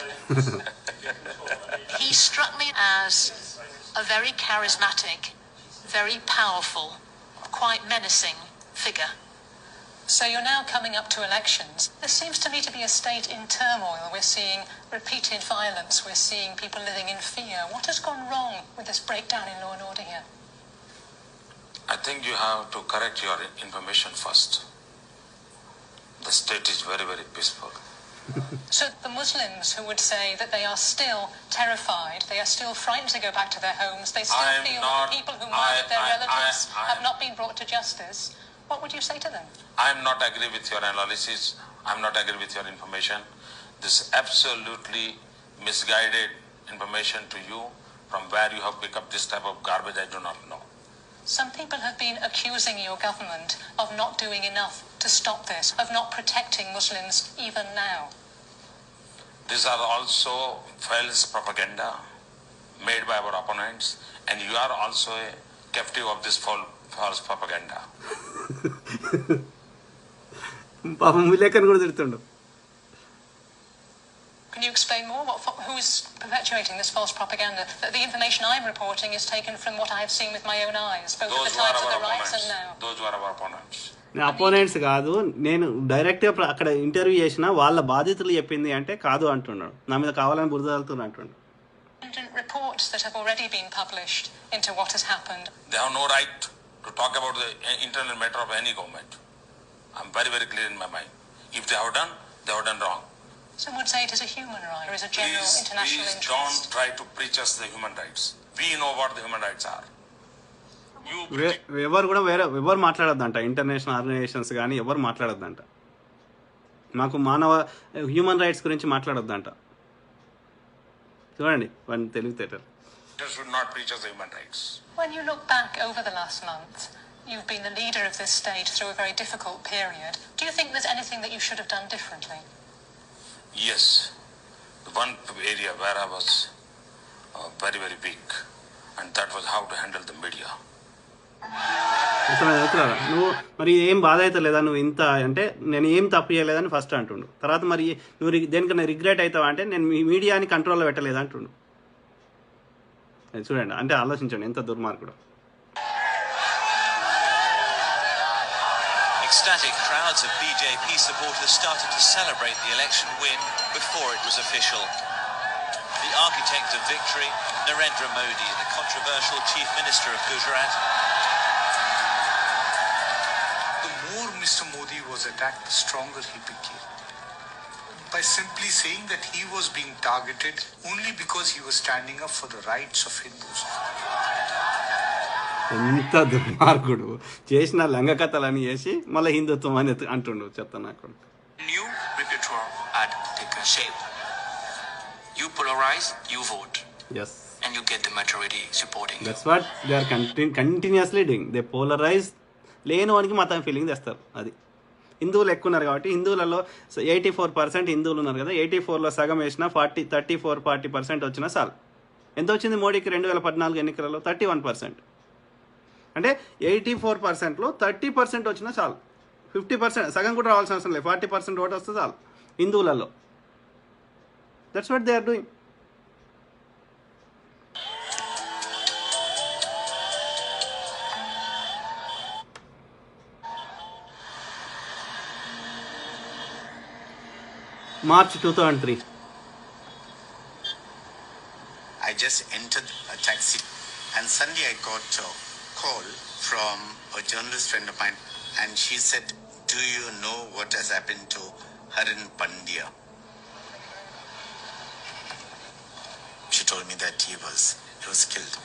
S3: He struck me as a very charismatic, very powerful, quite menacing figure.
S7: So you're now coming up to elections. There seems to me to be a state in turmoil. We're seeing repeated violence. We're seeing people living in fear. What has gone wrong with this breakdown in law and order here?
S9: I think you have to correct your information first. The state is very, very peaceful.
S7: So the Muslims who would say that they are still terrified, they are still frightened to go back to their homes, they still feel that the people who murdered their relatives have not been brought to justice, what would you say to them?
S9: I am not agree with your analysis. I am not agree with your information. This is absolutely misguided information to you. From where you have picked up this type of garbage, I do not know.
S7: Some people have been accusing your government of not doing enough to stop this, of not protecting Muslims even now.
S9: These are also false propaganda made by our opponents, and you are also a captive of this false propaganda.
S1: పాపం విలేకరుని కూడా తిడుతుండు.
S7: Can you explain more? Who is perpetuating this false propaganda? That the information I'm reporting is taken from what I have seen with my own eyes, both at the times of the riots and now.
S9: Those were our opponents.
S1: నా opponents కాదు, నేను డైరెక్ట్గా అక్కడ interview చేసిన వాళ్ళ బాధితులు చెప్పింది అంటే కాదు అంటున్నాడు. నా మీద కావాలని బురద చల్లుతున్నా అంటున్నాడు.
S7: Reports that have already been published into what has happened.
S9: They have no right to talk about the internal matter of any government. I'm very, very clear in my mind. If they have done wrong.
S7: Some would say it is a human right, or is a general international interest.
S9: Please don't try to preach us the human rights. We know what the human rights are.
S1: ఎవరు కూడా ఎవరు మాట్లాడొద్దంట, international organisations కానీ ఎవరు మాట్లాడొద్దంట. మాకు human rights గురించి మాట్లాడొద్దంట. చూడండి వాడిని తెలివితేటలు.
S9: should not preach us human rights.
S7: When you look back over the last month, you've been the leader of this state through a very difficult period. Do you think there's anything that you should have done differently?
S9: Yes. The one area where I was very, very weak, and that was how to handle the media.
S1: అసలు నువ్వు మరి ఏం బాధ అయితే లేదా, నువ్వు ఇంత అంటే నేను ఏం తప్పు చేయలేదని ఫస్ట్ అంటుండు. తర్వాత మరి నువ్వు దేనికన్నా రిగ్రెట్ అవుతావా అంటే నేను మీ మీడియాని కంట్రోల్లో పెట్టలేదు అంటుండు. చూడండి, అంటే ఆలోచించండి ఎంత దుర్మార్గుడు.
S11: Ecstatic crowds of BJP supporters started to celebrate the election win before it was official. The architect of victory, Narendra Modi, the controversial Chief Minister of Gujarat.
S6: The more Mr. Modi was attacked, the stronger he became. By simply saying that he was being targeted only because he was standing up for the rights of Hindus.
S1: ఎంత దుర్మార్గుడు, చేసిన లంగ కథలని చేసి మళ్ళీ హిందుత్వం అని అంటుండు. చెత్త నాకు.
S17: New repertoire had taken shape. You polarize, you vote.
S1: Yes.
S17: And you get the majority supporting you.
S1: That's what they are continuously doing. They polarize. లేని వానికి మతం ఫీలింగ్ తెస్తారు. అది హిందువులు ఎక్కువ ఉన్నారు కాబట్టి, హిందువులలో 84% హిందువులు ఉన్నారు కదా, 84లో సగం వేసినా 34-40% వచ్చినా చాలు. ఎంత వచ్చింది మోడీకి 2014 ఎన్నికలలో? 31%. అంటే 84%లో 30% వచ్చినా చాలు. 50% సగం కూడా రావాల్సిన అవసరం లేదు, 40% ఓటు వస్తే చాలు హిందువులలో. That's what they are doing. March 2003.
S20: I just entered a taxi and suddenly I got a call from a journalist friend of mine and she said, "Do you know what has happened to Harin Pandya?" She told me that he was killed.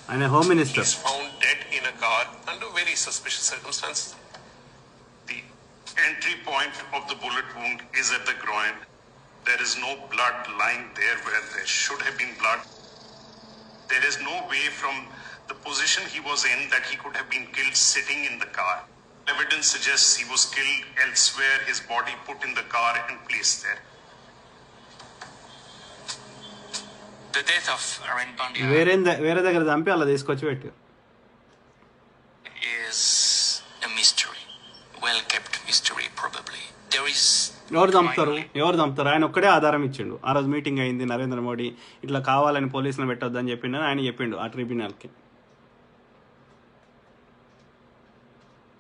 S1: I'm a Home Minister.
S21: He's found dead in a car under very suspicious circumstances. The entry point of the bullet wound is at the groin. There is no blood lying there where there should have been blood. There is no way from the position he was in that he could have been killed sitting in the car. Evidence suggests he was killed elsewhere, his body put in the car and placed there.
S17: The death of Harin Pandya
S1: వేరే దగ్గర చంపి అలా తీసుకొచ్చి పెట్టి
S17: is a mystery, well kept mystery probably. There is
S1: ఎవరు చంపుతారు? ఆయన ఒక్కడే ఆధారం ఇచ్చిండు. ఆ రోజు మీటింగ్ అయింది, నరేంద్ర మోడీ ఇట్లా కావాలని పోలీసులను పెట్టొద్దని చెప్పిండు, ఆయన చెప్పిండు ఆ ట్రిబ్యునల్కి.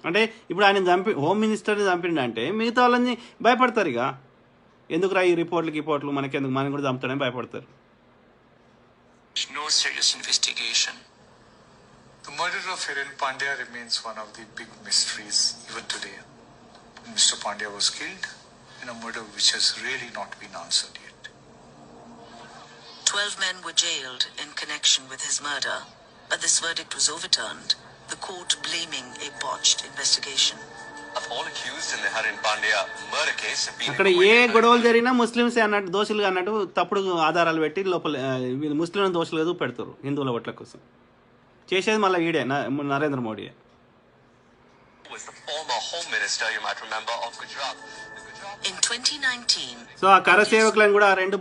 S1: అంటే ఇప్పుడు ఆయన హోమ్ మినిస్టర్ని చంపిండు అంటే మిగతా వాళ్ళని భయపడతారు. ఇక ఎందుకురా ఈ రిపోర్ట్లు మనకెందుకు, మనం కూడా చంపుతాడని భయపడతారు.
S17: no serious investigation.
S6: The murder of Harin Pandya remains one of the big mysteries even today. Mr. Pandya was killed in a murder which has really not been answered yet.
S16: 12 men were jailed in connection with his murder, but this verdict was overturned, the court blaming a botched investigation.
S11: All accused in the Harin Pandya murder case have been
S1: అక్కడ ఏ గొడవలు జరిగినా Muslims అన్నట్టు దోషులు అన్నట్టు తప్పుడు ఆధారాలు పెట్టి లోపల ముస్లింలను దోషులు పెడతారు హిందువుల ఓట్ల కోసం. చేసేది మళ్ళీ ఈడే Narendra Modi.
S11: was the former Home Minister, you might remember, of Gujarat.
S16: In 2019,
S1: so ఆ కర సేవకులను కూడా 2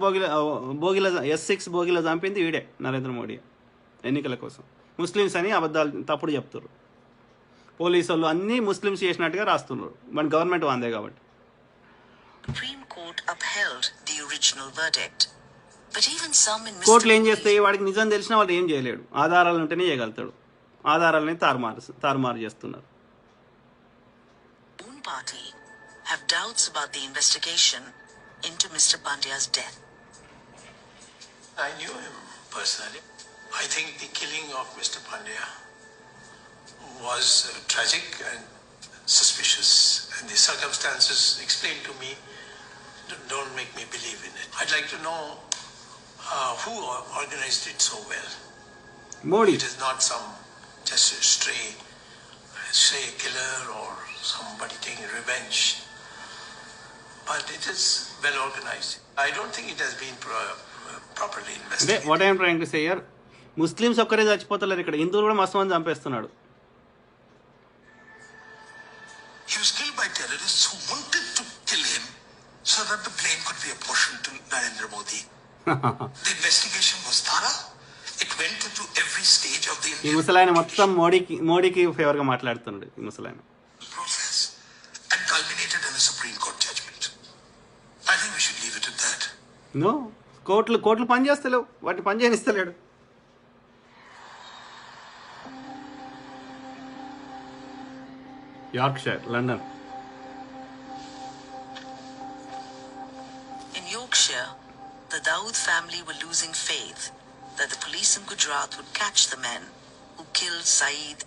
S1: బోగిల S6 బోగిలో చంపింది ఈడే నరేంద్ర మోడీ ఎన్నికల కోసం. ముస్లిమ్స్ అని అబద్ధాలు తప్పుడు చెప్తారు. పోలీసు వాళ్ళు అన్నీ ముస్లిమ్స్ చేసినట్టుగా రాస్తున్నారు, మన గవర్నమెంట్ వాందే కాబట్టి.
S16: Supreme Court upheld the original verdict. But even some in
S1: కోర్టులు ఏం చేస్తాయి, వాడికి నిజం తెలిసినా వాళ్ళు ఏం చేయలేడు, ఆధారాలు ఉంటేనే చేయగలుగుతాడు. ఆధారాలని తారుమారు చేస్తున్నారు.
S16: own party have doubts about the investigation into Mr. Pandya's death.
S13: I knew him personally. I think the killing of Mr. Pandya was tragic and suspicious, and the circumstances explained to me don't make me believe in it. I'd like to know who organized it so well.
S1: Modi.
S13: It is not just a stray killer or somebody taking revenge, but it is well organized. I don't think it has been properly
S1: అంటే
S13: investigated.
S1: What I'm trying to say here, Muslims ఒక్కరే చచ్చిపోతలేరు ఇక్కడ, హిందువులు కూడా మస్తు మంది చంపేస్తున్నాడు.
S13: He was killed by terrorists who wanted to kill him so that the blame could be apportioned to Narendra Modi. The investigation was thorough. It went into every stage of the
S1: ఈ ముసలాయన మొత్తం మోడీకి ఫేవర్గా మాట్లాడుతున్నాడు ఈ ముసలాయన.
S13: process and culminated in a Supreme Court judgment. I think we should leave it at that.
S1: No, కోర్టులు పని చేస్తలేవు, వాటిని పని చేయనిస్తలేడు. Yorkshire, London.
S16: In Yorkshire, the Dawood family were losing faith that the police in Gujarat would catch the men who killed Saeed,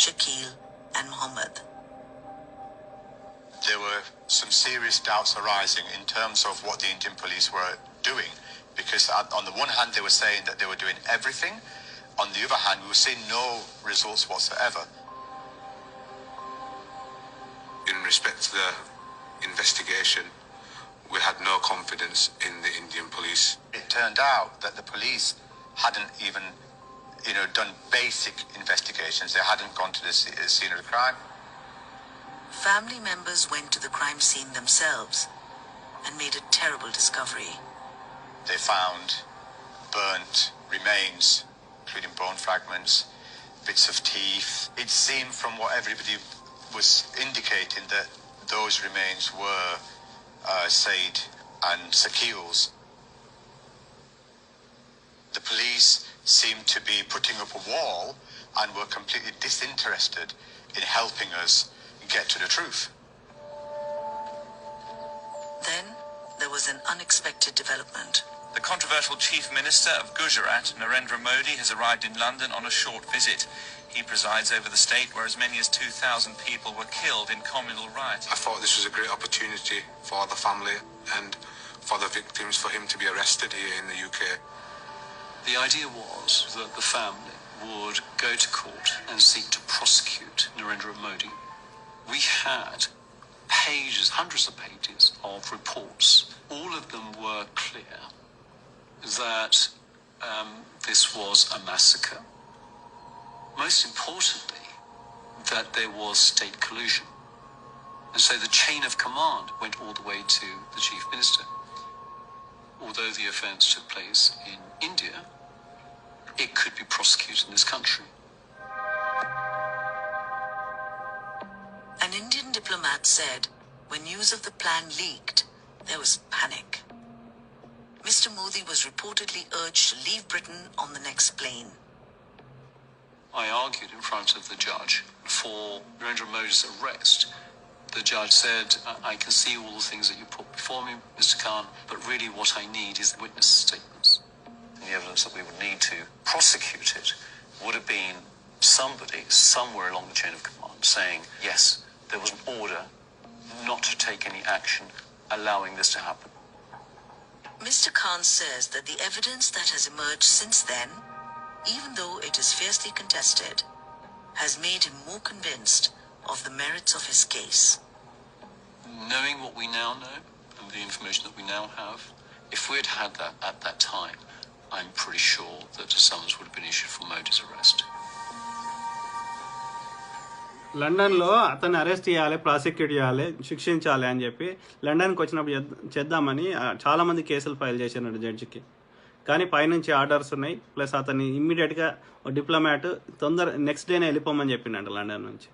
S16: Shakil and Mohammed.
S5: There were some serious doubts arising in terms of what the Indian police were doing, because on the one hand they were saying that they were doing everything, on the other hand we were seeing no results whatsoever.
S8: In respect to the investigation, we had no confidence in the Indian police.
S5: It turned out that the police hadn't even, done basic investigations. They hadn't gone to the scene of the crime.
S16: Family members went to the crime scene themselves and made a terrible discovery.
S5: They found burnt remains, including bone fragments, bits of teeth. It seemed from what everybody was indicating that those remains were Said and Sakil's. The police seemed to be putting up a wall and were completely disinterested in helping us get to the truth.
S16: Then there was an unexpected development.
S11: The controversial Chief Minister of Gujarat, Narendra Modi, has arrived in London on a short visit. He presides over the state where as many as 2,000 people were killed in communal riots.
S8: I thought this was a great opportunity for the family and for the victims for him to be arrested here in the UK.
S22: The idea was that the family would go to court and seek to prosecute Narendra Modi. We had pages, hundreds of pages of reports. All of them were clear that this was a massacre. Most importantly, that there was state collusion. And so the chain of command went all the way to the Chief Minister. Although the offence took place in India, it could be prosecuted in this country.
S16: An Indian diplomat said when news of the plan leaked, there was panic. Mr. Modi was reportedly urged to leave Britain on the next plane.
S22: I argued in front of the judge for Narendra Modi's arrest. The judge said, I can see all the things that you put before me, Mr. Khan, but really what I need is the witness statements. And the evidence that we would need to prosecute it would have been somebody somewhere along the chain of command saying, yes, there was an order not to take any action allowing this to happen.
S16: Mr. Khan says that the evidence that has emerged since then, even though it is fiercely contested, has made him more convinced of the merits of his case.
S22: Knowing what we now know and the information that we now have, if we had had that at that time, I'm pretty sure that a summons would have been issued for Modi's arrest.
S1: లండన్లో అతన్ని arrest చేయాలి, prosecute చేయాలి, శిక్షించాలి అని చెప్పి లండన్కి వచ్చినప్పుడు చేద్దామని చాలామంది కేసులు ఫైల్ చేశారు జడ్జికి. కానీ పైనుంచి ఆర్డర్స్ ఉన్నాయి, ప్లస్ అతన్ని ఇమ్మీడియట్గా డిప్లొమాట్ నెక్స్ట్ డేనే వెళ్ళిపోమని చెప్పిండంట లండన్ నుంచి.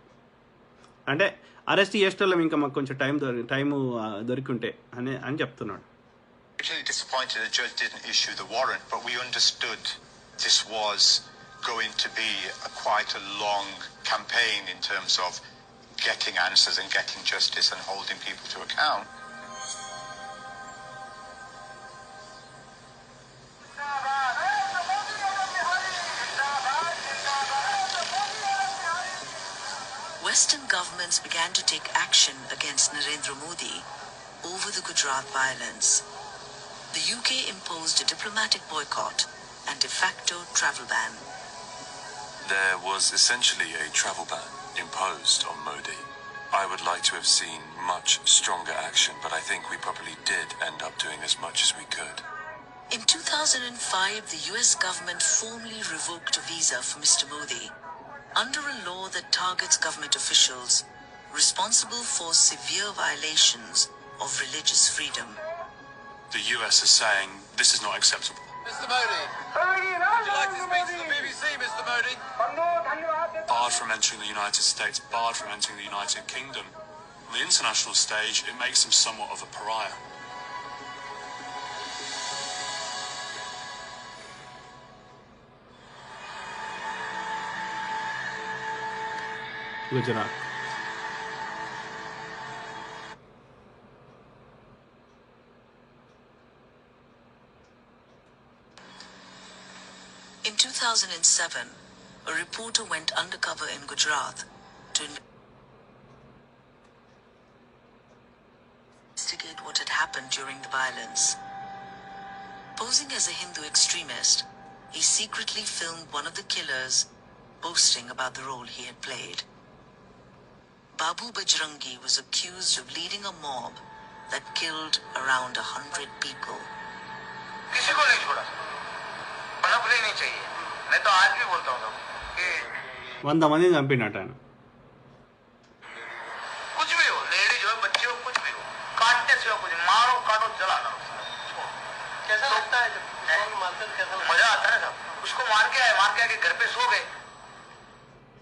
S1: అంటే అరెస్ట్ చేసేటోళ్ళం ఇంకా మాకు కొంచెం టైము దొరికింటే అని చెప్తున్నాడు.
S5: Particularly disappointed the judge didn't issue the warrant, but we understood this was going to be quite a long campaign in terms of getting answers and getting justice and holding people to account.
S16: Western governments began to take action against Narendra Modi over the Gujarat violence. The UK imposed a diplomatic boycott and de facto travel ban.
S10: There was essentially a travel ban imposed on Modi. I would like to have seen much stronger action, but I think we probably did end up doing as much as we could.
S16: In 2005, the US government formally revoked a visa for Mr. Modi under a law that targets government officials responsible for severe violations of religious freedom.
S10: The US is saying this is not acceptable.
S12: Mr. Modi, would you like to speak to the BBC, Mr. Modi?
S10: Barred from entering the United States, barred from entering the United Kingdom. On the international stage, it makes him somewhat of a pariah.
S1: Gujarat.
S16: In 2007, a reporter went undercover in Gujarat to investigate what had happened during the violence. Posing as a Hindu extremist, he secretly filmed one of the killers boasting about the role he had played. Babu Bajrangi was accused of leading a mob that killed around 100 people.
S12: किसी को नहीं छोड़ा, बनपले नहीं चाहिए. मैं तो आज भी बोलता हूँ कि
S1: 100 మందిని చంపినట్టు ఆయన.
S12: कुछ भी हो, लेडीज हो, बच्चे हो, कुछ भी हो, काटने से हो, कुछ मारो काटो चलाना. कैसा लगता है जब मारते कैसा मजा आता है ना. उसको मार के आके घर पे सो गए.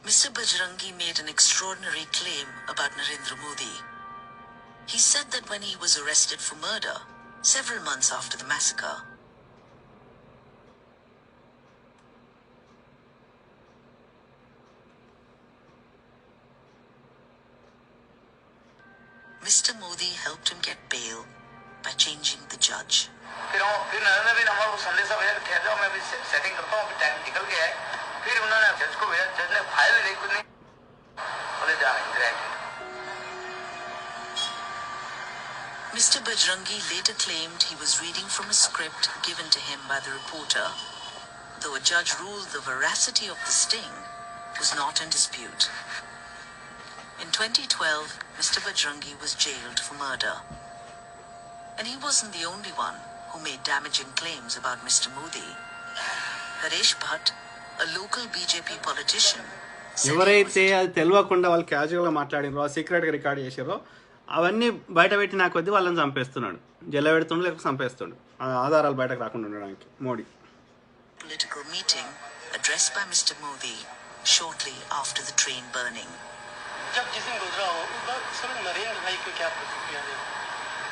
S16: Mr. Bajrangi made an extraordinary claim about Narendra Modi. He said that when he was arrested for murder, several months after the massacre, Mr. Modi helped him get bail by changing the judge.
S12: फिर नरेंद्र भी हमारे को संदेशा भेजा कि ठहर जाओ, मैं अभी सेटिंग करता हूँ, अभी टाइम निकल गया है. फिर उन्होंने जज को भेजा, जज ने फाइल नहीं कुछ नहीं बोले जाने direct.
S16: Mr. Bajrangi later claimed he was reading from a script given to him by the reporter, though a judge ruled the veracity of the sting was not in dispute. In 2012, Mr. Bajrangi was jailed for murder. And he wasn't the only one who made damaging claims about Mr. Modi. Haresh Bhatt, a local BJP politician,
S1: ఎవరైతే అది తెలియకుండా వాళ్ళు క్యాజువల్గా మాట్లాడినరో సీక్రెట్గా record చేసారో అవన్నీ బయట పెట్టిన కొద్దీ వాళ్ళని చంపేస్తున్నాడు. జల్ల పెడుతుండు లేకపోతే చంపేస్తుండు, ఆధారాలు బయటకు రాకుండా ఉండడానికి. Modi
S16: political meeting addressed by Mr. Modi shortly after the train burning.
S18: जब जिस दिन गुजरा हो उस बार सर नरेंद्र भाई को क्या प्रतिक्रिया दें?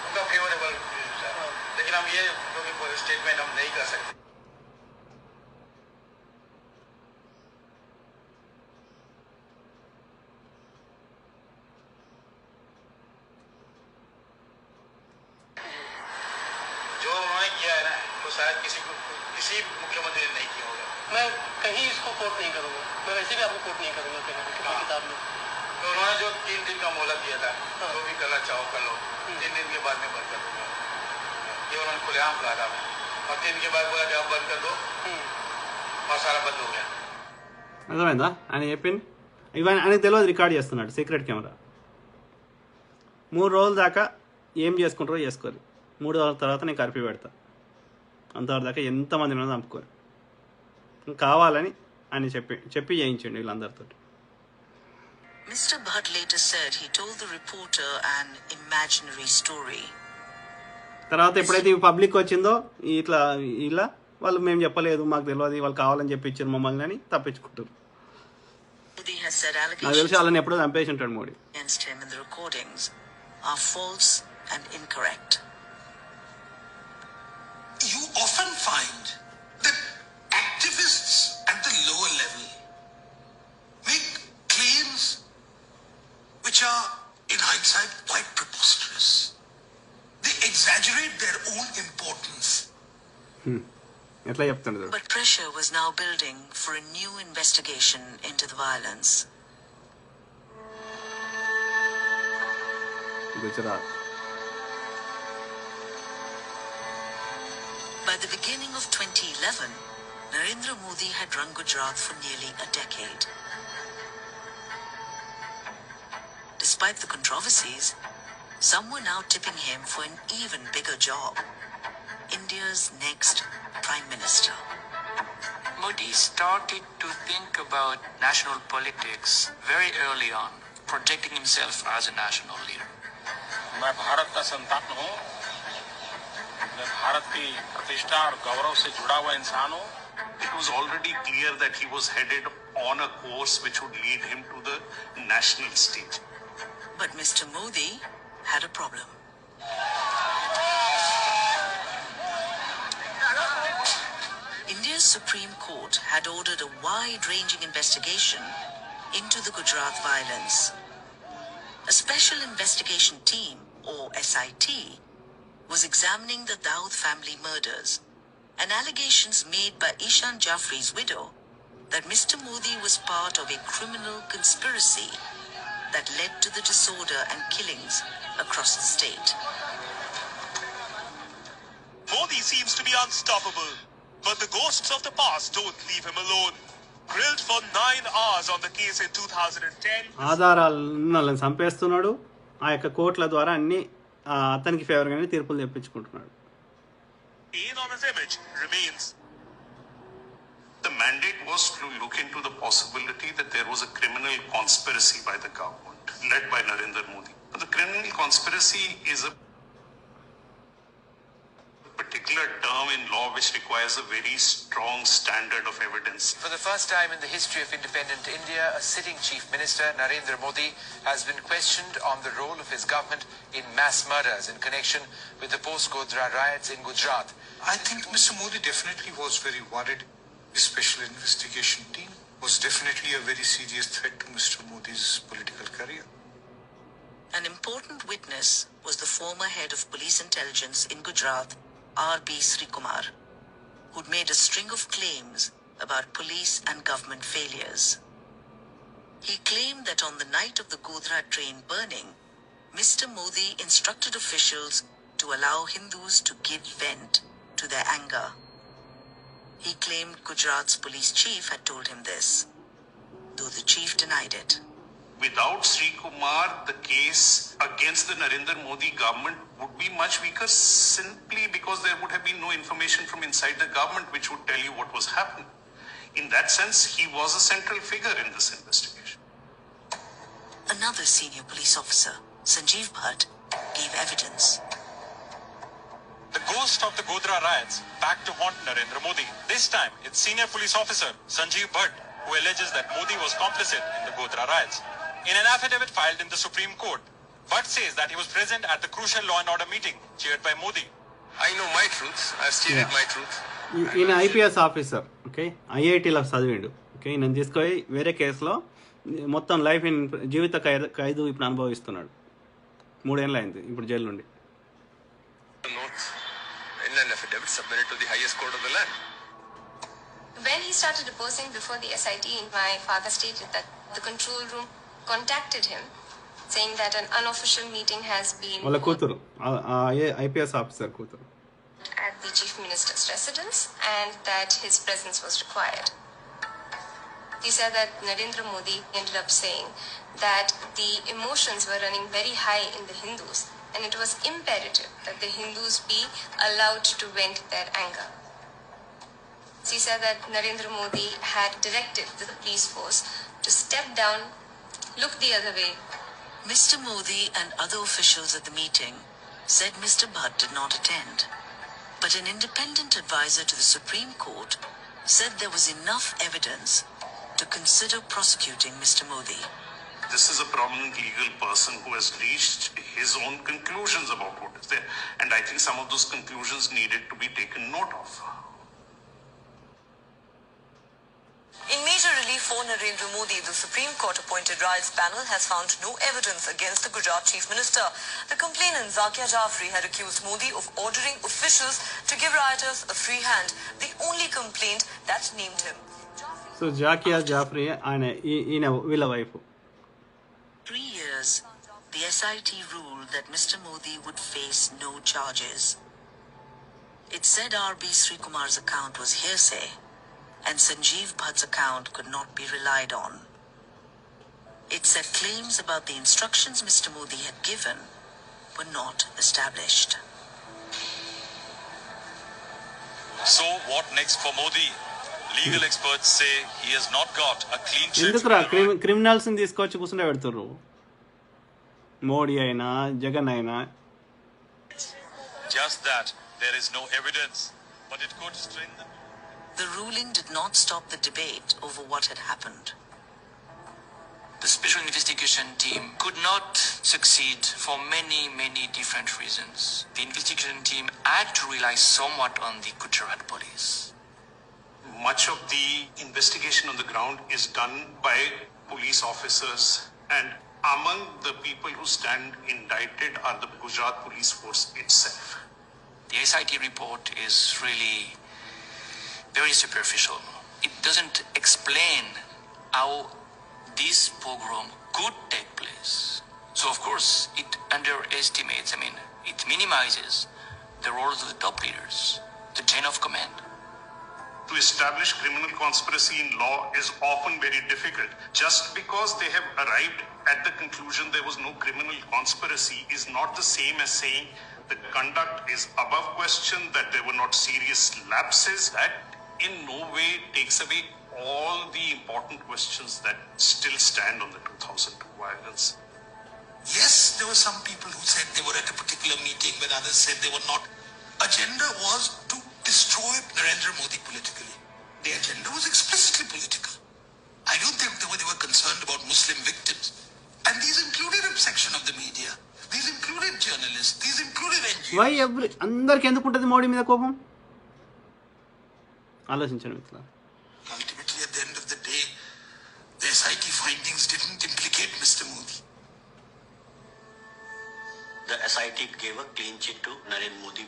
S12: उनका फेवरेबल, लेकिन हम ये स्टेटमेंट हम नहीं कर सकते. जो उन्होंने किया है ना, तो शायद किसी मुख्यमंत्री ने नहीं किया होगा.
S18: मैं कहीं इसको कोट नहीं करूंगा, मैं वैसे भी आपको कोट नहीं करूंगा कहीं किसी किताब में.
S12: तो उन्होंने जो 3 दिन का मोहलत दिया था, जो भी करना चाहो कर लो, 3 दिन के बाद में बंद कर दूंगा, ये उन्होंने खुलेआम कहा था. और 3 दिन के बाद बोला कि आप बंद कर दो और सारा बंद हो गया.
S1: అర్థమైందా ఆయన చెప్పింది? ఇవన్నీ ఆయనకు తెలియదు, రికార్డ్ చేస్తున్నాడు సీక్రెట్ కెమెరా. 3 రోజుల దాకా ఏం చేసుకుంటారో చేసుకోరు, 3 రోజుల తర్వాత నేను కర్ఫ్యూ పెడతా, అంతవరకు దాకా ఎంతమంది ఉన్నా చంపుకోరు. కావాలని ఆయన చెప్పి చేయించండి వీళ్ళందరితో.
S16: Mr. Bhatt later said he told the reporter an imaginary story.
S1: తర్వాత ఎప్పుడైతే పబ్లిక్ వచ్చిందో ఇట్లా ఇలా వాళ్ళు మేము చెప్పలేదు, మాకు తెలియదు, వాళ్ళు కావాలని చెప్పి ఇచ్చారు మమ్మల్ని అని తప్పించుకుంటారు.
S16: Modi has said
S1: నాకు తెలిసి
S16: allegations
S1: వాళ్ళని ఎప్పుడో చంపేసి ఉంటాడు Modi.
S16: against him in the recordings are false and incorrect.
S13: You often find that activists at the lower level make claims which are, in hindsight, quite preposterous. They exaggerate their own importance.
S1: ఎట్లా చెప్తుండదు.
S16: But pressure was now building for a new investigation into the violence.
S1: Gujarat.
S16: By the beginning of 2011, Narendra Modi had run Gujarat for nearly a decade. despite the controversies, some were now tipping him for an even bigger job: India's next Prime Minister.
S4: Modi started to think about national politics very early on, projecting himself as a national leader.
S9: मैं भारत का संतान हूँ, मैं भारत की प्रतिष्ठा और गौरव से जुड़ा हुआ इंसान हूँ.
S21: It was already clear that he was headed on a course which would lead him to the national stage.
S16: But Mr. Modi had a problem. India's Supreme Court had ordered a wide-ranging investigation into the Gujarat violence. A special investigation team, or SIT, was examining the Daud family murders and allegations made by Ishan Jaffri's widow that Mr. Modi was part of a criminal conspiracy that led to the disorder and killings across the state.
S14: Modi seems to be unstoppable, but the ghosts of the past don't leave him alone. Grilled for 9 hours on the case in 2010.
S1: ఆధారాలను చంపేస్తున్నాడు. ఆ యొక్క కోర్టుల ద్వారా అన్ని అతనికి ఫేవర్గానే తీర్పులు తెప్పించుకుంటున్నాడు.
S14: On his image remains.
S21: The mandate was to look into the possibility that there was a criminal conspiracy by the government, led by Narendra Modi. The criminal conspiracy is a particular term in law which requires a very strong standard of evidence.
S17: For the first time in the history of independent India, a sitting Chief Minister, Narendra Modi, has been questioned on the role of his government in mass murders in connection with the post-Godhra riots in Gujarat.
S6: I think Mr. Modi definitely was very worried. The special investigation team was definitely a very serious threat to Mr. Modi's political career.
S16: An important witness was the former head of police intelligence in Gujarat, R.B. Srikumar, who'd made a string of claims about police and government failures. He claimed that on the night of the Godhra train burning, Mr. Modi instructed officials to allow Hindus to give vent to their anger. He claimed Gujarat's police chief had told him this, though the chief denied it.
S21: Without Sri Kumar, the case against the Narendra Modi government would be much weaker, simply because there would have been no information from inside the government which would tell you what was happening. In that sense, he was a central figure in this investigation.
S16: Another senior police officer, Sanjeev Bhatt, gave evidence.
S14: The ghost of the Godhra riots back to haunt Narendra Modi. This time, it's senior police officer Sanjeev Bhatt who alleges that Modi was complicit in the Godhra riots. In an affidavit filed in the Supreme Court, Bhatt says that he was present at the crucial law and order meeting chaired by Modi.
S23: I know my truth. I've stated my truth.
S1: ఈయన IPS officer, okay, ఐఐటీలో చదివిండు. Okay, ఈయన తీసుకొని వేరే కేసులో మొత్తం life in జీవిత ఖైదు ఇప్పుడు అనుభవిస్తున్నాడు. 3 ఏళ్ళు అయింది ఇప్పుడు జైలు నుండి.
S23: In an affidavit submitted to the highest court of the land.
S24: When he started deposing before the SIT, my father stated that the control room contacted him, saying that an unofficial meeting has been
S1: వాళ్ళ కూతురు, IPS officer కూతురు,
S24: at the Chief Minister's residence and that his presence was required. He said that Narendra Modi ended up saying that the emotions were running very high in the Hindus and it was imperative that the Hindus be allowed to vent their anger. He said that Narendra Modi had directed the police force to step down, look the other way.
S16: Mr. Modi and other officials at the meeting said Mr. Bhatt did not attend, but an independent advisor to the Supreme Court said there was enough evidence to consider prosecuting Mr. Modi.
S21: This is a prominent legal person who has reached his own conclusions about what is there, and I think some of those conclusions needed to be taken note of.
S25: In major relief for Narendra Modi, the Supreme Court appointed riots panel has found no evidence against the Gujarat Chief Minister. The complainant Zakia Jaffri had accused Modi of ordering officials to give rioters a free hand, the only complaint that named him.
S1: So Zakia Jaffri, ఈయన వీళ్ళ wife.
S16: 3 years, the SIT ruled that Mr. Modi would face no charges. It said R.B. Srikumar's account was hearsay, and Sanjeev Bhatt's account could not be relied on. It said claims about the instructions Mr. Modi had given were not established.
S2: So what next for Modi? Legal experts say he has not got a clean sheet.
S1: ఎందుకురా criminals ని తీసుకొచ్చి కూర్చుంటే పెడుతుర్రు మోడీ అయినా జగన్ అయినా.
S2: Just that there is no evidence, but it could strengthen.
S16: The ruling did not stop the debate over what had happened.
S4: The special investigation team could not succeed for many different reasons. The investigation team had to rely somewhat on the Gujarat police.
S21: Much of the investigation on the ground is done by police officers, and among the people who stand indicted are the Gujarat police force itself.
S4: The SIT report is really very superficial. It doesn't explain how this pogrom could take place. So of course it underestimates, it minimizes the roles of the top leaders, the chain of command.
S21: To establish criminal conspiracy in law is often very difficult. Just because they have arrived at the conclusion there was no criminal conspiracy is not the same as saying the conduct is above question, that there were not serious lapses. That in no way takes away all the important questions that still stand on the 2002 violence.
S13: Yes, there were some people who said they were at a particular meeting when others said they were not. Agenda was to destroy Narendra Modi politically. The agenda was explicitly political. I don't think they were concerned about Muslim victims. And these included a section of the media. These included journalists. These included NGOs.
S1: Why అందరికి ఎందుకు ఉంటుంది మోడీ మీద కోపం? ఆలోచించండి మిత్రులు.
S13: Ultimately, at the end of the day, the SIT findings didn't implicate Mr. Modi.
S3: The SIT gave a clean chit to Narendra Modi.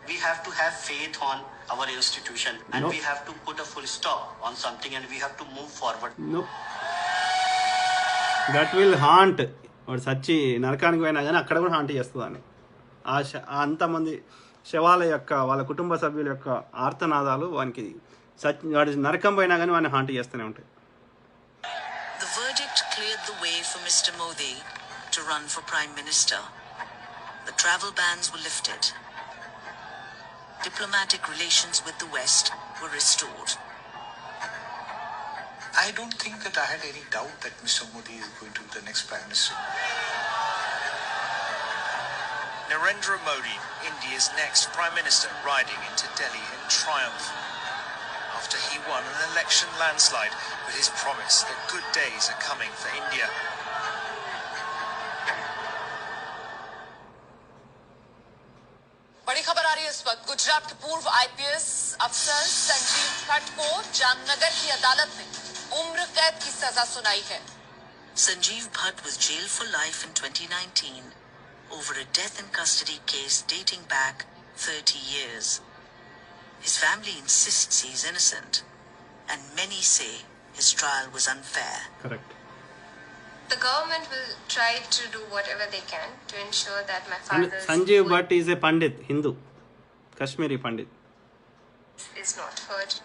S3: We have to have faith on our institution, and we have to put a full stop on something, and we have to move forward.
S1: No. That will haunt. వాడు సచ్చి నరకానికి పోయినా కానీ అక్కడ కూడా haunt చేస్తుందని. అంతమంది శవాల యొక్క వాళ్ళ కుటుంబ సభ్యుల యొక్క ఆర్తనాదాలు వానికి వాడి నరకం పోయినా కానీ వాడిని హాంట్ చేస్తూనే ఉంటాయి.
S16: The verdict cleared the way for Mr. Modi to run for Prime Minister. The travel bans were lifted. Diplomatic relations with the West were restored.
S6: I don't think that I had any doubt that Mr. Modi is going to be the next Prime Minister.
S11: Narendra Modi, India's next Prime Minister, riding into Delhi in triumph. After he won an election landslide with his promise that good days are coming for India.
S7: बड़ी खबर आ रही है इस वक्त। गुजरात के पूर्व IPS अफसर संजीव भट्ट को जामनगर की अदालत ने उम्र कैद की सजा सुनाई है।
S16: Sanjeev Bhatt was jailed for life in 2019 over a death in custody case dating back 30 years. His family insists he is innocent, and many say his trial was unfair.
S1: Correct.
S24: The government will try to do whatever they can to ensure that my father's
S1: Sanjeev Bhatt is a Pandit, Hindu, Kashmiri Pandit.
S24: is not hurt.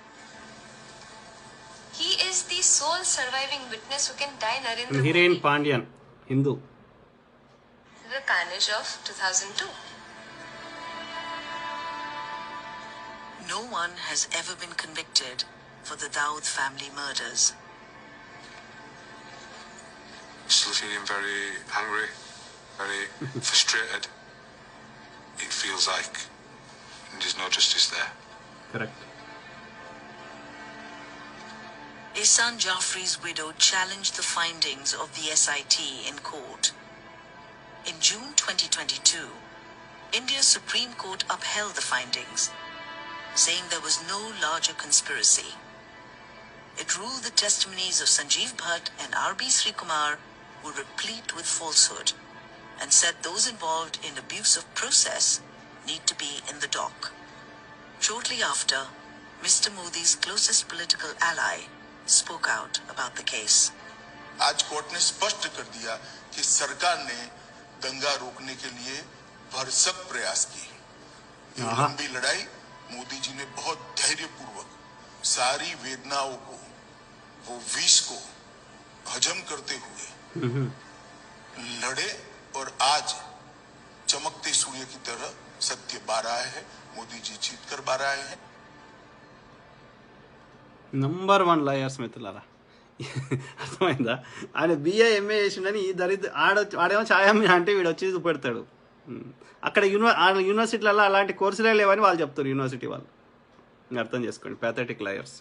S24: He is the sole surviving witness who can die Narendra
S1: Hiren
S24: Modi.
S1: Pandyan, Hindu.
S24: The carnage of 2002.
S16: No one has ever been convicted for the Dawood family murders.
S8: Still feeling very angry, very frustrated. It feels like there's no justice there.
S1: Correct.
S16: Ihsan Jaffrey's widow challenged the findings of the SIT in court. In June 2022, India's Supreme Court upheld the findings, saying there was no larger conspiracy. It ruled the testimonies of Sanjeev Bhatt and R.B. Srikumar were replete with falsehood, and said those involved in abuse of process need to be in the dock. Shortly after, Mr. Modi's closest political ally spoke out about the case.
S15: आज court ने स्पष्ट कर दिया कि सरकार ने दंगा रोकने के लिए भरसक प्रयास किए। ये लंबी लड़ाई मोदी जी ने बहुत धैर्यपूर्वक सारी वेदनाओं को, वो विष को हजम करते हुए लड़े और आज चमकते सूर्य की तरह सत्य बाहर आया है। मोदी जी जीत कर बाहर आए हैं।
S1: నంబర్ 1 లయర్స్ మిత్రులారా. అర్థమైందా? ఆయన బిఏ ఎంఏ చేసిండని ఈ ఆడేమో ఛాయమ్మి అంటే వీడు వచ్చి చూపెడతాడు. అక్కడ యూనివర్సిటీలలో అలాంటి కోర్సులే లేవని వాళ్ళు చెప్తారు, యూనివర్సిటీ వాళ్ళు. అర్థం చేసుకోండి, pathetic liars.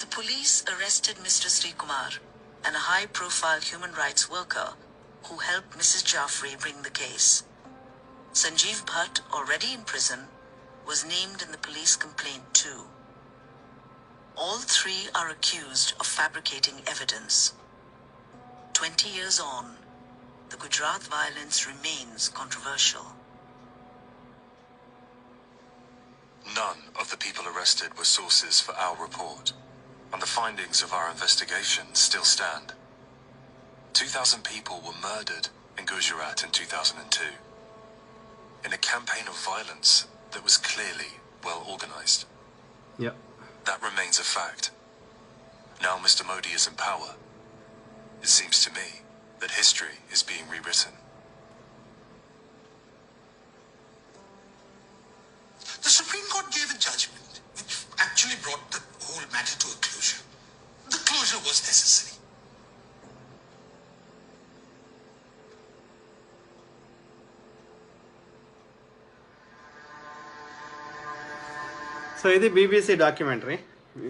S16: The police arrested Mr. Sri Kumar, and a high-profile human rights worker who helped Mrs. Jaffrey bring the case. Sanjeev Bhatt, already in prison, was named in the police complaint too. All three are accused of fabricating evidence. 20 years on, the Gujarat violence remains controversial.
S5: None of the people arrested were sources for our report, and the findings of our investigation still stand. 2,000 people were murdered in Gujarat in 2002, in a campaign of violence that was clearly well organized.
S1: Yeah.
S5: That remains a fact. Now Mr. Modi is in power, it seems to me that history is being rewritten.
S13: The Supreme Court gave a judgment which actually brought the whole matter to a closure. The closure was necessary.
S1: So ఇది BBC documentary.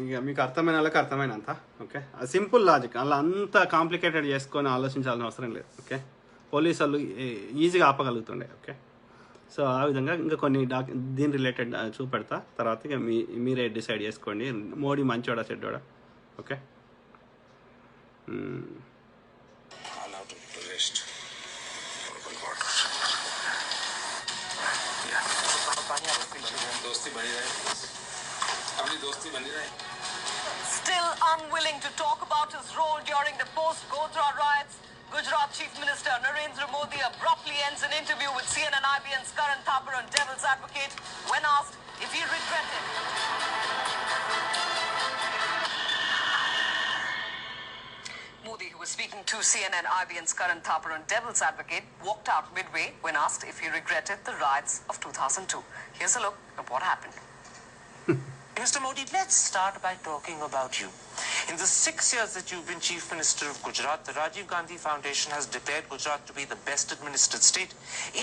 S1: ఇక మీకు అర్థమైన వాళ్ళకి అర్థమైనంత. Okay, అది simple logic, అలా అంత complicated చేసుకొని ఆలోచించాల్సిన అవసరం లేదు. ఓకే, పోలీసు వాళ్ళు ఈజీగా ఆపగలుగుతుండే. ఓకే, సో ఆ విధంగా ఇంకా కొన్ని దీని రిలేటెడ్ చూపెడతా. తర్వాత ఇక మీరే డిసైడ్ చేసుకోండి, మోడీ మంచోడా చెడ్డోడా. Okay,
S10: Still unwilling to talk about his role during the post-Godhra riots, Gujarat Chief Minister Narendra Modi abruptly ends an interview with CNN IBN's Karan Thapar and Devil's Advocate when asked if he regretted. Modi, who was speaking to CNN IBN's Karan Thapar and Devil's Advocate, walked out midway when asked if he regretted the riots of 2002. Here's a look at what happened.
S19: Mr. Modi, let's start by talking about you. In the 6 years that you've been Chief Minister of Gujarat, the Rajiv Gandhi Foundation has declared Gujarat to be the best administered state.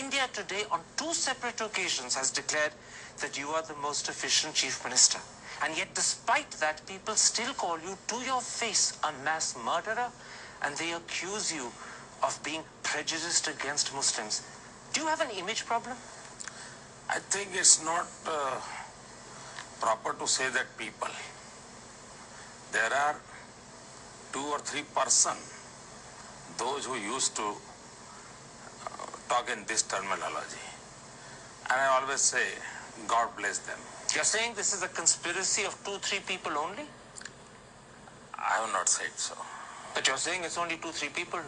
S19: India today, on 2 separate occasions, has declared that you are the most efficient Chief Minister. And yet, despite that, people still call you to your face a mass murderer, and they accuse you of being prejudiced against Muslims. Do you have an image problem?
S9: I think it's not proper to say that people. There are 2 or 3 persons, those who used to talk in this terminology. And I always say, God bless them.
S19: You're saying this is a conspiracy of 2-3 people only?
S9: I have not said so.
S19: But you're saying it's only 2-3 people.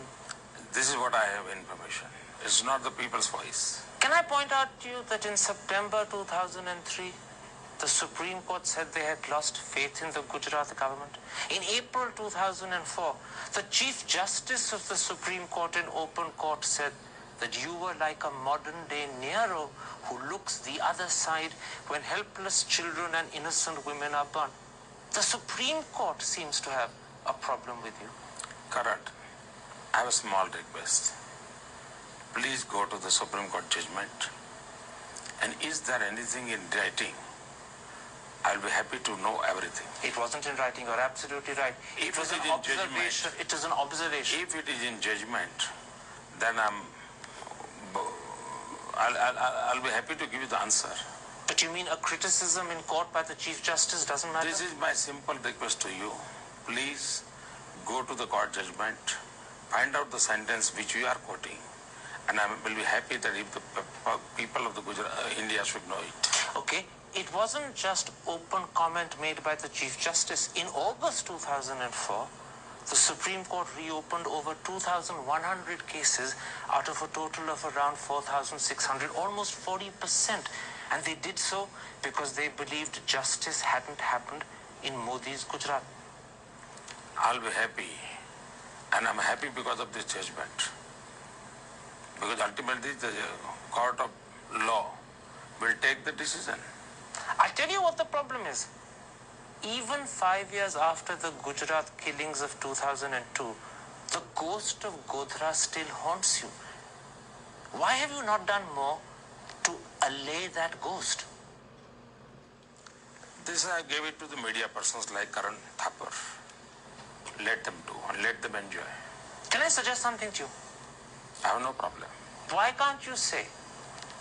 S9: This is what I have information. It's not the people's voice.
S19: Can I point out to you that in September 2003, the Supreme Court said they had lost faith in the Gujarat government. In April 2004, the Chief Justice of the Supreme Court in open court said that you were like a modern-day Nero who looks the other side when helpless children and innocent women are burnt. The Supreme Court seems to have a problem with you.
S9: Correct. I have a small request. Please go to the Supreme Court judgment. And is there anything in writing? I'll be happy to know everything.
S19: It wasn't in writing. You're absolutely right.
S9: If
S19: It was
S9: it
S19: an
S9: is in
S19: observation.
S9: judgment,
S19: It is an observation.
S9: if it is in judgment, then I'll be happy to give you the answer.
S19: But you mean a criticism in court by the Chief Justice doesn't matter?
S9: This is my simple request to you. Please go to the court judgment, find out the sentence which you are quoting, and I will be happy that if the people of the India should know it.
S19: Okay. It wasn't just open comment made by the Chief Justice. In August 2004, the Supreme Court reopened over 2,100 cases out of a total of around 4,600, almost 40%. And they did so because they believed justice hadn't happened in Modi's Gujarat.
S9: I'll be happy. And I'm happy because of this judgment. Because ultimately the court of law will take the decision.
S19: I'll tell you what the problem is. Even 5 years after the Gujarat killings of 2002, the ghost of Godhra still haunts you. Why have you not done more to allay that ghost?
S9: This I gave it to the media persons like Karan Thapar. Let them do and let them enjoy.
S19: Can I suggest something to you?
S9: I have no problem.
S19: Why can't you say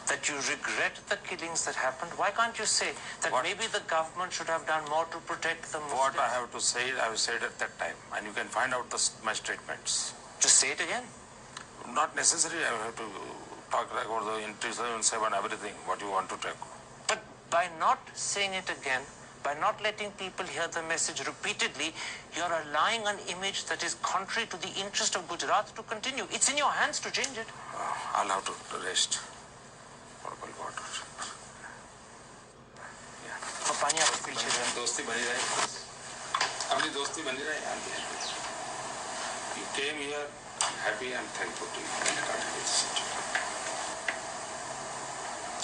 S19: that you regret the killings that happened? Why can't you say that maybe the government should have done more to protect the Muslims?
S9: What I have to say, I have said at that time, and you can find out my statements.
S19: Just say it again.
S9: Not necessary. I have to talk about the in 2007 everything. What you want to talk?
S19: But by not saying it again, by not letting people hear the message repeatedly, you're allowing an image that is contrary to the interest of Gujarat to continue. It's in your hands to change it.
S9: I'll have to rest. Purple water.
S19: पानी आप पीछे
S9: दोस्ती बनी रहे अपनी दोस्ती बनी रहे You came here, I'm happy and thankful to you.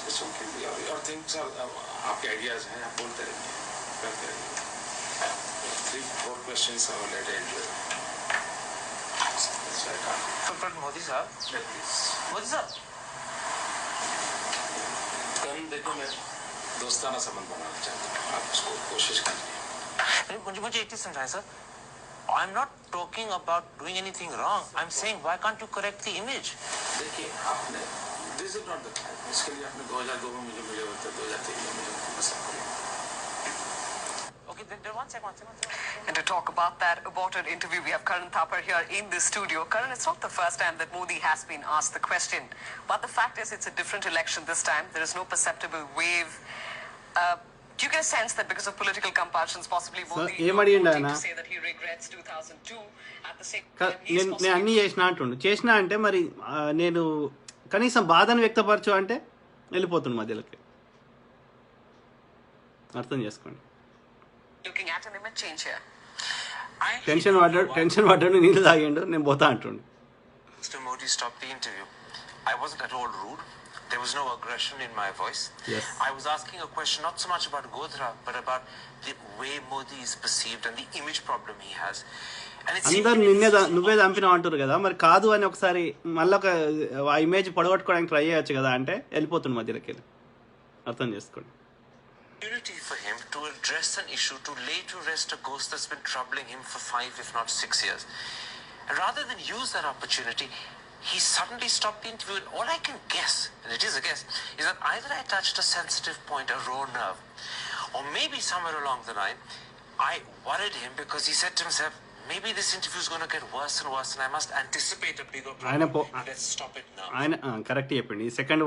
S9: It's okay. Your things are आपके ideas हैं आप बोलते रहिए करते रहिए 3-4 questions I will let you.
S19: But Modi sir, Modi sir,
S9: कल देखो मैं दोस्ताना संबंध बनाना चाहता हूँ आप उसको कोशिश कीजिए
S19: मुझे एक चीज समझाएं sir I'm not talking about doing anything wrong. I'm saying why can't you correct the image?
S9: देखिए आपने this is not the time. इसके लिए आपने 2002 में मुझे मिले होते 2003 में मुझे पसंद करें
S19: Okay, then one second.
S10: And to talk about that aborted interview, we have Karan Thapar here in the studio. Karan, it's not the first time that Modi has been asked the question, but the fact is it's a different election this time. There is no perceptible wave. Do you get a sense that because of political compulsions, possibly Modi is wanting to say that he regrets 2002 at the same time he's
S1: నేను అన్నీ చేసినా అంటే మరి నేను కనీసం బాధను వ్యక్తపరచు అంటే వెళ్ళిపోతుంది మధ్యలోకి అర్థం చేసుకోండి
S10: looking at an image change here.
S1: Tension పడ్డాడు నీళ్ళు తాగిండు నేను పోతా అంటుండు
S19: Mr. Modi stopped the interview. I wasn't at all rude. There was no aggression in my voice.
S1: Yes.
S19: I was asking a question not so much about Godhra, but about the way Modi is perceived and the image problem he has.
S1: అందరు నువ్వే చంపినావు అంటారు కదా మరి కాదు అని ఒకసారి మళ్ళీ ఆ ఇమేజ్ పొడగొట్టుకోవడానికి ట్రై చేయొచ్చు కదా అంటే వెళ్ళిపోతుంది మధ్యలోకి వెళ్ళి అర్థం చేసుకోండి
S19: Opportunity for him to address an issue, to lay to rest a ghost that's been troubling him for 5, if not 6 years. And rather than use that opportunity, he suddenly stopped the interview. And all I can guess, and it is a guess, is that either I touched a sensitive point, a raw nerve, or maybe somewhere along the line, I worried him because he said to himself, maybe this interview is going to get worse and worse, and I must anticipate a bigger problem. Let's stop it now.
S1: ఆయన correct చెప్పింది ఈ second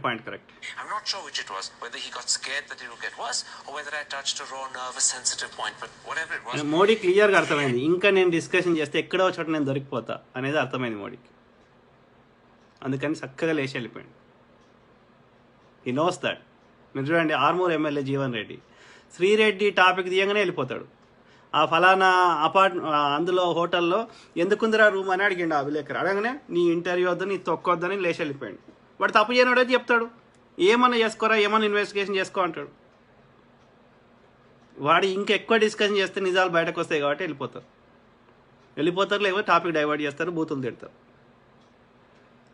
S1: point correct
S19: I'm not sure which it was, whether he got scared that it would get worse, or whether I touched a raw nerve, a sensitive point, but whatever it was.
S1: Modi క్లియర్గా అర్థమైంది ఇంకా నేను discussion చేస్తే ఎక్కడో చోట నేను దొరికిపోతా అనేది అర్థమైంది మోడీకి అందుకని చక్కగా లేచి వెళ్ళిపోయింది ఈ నోస్ దట్ మీరు చూడండి ఆర్మూర్ ఎమ్మెల్యే జీవన్ రెడ్డి శ్రీరెడ్డి టాపిక్ తీయగానే వెళ్ళిపోతాడు ఆ ఫలానా అందులో హోటల్లో ఎందుకుందిరా రూమ్ అని అడిగిండు ఆ విలేకరు అడగనే నీ ఇంటర్వ్యూ వద్దు నీ తొక్కొద్దని లేచి వెళ్ళిపోయాడు వాడు తప్పు చేయనోడైతే చెప్తాడు ఏమన్నా చేసుకోరా ఏమన్నా ఇన్వెస్టిగేషన్ చేసుకో అంటాడు వాడు ఇంకెక్కువ డిస్కషన్ చేస్తే నిజాలు బయటకు వస్తాయి కాబట్టి వెళ్ళిపోతారు లేకపోతే టాపిక్ డైవర్ట్ చేస్తారు బూతులు తిడతారు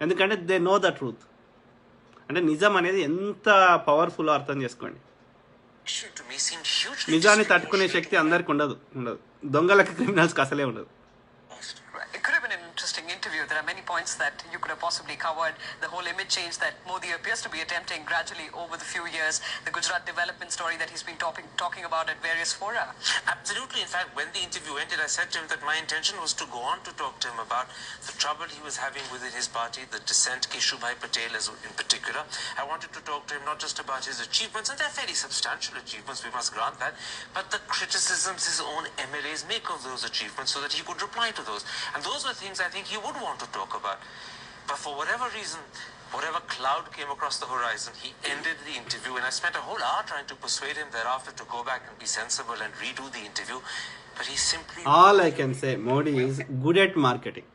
S1: ఎందుకంటే దే నో ద ట్రూత్ అంటే నిజం అనేది ఎంత పవర్ఫుల్ అర్థం చేసుకోండి నిజాన్ని తట్టుకునే శక్తి అందరికి ఉండదు దొంగలకి క్రిమినల్స్కి అసలే ఉండదు
S10: It could have been an interesting interview. There are many points that you could have possibly covered. The whole image change that Modi appears to be attempting gradually over the few years. The Gujarat development story that he's been talking about at various fora.
S19: Absolutely. In fact, when the interview ended, I said to him that my intention was to go on to talk to him about the trouble he was having within his party, the dissent, Keshubhai Patel in particular. I wanted to talk to him not just about his achievements, and they're fairly substantial achievements, we must grant that, but the criticisms his own MLAs make of those achievements so that he could reply to those. And those were things I think he would want to talk about. But for whatever reason, whatever cloud came across the horizon, he ended the interview, and I spent a whole hour trying to persuade him thereafter to go back and be sensible and redo the interview. but he simply...
S1: All I can say, Modi is good at marketing.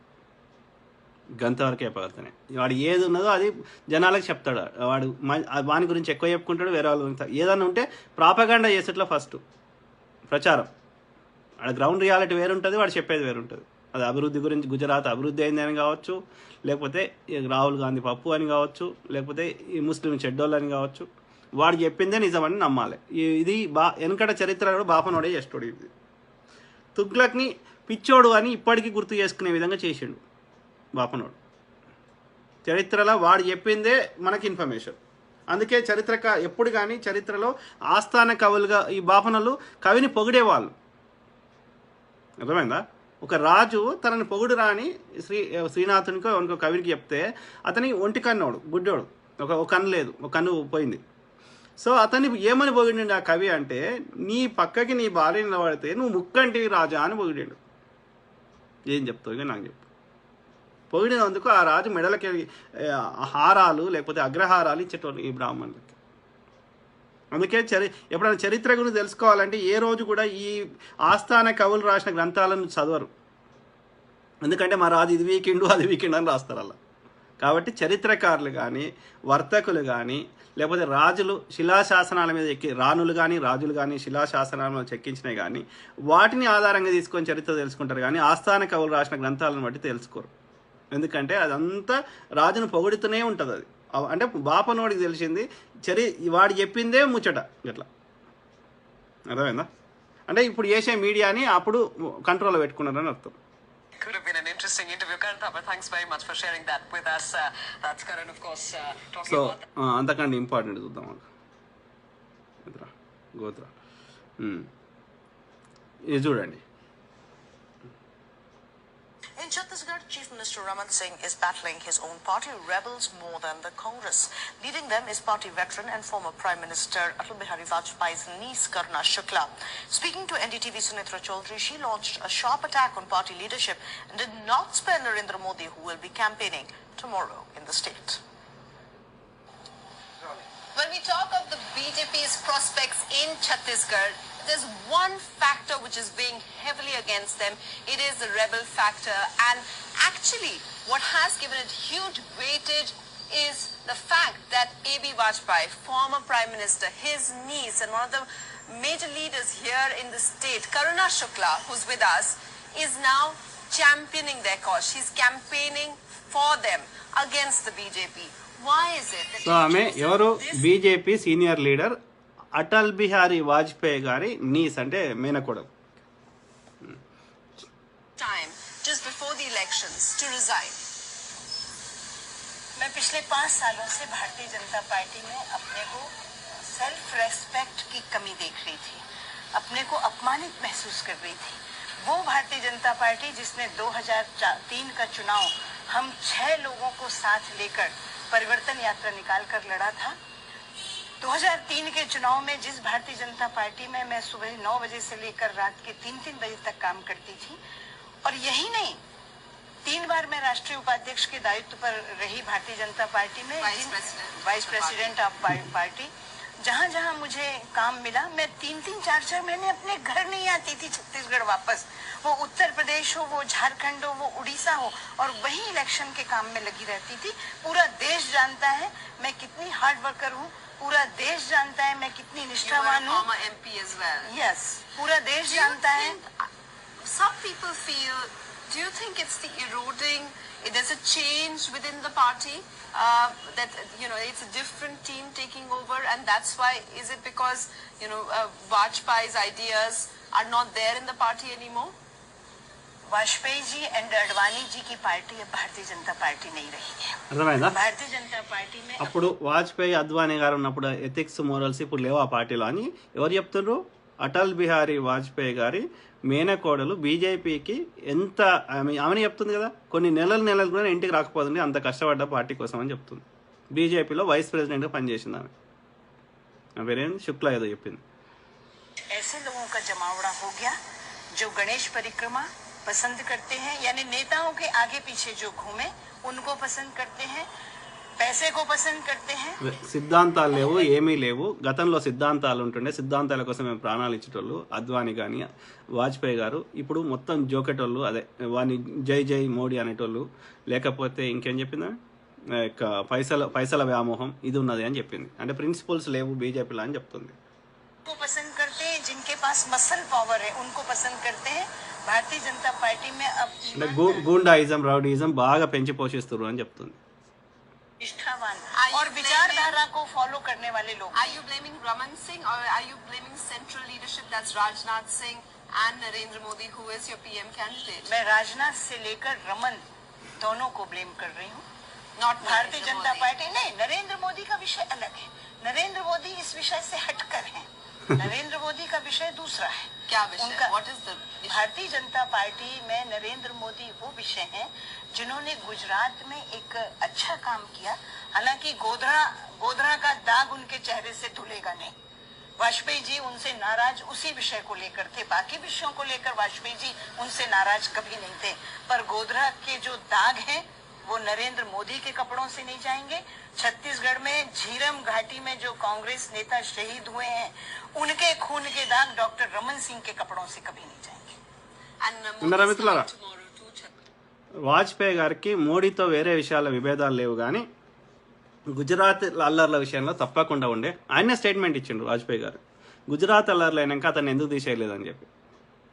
S1: గంతవరకే పడుతున్నాయి. వాడు ఏది ఉన్నదో అది జనాలకు చెప్తాడు. వాడు వాని గురించి ఎక్కువ చెప్పుకుంటాడు, వేరే వాళ్ళ గురించి. ఏదన్నా ఉంటే ప్రాపగాండా చేసేట్లో ఫస్ట్ ప్రచారం. వాడు గ్రౌండ్ రియాలిటీ వేరుంటుంది, వాడు చెప్పేది వేరుంటుంది. అది అభివృద్ధి గురించి, గుజరాత్ అభివృద్ధి అయింది అని కావచ్చు, లేకపోతే రాహుల్ గాంధీ పప్పు అని కావచ్చు, లేకపోతే ఈ ముస్లిం చెడ్డోళ్ళు అని కావచ్చు. వాడు చెప్పిందే నిజమని నమ్మాలి. ఇది వెనకట చరిత్ర కూడా బాపనోడే చేస్తాడు. ఇది తుగ్లక్ని పిచ్చోడు అని ఇప్పటికీ గుర్తు చేసుకునే విధంగా చేసిండు బాపనోడు. చరిత్రలో వాడు చెప్పిందే మనకి ఇన్ఫర్మేషన్. అందుకే ఎప్పుడు కానీ చరిత్రలో ఆస్థాన కవులుగా ఈ బాపనలు కవిని పొగిడేవాళ్ళు. అర్థమైందా? ఒక రాజు తనని పొగుడు రాని శ్రీనాథునికో ఇంకో కవికి చెప్తే అతని ఒంటి కన్నోడు, గుడ్డోడు, ఒక కన్ను లేదు, ఒక కన్ను పోయింది. సో అతన్ని ఏమని పొగిడిండు ఆ కవి అంటే, నీ పక్కకి నీ భార్య నిలబడితే నువ్వు ముక్కంటివి రాజా అని పొగిడిండు. ఏం చెప్తావు ఇక నాకు చెప్పు. పొగిడినందుకు ఆ రాజు మెడలకి హారాలు లేకపోతే అగ్రహారాలు ఇచ్చేటోళ్ళు ఈ బ్రాహ్మణులకి. అందుకే ఎప్పుడైనా చరిత్ర గురించి తెలుసుకోవాలంటే ఏ రోజు కూడా ఈ ఆస్థాన కవులు రాసిన గ్రంథాలను చదవరు. ఎందుకంటే మా రాజు ఇది వీకిండు అది వీకిండు అని రాస్తారు అలా. కాబట్టి చరిత్రకారులు కానీ, వర్తకులు కానీ, లేకపోతే రాజులు శిలాశాసనాల మీద రాణులు కానీ రాజులు కానీ శిలాశాసనాలను చెక్కించినవి కానీ వాటిని ఆధారంగా తీసుకొని చరిత్ర తెలుసుకుంటారు. కానీ ఆస్థాన కవులు రాసిన గ్రంథాలను బట్టి తెలుసుకోరు. ఎందుకంటే అదంతా రాజును పొగుడుతూనే ఉంటుంది. అది అంటే బాపనోడికి తెలిసింది వాడు చెప్పిందే ముచ్చట ఇట్లా. అర్థమైందా? అంటే ఇప్పుడు చేసే మీడియాని అప్పుడు కంట్రోల్లో పెట్టుకున్నారని అర్థం.
S10: Could have been an interesting interview, Karan Thapar. Thanks very much for sharing that with us. That's Karan, of course, talking about...
S1: అంతకంటే ఇంపార్టెంట్ చూద్దాం. గోత్ర ఇది చూడండి.
S16: In Chhattisgarh, Chief Minister Raman Singh is battling his own party rebels more than the Congress. Leading them is party veteran and former Prime Minister Atal Bihari Vajpayee's niece Karuna Shukla. Speaking to NDTV Sunitra Chaudhary, she launched a sharp attack on party leadership and did not spare Narendra Modi, who will be campaigning tomorrow in the state.
S7: When we talk of the BJP's prospects in Chhattisgarh, there's one factor which is weighing heavily against them. It is the rebel factor. And actually, what has given it huge weightage is the fact that A.B. Vajpayee, former Prime Minister, his niece, and one of the major leaders here in the state, Karuna Shukla, who's with us, is now championing their cause. She's campaigning for them against the BJP. Why is it that...
S1: So, ఆమె ఎవరు? BJP senior leader Atal Bihari Vajpayee గారి knees అంటే మేనకోడలు.
S7: Time just before the elections to resign.
S12: मैं पिछले 5 सालों से Bharatiya Janata party में अपने को सेल्फ रेस्पेक्ट की कमी देख रही थी, अपने को अपमानित महसूस कर रही थी. वो भारतीय जनता पार्टी जिसने 2003 का चुनाव हम 6 लोगों को साथ लेकर परिवर्तन यात्रा निकाल कर लड़ा था. 2003 के चुनाव में जिस भारतीय जनता पार्टी में मैं सुबह 9 बजे से लेकर रात के 3-3 बजे तक काम करती थी, और यही नहीं 3 बार मैं राष्ट्रीय उपाध्यक्ष के दायित्व पर रही भारतीय जनता पार्टी में, वाइस प्रेसिडेंट ऑफ पार्टी. जहाँ जहाँ मुझे काम मिला, मैं 3-3, 4-4 महीने अपने घर नहीं आती थी छत्तीसगढ़ वापस. वो उत्तर प्रदेश हो, वो झारखंड हो, वो उड़ीसा हो, और वही इलेक्शन के काम में लगी रहती थी. पूरा देश जानता है मैं कितनी हार्ड वर्कर हूँ, पूरा देश जानता है मैं कितनी निष्ठावान हूँ.
S7: MP as well.
S12: Yes, पूरा देश जानता है.
S7: Some people feel, do you think it's the eroding, there's a change within the party, that, it's a different team taking over, and that's why, is it because, Vajpayee's ideas are not there in the party anymore?
S12: Vajpayee ji and Advani ji की party अब Bharatiya Janata party नहीं रही है.
S1: అర్థమైందా?
S12: Bharatiya Janata party में
S1: అప్పుడు వాజ్పేయి అద్వానీ గారు ఉన్నప్పుడు ఎథిక్స్ మోరల్స్ ఇప్పుడు లేవు ఆ పార్టీలో అని ఎవరు చెప్తున్నారు? అటల్ బిహారీ వాజ్పేయి గారి మేనకోడలు బీజేపీకి ఎంత ఆమె చెప్తుంది కదా, కొన్ని నెలలు కూడా ఇంటికి రాకపోతుంది, అంత కష్టపడ్డ పార్టీ కోసం అని చెప్తుంది. బీజేపీలో వైస్ ప్రెసిడెంట్గా పనిచేసింది ఆమె. పేరేంటి? శుక్లా ఏదో చెప్పింది.
S12: ऐसे लोगों का जमावड़ा हो गया जो गणेश परिक्रमा पसंद करते हैं, यानी नेताओं के आगे पीछे जो घूमे उनको पसंद करते हैं. पैसे को पसंद करते हैं.
S1: సిద్ధాంతాలు లేవు, ఏమీ లేవు. గతంలో సిద్ధాంతాలు ఉంటుండే, సిద్ధాంతాల కోసం మేము ప్రాణాలు ఇచ్చేటోళ్ళు అద్వానీ కానీ వాజ్పేయి గారు. ఇప్పుడు మొత్తం జోకేటోళ్ళు, అదే వాని జై జై మోడీ అనేటోళ్ళు, లేకపోతే ఇంకేం చెప్పిందా పైసల వ్యామోహం ఇది ఉన్నది అని చెప్పింది. అంటే ప్రిన్సిపల్స్ లేవు బీజేపీలో అని చెప్తుంది.
S12: पसंद करते हैं जिनके पास मसल पावर है उनको पसंद करते हैं. भारतीय जनता पार्टी में अब
S1: అంటే గూండాయిజం రౌడీయిజం బాగా పెంచి పోషిస్తారు అని చెప్తుంది.
S12: निष्ठावान और विचारधारा को फॉलो करने वाले लोग.
S7: Are you blaming Raman Singh or are you blaming central leadership, that's Rajnath Singh and Narendra Modi, who is your PM candidate?
S12: मैं राजनाथ से लेकर रमन दोनों को ब्लेम कर रही हूँ.
S7: Not
S12: भारतीय जनता पार्टी नहीं. नरेंद्र मोदी का विषय अलग है. नरेंद्र मोदी इस विषय से हटकर हैं. नरेंद्र मोदी का विषय दूसरा है.
S7: क्या विषय?
S12: उनका
S7: What is the
S12: Bharatiya Janata party में नरेंद्र मोदी वो विषय हैं जिन्होंने गुजरात में एक अच्छा काम किया. हालांकि गोधरा का दाग उनके चेहरे से धुलेगा नहीं. वाजपेयी जी उनसे नाराज उसी विषय को लेकर थे. बाकी विषयों को लेकर वाजपेयी जी उनसे नाराज कभी नहीं थे. पर गोधरा के जो दाग हैं वो नरेंद्र मोदी के कपड़ों से नहीं जाएंगे. छत्तीसगढ़ में झीरम घाटी में जो कांग्रेस नेता शहीद हुए हैं उनके खून के दाग डॉक्टर रमन सिंह के कपड़ों से कभी नहीं जाएंगे.
S1: ఉన్నారా మిత్రులారా, వాజ్పేయి గారికి మోడీతో వేరే విషయాల విభేదాలు లేవు, కానీ గుజరాత్ అల్లర్ల విషయంలో తప్పకుండా ఉండే. ఆయనే స్టేట్మెంట్ ఇచ్చిండు వాజ్పేయి గారు, గుజరాత్ అల్లర్లు అయినాక అతన్ని ఎందుకు తీసేయలేదని చెప్పి.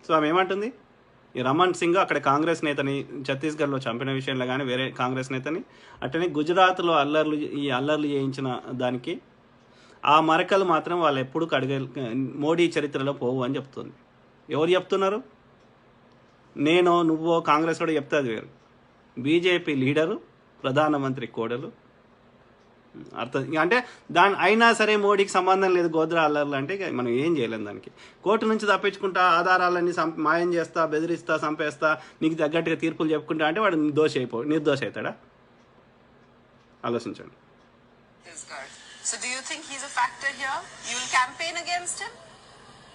S1: సో ఆమె ఏమంటుంది, ఈ రమణ్ సింగ్ అక్కడ కాంగ్రెస్ నేతని ఛత్తీస్గఢ్లో చంపిన విషయంలో కానీ వేరే కాంగ్రెస్ నేతని, అట్టనే గుజరాత్లో అల్లర్లు చేయించిన దానికి ఆ మరకలు మాత్రం వాళ్ళు ఎప్పుడు మోడీ చరిత్రలో పోవు అని చెప్తుంది. ఎవరు చెప్తున్నారు? నేను నువ్వో కాంగ్రెస్ కూడా చెప్తే అది వేరు. బీజేపీ లీడరు, ప్రధానమంత్రి కోడలు అర్థం. అంటే అయినా సరే మోడీకి సంబంధం లేదు గోద్రా అల్లర్లు అంటే మనం ఏం చేయలేం. దానికి కోర్టు నుంచి తప్పించుకుంటా, ఆధారాలన్నీ మాయం చేస్తా, బెదిరిస్తా, చంపేస్తా, నీకు తగ్గట్టుగా తీర్పులు చెప్పుకుంటా అంటే వాడు నిర్దోష అవుతాడా? ఆలోచించండి.
S7: So do you think he's a factor here? You will campaign against him?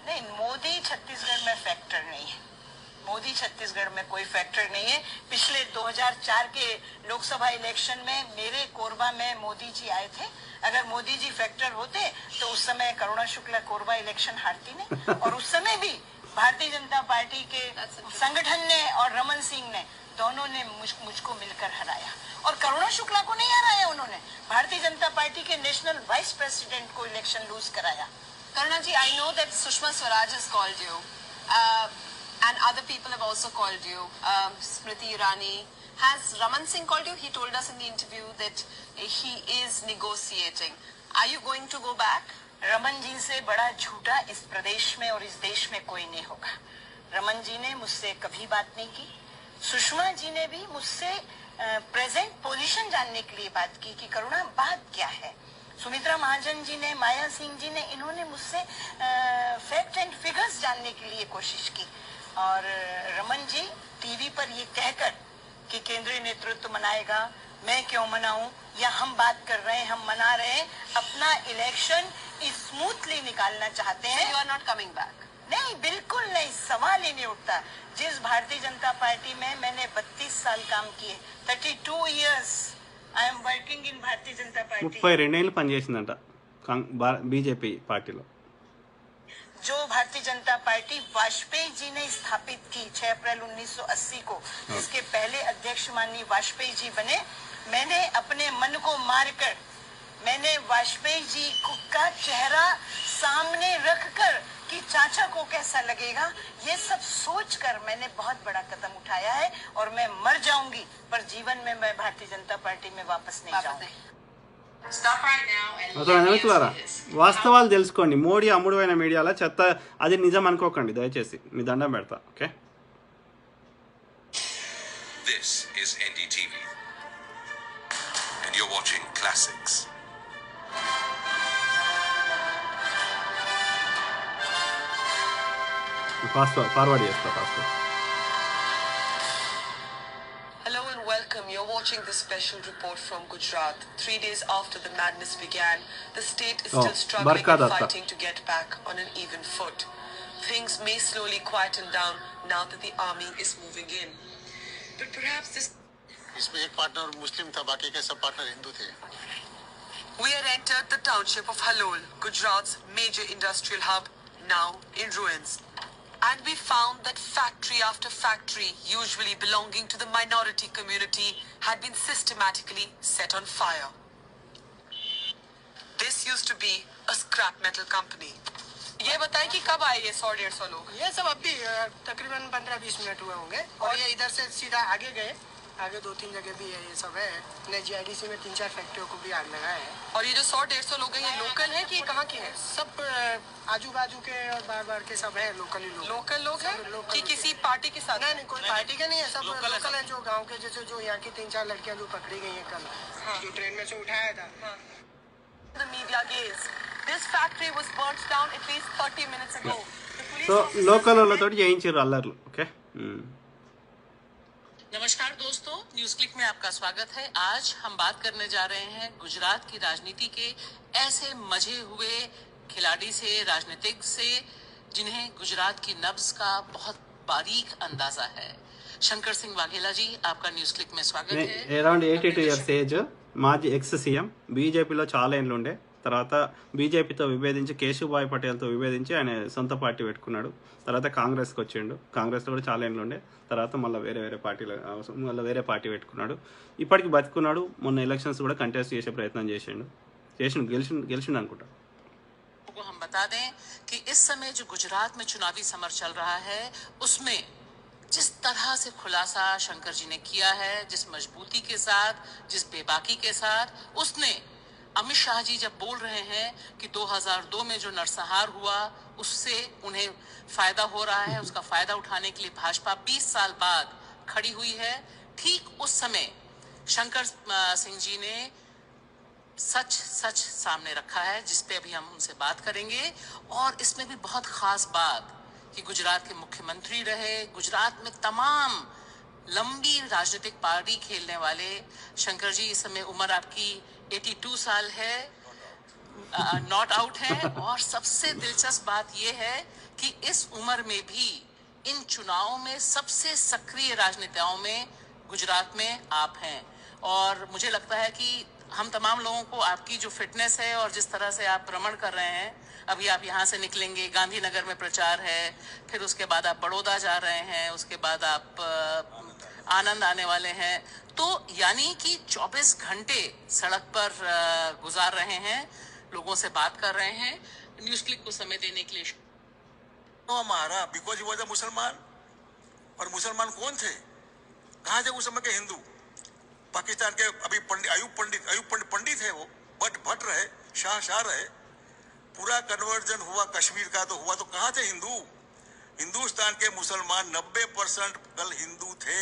S12: नहीं, मोदी छत्तीसगढ़ में फैक्टर नहीं है. मोदी छत्तीसगढ़ में कोई फैक्टर नहीं है. पिछले 2004 के लोकसभा इलेक्शन में मेरे कोरबा में मोदी जी आए थे. अगर मोदी जी फैक्टर होते तो उस समय करुणा शुक्ला कोरबा इलेक्शन हारती नहीं. और उस समय भी भारतीय जनता पार्टी के संगठन ने और रमन सिंह ने दोनों ने मुझको मिलकर हराया. और करुणा शुक्ला को नहीं हराया उन्होंने, भारतीय जनता पार्टी के नेशनल वाइस प्रेसिडेंट को इलेक्शन लूज कराया.
S7: Karuna ji, I know that Sushma Swaraj has called you, and other people have also called you. Smriti Irani. Has Raman Singh called you? He told us in the interview that he is negotiating. Are you going to go back?
S12: Raman ji से बड़ा झूठा इस प्रदेश में और इस देश में कोई नहीं होगा. रमन जी ने मुझसे कभी बात नहीं की. सुषमा जी ने भी मुझसे प्रेजेंट पोजीशन जानने के लिए बात की कि करुणा बात क्या है. सुमित्रा महाजन जी ने, माया सिंह जी ने, इन्होंने मुझसे फैक्ट एंड फिगर्स जानने के लिए कोशिश की. और रमन जी टीवी पर ये कहकर कि केंद्रीय नेतृत्व मनाएगा, मैं क्यों मनाऊं, या हम बात कर रहे हैं, हम मना रहे हैं, अपना इलेक्शन स्मूथली निकालना चाहते हैं.
S7: You are not coming back?
S12: नहीं, बिल्कुल नहीं, सवाल ही नहीं उठता. जिस भारतीय जनता पार्टी में मैंने 32 साल काम किए, 32 years I am working in Bharatiya Janata party.
S1: 32 ఏళ్ళు పనిచేసిందంట బీజేపీ పార్టీలో.
S12: जो भारतीय जनता पार्टी वाजपेयी जी ने स्थापित की 6 अप्रैल 1980 को, जिसके पहले अध्यक्ष माननीय वाजपेयी जी बने, मैंने अपने मन को मारकर, मैंने वाजपेयी जी का चेहरा सामने रखकर कि चाचा को कैसा लगेगा, ये सब सोचकर मैंने बहुत बड़ा कदम उठाया है. और मैं मर जाऊंगी पर जीवन में मैं भारतीय जनता पार्टी में वापस नहीं जाऊंगी.
S1: మిత్రులారా, వాస్తవాలు తెలుసుకోండి. మోడీ అమ్ముడువైన మీడియాలో చెత్త అది నిజం అనుకోకండి దయచేసి, మీ దండం పెడతా. Okay,
S2: This is NDTV and you're watching Classics.
S1: Forward చేస్తా fast.
S10: Hello and welcome. You're watching this special report from Gujarat. 3 days after the madness began, the state is still struggling and fighting to get back on an even foot. Things may slowly quieten down now that the army is moving in. But perhaps this...
S6: इसमें एक partner मुस्लिम था, बाकी के sub partner Hindu थे।
S10: We are entered the township of Halol, Gujarat's major industrial hub, now in ruins. And we found that factory after factory, usually belonging to the minority community, had been systematically set on fire. This used to be a scrap metal company. ये बताएं कि कब आए ये 100-150 लोग?
S14: ये सब अभी तकरीबन 15-20 मिनट हुए होंगे और ये इधर से सीधा आगे गए। आगे 2-3 जगह भी है, ये सब है। ने जीआईडीसी में 3-4 फैक्ट्रियों को भी आग लगाया है।
S10: और ये जो 100-150 लोग हैं, ये लोकल हैं कि कहाँ के हैं?
S14: सब आजू बाजू के और बार के सब है, लोकल ही लोग।
S10: लोकल लोग हैं कि किसी पार्टी के साथ?
S14: नहीं, कोई पार्टी के नहीं है, सब लोकल है। जो गाँव के जैसे जो यहाँ की 3-4 लड़कियाँ जो पकड़ी गई है कल, जो ट्रेन में से उठाया था।
S10: The media gaze. This factory was burnt down at least 30 minutes ago.
S1: So local వాళ్ళతో చేయించారు అల్లర్లు. ఓకే,
S17: नमस्कार दोस्तों, न्यूज क्लिक में आपका स्वागत है। आज हम बात करने जा रहे हैं गुजरात की राजनीति के ऐसे मजे हुए खिलाड़ी से, राजनीतिक से, जिन्हें गुजरात की नब्ज का बहुत बारीक अंदाजा है। शंकर सिंह वाघेला जी, आपका न्यूज क्लिक में स्वागत है।
S1: అరౌండ్ 82 ఇయర్స్ ఏజ్, మాజీ ఎక్స్ సీఎం, బీజేపీలో చాలా ఏళ్ళు ఉండే, తర్వాత బీజేపీతో విభేదించి కేశుభాయ్ పటేల్తో విభేదించి ఆయన సొంత పార్టీ పెట్టుకున్నాడు. తర్వాత కాంగ్రెస్కి వచ్చిండు, కాంగ్రెస్లో కూడా చాలా ఏళ్ళు ఉండే, తర్వాత మళ్ళీ వేరే పార్టీలో మళ్ళీ వేరే పార్టీ పెట్టుకున్నాడు. ఇప్పటికి బతుకున్నాడు. మొన్న ఎలక్షన్స్ కూడా కంటెస్ట్ చేసే ప్రయత్నం చేసిండు, గెలిచిండు అనుకుంటా.
S17: हम बता दें कि इस समय जो गुजरात में चुनावी समर चल रहा है, उसमें जिस तरह से खुलासा शंकर जी ने किया है, जिस मजबूती के साथ, जिस बेबाकी के साथ, उसने अमित शाह जी जब बोल रहे हैं कि 2002 में जो नरसंहार हुआ उससे उन्हें फायदा हो रहा है, उसका फायदा उठाने के लिए भाजपा 20 साल बाद खड़ी हुई है, ठीक उस समय शंकर सिंह जी ने सच सामने रखा है, जिस पे अभी हम उनसे बात करेंगे। और इसमें भी बहुत खास बात कि गुजरात के मुख्यमंत्री रहे, गुजरात में तमाम लंबी राजनीतिक पार्टी खेलने वाले शंकर जी, इस समय उम्र आपकी 82 साल है, नॉट आउट है। और सबसे दिलचस्प बात यह है कि इस उम्र में भी इन चुनावों में सबसे सक्रिय राजनेताओं में गुजरात में आप हैं। और मुझे लगता है कि हम तमाम लोगों को आपकी जो फिटनेस है और जिस तरह से आप भ्रमण कर रहे हैं, अभी आप यहाँ से निकलेंगे, गांधीनगर में प्रचार है, फिर उसके बाद आप बड़ौदा जा रहे हैं, उसके बाद आप आनंद आने वाले हैं, तो यानी कि 24 घंटे सड़क पर गुजार रहे हैं, लोगों से बात कर रहे हैं। न्यूज क्लिक को समय देने के लिए
S18: हमारा बिकॉज ही वॉज अ मुसलमान। और मुसलमान कौन थे, कहाँ थे उस समय के हिंदू? पाकिस्तान के अभी अयूब पंडित है, वो भट्ट रहे, शाह रहे, पूरा कन्वर्जन हुआ कश्मीर का तो हुआ, तो कहाँ थे हिंदू? हिंदुस्तान के मुसलमान 90% कल हिंदू थे।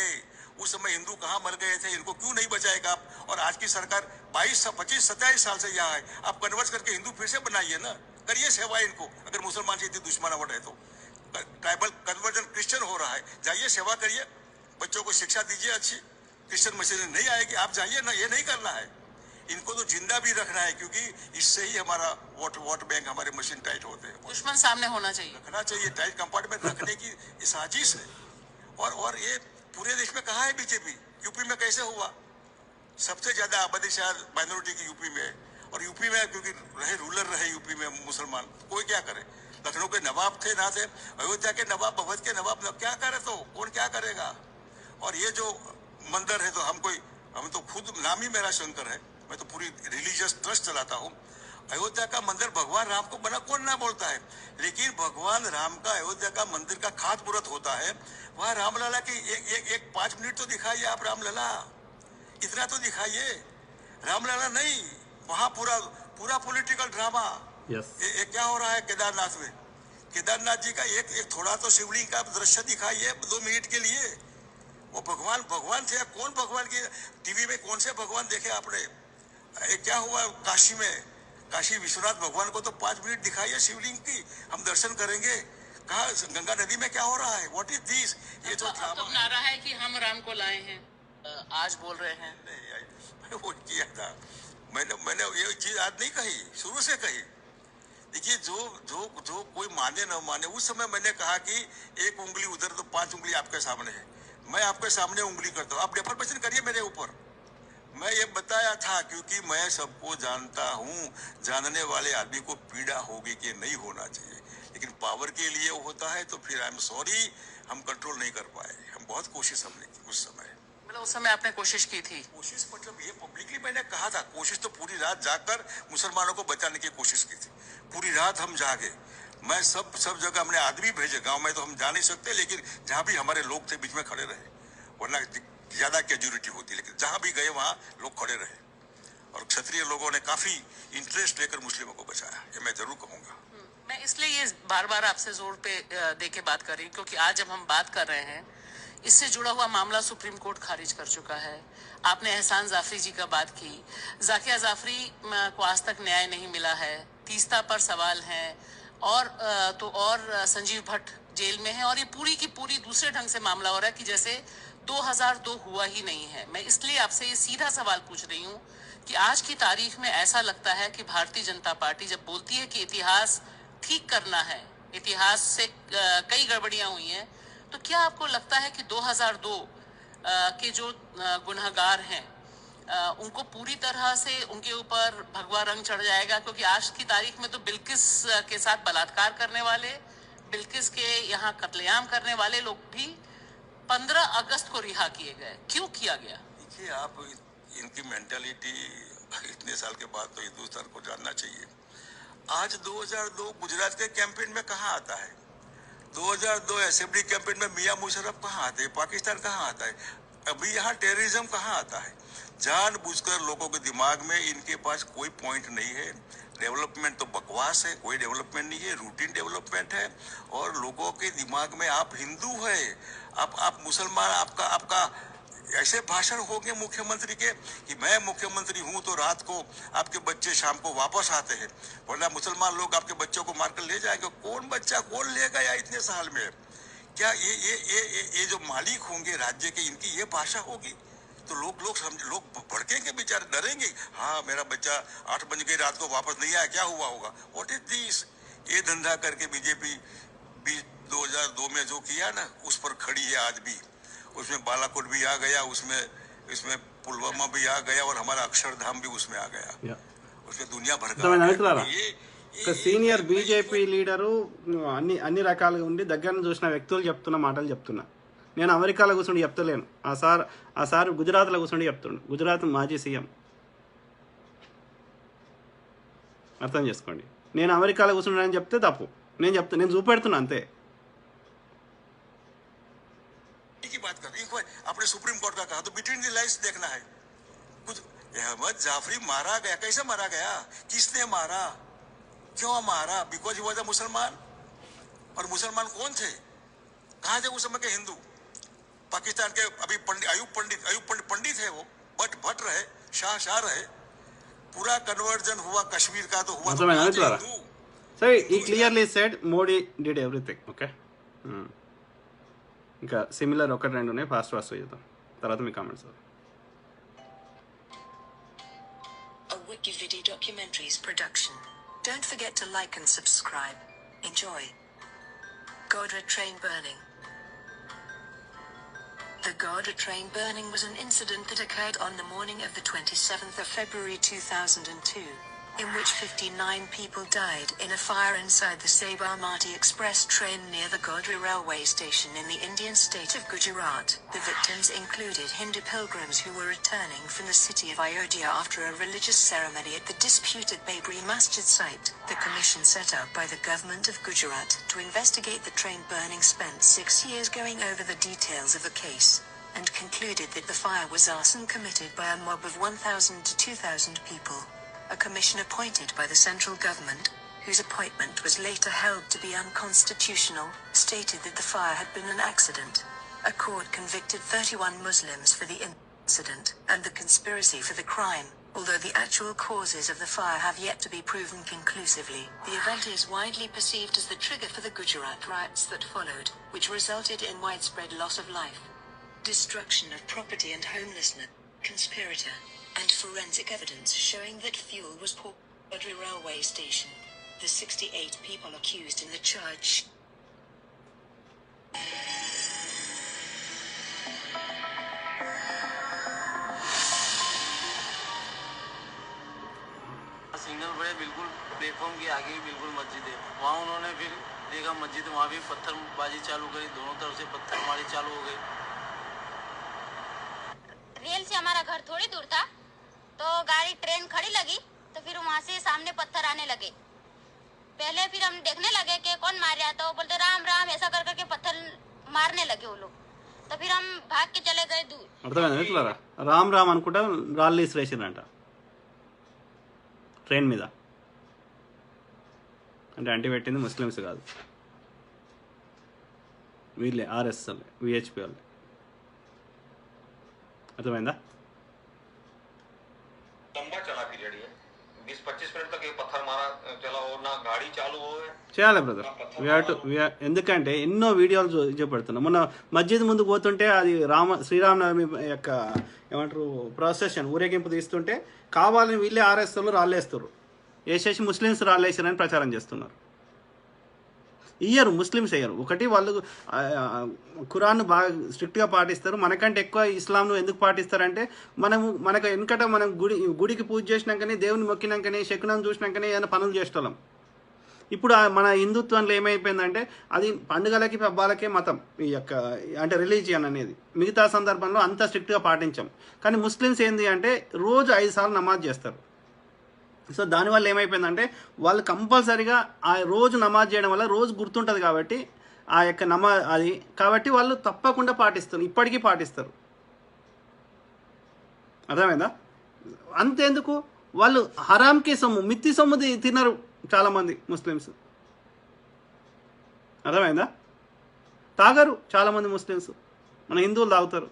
S18: उस समय हिंदू कहाँ मर गए थे, इनको क्यों नहीं बचाएगा आप? और आज की सरकार 22-25-27 साल से यहाँ है, आप कन्वर्ट करके हिंदू फिर से बनाइए ना, करिए सेवा इनको। अगर मुसलमान से इतनी दुश्मनावट है तो ट्राइबल कन्वर्जन क्रिश्चियन हो रहा है, जाइए सेवा करिए, बच्चों को शिक्षा दीजिए अच्छी, क्रिश्चियन मशीन नहीं आएगी, आप जाइए ना, ये नहीं करना है। इनको तो जिंदा भी रखना है, क्योंकि इससे ही हमारा वोट बैंक, हमारे मशीन टाइट होते हैं।
S17: दुश्मन सामने होना चाहिए,
S18: रखना चाहिए, टाइट कंपार्टमेंट रखने की साजिश है। और ये पूरे देश में कहाँ है बीजेपी? यूपी में कैसे हुआ? सबसे ज्यादा आबादी शायद माइनॉरिटी की यूपी में, और यूपी में क्योंकि रूलर रहे यूपी में मुसलमान, कोई क्या करे? लखनऊ के नवाब थे ना थे, अयोध्या के नवाब, अवध के नवाब क्या करे, तो कौन क्या करेगा? और ये जो मंदिर है, तो हम तो खुद नाम ही मेरा शंकर है, मैं तो पूरी रिलीजियस ट्रस्ट चलाता हूँ। अयोध्या का मंदिर भगवान राम को बना कौन ना बोलता है, लेकिन भगवान राम का अयोध्या का मंदिर का खात मुहूर्त होता है, वहाँ रामलला की एक 5 मिनट तो दिखाइए आप, रामलला इतना तो दिखाइए। रामलला नहीं, वहाँ पूरा पॉलिटिकल ड्रामा। ये क्या हो रहा है केदारनाथ में? केदारनाथ जी का एक थोड़ा तो शिवलिंग का दृश्य दिखाइए 2 मिनट के लिए। वो भगवान थे, कौन भगवान की टीवी में कौन से भगवान देखे आपने? क्या हुआ काशी में? काशी विश्वनाथ भगवान को तो 5 मिनट दिखाइए शिवलिंग की, हम दर्शन करेंगे। कहा गंगा नदी में क्या हो रहा है? What is this? ये जो
S17: तो नारा है कि हम राम को लाए हैं, आज बोल रहे हैं।
S18: वो किया था, मैंने ये चीज आज नहीं कही, शुरू से कही। देखिए, जो कोई माने न माने, उस समय मैंने कहा कि 1 उंगली उधर तो 5 उंगली आपके सामने है। मैं आपके सामने उंगली करता हूँ, आप डेफर्मेशन करिए मेरे ऊपर। मैं ये बताया था क्योंकि मैं सबको जानता हूँ, जानने वाले आदमी को पीड़ा होगी कि नहीं होना चाहिए, लेकिन पावर के लिए होता है तो फिर आई एम सॉरी, हम कंट्रोल नहीं कर पाए। हम बहुत कोशिश हमने की उस समय।
S17: मतलब उस समय आपने कोशिश की थी?
S18: कोशिश मतलब ये पब्लिकली मैंने कहा था, कोशिश तो पूरी रात जाकर मुसलमानों को बचाने की कोशिश की थी। पूरी रात हम जागे, मैं सब जगह हमने आदमी भेजे। गांव में तो हम जा नहीं सकते, लेकिन जहाँ भी हमारे लोग थे बीच में खड़े रहे, वरना ज्यादा कैजुअलिटी होती, लेकिन जहां भी गए वहां लोग खड़े रहे और क्षत्रिय लोगों ने काफी इंटरेस्ट लेकर मुस्लिमों को बचाया, ये मैं जरूर कहूंगा।
S17: मैं इसलिए ये बार बार आपसे जोर पे दे के बात कर रही हूँ क्योंकि आज जब हम बात कर रहे हैं, इससे जुड़ा हुआ मामला सुप्रीम कोर्ट खारिज कर चुका है। आपने एहसान जाफरी जी का बात की, जाकिया जाफरी को आज तक न्याय नहीं मिला है, तीस्ता पर सवाल है, और संजीव भट्ट जेल में है, और ये पूरी की पूरी दूसरे ढंग से मामला हो रहा है कि जैसे 2002 हुआ ही नहीं है। मैं इसलिए आपसे ये सीधा सवाल पूछ रही हूँ कि आज की तारीख में ऐसा लगता है कि भारतीय जनता पार्टी जब बोलती है कि इतिहास ठीक करना है, इतिहास से कई गड़बड़ियां हुई हैं, तो क्या आपको लगता है कि 2002 के जो गुनहगार हैं उनको पूरी तरह से उनके ऊपर भगवा रंग चढ़ जाएगा? क्योंकि आज की तारीख में तो बिल्किस के साथ बलात्कार करने वाले, बिल्किस के यहाँ कत्लेआम करने वाले लोग भी 15 अगस्त को रिहा किए गए। क्यों किया गया?
S18: देखिए, आप इनकी मेंटालिटी इतने साल के बाद तो हिंदुस्तान को जानना चाहिए। आज 2002 गुजरात के कैंपेन में कहाँ आता है? 2002 असेंबली कैंपेन में मियां मुशर्रफ कहाँ आते हैं? पाकिस्तान कहाँ आता है? अभी यहाँ टेररिज्म कहाँ आता है? जानबूझकर लोगों के दिमाग में इनके पास कोई पॉइंट नहीं है। डेवलपमेंट तो बकवास है, कोई डेवलपमेंट नहीं है, रूटीन डेवलपमेंट है। और लोगों के दिमाग में आप हिंदू है, आप मुसलमान, आपका ऐसे भाषण हो गए मुख्यमंत्री के कि मैं मुख्यमंत्री हूं तो रात को आपके बच्चे शाम को वापस आते हैं, वरना मुसलमान लोग आपके बच्चों को मारकर ले जाएंगे। कौन बच्चा कौन ले गया इतने साल में? क्या ये जो मालिक होंगे राज्य के, इनकी ये भाषा होगी? तो लोग भड़केंगे, बेचारे डरेंगे। हाँ, मेरा बच्चा 8 बज गई रात को वापस नहीं आया, क्या हुआ होगा? What is this? ये धंधा करके बीजेपी 2002 में जो किया ना, उस पर खड़ी है आज भी। उसमें बालाकोट भी आ गया, इसमें पुलवामा भी आ गया, और हमारा अक्षरधाम भी उसमें आ गया। उसमें दुनिया भर का
S1: ఒక సీనియర్ బీజేపీ లీడరు అన్ని రకాలుగా ఉండి దగ్గర చూసిన వ్యక్తులు చెప్తున్న మాటలు చెప్తున్నా. నేను అమెరికాలో కూర్చుండి చెప్తలేను. ఆ సార్ గుజరాత్లో కూర్చుండి చెప్తుండు. గుజరాత్ మాజీ సీఎం. అర్థం చేసుకోండి. నేను అమెరికాలో కూర్చుంటానని చెప్తే తప్పు. నేను చూపెడుతున్నా అంతే.
S18: की बात कर रही है, आपने सुप्रीम कोर्ट का कहा तो बिटवीन द लाइन्स देखना है। कुछ अहमद जाफरी मारा गया, कैसे मारा गया? किसने मारा? क्यों मारा? बिकॉज ही वॉज अ मुसलमान। और मुसलमान कौन थे? कहाँ थे उस समय के हिंदू? पाकिस्तान के अभी अयूब पंडित है, वो भट्ट रहे, शाह रहे। पूरा कन्वर्जन हुआ कश्मीर का तो हुआ तो
S1: So he clearly said Modi did everything. Okay. ఇంకా సిమిలర్ ఒకటి రెండు ఉన్నాయి, ఫాస్ట్ చేద్దాం, తర్వాత మీ comments.
S16: A Wikividi Documentaries production. Don't forget to like and subscribe. Enjoy. Godra train burning. The Godra train burning was an incident that occurred on the morning of the 27th of February 2002, in which 59 people died in a fire inside the Sabarmati Express train near the Godra railway station in the Indian state of Gujarat. The victims included Hindu pilgrims who were returning from the city of Ayodhya after a religious ceremony at the disputed Babri Masjid site. The commission set up by the government of Gujarat to investigate the train burning spent 6 years going over the details of the case, and concluded that the fire was arson committed by a mob of 1,000 to 2,000 people. A commission appointed by the central government, whose appointment was later held to be unconstitutional, stated that the fire had been an accident. A court convicted 31 Muslims for the incident and the conspiracy for the crime, although the actual causes of the fire have yet to be proven conclusively. The event is widely perceived as the trigger for the Gujarat riots that followed, which resulted in widespread loss of life, destruction of property and homelessness. Conspirator and forensic evidence showing that fuel was poured at the railway station. The 68 people accused in the charge
S4: बिल्कुल platform के आगे ही बिल्कुल मस्जिद है, वहाँ उन्होंने फिर देखा मस्जिद, वहाँ भी पत्थरबाजी चालू करी, दोनों तरफ से पत्थरबाजी चालू हो गई।
S20: रेल से हमारा घर थोड़ी दूर था, तो गाड़ी ट्रेन खड़ी लगी तो फिर वहाँ से सामने पत्थर आने लगे। पहले फिर हम देखने लगे कि कौन मार रहा, तो बोलते राम राम ऐसा कर करके पत्थर मारने लगे वो लोग। तो फिर हम भाग के चले गए दूर।
S1: అర్థమైందా మిత్రులారా? రామ్ రామ్ అనుకుంటా రాళ్ళు ఇసిరేసిరంట ట్రైన్ మీద. అంటే అంటి పెట్టింది ముస్లిమ్స్ కాదు, వీళ్ళే ఆర్ఎస్ వాళ్ళే, విహెచ్పి వాళ్ళే. అర్థమైందా?
S9: लंबा चला पीरियड ये 20-25 मिनट तक ये पत्थर मारा चला और ना गाड़ी चालू हो
S1: చేయాలి బ్రదర్. ఎందుకంటే ఎన్నో వీడియోలు చూపెడుతున్నాం. మొన్న మస్జిద్ ముందుకు పోతుంటే అది శ్రీరామనవమి యొక్క ఏమంటారు ప్రొసెషన్ ఊరేగింపు తీస్తుంటే కావాలని వీళ్ళే ఆర్ఎస్ వాళ్ళు రాళ్ళేస్తారు, వేసేసి ముస్లిమ్స్ రాళ్ళేసారని ప్రచారం చేస్తున్నారు. ఇయ్యరు, ముస్లిమ్స్ అయ్యారు. ఒకటి వాళ్ళు ఖురాన్ను బాగా స్ట్రిక్ట్గా పాటిస్తారు, మనకంటే ఎక్కువ ఇస్లాంను ఎందుకు పాటిస్తారంటే మనకు వెనకట మనం గుడికి పూజ చేసినాకనే, దేవుని మొక్కినాకనే, శకునం చూసినాకనే ఏదైనా పనులు చేసేటోళ్ళం. ఇప్పుడు మన హిందుత్వంలో ఏమైపోయిందంటే అది పండుగలకి పబ్బాలకే మతం, ఈ యొక్క అంటే రిలీజియన్ అనేది. మిగతా సందర్భంలో అంత స్ట్రిక్ట్గా పాటించాం. కానీ ముస్లిమ్స్ ఏంది అంటే రోజు 5 సార్లు నమాజ్ చేస్తారు. సో దానివల్ల ఏమైపోయిందంటే వాళ్ళు కంపల్సరీగా ఆ రోజు నమాజ్ చేయడం వల్ల రోజు గుర్తుంటుంది కాబట్టి ఆ యొక్క అది కాబట్టి వాళ్ళు తప్పకుండా పాటిస్తారు, ఇప్పటికీ పాటిస్తారు. అర్థమైందా? అంతేందుకు వాళ్ళు హరాంకి సొమ్ము, మిత్తి సొమ్ము తినరు చాలామంది ముస్లిమ్స్. అర్థమైందా? తాగరు చాలామంది ముస్లిమ్స్, మన హిందువులు తాగుతారు.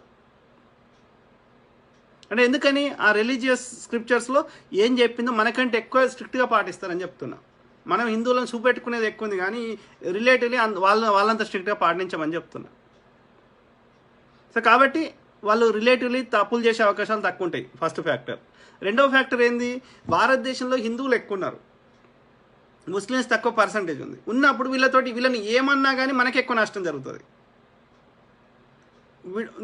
S1: అంటే ఎందుకని ఆ రిలీజియస్ స్క్రిప్చర్స్లో ఏం చెప్పిందో మనకంటే ఎక్కువ స్ట్రిక్ట్గా పాటిస్తారని చెప్తున్నా. మనం హిందువులను చూపెట్టుకునేది ఎక్కువ ఉంది, కానీ రిలేటివ్లీ వాళ్ళంతా స్ట్రిక్ట్గా పాటించమని చెప్తున్నా. సో కాబట్టి వాళ్ళు రిలేటివ్లీ తప్పులు చేసే అవకాశాలు తక్కువ ఉంటాయి, ఫస్ట్ ఫ్యాక్టర్. రెండవ ఫ్యాక్టర్ ఏంది, భారతదేశంలో హిందువులు ఎక్కువ ఉన్నారు, ముస్లిమ్స్ తక్కువ పర్సంటేజ్ ఉంది. ఉన్నప్పుడు వీళ్ళని ఏమన్నా కానీ మనకి ఎక్కువ నష్టం జరుగుతుంది.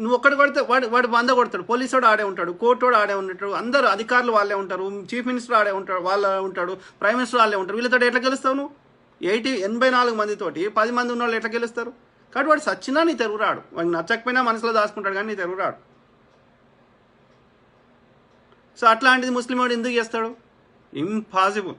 S1: నువ్వు ఒక్కడు కొడితే వాడు 100 కొడతాడు, పోలీసు వాడు ఆడే ఉంటాడు, కోర్టు వాడు ఆడే ఉంటాడు, అందరూ అధికారులు వాళ్ళే ఉంటారు, చీఫ్ మినిస్టర్ ఆడే ఉంటాడు, వాళ్ళే ఉంటాడు, ప్రైమ్ మినిస్టర్ వాళ్ళే ఉంటారు. వీళ్ళతో ఎట్లా గెలుస్తావు నువ్వు? 84 మందితోటి 10 మంది ఉన్న వాళ్ళు ఎట్లా గెలుస్తారు? కాబట్టి వాడు సచ్చినా నీ తెలుగు రాడు, వాడికి నచ్చకపోయినా మనసులో దాచుకుంటాడు కానీ నీ తెలుగు రాడు. సో అట్లాంటిది ముస్లిం వాడు ఎందుకు చేస్తాడు? ఇంపాసిబుల్.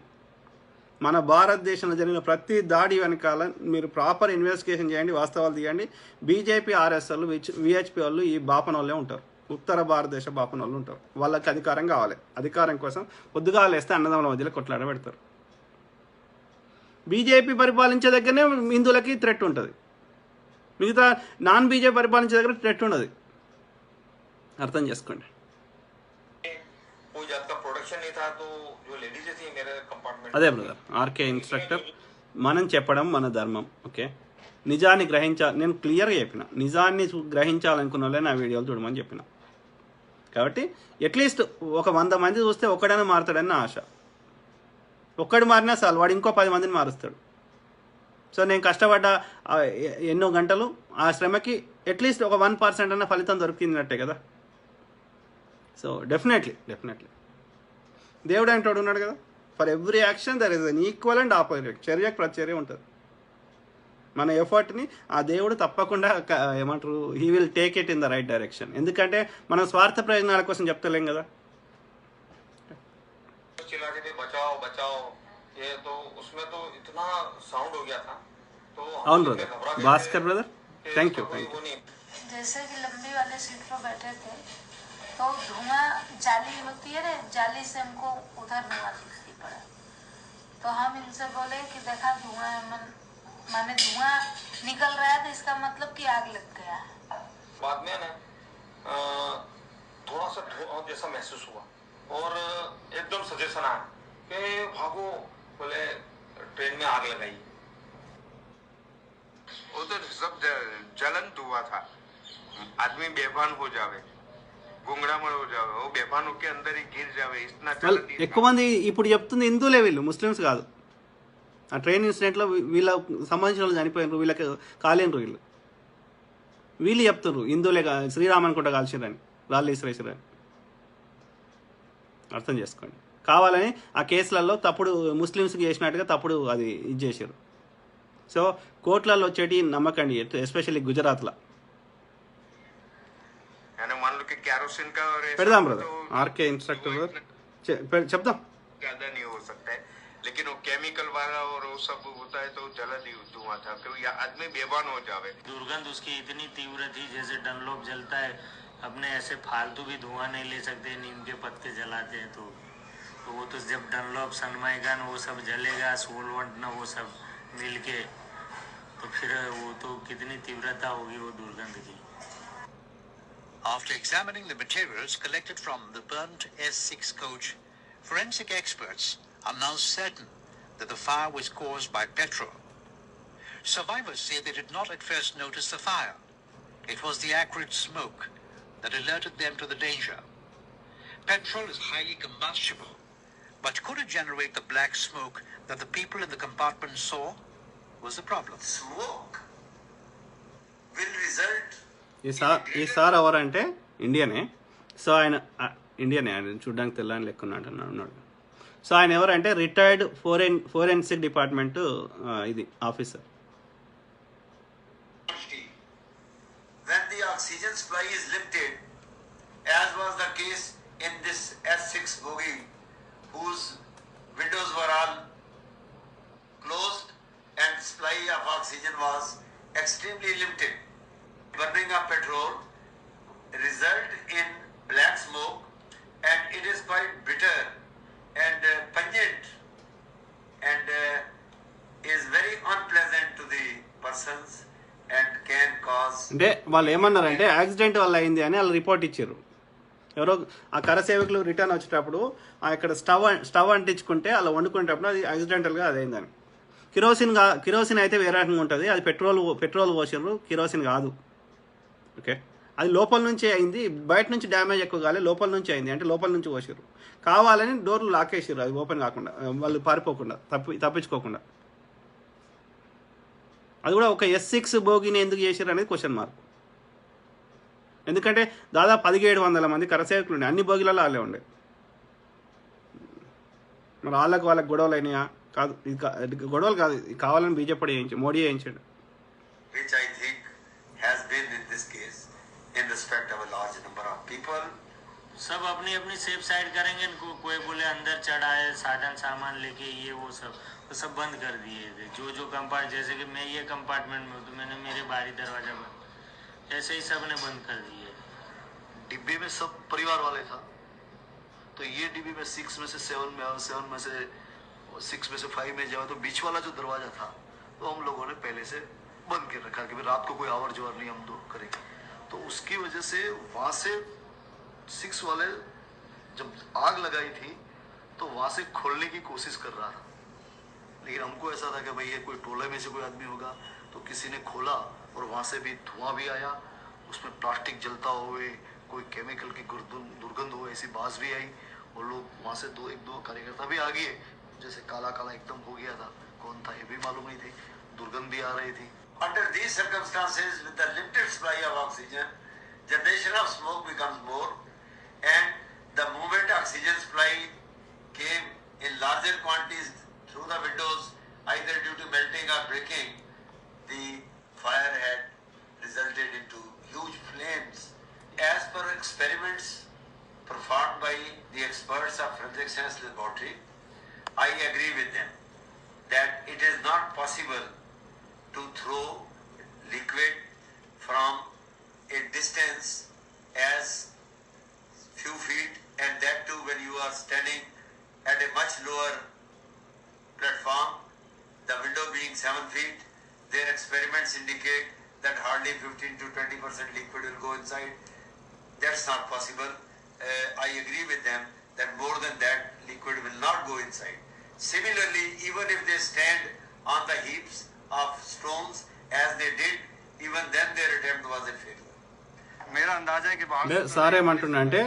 S1: మన భారతదేశంలో జరిగిన ప్రతి దాడి వెనకాల మీరు ప్రాపర్ ఇన్వెస్టిగేషన్ చేయండి, వాస్తవాలు తీయండి. బీజేపీ, ఆర్ఎస్ వాళ్ళు, విహెచ్పి వాళ్ళు ఈ బాపన వాళ్ళే ఉంటారు, ఉత్తర భారతదేశ బాపన వాళ్ళు ఉంటారు. వాళ్ళకి అధికారం కావాలి, అధికారం కోసం పొద్దుగా లేస్తే అన్నదమ్ముల మధ్యలో కొట్లాడ పెడతారు. బీజేపీ పరిపాలించే దగ్గరనే హిందువులకి థ్రెట్ ఉంటుంది, మిగతా నాన్ బీజేపీ పరిపాలించే దగ్గర థ్రెట్ ఉండదు. అర్థం చేసుకోండి. అదే బ్రదర్, ఆర్కే ఇన్స్ట్రక్టర్. మనం చెప్పడం మన ధర్మం. ఓకే, నిజాన్ని నేను క్లియర్గా చెప్పిన, నిజాన్ని గ్రహించాలనుకున్న వాళ్ళే నా వీడియోలు చూడమని చెప్పిన. కాబట్టి అట్లీస్ట్ ఒక 100 మంది చూస్తే ఒక్కడైనా మారుతాడని నా ఆశ. ఒక్కడు మారినా చాలు, వాడు ఇంకో 10 మందిని మారుస్తాడు. సో నేను కష్టపడ్డ ఎన్నో గంటలు ఆ శ్రమకి అట్లీస్ట్ ఒక 1% అన్న ఫలితం దొరికినట్టే కదా. సో డెఫినెట్లీ దేవుడు అంటాడు ఉన్నాడు కదా, for every action there is an equal and opposite. చర్యకు ప్రతిచర్య ఉంటుంది. మన ఎఫర్ట్ని ఆ దేవుడు తప్పకుండా ఏమంటారు, he will take it in the right direction. ఎందుకంటే మనం స్వార్థ ప్రయోజనాల కోసం చెప్తలేం కదా. అవును brother, Bhaskar brother, thank you.
S22: जैसे कि लंबी वाले सीट पर बैठे थे तो धुआं जाली होती है ना, जाली से हमको उधर धुआं दिखती पड़ा। तो हम इनसे बोले कि देखा धुआं माने धुआं निकल रहा है तो इसका मतलब कि आग लग गया है।
S9: बाद में ना थोड़ा सा धुआं जैसा महसूस हुआ और एकदम सजेशन आया कि भागो, बोले ट्रेन में आग लगाई।
S8: वो तो सब जलन हुआ था, आदमी बेभान हो जावे, गुंगड़ामड़ हो जावे, वो बेभान होके अंदर ही गिर जावे, इतना
S1: ఎక్కువ మంది ఇప్పుడు చెప్తుంది హిందువులే, వీళ్ళు ముస్లిమ్స్ కాదు. ఆ ట్రైన్ ఇన్సిడెంట్లో వీళ్ళ సంబంధించిన వాళ్ళు చనిపోయినారు, వీళ్ళకి కాలేనరు, వీళ్ళు చెప్తున్నారు హిందువులే శ్రీరామన్ కూడా కాల్చిరని, రాళ్ళు ఇసిరేసిరని. అర్థం చేసుకోండి. కావాలని ఆ కేసులలో తప్పుడు ముస్లిమ్స్కి చేసినట్టుగా తప్పుడు అది ఇది చేశారు. సో కోర్టులలో వచ్చేటి నమ్మకండి, ఎస్పెషల్లీ గుజరాత్లో. పెడదాం బ్రదర్, ఆర్కే ఇన్స్ట్రక్టర్ చెప్దాం.
S3: ज्यादा नहीं हो सकता है, लेकिन वो केमिकल वाला और वो सब होता है तो जला धुआं था, क्योंकि आदमी बेबान हो जावे।
S4: दुर्गंध उसकी इतनी तीव्र थी, जैसे डनलोप जलता है, अपने ऐसे फालतू भी धुआं नहीं ले सकते, नीम के पत्ते जलाते हैं तो वो तो जब डनलोप सनमाइगन वो सब जलेगा, सोलवंट ना वो सब मिलके, तो फिर वो तो कितनी तीव्रता होगी वो दुर्गंध की.
S11: After examining the materials collected from the burnt S6 coach, forensic experts are now certain that the fire was caused by petrol. Survivors say they did not at first notice the fire. It was the acrid smoke that alerted them to the danger. Petrol is highly combustible, but could it generate the black smoke that the people in the compartment saw was the problem.
S3: Smoke will result.
S1: ఈ sir ఎవరంటే ఇండియనే. So ఆయన ఇండియనే, ఆయన చూడడానికి తెల్లని లెక్క ఉన్నాడు. So ఆయన ఎవరంటే రిటైర్డ్ ఫోరెన్సిక్ డిపార్ట్మెంట్ ఇది officer.
S3: When the oxygen supply is limited, as was the case in this S6 bogie, whose windows were all closed and supply of oxygen was extremely limited, burning of petrol result in black smoke, and it is quite bitter and pungent and is very unpleasant to the persons and can cause.
S1: అంటే వాళ్ళు ఏమన్నారంటే accident వల్ల అయింది అని వాళ్ళు report ఇచ్చారు. ఎవరో ఆ కరసేవకులు రిటర్న్ వచ్చేటప్పుడు ఇక్కడ స్టవ్ అంటించుకుంటే అలా వండుకునేటప్పుడు అది యాక్సిడెంటల్గా అదైందని. కిరోసిన్ అయితే వేరే రకంగా ఉంటుంది, అది పెట్రోల్ పోసారు, కిరోసిన్ కాదు. ఓకే, అది లోపల నుంచే అయింది, బయట నుంచి డ్యామేజ్ ఎక్కువ కాలే, లోపల నుంచి అయింది. అంటే లోపల నుంచి పోసారు, కావాలని డోర్లు లాకేసారు, అది ఓపెన్ కాకుండా, వాళ్ళు పారిపోకుండా తప్పించుకోకుండా. అది కూడా ఒక S6 బోగిని ఎందుకు చేశారు అనేది క్వశ్చన్ మార్క్. ఎందుకంటే దాదాపు 1700 మంది కరసేవకులు ఉండే, అన్ని బోగిలలో వాళ్ళే ఉండే. మరి వాళ్ళకి గొడవలు అయినాయా? కాదు, ఇది గొడవలు కాదు, ఇది కావాలని బీజేపీ మోడీ వేయించాడు.
S3: Which I think has been in this case in respect of a large number of people.
S4: सब अपनी अपनी सेफ साइड करेंगे, कोई बोले अंदर चढ़ा है साधन सामान लेके, ये वो सब बंद कर दिए थे. जो कंपार्ट, जैसे कि मैं ये कंपार्टमेंट में हूँ तो मैंने मेरे बाहरी दरवाजा बंद, ऐसे ही सब ने बंद कर दिए.
S21: डिब्बे में सब परिवार वाले था, तो ये डिब्बे में 6 में से 7 में और 7 में से 6 में से 5 में जाओ, तो बीच वाला जो दरवाजा था तो हम लोगों ने पहले से बंद कर रखा कि रात को कोई आवर जोर नहीं हम दो करेंगे. तो उसकी वजह से वहाँ से 6 वाले जब आग लगाई थी तो वहाँ से खोलने की कोशिश कर रहा था, लेकिन हमको ऐसा था कि भाई ये कोई टोले में से कोई आदमी होगा, तो किसी ने खोला और वहाँ से भी धुआं भी आया, उसमें प्लास्टिक जलता हुए, कोई केमिकल की दुर्गंध हो, ऐसी बात भी आई. और लोग वहाँ से एक दो कार्यकर्ता भी आ गए, जैसे काला एकदम हो गया था, कौन था ये भी मालूम नहीं थी, दुर्गंध भी आ रही थी. Under these circumstances, with the limited supply of oxygen, generation of smoke becomes more, and the moment oxygen supply came in larger quantities through the windows, either due to melting or breaking, the fire had resulted into huge flames. As per experiments performed by the experts of forensic science laboratory, I agree with them that it is not possible to throw liquid from a distance as few feet, and that too when you are standing at a much lower platform, the window being 7 feet. Their experiments indicate that hardly 15 to 20% liquid will go inside. That's not possible. I agree with them that more than that liquid will not go inside. Similarly, even if they stand on the heaps of stones as they did, even then their attempt was a failure. मेरा अंदाजा है कि
S1: sir ఏమంటున్నా అంటే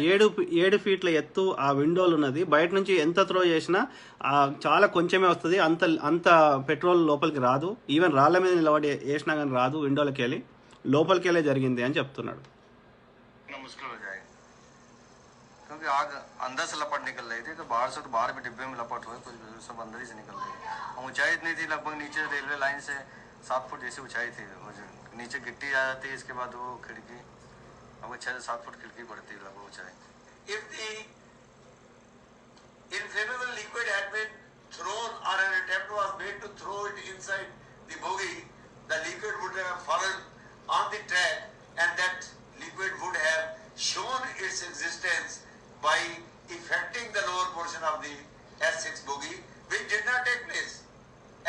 S1: 7 ఫీట్ల ఎత్తు ఆ విండోలు ఉన్నది, బయట నుంచి ఎంత త్రో చేసినా చాలా కొంచెమే వస్తుంది, అంత పెట్రోల్ లోపలికి రాదు, ఈవెన్ రాళ్ళ మీద నిలబడి వేసినా కానీ రాదు, విండోలకి వెళ్ళి లోపలికి వెళ్ళే జరిగింది అని చెప్తున్నాడు.
S5: क्योंकि आग अंदर से लपट निकल रही थी, तो बाहर भी डिब्बे में लपट हुए, कुछ सब अंदर ही से निकल रही थी। ऊंचाई इतनी थी, लगभग नीचे रेलवे लाइन से 7 फुट जैसी ऊंचाई थी। नीचे गिट्टी आ जाती है, इसके बाद वो खिड़की, अब 6 से 7 फुट खिड़की पड़ती है लगभग ऊंचाई।
S3: If the inflammable liquid had been thrown or an attempt was made to throw it inside the bogie, the liquid would have fallen on the track and that liquid would have shown its existence by affecting the lower portion of the S6 bogie, which did not take place.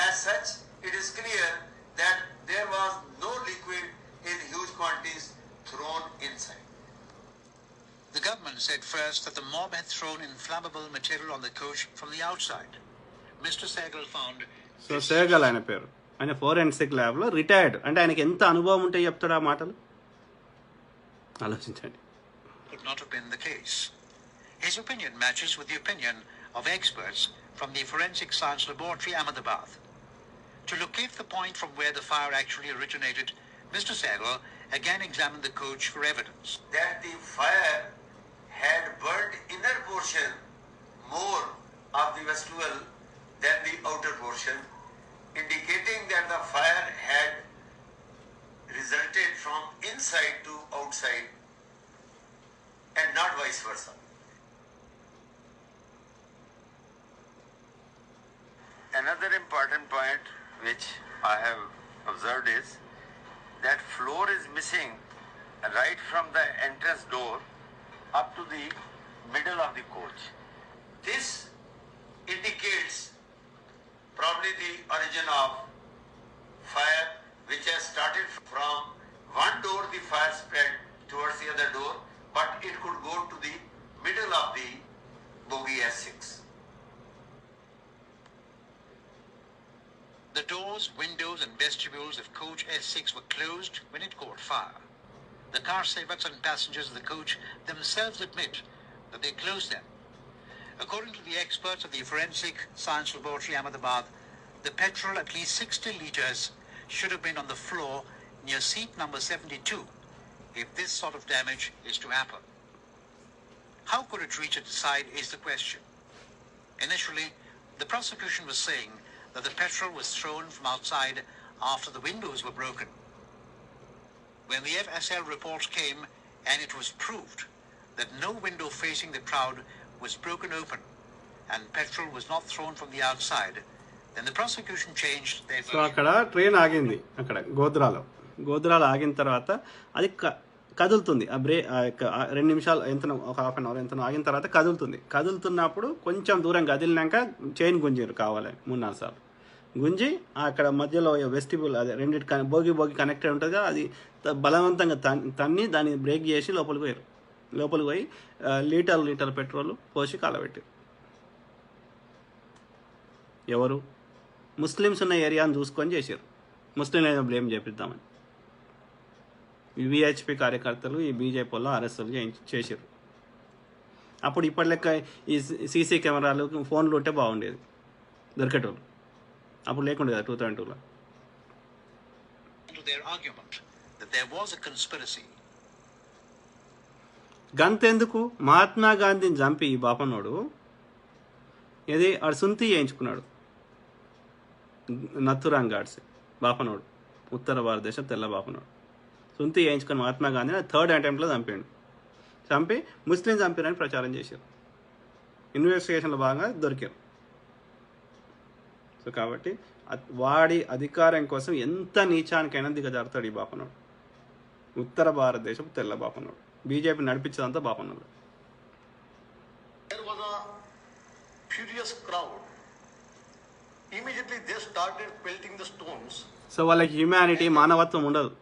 S3: As such, it is clear that there was no liquid in huge quantities thrown inside.
S11: The government said first that the mob had thrown inflammable material on the coach from the outside. Mr. Sehgal found...
S1: so Sehgal ఆయన పేరు, ఆయన forensic ల్యాబ్లో retired. అంటే ఆయనకి ఎంత అనుభవం ఉంటే చెప్తాడు ఆ మాటలు, ఆలోచించండి.
S11: Could not have been the case. His opinion matches with the opinion of experts from the Forensic Science Laboratory, Ahmedabad. To locate the point from where the fire actually originated, Mr. Sehgal again examined the coach for evidence.
S3: That the fire had burnt inner portion more of the vestibule than the outer portion, indicating that the fire had resulted from inside to outside and not vice versa. Another important point which I have observed is that floor is missing right from the entrance door up to the middle of the coach. This indicates probably the origin of fire, which has started from one door, the fire spread towards the other door, but it could go to the middle of the bogie S6.
S11: The doors, windows and vestibules of coach S6 were closed when it caught fire. The car servants and passengers of the coach themselves admit that they closed them. According to the experts of the Forensic Science Laboratory, Ahmedabad, the petrol, at least 60 litres, should have been on the floor near seat number 72 if this sort of damage is to happen. How could it reach its side is the question. Initially, the prosecution was saying that the petrol was thrown from outside after the windows were broken. When the FSL report came and it was proved that no window facing the crowd was broken open and petrol was not thrown from the outside, then the prosecution changed their
S1: so అక్కడ train ఆగింది, అక్కడ గోద్రాలో ఆగిన తర్వాత అది కదులుతుంది. ఆ 2 నిమిషాలు ఎంతనో, ఒక హాఫ్ అన్ అవర్ ఎంతనో ఆగిన తర్వాత కదులుతున్నప్పుడు కొంచెం దూరం కదిలినాక చైన్ గుంజారు కావాలి 3-4 సార్లు గుంజి, అక్కడ మధ్యలో వెస్టిబుల్ అదే రెండింటి భోగి కనెక్టెడ్ ఉంటుంది కదా, అది బలవంతంగా తన్ని దాన్ని బ్రేక్ చేసి లోపలికి పోయి లీటర్ పెట్రోల్ పోసి కాలబెట్టారు. ఎవరు? ముస్లిమ్స్ ఉన్న ఏరియాను చూసుకొని చేశారు. ముస్లింలు బ్లేమ్ చేపిద్దామని విహెచ్పి కార్యకర్తలు ఈ బీజేపీ వాళ్ళు అరెస్టులు చేశారు. అప్పుడు ఇప్పటి లెక్క ఈ సీసీ కెమెరాలు, ఫోన్లు ఉంటే బాగుండేది, దొరికేటోళ్ళు. అప్పుడు లేకుండే కదా 2002లో. గంతెందుకు, మహాత్మా గాంధీని చంపి ఈ బాపనోడు ఇది ఆడు సుంతి చేయించుకున్నాడు. నథురామ్ గాడ్సే బాపనోడు, ఉత్తర భారతదేశం తెల్ల బాపనోడు సుంతి చేయించుకుని మహాత్మా గాంధీని 3rd అటెంప్ట్లో చంపి ముస్లిం చంపారని ప్రచారం చేశారు. ఇన్వెస్టిగేషన్లో భాగంగా దొరికారు. సో కాబట్టి వాడి అధికారం కోసం ఎంత నీచానికైనా దిగజారుతాడు ఈ బాపనోడు. ఉత్తర భారతదేశం తెల్ల బాపనోడు, BJP నడిపించేదంతా బాపనోడు.
S21: There was a furious crowd. Immediately they started pelting the stones.
S1: So వాళ్ళకి హ్యూమానిటీ, మానవత్వం ఉండదు.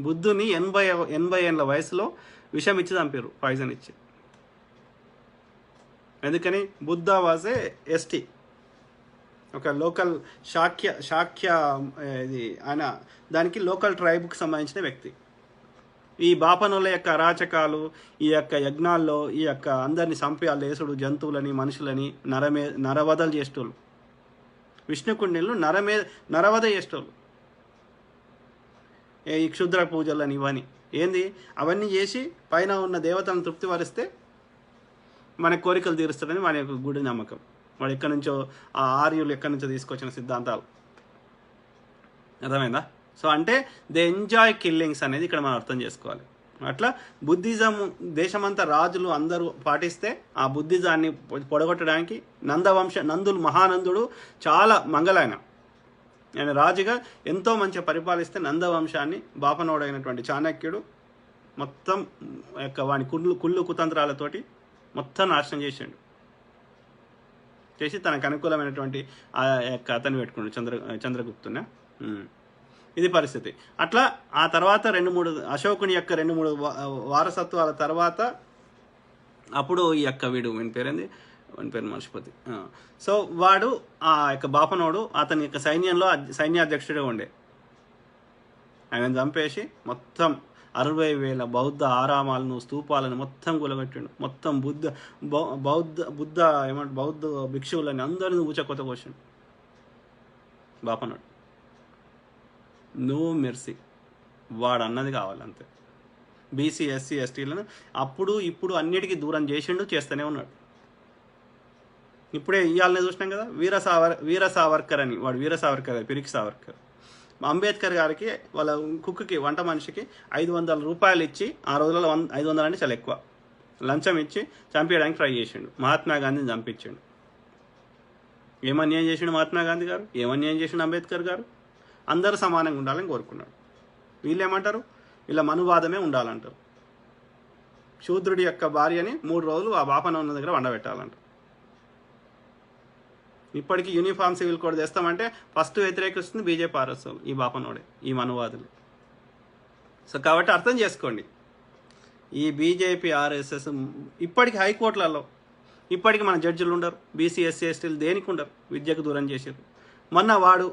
S1: బుద్ధుని 80 ఏళ్ళ వయసులో విషం ఇచ్చి చంపారు, పాయిజన్ ఇచ్చి. ఎందుకని? బుద్ధ వాజ్ ఏ ఎస్టీ, ఒక లోకల్ శాక్య ఇది ఆయన దానికి లోకల్ ట్రైబ్కి సంబంధించిన వ్యక్తి. ఈ బాపనుల యొక్క అరాచకాలు, ఈ యొక్క యజ్ఞాల్లో ఈ యొక్క అందరినీ చంపి లేసుడు, జంతువులని మనుషులని నరవధలు చేసేటోళ్ళు, విష్ణుకుండిలు నరవధ చేసేటోళ్ళు. ఈ క్షుద్ర పూజలని ఇవన్నీ ఏంది, అవన్నీ చేసి పైన ఉన్న దేవతలను తృప్తిపరిస్తే మన కోరికలు తీరుస్తాడని మన యొక్క గుడి నమ్మకం. వాడు ఎక్కడి నుంచో ఆ ఆర్యులు ఎక్కడి నుంచో తీసుకొచ్చిన సిద్ధాంతాలు. అర్థమైందా? సో అంటే దే ఎంజాయ్ కిల్లింగ్స్ అనేది ఇక్కడ మనం అర్థం చేసుకోవాలి. అట్లా బుద్ధిజం దేశమంతా రాజులు అందరూ పాటిస్తే ఆ బుద్ధిజాన్ని పొడగొట్టడానికి నందులు మహానందుడు చాలా మంగళాయన. ఆయన రాజుగా ఎంతో మంచిగా పరిపాలిస్తే నందవంశాన్ని బాపనోడైనటువంటి చాణక్యుడు మొత్తం యొక్క వాని కుళ్ళు కుతంత్రాలతోటి మొత్తం నాశనం చేసి తనకు అనుకూలమైనటువంటి ఆ యొక్క అతను పెట్టుకున్నాడు, చంద్రగుప్తున. ఇది పరిస్థితి. అట్లా ఆ తర్వాత 2-3 అశోకుని యొక్క 2-3 వారసత్వాల తర్వాత అప్పుడు ఈ యొక్క వీడు వీని పేరు మర్చిపోతే. సో వాడు ఆ యొక్క బాపనోడు అతని యొక్క సైన్యాధ్యక్షుడిగా ఉండే. ఆయన చంపేసి మొత్తం 60,000 బౌద్ధ ఆరామాలను స్తూపాలను మొత్తం కూలగొట్టిండు. మొత్తం బౌద్ధ భిక్షువులని అందరిని ఊచకొత్త కోసిండు బాపనోడు. నో మెర్సీ, వాడు అన్నది కావాలంతే. బీసీ ఎస్సీ ఎస్టీలను అప్పుడు ఇప్పుడు అన్నిటికీ దూరం చేసిండు, చేస్తూనే ఉన్నాడు. ఇప్పుడే ఇవాళనే చూసినాం కదా వీర సావర్కర్ అని. వాడు వీర సావర్కర్, పిరికి సావర్కర్. అంబేద్కర్ గారికి వాళ్ళ కుక్కి వంట మనిషికి 500 రూపాయలు ఇచ్చి, ఆ రోజులలో 500 అంటే చాలా ఎక్కువ, లంచం ఇచ్చి చంపేయడానికి ట్రై చేసిండు. మహాత్మా గాంధీని చంపించిండు. ఏమన్యాయం చేసిండు మహాత్మా గాంధీ గారు, ఏమన్యాయం చేసిండు అంబేద్కర్ గారు? అందరూ సమానంగా ఉండాలని కోరుకున్నాడు. వీళ్ళు ఏమంటారు? వీళ్ళ మనువాదమే ఉండాలంటారు. శూద్రుడి యొక్క భార్యని 3 రోజులు ఆ బాపన ఉన్న దగ్గర వండబెట్టాలంట. ఇప్పటికీ యూనిఫామ్ సివిల్ కోడ్ తెస్తామంటే ఫస్ట్ వ్యతిరేకిస్తుంది బీజేపీ ఆర్ఎస్ఓలు, ఈ బాపనోడే, ఈ మనువాదులు. సో కాబట్టి అర్థం చేసుకోండి, ఈ బీజేపీ ఆర్ఎస్ఎస్ ఇప్పటికి హైకోర్టులలో ఇప్పటికి మన జడ్జిలు ఉండరు. బీసీ ఎస్సీ ఎస్టీలు దేనికి ఉండరు, విద్యకు దూరం చేశారు. మొన్న వాడు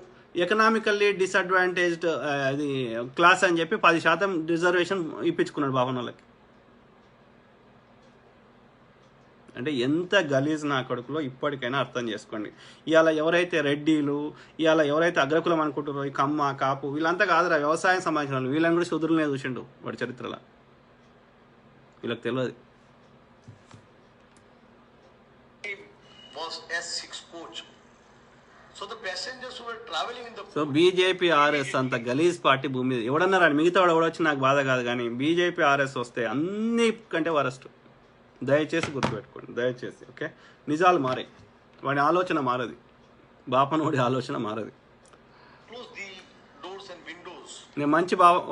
S1: ఎకనామికల్లీ డిసడ్వాంటేజ్డ్ అది క్లాస్ అని చెప్పి 10% రిజర్వేషన్ ఇప్పించుకున్నాడు బాపనోళ్ళకి. అంటే ఎంత గలీజ్ నా కొడుకులో ఇప్పటికైనా అర్థం చేసుకోండి. ఇవాళ ఎవరైతే రెడ్డిలు, ఇవాళ ఎవరైతే అగ్రకులం అనుకుంటారో, ఈ కమ్మ కాపు వీళ్ళంతా కాదురా, వ్యవసాయం సంబంధించిన వాళ్ళు. వీళ్ళని కూడా శూద్రులనే చూసిండు వాడి చరిత్రలో, వీళ్ళకి తెలియదు. సో బీజేపీ ఆర్ఎస్ అంత గలీజ్ పార్టీ భూమి మీద ఎవడన్నారా? మిగతా వాడు ఎవడొచ్చి నాకు బాధ కాదు, కానీ బీజేపీ ఆర్ఎస్ వస్తే అన్నికంటే వరస్ట్. దయచేసి గుర్తుపెట్టుకోండి, దయచేసి. ఓకే, నిజాలు మారాయి, వాడి ఆలోచన మారది, బాపనోడి ఆలోచన మారది. నేను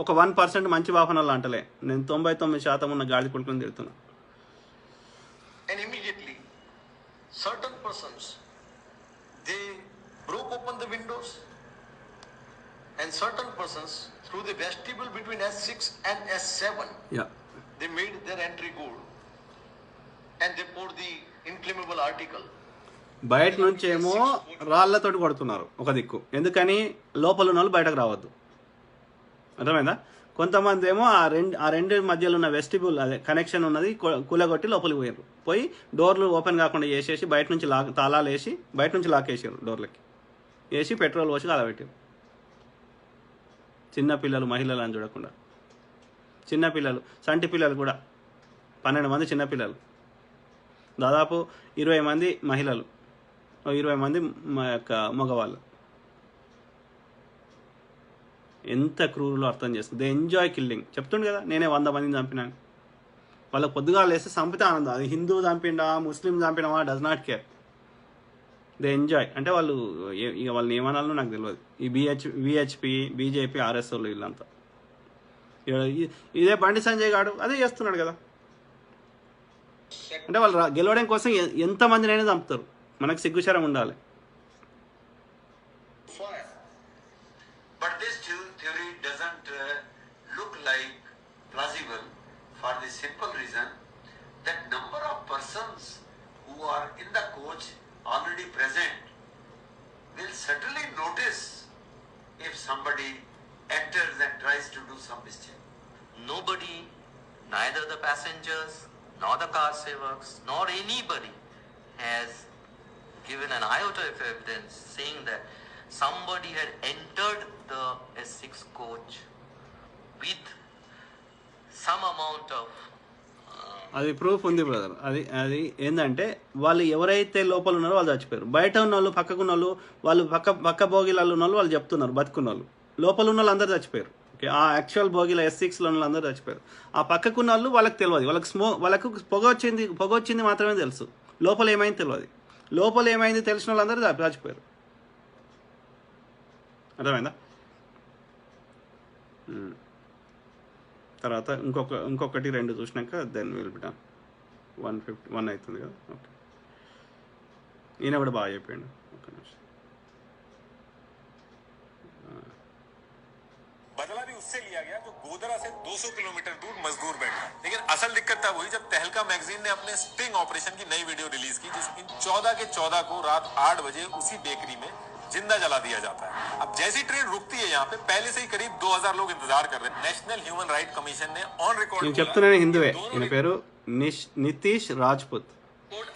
S1: ఒక 1% మంచి బాపనోళ్ళు అంటలే, నేను 99% ఉన్న గాడి కొడుకుని తిడుతున్నా.
S21: And immediately, certain persons, they broke open the windows, and certain persons, through the vestibule between S6 and S7, they made their entry goal, and they poured the inflammable article.
S1: బయట నుంచి ఏమో రాళ్లతోటి కొడుతున్నారు ఒక దిక్కు, ఎందుకని లోపల ఉన్న వాళ్ళు బయటకు రావద్దు. అర్థమైందా? కొంతమంది ఏమో ఆ రెండు మధ్యలో ఉన్న వెస్టిబ్యూల్, అదే కనెక్షన్ ఉన్నది, కూలగొట్టి లోపలికి పోయి డోర్లు ఓపెన్ కాకుండా చేసేసి బయట నుంచి తాళాలు వేసి బయట నుంచి లాక్ వేసారు, డోర్లకి వేసి పెట్రోల్ పోసి కాలబెట్టారు. చిన్నపిల్లలు, మహిళలు అని చూడకుండా, చిన్నపిల్లలు, సంటి పిల్లలు కూడా 12 మంది చిన్నపిల్లలు, దాదాపు 20 మంది మహిళలు, 20 మంది మగవాళ్ళు. ఎంత క్రూరులో అర్థం చేస్తుంది. They enjoy killing. చెప్తుండు కదా, నేనే 100 మందిని చంపినాను. వాళ్ళకి పొద్దుగా లేస్తే చంపితే ఆనందం. అది హిందూ చంపిండా, ముస్లిం చంపినవా, does not care. They enjoy. అంటే వాళ్ళు ఇక వాళ్ళని ఏమనాలో నాకు తెలియదు. ఈ విహెచ్పి, బీజేపీ, ఆర్ఎస్ వాళ్ళు వీళ్ళంతా. ఇదే బండి సంజయ్ గాడు అదే చేస్తున్నాడు కదా. అంటే వాళ్ళు గెలవడం కోసం ఎంతమందినైనా చంపుతారు. మనకు సిగ్గుశరం ఉండాలి.
S3: But this theory doesn't look like plausible for the simple reason that number of persons who are in the coach already present will certainly notice if somebody enters and tries to do some mischief.
S13: Nobody, neither the passengers, nor the car sevaks, nor anybody has given an iota of evidence saying that somebody had entered the S6 coach with some amount of
S1: అది proof ఉంది brother. అది ఏంటంటే వాళ్ళు ఎవరైతే లోపల ఉన్నారో వాళ్ళు చచ్చిపోయారు. బయట ఉన్న వాళ్ళు పక్కకున్న వాళ్ళు పక్క భోగిలలో ఉన్న వాళ్ళు చెప్తున్నారు బతుకున్న వాళ్ళు. లోపల ఉన్న వాళ్ళు అందరూ చచ్చిపోయారు. ఓకే, ఆ యాక్చువల్ భోగిల S6లో ఉన్న అందరూ చచ్చిపోయారు. ఆ పక్కకున్న వాళ్ళు వాళ్ళకి తెలియదు. వాళ్ళకు పొగ వచ్చింది మాత్రమే తెలుసు. లోపల ఏమైంది తెలియదు. లోపల ఏమైంది తెలిసిన వాళ్ళందరూ చచ్చిపోయారు. అర్థమైందా? తర్వాత ఇంకొకటి 2 చూసినాక దెన్ విల్ బి డన్. 151 అవుతుంది కదా. ఓకే, ఈయన కూడా బాగా చెప్పాడు. ఒక నిమిషం.
S15: बदला भी उससे लिया गया जो गोधरा से 200 किलोमीटर दूर मजदूर बैठा। लेकिन असल दिक्कत तब हुई जब तहलका मैगजीन ने अपने स्टिंग ऑपरेशन की नई वीडियो रिलीज की, जिसमें 14 के 14 को रात 8 बजे उसी बेकरी में जिंदा जला दिया जाता है। अब जैसी ट्रेन रुकती है यहाँ पे पहले से ही करीब 2000 लोग इंतजार कर रहे हैं। नेशनल ह्यूमन राइट कमीशन ने ऑन रिकॉर्ड
S1: నేను చెప్తున్నాను హిందువే. ఈయన పేరు నితీష్ రాజ్పుత్.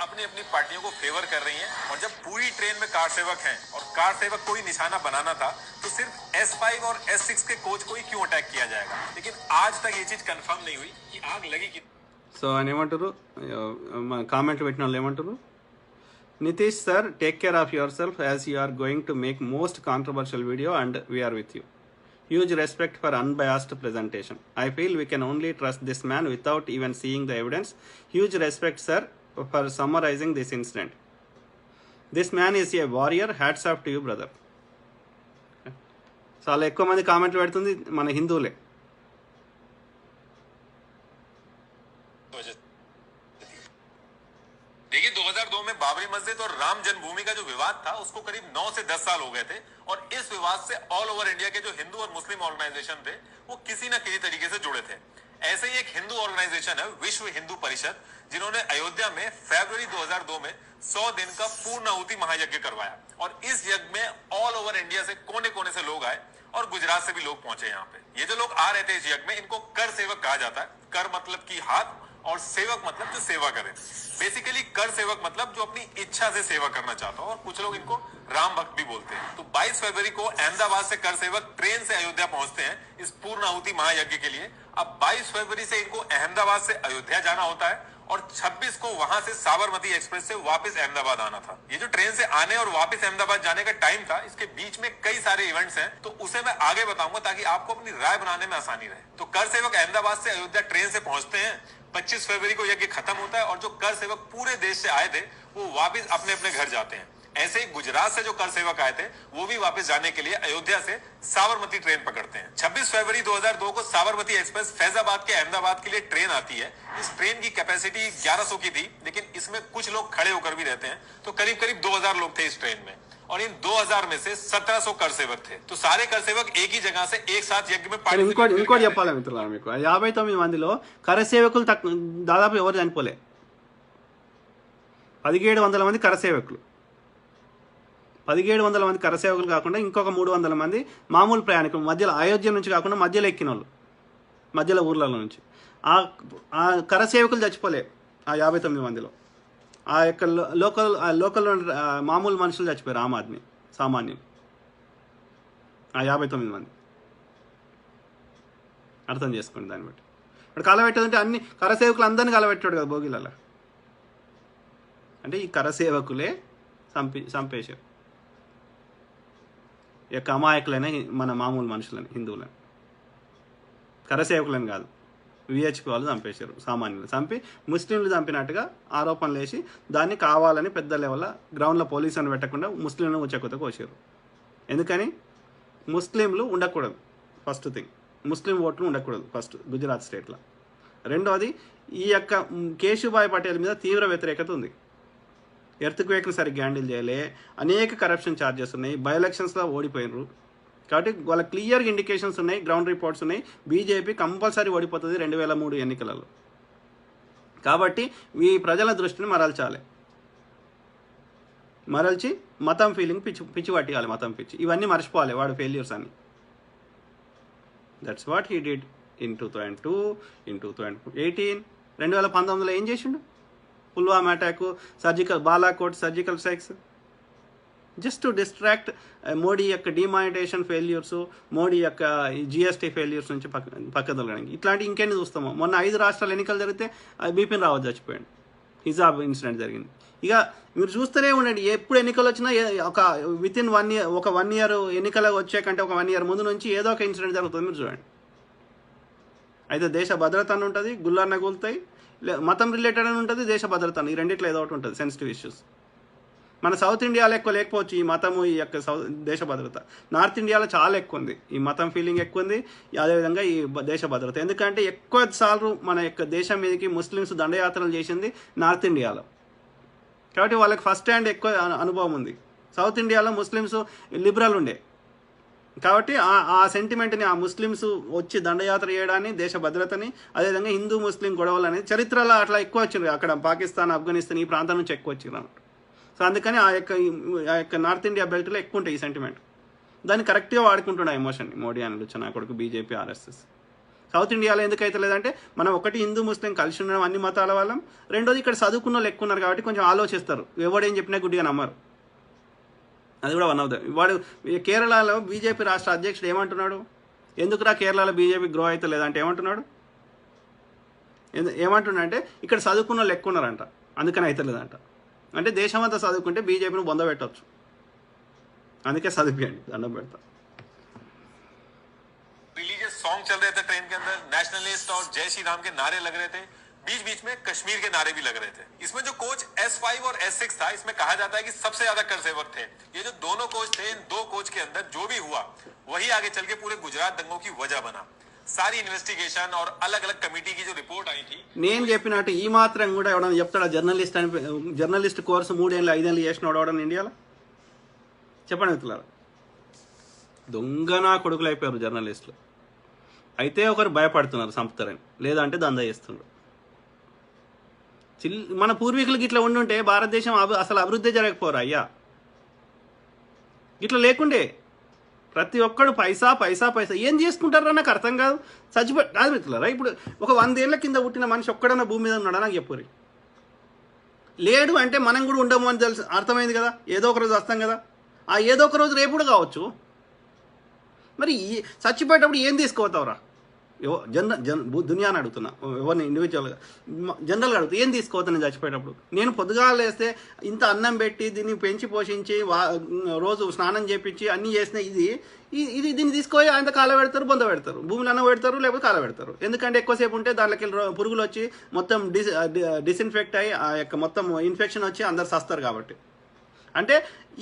S15: अपनी अपनी पार्टियों को फेवर कर रही हैं। और जब पूरी ट्रेन में कार सेवक हैं और कार सेवक को ही निशाना बनाना था तो सिर्फ S5 और S6 के कोच को ही क्यों अटैक किया जाएगा। लेकिन आज तक ये चीज कंफर्म नहीं हुई कि आग लगी कि।
S1: సో ఆయన ఏమంటారు, కామెంట్లు పెట్టిన వాళ్ళు ఏమంటారు, Nitish sir take care of yourself as you are going to make most controversial video and we are with you. Huge respect for unbiased presentation. I feel we can only trust this man without even seeing the evidence. Huge respect, sir, for summarizing this incident. This man is a warrior. Hats off to you, brother. చాలా ఎక్కువ మంది కామెంట్లు పెడుతుంది మన హిందువులే.
S15: देखिए 2002 में बाबरी मस्जिद और राम जन्मभूमि का जो विवाद था उसको करीब 9 से 10 साल हो गए थे। और इस विवाद से ऑल ओवर इंडिया के जो हिंदू और मुस्लिम ऑर्गेनाइजेशन थे वो किसी न किसी तरीके से जुड़े थे। ऐसे ही एक हिंदू ऑर्गेनाइजेशन है विश्व हिंदू परिषद, जिन्होंने अयोध्या में फरवरी 2002 में 100 दिन का पूर्ण आहुति महायज्ञ करवाया। और इस यज्ञ में ऑल ओवर इंडिया से कोने कोने से लोग आए और गुजरात से भी लोग पहुंचे यहाँ पे। ये जो लोग आ रहे थे इस यज्ञ में, इनको कर सेवक कहा जाता है। कर मतलब की हाथ और सेवक मतलब जो सेवा करे। बेसिकली कर सेवक मतलब जो अपनी इच्छा से सेवा करना चाहता हो, और कुछ लोग इनको राम भक्त भी बोलते हैं। तो 22 फरवरी को अहमदाबाद से कर सेवक ट्रेन से अयोध्या पहुंचते हैं इस पूर्ण आहुति महायज्ञ के लिए। अब 22 फरवरी से इनको अहमदाबाद से अयोध्या जाना होता है और 26 को वहां से साबरमती एक्सप्रेस से वापस अहमदाबाद आना था। ये जो ट्रेन से आने और वापस अहमदाबाद जाने का टाइम था, इसके बीच में कई सारे इवेंट्स हैं, तो उसे मैं आगे बताऊंगा ताकि आपको अपनी राय बनाने में आसानी रहे। तो कर सेवक अहमदाबाद से अयोध्या ट्रेन से पहुंचते हैं। 25 फरवरी को यज्ञ खत्म होता है और जो कर सेवक पूरे देश से आए थे वो वापस अपने अपने घर जाते हैं। ऐसे ही गुजरात से जो कर सेवक आए थे वो भी वापस जाने के लिए अयोध्या से साबरमती ट्रेन पकड़ते हैं। 26 फरवरी 2002 को साबरमती एक्सप्रेस फैजाबाद के अहमदाबाद के लिए ट्रेन आती है। इस ट्रेन की कैपेसिटी 1100 की थी, लेकिन इसमें कुछ लोग खड़े होकर भी रहते हैं, तो करीब करीब 2000 लोग थे इस ट्रेन में। और इन 2000 में से 1700 कर सेवक थे। तो सारे कर सेवक एक ही जगह से एक साथ यज्ञ में
S1: ఇంకోటి చెప్పాలి మిత్రులారా, మీకు 59 మందిలో కరసేవకులు దాదాపు ఎవరు చనిపోలే. 1700 మంది కరసేవకులు. 1700 మంది కరసేవకులు కాకుండా ఇంకొక 300 మంది మామూలు ప్రయాణికులు, మధ్యలో అయోధ్య నుంచి కాకుండా మధ్యలో ఎక్కిన వాళ్ళు, మధ్యలో ఊర్లలో నుంచి. ఆ కరసేవకులు చచ్చిపోలే ఆ 59 మందిలో. ఆ యొక్క లోకల్ మామూలు మనుషులు చచ్చిపోయారు, ఆమ్ ఆద్మీ సామాన్యం. ఆ 59 మంది అర్థం చేసుకోండి దాన్ని బట్టి. ఇప్పుడు కలబెట్టేదంటే అన్ని కరసేవకులు అందరినీ కలబెట్టాడు కదా భోగిలలో. అంటే ఈ కరసేవకులే చంపేశారు ఈ యొక్క అమాయకులైన మన మామూలు మనుషులని, హిందువులని. కరసేవకులని కాదు, VHP వాళ్ళు చంపేశారు, సామాన్యులు చంపి ముస్లింలు చంపినట్టుగా ఆరోపణలు వేసి దాన్ని కావాలని పెద్ద లెవెల్లో గ్రౌండ్లో పోలీసులను పెట్టకుండా ముస్లింలను ఉచ్చకొత్త కోసారు. ఎందుకని? ముస్లింలు ఉండకూడదు, ఫస్ట్ థింగ్. ముస్లిం ఓట్లు ఉండకూడదు ఫస్ట్ గుజరాత్ స్టేట్లో. రెండవది, ఈ యొక్క కేశుభాయ్ పటేల్ మీద తీవ్ర వ్యతిరేకత ఉంది. ఎర్త్క్వేక్ని సరిగ్గా హ్యాండిల్ చేయలే, అనేక కరప్షన్ ఛార్జెస్ ఉన్నాయి, బై ఎలక్షన్స్లో ఓడిపోయినారు. కాబట్టి వాళ్ళ క్లియర్గా ఇండికేషన్స్ ఉన్నాయి, గ్రౌండ్ రిపోర్ట్స్ ఉన్నాయి. బీజేపీ కంపల్సరీ ఓడిపోతుంది 2003 ఎన్నికలలో. కాబట్టి ఈ ప్రజల దృష్టిని మరల్చి మతం ఫీలింగ్ పిచ్చి పట్టియాలి, మతం పిచ్చి. ఇవన్నీ మర్చిపోవాలి వాడు ఫెయిల్యూర్స్ అని. That's what he did in 2002, in 2018. 2019లో ఏం చేసిండు? Pulwama attack, Balakot surgical strikes. Just to distract Modi యొక్క డిమానిటేషన్ ఫెయిల్యూర్స్, మోడీ యొక్క జిఎస్టీ ఫెయిల్యూర్స్ నుంచి పక్కదొలగడానికి. ఇట్లాంటి ఇంకెన్ని చూస్తామో. మొన్న 5 రాష్ట్రాల ఎన్నికలు జరిగితే బిపిన్ రావత్ చచ్చిపోయాడు, హిజాబ్ ఇన్సిడెంట్ జరిగింది. ఇక మీరు చూస్తూనే ఉండండి, ఎప్పుడు ఎన్నికలు వచ్చినా ఒక వితిన్ 1 ఇయర్, ఒక 1 ఇయర్ ఎన్నికలు వచ్చే కంటే ఒక 1 ఇయర్ ముందు నుంచి ఏదో ఒక ఇన్సిడెంట్ జరుగుతుంది. మీరు చూడండి, అయితే దేశ భద్రత అని ఉంటుంది, గుళ్ళన్న కూలుతాయి, మతం రిలేటెడ్ అని ఉంటుంది, దేశ భద్రత అని, ఈ రెండిట్లో ఏదో ఒకటి ఉంటుంది సెన్సిటివ్ ఇష్యూస్. మన సౌత్ ఇండియాలో ఎక్కువ లేకపోవచ్చు ఈ మతము, ఈ యొక్క దేశ భద్రత. నార్త్ ఇండియాలో చాలా ఎక్కువ ఉంది ఈ మతం ఫీలింగ్, ఎక్కువ ఉంది. అదేవిధంగా ఈ దేశ భద్రత, ఎందుకంటే ఎక్కువ సార్లు మన యొక్క దేశం మీదకి ముస్లిమ్స్ దండయాత్రలు చేసింది నార్త్ ఇండియాలో, కాబట్టి వాళ్ళకి ఫస్ట్ హ్యాండ్ ఎక్కువ అనుభవం ఉంది. సౌత్ ఇండియాలో ముస్లిమ్స్ లిబరల్ ఉండే, కాబట్టి ఆ సెంటిమెంట్ని, ఆ ముస్లిమ్స్ వచ్చి దండయాత్ర చేయడాన్ని, దేశ భద్రతని, అదేవిధంగా హిందూ ముస్లిం గొడవలు అనేది చరిత్రలో అట్లా ఎక్కువ వచ్చింది. అక్కడ పాకిస్తాన్, ఆఫ్ఘనిస్తాన్ ఈ ప్రాంతం నుంచి ఎక్కువ వచ్చింది అన్నట్టు. సో అందుకని ఆ యొక్క నార్త్ ఇండియా బెల్ట్లో ఎక్కువ ఉంటాయి ఈ సెంటిమెంట్. దాన్ని కరెక్ట్గా వాడుకుంటున్నా ఎమోషన్ని మోడీ అని నా కొడుకు బీజేపీ, ఆర్ఎస్ఎస్. సౌత్ ఇండియాలో ఎందుకైతే లేదంటే మనం ఒకటి హిందూ ముస్లిం కలిసి ఉండడం అన్ని మతాల వాళ్ళం, రెండోది ఇక్కడ చదువుకున్న వాళ్ళు ఎక్కువ ఉన్నారు కాబట్టి కొంచెం ఆలోచిస్తారు, ఎవడేం చెప్పినా గుడ్డిగా నమ్మరు. అది కూడా వన్ ఆఫ్ ద. వాడు కేరళలో బీజేపీ రాష్ట్ర అధ్యక్షుడు ఏమంటున్నాడు, ఎందుకురా కేరళలో బీజేపీ గ్రో అయితే లేదంటే ఏమంటున్నాడు, ఏమంటున్నాడంటే ఇక్కడ చదువుకున్న వాళ్ళు ఎక్కువ ఉన్నారంట, అందుకని అయితే లేదంట. అంటే దేశమంతా చదువుకుంటే బీజేపీని బొంద పెట్టవచ్చు, అందుకే చదివించండి, దండం పెడతా.
S15: रिलीजियस सॉन्ग चल रहे थे ट्रेन के अंदर, नेशनलिस्ट और जय श्री राम के नारे लग रहे थे, बीच बीच में कश्मीर के नारे भी लग रहे थे. इसमें जो कोच S5 और S6 था, इसमें कहा जाता है कि सबसे ज्यादा कर सेवक थे. ये जो दोनों कोच थे, इन 2 कोच के अंदर जो भी हुआ वही आगे चल के पूरे गुजरात दंगों की वजह बना. सारी इन्वेस्टिगेशन और अलग अलग कमेटी की जो रिपोर्ट आई थी,
S1: నేను చెప్పినట్టు ఈ మాత్రం కూడా ఎవడన్నా చెప్తాడా? జర్నలిస్ట్ కోర్సు 3 ఏళ్ళు 5 ఏళ్ళు చేసినాడు ఎవడన్నా ఇండియాలో? చెప్పండి మిత్రులారా. దొంగనా కొడుకులు అయిపోయారు జర్నలిస్టులు. అయితే ఒకరు భయపడుతున్నారు చంపుతారని, లేదంటే దందా చేస్తున్నారు. మన పూర్వీకులకి ఇట్లా ఉండుంటే భారతదేశం అసలు అభివృద్ధి జరగకపోరా అయ్యా. ఇట్లా లేకుండే ప్రతి ఒక్కడు పైసా పైసా పైసా ఏం చేసుకుంటారా నాకు అర్థం కాదు. కాదు మిత్రులారా, ఇప్పుడు ఒక 100 ఏళ్ల కింద పుట్టిన మనిషి ఒక్కడన్నా భూమి మీద ఉన్నాడా నాకు చెప్పురి. లేడు అంటే మనం కూడా ఉండము అని తెలుసు, అర్థమైంది కదా. ఏదో ఒక రోజు వస్తాం కదా, ఆ ఏదో ఒక రోజు రేపు కూడా కావచ్చు. మరి చచ్చిపోయేటప్పుడు ఏం తీసుకోతావురా? దునియాని అడుగుతున్నా, ఎవరిని ఇండివిజువల్గా జనరల్గా అడుగుతా, ఏం తీసుకోవద్దు నేను చచ్చిపోయేటప్పుడు? నేను పొద్దుగాల వేస్తే ఇంత అన్నం పెట్టి దీన్ని పెంచి పోషించి రోజు స్నానం చేపించి అన్నీ చేసిన దీన్ని తీసుకొని ఆయన కాల పెడతారు, బొంద పెడతారు, భూమిలో అన్నం పెడతారు, లేకపోతే కాల పెడతారు. ఎందుకంటే ఎక్కువసేపు ఉంటే దాంట్లోకి పురుగులు వచ్చి మొత్తం డిస్ఇన్ఫెక్ట్ అయ్యి ఆ యొక్క మొత్తం ఇన్ఫెక్షన్ వచ్చి అందరు సస్తారు కాబట్టి. అంటే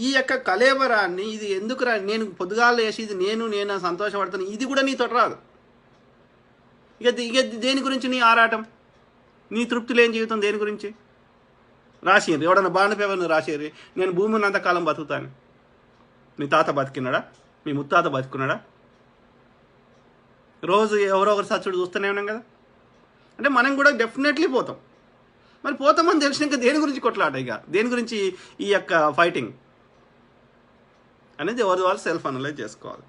S1: ఈ యొక్క కలేబరాన్ని ఇది ఎందుకు నేను పొద్దుగాల వేసి ఇది నేను సంతోషపడతాను, ఇది కూడా నీతో రాదు. ఇక దేని గురించి నీ ఆరాటం, నీ తృప్తి లేని జీవితం దేని గురించి? రాసిర్రు ఎవడన్నా బాండ్ పేపర్ని రాసిర్రు, నేను భూమి ఉన్నంతకాలం బతుకుతాను. మీ తాత బతికినాడా? మీ ముత్తాత బతుకున్నాడా? రోజు ఎవరో ఒకరు సచ్చుడు చూస్తూనే ఉన్నాం కదా. అంటే మనం కూడా డెఫినెట్లీ పోతాం. మరి పోతామని తెలిసినాక దేని గురించి కొట్లాట, ఇక దేని గురించి ఈ యొక్క ఫైటింగ్ అనేది ఎవరి వాళ్ళు సెల్ఫ్ అనలైజ్ చేసుకోవాలి.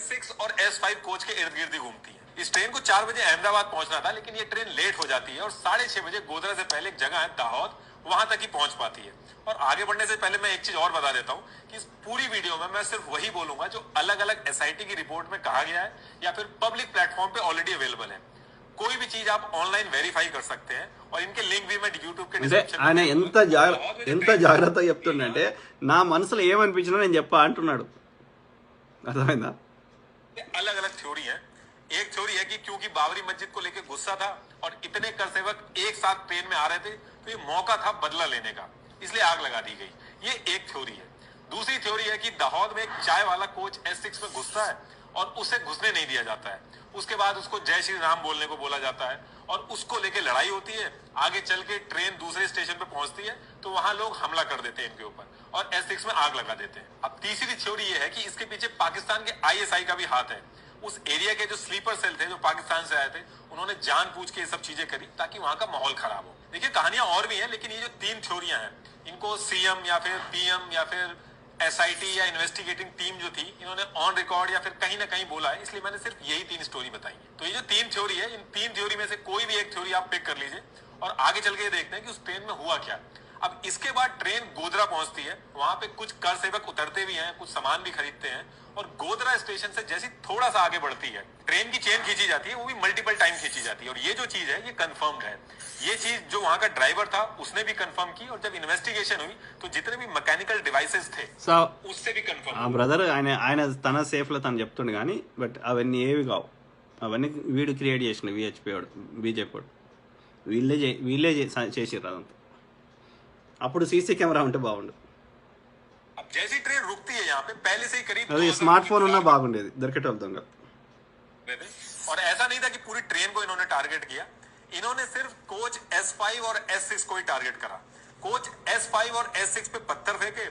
S15: S6 और S5 कोच के इर्द गिर्द ही घूमती है. इस ट्रेन को 4 बजे अहमदाबाद पहुंचना था, लेकिन ये ट्रेन लेट हो जाती है और 6:30 बजे गोधरा से पहले एक जगह है दाहोद, वहां तक ही पहुंच पाती है. और आगे बढ़ने से पहले मैं एक चीज और बता देता हूं कि इस पूरी वीडियो में मैं सिर्फ वही बोलूंगा जो अलग अलग SIT की रिपोर्ट में कहा गया है या फिर पब्लिक प्लेटफॉर्म पे ऑलरेडी अवेलेबल है. कोई भी चीज आप ऑनलाइन वेरीफाई कर सकते हैं और इनके लिंक भी मैं यूट्यूब के डिस्क्रिप्शन
S1: ఆయన ఎంత జాగ్రత్తగా చెప్తుండే, నా మనసులో ఏమనిపించినా నేను చెప్పా అంటున్నాడు. అర్థమైందా?
S15: अलग अलग थ्योरी है. एक थ्योरी है कि क्योंकि बाबरी मस्जिद को लेकर गुस्सा था और इतने कर सेवक एक साथ ट्रेन में आ रहे थे, तो ये मौका था बदला लेने का, इसलिए आग लगा दी गई. ये एक थ्योरी है. दूसरी थ्योरी है कि दाहोद में एक चाय वाला कोच S6 में घुसता है और उसे घुसने नहीं दिया जाता है. उसके बाद उसको जय श्री राम बोलने को बोला जाता है और उसको लेके लड़ाई होती है. आगे चल के ट्रेन दूसरे स्टेशन पे पहुंचती है तो वहां लोग हमला कर देते हैं इनके ऊपर और S6 में आग लगा देते हैं. अब तीसरी थ्योरी ये है कि इसके पीछे पाकिस्तान के ISI का भी हाथ है. उस एरिया के जो स्लीपर सेल थे जो पाकिस्तान से आए थे, उन्होंने जानबूझ के ये सब चीजें करी ताकि वहां का माहौल खराब हो. देखिए कहानियां और भी हैं, लेकिन ये जो 3 थ्योरियां हैं, इनको CM या फिर PM या फिर SIT या इन्वेस्टिगेटिंग टीम जो थी, इन्होंने ऑन रिकॉर्ड या फिर कहीं ना कहीं बोला है, इसलिए मैंने सिर्फ यही 3 स्टोरी बताई है. तो ये जो 3 थ्योरी है, इन 3 थ्योरी में से कोई भी एक थ्योरी आप पिक कर लीजिए और आगे चल के ये देखते हैं कि उस ट्रेन में हुआ क्या. अब इसके बाद ट्रेन गोधरा पहुंचती है, वहां पे कुछ कर सेवक उतरते भी हैं, कुछ सामान भी खरीदते हैं, और गोधरा स्टेशन से जैसी थोड़ा सा आगे बढ़ती है, ट्रेन की चेन खींची जाती है, वो भी मल्टीपल टाइम खींची जाती है। और ये जो चीज है ये कंफर्म्ड है। ये चीज जो वहां का ड्राइवर था उसने भी कंफर्म की, और जब इन्वेस्टिगेशन हुई तो जितने भी मैकेनिकल डिवाइसेस थे उससे भी कंफर्म।
S1: ఆ బ్రదర్ ఆయన తన సేఫ్లో తను చెప్తుండు కానీ బట్ అవన్నీ ఏవి కావు, అవన్నీ వీడు క్రియేట్ చేసిన విహెచ్పి వాడు, బీజేపీ వాడు, వీళ్ళే చేసిర్రు అదంతా. అప్పుడు సీసీ కెమెరా ఉంటే బాగుండు.
S15: अब जैसी ट्रेन रुकती है यहाँ पे पहले से ही करीब
S1: అది స్మార్ట్ ఫోన్ ఉన్నా బాగుండేది, దొరికేటోళ్ళు దొంగ.
S15: और ऐसा नहीं था कि पूरी ट्रेन को इन्होंने टारगेट किया, इन्होंने सिर्फ कोच S5 और S6 को ही टारगेट करा। कोच S5 और S6 पे पत्थर फेंके,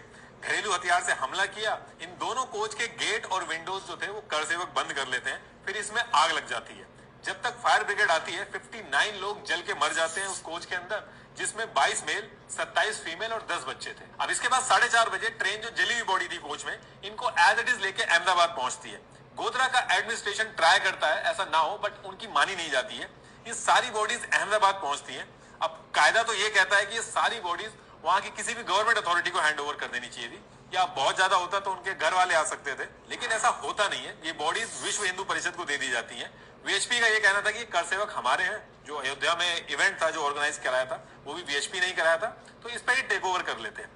S15: घरेलू हथियार से हमला किया। इन दोनों कोच के गेट और विंडोज जो थे वो कर सेवक बंद कर लेते हैं, फिर इसमें आग लग जाती है। जब तक फायर ब्रिगेड आती है 59 लोग जल के मर जाते हैं उस कोच के अंदर, जिसमें 22 मेल, 27 फीमेल और 10 बच्चे थे। अब इसके बाद 4:30 बजे ट्रेन जो जली हुई बॉडी थी कोच में, इनको एज इट इज लेके अहमदाबाद पहुंचती है। गोधरा का एडमिनिस्ट्रेशन ट्राई करता है ऐसा ना हो, बट उनकी मानी नहीं जाती है। ये सारी बॉडीज अहमदाबाद पहुंचती हैं। अब कायदा तो ये कहता है कि ये सारी बॉडीज वहां की किसी भी गवर्नमेंट अथॉरिटी को हैंड ओवर कर देनी चाहिए थी, या बहुत ज्यादा होता तो उनके घर वाले आ सकते थे, लेकिन ऐसा होता नहीं है। ये बॉडीज विश्व हिंदू परिषद को दे दी जाती हैं। वीएचपी का ये कहना था कि कर सेवक हमारे हैं, जो अयोध्या में इवेंट था जो ऑर्गेनाइज कराया था वो भी वीएचपी नहीं कराया था, तो इस पर ही टेक ओवर कर लेते हैं।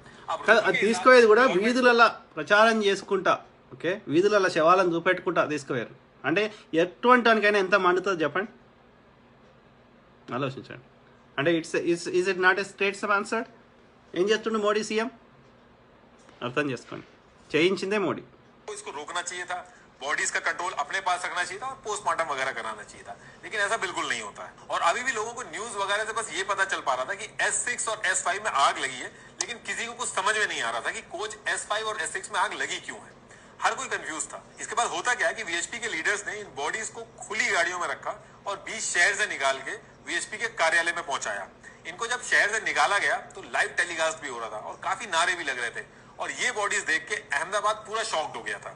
S1: అది తీసుకుపోయేది కూడా వీధులలో ప్రచారం చేసుకుంటా, ఓకే, వీధులలో శవాలను చూపెట్టుకుంటా తీసుకుపోయారు. అంటే ఎటువంటి వానికైనా ఎంత మండుతుందో చెప్పండి, ఆలోచించండి. అంటే is it not a state sponsored? ఏం చేస్తుండే మోడీ సీఎం? అర్థం చేసుకోండి, చేయించిందే మోడీ.
S15: इसको रोकना चाहिए था, बॉडीज का कंट्रोल अपने पास रखना चाहिए था और पोस्टमार्टम वगैरह कराना चाहिए था, लेकिन ऐसा बिल्कुल नहीं होता है। और अभी भी लोगों को न्यूज वगैरह से बस ये पता चल पा रहा था कि S6 और S5 में आग लगी है, लेकिन किसी को कुछ समझ में नहीं आ रहा था कि कोच S5 और S6 में आग लगी क्यों है। हर कोई कंफ्यूज था। इसके बाद होता क्या है कि वीएचपी के लीडर्स ने इन बॉडीज को खुली गाड़ियों में रखा और 20 शहर से निकाल के वीएचपी के कार्यालय में पहुंचाया। इनको जब शहर से निकाला गया तो लाइव टेलीकास्ट भी हो रहा था और काफी नारे भी लग रहे थे, और ये बॉडीज देख के अहमदाबाद पूरा शॉक्ड हो गया था।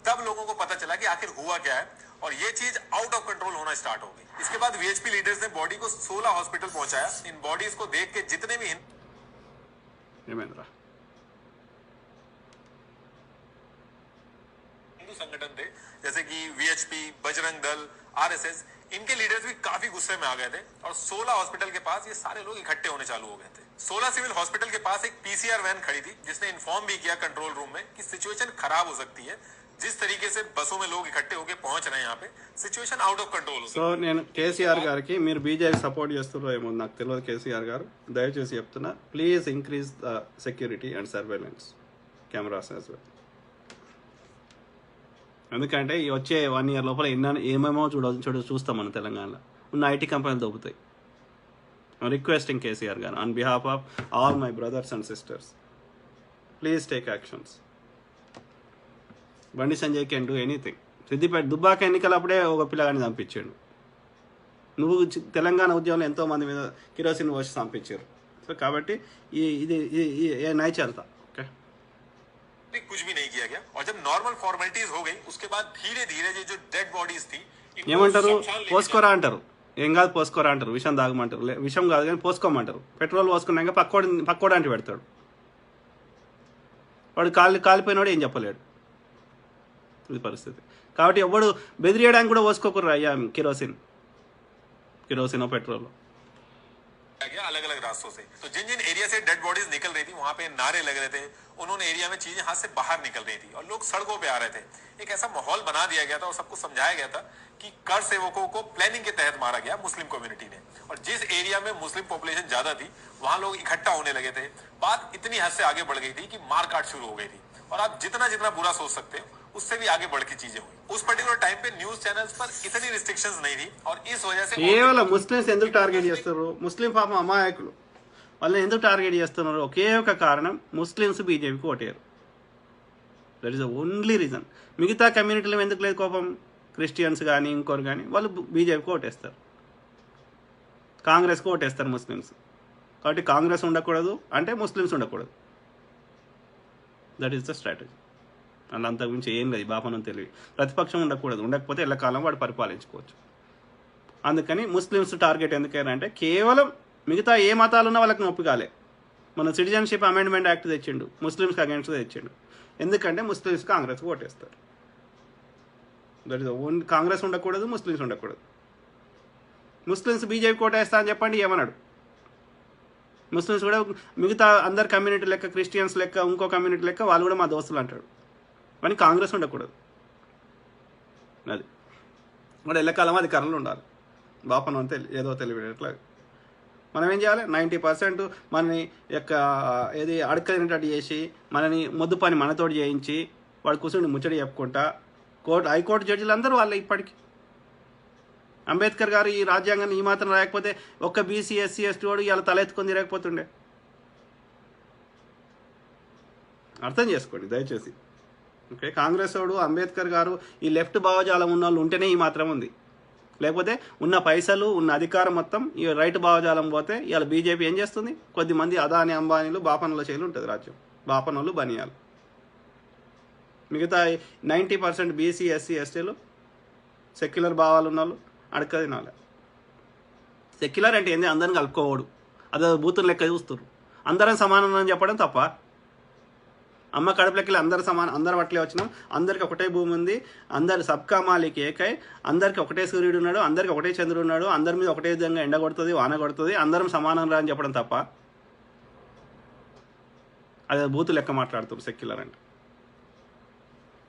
S15: तब लोगों को पता चला कि आखिर हुआ क्या है, और ये चीज आउट ऑफ कंट्रोल होना स्टार्ट हो गई। इसके बाद वीएचपी लीडर्स ने बॉडी को 16 हॉस्पिटल पहुंचाया। इन बॉडीज को देख के जितने भी हिंदू संगठन थे, जैसे कि वीएचपी, बजरंग दल, आरएसएस, इनके लीडर्स भी काफी गुस्से में आ गए थे, और 16 हॉस्पिटल के पास ये सारे लोग इकट्ठे होने चालू हो गए थे। 16 सिविल हॉस्पिटल के पास एक पीसीआर वैन खड़ी थी, जिसने इन्फॉर्म भी किया कंट्रोल रूम में कि सिचुएशन खराब हो सकती है। जिस तरीके से बसों में लोग इकट्ठे होकर पहुंच रहे हैं यहाँ पे, सिचुएशन आउट ऑफ कंट्रोल हो
S1: సో నేను కేసీఆర్ గారికి, మీరు బీజేపీ సపోర్ట్ చేస్తున్నారో ఏమో నాకు తెలియదు, కేసీఆర్ గారు దయచేసి చెప్తున్నా, please increase the security and surveillance cameras as well. ఎందుకంటే ఈ వచ్చే 1 year లోపల ఏమేమో చూస్తాం మన తెలంగాణలో ఉన్న ఐటీ కంపెనీలు దొబ్బుతాయి. Requesting KCR garu on behalf of all my brothers and sisters, please take actions. Bandi Sanjay can do anything. Siddipet Dubbaka ఎన్నికలప్పుడే ఒక పిల్లగాని చంపించాడు. నువ్వు తెలంగాణ ఉద్యమంలో ఎంతోమంది మీద కిరోసిన్ పోసి చంపించారు. సో కాబట్టి ఇది నై చల్తా.
S15: कुछ भी नहीं किया गया, और जब नॉर्मल फॉर्मेलिटीज हो गई उसके बाद धीरे धीरे ये जो डेड बॉडीज थी,
S1: ఏమంటారు, పోసుకోరా అంటారు. ఏం కాదు పోసుకోరా అంటారు, విషం తాగమంటారు. విషం కాదు కానీ పోసుకోమంటారు. పెట్రోల్ పోసుకున్నాక పక్కోడు అంటి పెడతాడు. వాడు కాలిపోయినవాడు ఏం చెప్పలేడు. ఇది పరిస్థితి. కాబట్టి ఎవడు బెదిరియడానికి కూడా పోసుకోకూడదు అయ్యా కిరోసిన్ पेट्रोल
S15: अलग अलग रास्तों से। तो जिन जिन एरिया से डेड बॉडीज निकल रही थी वहां पे नारे लग रहे थे, उन्होंने एरिया में चीजें हाथ से बाहर निकल रही थी और लोग सड़कों पे आ रहे थे। एक ऐसा माहौल बना दिया गया था और सबको समझाया गया था कि कर सेवकों को प्लानिंग के तहत मारा गया मुस्लिम कम्युनिटी ने, और जिस एरिया में मुस्लिम पॉपुलेशन ज्यादा थी वहां लोग इकट्ठा होने लगे थे। बात इतनी हद से आगे बढ़ गई थी कि मारकाट शुरू हो गई थी, और आप जितना जितना बुरा सोच सकते हो उससे भी आगे बढ़ की चीजें हुई। उस पर्टिकुलर टाइम पे न्यूज चैनल्स पर इतनी रिस्ट्रिक्शंस नहीं थी, और इस वजह से
S1: కేవలం ముస్లిమ్స్ ఎందుకు టార్గెట్ చేస్తారు, ముస్లిం పాపం అమాయకులు, వాళ్ళని ఎందుకు టార్గెట్ చేస్తున్నారు, ఒకే ఒక కారణం, ముస్లిమ్స్ బీజేపీకి voter. That is the only reason. మిగతా కమ్యూనిటీలో ఎందుకు లేదు కోపం, క్రిస్టియన్స్ కానీ ఇంకోరు కానీ వాళ్ళు బీజేపీకి ఓటేస్తారు, కాంగ్రెస్కి ఓటేస్తారు ముస్లిమ్స్. కాబట్టి కాంగ్రెస్ ఉండకూడదు అంటే ముస్లిమ్స్ ఉండకూడదు. That is the strategy. అలా అంతకుమించి ఏం లేదు. బాపనం తెలివి. ప్రతిపక్షం ఉండకూడదు, ఉండకపోతే ఎల్లకాలం వాడు పరిపాలించుకోవచ్చు. అందుకని ముస్లిమ్స్ టార్గెట్ ఎందుకైనా అంటే కేవలం మిగతా ఏ మతాలు ఉన్నా వాళ్ళకి నొప్పి కాలే, మన సిటిజన్షిప్ అమెండ్మెంట్ యాక్ట్ తెచ్చిండు, ముస్లిమ్స్కి అగేన్స్ట్ తెచ్చిండు. ఎందుకంటే ముస్లిమ్స్ కాంగ్రెస్కి ఓటేస్తారు. That is own. కాంగ్రెస్ ఉండకూడదు, ముస్లిమ్స్ ఉండకూడదు. ముస్లిమ్స్ బీజేపీ ఓటేస్తా అని చెప్పండి ఏమన్నాడు. ముస్లిమ్స్ కూడా మిగతా అందరు కమ్యూనిటీ లెక్క, క్రిస్టియన్స్ లెక్క, ఇంకో కమ్యూనిటీ లెక్క వాళ్ళు కూడా మా దోస్తులు అంటాడు. కానీ కాంగ్రెస్ ఉండకూడదు. అది వాడు ఎల్లకాలం అధికారంలో ఉండాలి. బాపనం ఏదో తెలియట్లా. మనం ఏం చేయాలి? 90% మనని యొక్క ఏది అడకలినట్టు చేసి, మనని మొద్దు పని మనతోటి చేయించి, వాడు కూర్చొని ముచ్చడి చెప్పుకుంటా హైకోర్టు జడ్జిలు అందరూ వాళ్ళే. ఇప్పటికీ అంబేద్కర్ గారు ఈ రాజ్యాంగాన్ని ఈ మాత్రం రాయకపోతే ఒక్క బీసీ, ఎస్సీ, ఎస్టీ వాడు ఇలా తలెత్తుకొని తిరగకపోతుండే. అర్థం చేసుకోండి దయచేసి. ఓకే, కాంగ్రెస్ వాడు, అంబేద్కర్ గారు, ఈ లెఫ్ట్ భావజాలం ఉన్న వాళ్ళు ఉంటేనే ఈ మాత్రం ఉంది. లేకపోతే ఉన్న పైసలు, ఉన్న అధికారం మొత్తం ఈ రైట్ భావజాలం పోతే ఇవాళ బీజేపీ ఏం చేస్తుంది? కొద్దిమంది అదాని, అంబానీలు, బాపనుల చేయాలి ఉంటుంది రాజ్యం. బాపనులు, బనియాలు. మిగతా 90% బీసీ, ఎస్సీ, ఎస్టీలు సెక్యులర్ భావాలు ఉన్న వాళ్ళు అడక తినాలి. సెక్యులర్ అంటే ఏంది? అందరిని కలుపుకోవడు. అదే బూతులు లెక్క చూస్తారు. అందరం సమానం అని చెప్పడం తప్ప. అమ్మ కడుపులెక్కలు అందరు సమానం, అందరు అట్లే వచ్చినాం, అందరికి ఒకటే భూమి ఉంది, అందరు సబ్కా మాలిక్ ఏకై, అందరికి ఒకటే సూర్యుడు ఉన్నాడు, అందరికి ఒకటే చంద్రుడు ఉన్నాడు, అందరి మీద ఒకటే విధంగా ఎండ కొడుతుంది, వాన కొడుతుంది, అందరం సమానం రా అని చెప్పడం తప్ప. అదే బూతు లెక్క మాట్లాడుతారు సెక్యులర్ అంటే.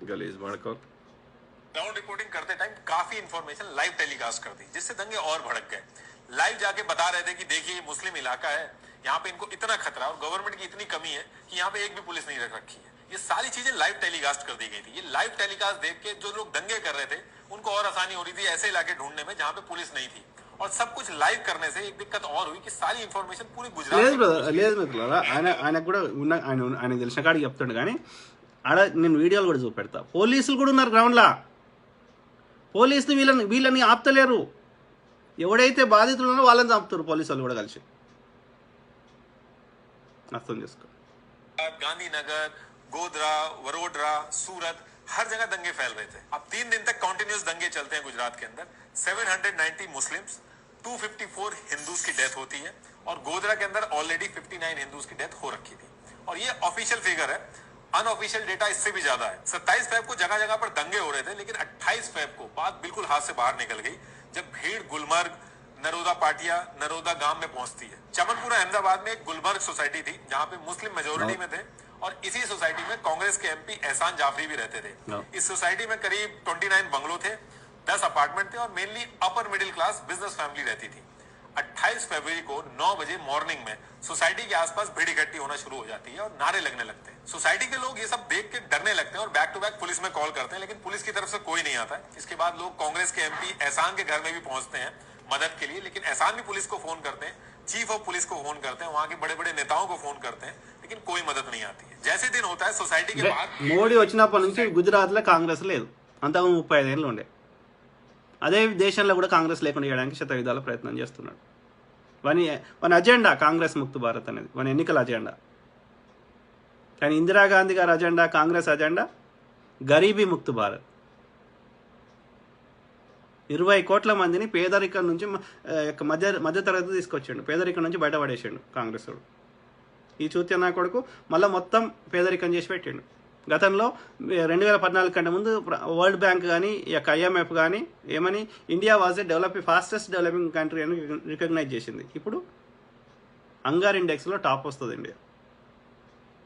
S1: गलीज भड़क
S15: ग्राउंड रिपोर्टिंग करते टाइम काफी इंफॉर्मेशन लाइव टेलीकास्ट कर दी, जिससे दंगे और भड़क गए. लाइव जाके बता रहे थे कि देखिए ये मुस्लिम इलाका है, यहाँ पे इनको इतना खतरा और गवर्नमेंट की इतनी कमी है कि यहाँ पे एक भी पुलिस नहीं रख रखी है. ये सारी चीजें लाइव टेलीकास्ट कर दी गई थी. ये लाइव टेलीकास्ट देख के जो लोग दंगे कर रहे थे उनको और आसानी हो रही थी ऐसे इलाके ढूंढने में जहाँ पे पुलिस नहीं थी. और सब कुछ लाइव करने से एक दिक्कत और हुई कि सारी इन्फॉर्मेशन पूरी गुजरात
S1: ఆయనకు కూడా ఉన్న ఆయన తెలిసిన కాడికి చెప్తాడు. కానీ ఆడ నేను వీడియోలు కూడా చూపెడతా. పోలీసులు కూడా ఉన్నారు గ్రౌండ్లో. పోలీసులు వీళ్ళని ఆపుతలేరు. ఎవడైతే బాధితులు ఉన్నారో వాళ్ళని చంపుతారు పోలీసులు కూడా కలిసి. అర్థం చేసుకో.
S15: गांधीनगर, गोधरा, वडोदरा, सूरत, हर जगह दंगे फैल रहे थे. अब 3 दिन तक कंटिन्यूस दंगे चलते हैं गुजरात के अंदर. 790 मुस्लिम्स, 254 हिंदूज की डेथ होती है और गोधरा के अंदर ऑलरेडी 59 हिंदूज की डेथ हो रखी थी. और ये ऑफिशियल फिगर है. अनऑफिशियल डेटा इससे भी ज्यादा है. 27 फेब को जगह जगह पर दंगे हो रहे थे, लेकिन 28 फेब को बात बिल्कुल हाथ से बाहर निकल गई जब भीड़ गुलमर्ग, नरोदा पाटिया, नरोदा गांव में पहुंचती है. चमनपुरा अहमदाबाद में एक गुलमर्ग सोसाइटी थी जहां पे मुस्लिम मेजोरिटी में थे और इसी सोसाइटी में कांग्रेस के एमपी एहसान जाफरी भी रहते थे. इस सोसाइटी में करीब 29 बंगलो थे, 10 अपार्टमेंट थे और mainly upper middle class business family रहती थी. 28 फरवरी को 9 बजे मॉर्निंग में सोसाइटी के आसपास भीड़ इकट्ठी होना शुरू हो जाती है और नारे लगने लगते हैं. सोसाइटी के लोग ये सब देख के डरने लगते हैं और बैक टू बैक पुलिस में कॉल करते हैं, लेकिन पुलिस की तरफ से कोई नहीं आता है. इसके बाद लोग कांग्रेस के एमपी एहसान के घर में भी पहुंचते हैं मदद के लिए, लेकिन एहसान भी पुलिस को फोन करते हैं, चीफ ऑफ पुलिस को फोन करते हैं, वहां के बड़े बड़े नेताओं को फोन करते हैं, लेकिन कोई मदद नहीं आती है. जैसे दिन होता है सोसाइटी के बाहर
S1: మోడీ వచ్చినప్పటి నుంచి గుజరాత్లో కాంగ్రెస్ లేదు. అంతకు 35 ఏళ్ళు ఉండే. అదే దేశంలో కూడా కాంగ్రెస్ లేకుండా చేయడానికి శతవిధాల ప్రయత్నం చేస్తున్నాడు. వన్ అజెండా కాంగ్రెస్ ముక్త భారత్ అనేది వన్ ఎన్నికల అజెండా. కానీ ఇందిరాగాంధీ గారి అజెండా, కాంగ్రెస్ అజెండా గరీబీ ముక్త భారత్. 20 కోట్ల మందిని పేదరికం నుంచి మధ్యతరగతి తీసుకొచ్చాడు. పేదరికం నుంచి బయటపడేసాడు కాంగ్రెస్ వాడు. ఈ చూత్య నా కొడుకు మళ్ళీ మొత్తం పేదరికం చేసి పెట్టిండు. గతంలో 2014 కంటే ముందు వరల్డ్ బ్యాంక్ కానీ IMF కానీ ఏమని India was a fastest developing country అని రికగ్నైజ్ చేసింది. ఇప్పుడు హంగర్ ఇండెక్స్లో టాప్ వస్తుంది India.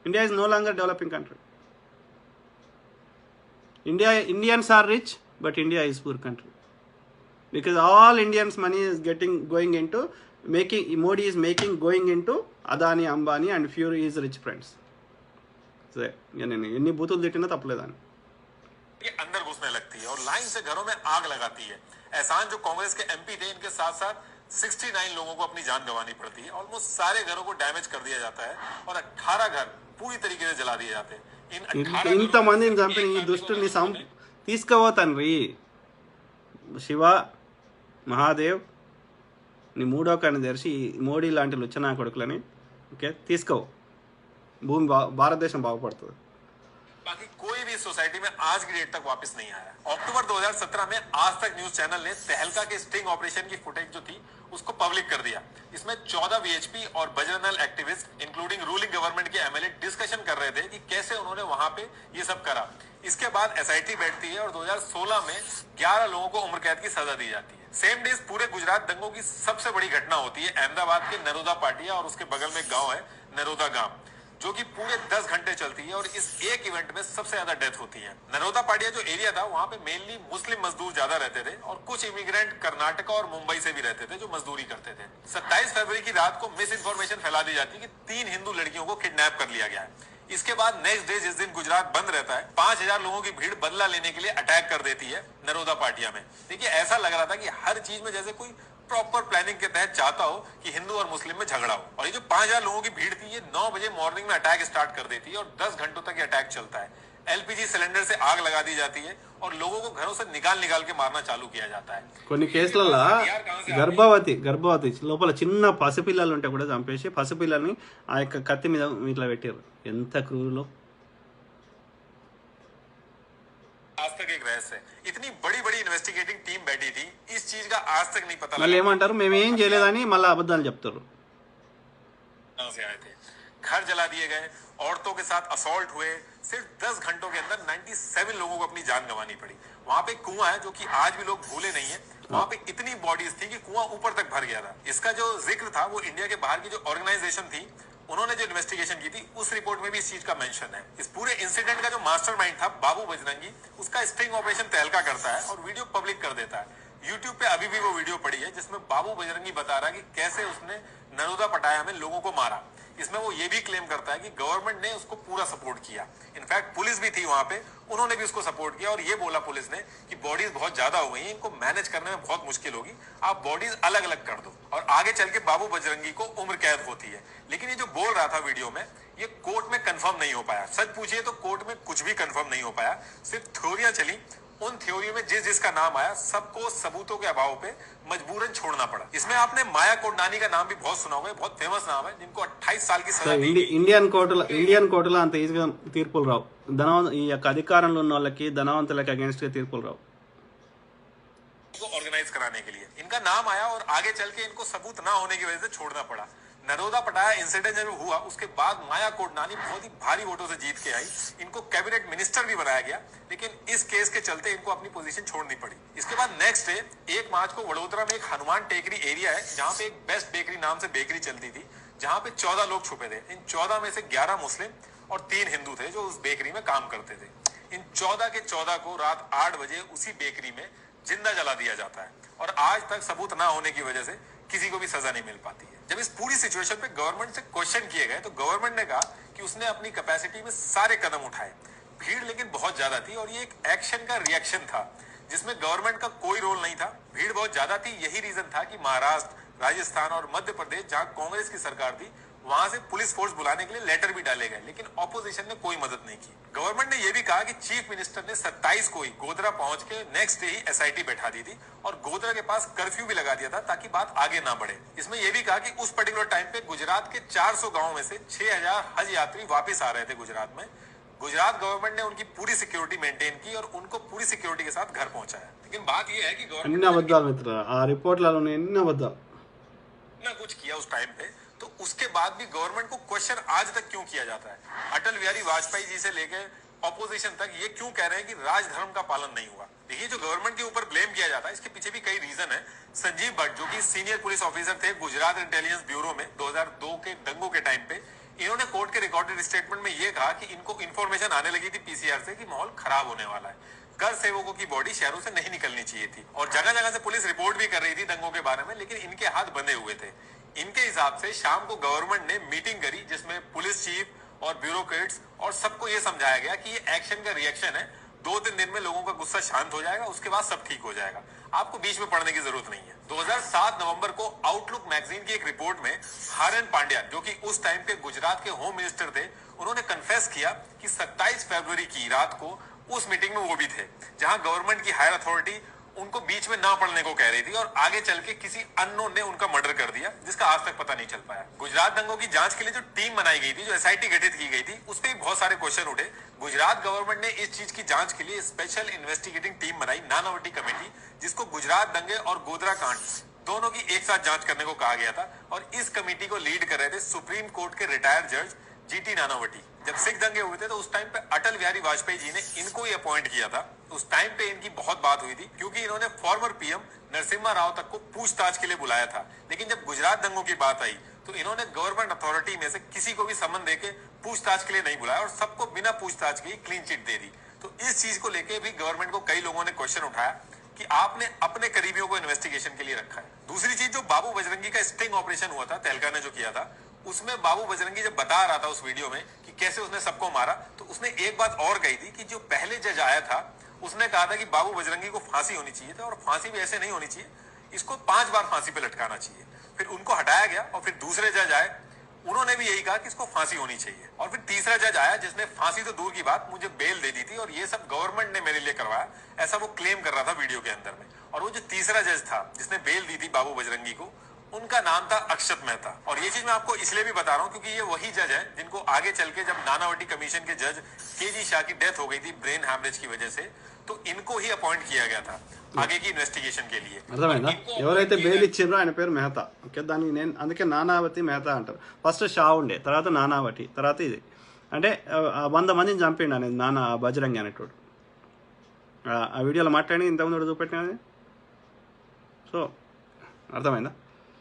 S1: India is no longer developing country. Indians are rich but India is poor country because all Indians money is going into Modi is going into Adani, Ambani and few is rich friends. इन्नी बूतुल दिखना तपलेदान
S15: ये अंदर घुसने लगती है और line से घरों में आग लगाती है. एहसान जो कांग्रेस के एमपी थे, इनके साथ साथ 69 लोगों को अपनी जान गंवानी पड़ती है. ऑलमोस्ट सारे घरों को डैमेज कर दिया जाता है और 18 घर पूरी तरीके से जला दिए जाते हैं.
S1: इंत मंदिनि चंपिन ई दुष्टुनि तीसुकोवो तंड्री శివ మహాదేవ్ నీ మూడో కన్ను తెరిచి మోడీ లాంటి లుచ్చనా కొడుకులని ఓకే తీసుకో. భూమి భారతదేశం బాగుపడుతుంది.
S15: बाकी कोई भी सोसाइटी में आज की डेट तक वापस नहीं आया. अक्टूबर 2017 में आज तक न्यूज चैनल ने तहलका के स्टिंग ऑपरेशन की फुटेज जो थी उसको पब्लिक कर दिया। इसमें 14 वीएचपी और Bajrang Dal activist including ruling government के एमएलए डिस्कशन कर रहे थे कि कैसे उन्होंने वहां पे ये सब करा। इसके बाद एसआईटी बैठती है और 2016 में 11 लोगों को उम्र कैद की सजा दी जाती है। सेम डेज पूरे गुजरात दंगों की सबसे बड़ी घटना होती है अहमदाबाद के नरोदा पाटिया और उसके बगल में एक गांव है नरोदा गांव, जो कि पूरे 10 घंटे चलती है और इस एक इवेंट में सबसे ज्यादा डेथ होती है। नरोदा पाटिया जो एरिया था वहां पे मेनली मुस्लिम मजदूर ज्यादा रहते थे और कुछ इमिग्रेंट कर्नाटक और मुंबई से भी रहते थे जो मजदूरी करते थे। 27 फरवरी की रात को मिस इन्फॉर्मेशन फैला दी जाती है कि 3 हिंदू लड़कियों को किडनैप कर लिया गया है। इसके बाद नेक्स्ट डे जिस दिन गुजरात बंद रहता है 5000 लोगों की भीड़ बदला लेने के लिए अटैक कर देती है नरोदा पाटिया में। देखिए ऐसा लग रहा था कि हर चीज में जैसे कोई प्रॉपर प्लानिंग के तहत चाहता हो कि हिंदू और मुस्लिम में झगड़ा हो। और ये जो 5000 लोगों की भीड़ थी ये 9 बजे मॉर्निंग में अटैक स्टार्ट कर देती है और 10 घंटों तक ये अटैक चलता है। एलपीजी सिलेंडर से आग लगा दी जाती है और लोगों को घरों से निकाल के मारना चालू किया जाता है।
S1: కొన్ని కేసులలో గర్భవతి లోపల చిన్న పసిపిల్లలు ఉంటే కూడా చంపేసి పసిపిల్లల్ని ఆ యొక్క కత్తి మీద ఇట్లా పెట్టారు। ఎంత క్రూరులో।
S15: आज तक एक रहस्य है, इतनी बड़ी बड़ी इन्वेस्टिगेटिंग टीम बैठी थी, इस चीज का आज तक नहीं पता
S1: మళ్ళీ ఏమంటారు మేమేం చేయలేదని మళ్ళీ అబద్ధాలు చెప్తారు।
S15: से आए थे, घर जला दिए गए, औरतों के साथ असॉल्ट हुए, सिर्फ 10 घंटों के अंदर 97 लोगों को अपनी जान गंवानी पड़ी। वहां पे कुआं है जो कि आज भी लोग भूले नहीं है, वहां पे इतनी बॉडीज थी कि कुआं ऊपर तक भर गया था। इसका जो जिक्र था वो इंडिया के बाहर की जो ऑर्गेनाइजेशन थी उन्होंने जो इन्वेस्टिगेशन की थी उस रिपोर्ट में भी इस चीज का मेंशन है। इस पूरे इंसिडेंट का जो मास्टरमाइंड था बाबू बजरंगी, उसका स्टिंग ऑपरेशन तहलका करता है और वीडियो पब्लिक कर देता है। यूट्यूब पे अभी भी वो वीडियो पड़ी है जिसमें बाबू बजरंगी बता रहा है कि कैसे उसने नरोदा पटाया में लोगों को मारा। इसमें वो ये भी क्लेम करता है कि गवर्नमेंट ने उसको पूरा सपोर्ट किया। इनफैक्ट पुलिस भी थी वहां पे, उन्होंने भी उसको सपोर्ट किया और ये बोला पुलिस ने कि बॉडीज बहुत ज्यादा हो गई हैं, इनको मैनेज करने में बहुत मुश्किल होगी, आप बॉडीज अलग अलग कर दो। और आगे चल के बाबू बजरंगी को उम्र कैद होती है। लेकिन ये जो बोल रहा था वीडियो में ये कोर्ट में कंफर्म नहीं हो पाया। सच पूछिए तो कोर्ट में कुछ भी कंफर्म नहीं हो पाया, सिर्फ थ्योरियां चली। उन थ्योरी में जिसका नाम आया सबको सबूतों के अभाव पे मजबूरन छोड़ना पड़ा। इसमें आपने माया कोडनानी का नाम भी बहुत सुना होगा, बहुत फेमस नाम है, जिनको 28 साल की सजा दी गई।
S1: ఇండియన్ కోర్టులో అంత ఈజీగా తీర్పులు రావు। ఈ యొక్క అధికారంలో ఉన్న వాళ్ళకి ధనవంతులకి అగేన్స్ట్ గా తీర్పులు రావు।
S15: ऑर्गेनाइज कराने के लिए इनका नाम आया और आगे चल के इनको सबूत ना होने की वजह से छोड़ना पड़ा। नरोदा पटाया इंसिडेंट जब हुआ उसके बाद माया कोडनानी बहुत ही भारी वोटों से जीत के आई, इनको कैबिनेट मिनिस्टर भी बनाया गया, लेकिन इस केस के चलते इनको अपनी पोजीशन छोड़नी पड़ी। इसके बाद नेक्स्ट डे 1 मार्च को वडोदरा में एक हनुमान टेकरी एरिया है जहां पे एक बेस्ट बेकरी नाम से बेकरी चलती थी, जहां पे 14 लोग छुपे थे। इन 14 में से 11 मुस्लिम और 3 हिंदू थे जो उस बेकरी में काम करते थे। इन 14 के 14 को रात 8 बजे उसी बेकरी में जिंदा जला दिया जाता है और आज तक सबूत ना होने की वजह से किसी को भी सजा नहीं मिल पाती है। जब इस पूरी सिचुएशन पे गवर्नमेंट से क्वेश्चन किए गए तो गवर्नमेंट ने कहा कि उसने अपनी कैपेसिटी में सारे कदम उठाए, भीड़ लेकिन बहुत ज्यादा थी और ये एक एक्शन का रिएक्शन था जिसमें गवर्नमेंट का कोई रोल नहीं था। भीड़ बहुत ज्यादा थी, यही रीजन था कि महाराष्ट्र, राजस्थान और मध्य प्रदेश जहां कांग्रेस की सरकार थी वहां से पुलिस फोर्स बुलाने के लिए लेटर भी डाले गए, लेकिन ऑपोजिशन ने कोई मदद नहीं की। गवर्नमेंट ने यह भी कहा कि चीफ मिनिस्टर ने 27 को ही गोधरा पहुंच के नेक्स्ट डे ही एसआईटी बैठा दी थी और गोधरा के पास कर्फ्यू भी लगा दिया था ताकि बात आगे ना बढ़े। इसमें यह भी कहा कि उस पर्टिकुलर टाइम पे गुजरात के 400 गाँव में से 6000 हज यात्री वापिस आ रहे थे गुजरात में। गुजरात गवर्नमेंट ने उनकी पूरी सिक्योरिटी मेंटेन की और उनको पूरी सिक्योरिटी के साथ घर पहुंचाया। लेकिन बात यह है कि गवर्नमेंट कुछ किया उस टाइम पे, तो उसके बाद भी गवर्नमेंट को क्वेश्चन आज तक क्यों किया जाता है? अटल बिहारी वाजपेयी जी से लेकर ऑपोजिशन तक ये क्यों कह रहे हैं कि राजधर्म का पालन नहीं हुआ? देखिए जो गवर्नमेंट के ऊपर ब्लेम किया जाता है इसके पीछे भी कई रीजन है। संजीव भट्ट जो कि सीनियर पुलिस ऑफिसर थे गुजरात इंटेलिजेंस ब्यूरो में 2002 के दंगों के टाइम पे, इन्होंने कोर्ट के रिकॉर्डेड स्टेटमेंट में ये कहा कि इनको इन्फॉर्मेशन आने लगी थी पीसीआर से कि माहौल खराब होने वाला है, कर सेवकों की बॉडी शहरों से नहीं निकलनी चाहिए थी और जगह जगह से पुलिस रिपोर्ट भी कर रही थी दंगों के बारे में, लेकिन इनके हाथ बंधे हुए थे। इनके हिसाब से शाम को गवर्नमेंट ने मीटिंग करी जिसमें पुलिस चीफ और ब्यूरोक्रेट्स और सबको ये समझाया गया कि ये एक्शन का रिएक्शन है, 2-3 दिन में लोगों का गुस्सा शांत हो जाएगा, उसके बाद सब ठीक हो जाएगा, आपको बीच में पढ़ने की जरूरत नहीं है। 2007 नवंबर को आउटलुक मैगजीन की एक रिपोर्ट में हारन पांड्या जो कि उस टाइम के गुजरात के होम मिनिस्टर थे, उन्होंने कन्फेस किया कि 27 फरवरी की रात को उस मीटिंग में वो भी थे जहां गवर्नमेंट की हायर अथॉरिटी उनको बीच में ना पढ़ने को कह रही थी और आगे चल के किसी अननोन ने उनका मर्डर कर दिया जिसका आज तक पता नहीं चल पाया। गुजरात दंगों की जांच के लिए जो टीम बनाई गई थी, जो एसआईटी गठित की गई थी, उस पर बहुत सारे क्वेश्चन उठे। गुजरात गवर्नमेंट ने इस चीज की जांच के लिए स्पेशल इन्वेस्टिगेटिंग टीम बनाई, नानावटी कमेटी, जिसको गुजरात दंगे और गोधरा कांड दोनों की एक साथ जांच करने को कहा गया था। और इस कमेटी को लीड कर रहे थे सुप्रीम कोर्ट के रिटायर्ड जज जीटी नानावटी। जब सिख दंगे हुए थे तो उस टाइम पे अटल बिहारी वाजपेयी जी ने इनको ही अपॉइंट किया था। उस टाइम पे इनकी बहुत बात हुई थी क्योंकि इन्होंने फॉर्मर पीएम नरसिम्हा राव तक को पूछताछ के लिए बुलाया था। लेकिन जब गुजरात दंगों की बात आई तो इन्होंने गवर्नमेंट अथॉरिटी में से किसी को भी समन देके पूछताछ के लिए नहीं बुलाया और सबको बिना पूछताछ के क्लीन चिट दे दी। तो इस चीज को लेके भी गवर्नमेंट को कई लोगों ने क्वेश्चन उठाया कि आपने अपने करीबियों को इन्वेस्टिगेशन के लिए रखा है। दूसरी चीज, जो बाबू बजरंगी का स्टिंग ऑपरेशन हुआ था, तहलका ने जो किया था, उसमें बाबू बजरंगी जब बता रहा था उस वीडियो में कि कैसे उसने सबको मारा, तो उसने एक बात और कही थी कि जो पहले जज आया था उसने कहा था कि बाबू बजरंगी को फांसी होनी चाहिए था और फांसी भी ऐसे नहीं होनी चाहिए, इसको 5 बार फांसी पे लटकाना चाहिए। फिर उनको हटाया गया और फिर दूसरे जज आए, उन्होंने भी यही कहा कि इसको फांसी होनी चाहिए। और फिर तीसरा जज आया जिसने फांसी तो दूर की बात, मुझे बेल दे दी थी और ये सब गवर्नमेंट ने मेरे लिए करवाया, ऐसा वो क्लेम कर रहा था वीडियो के अंदर में। और वो जो तीसरा जज था जिसने बेल दी थी बाबू बजरंगी को, उनका नाम था अक्षत मेहता। और ये चीज मैं आपको इसलिए भी बता रहा हूँ क्योंकि ये वही जज है जिनको आगे चल के जब नानावटी कमीशन के जज केजी शाह की डेथ हो गई थी ब्रेन हैमरेज की वजह से, तो इनको ही अपॉइंट किया गया था आगे की इन्वेस्टिगेशन के लिए।
S1: అర్థమైందా? ఎవరైతే బెయిల్ ఇచ్చిండ్రో ఆయన పేరు మెహతా. ఓకే, దానికి నేను అందుకే నానావతి మెహతా అంటారు. ఫస్ట్ షా ఉండే, తర్వాత నానావటి, తర్వాత ఇది. అంటే 100 మందిని చంపిండు అనేది నానా బజరంగి అనేటోడు. ఆ వీడియోలో మాట్లాడి ఇంతకుముందు చూపెట్టినది. సో అర్థమైందా?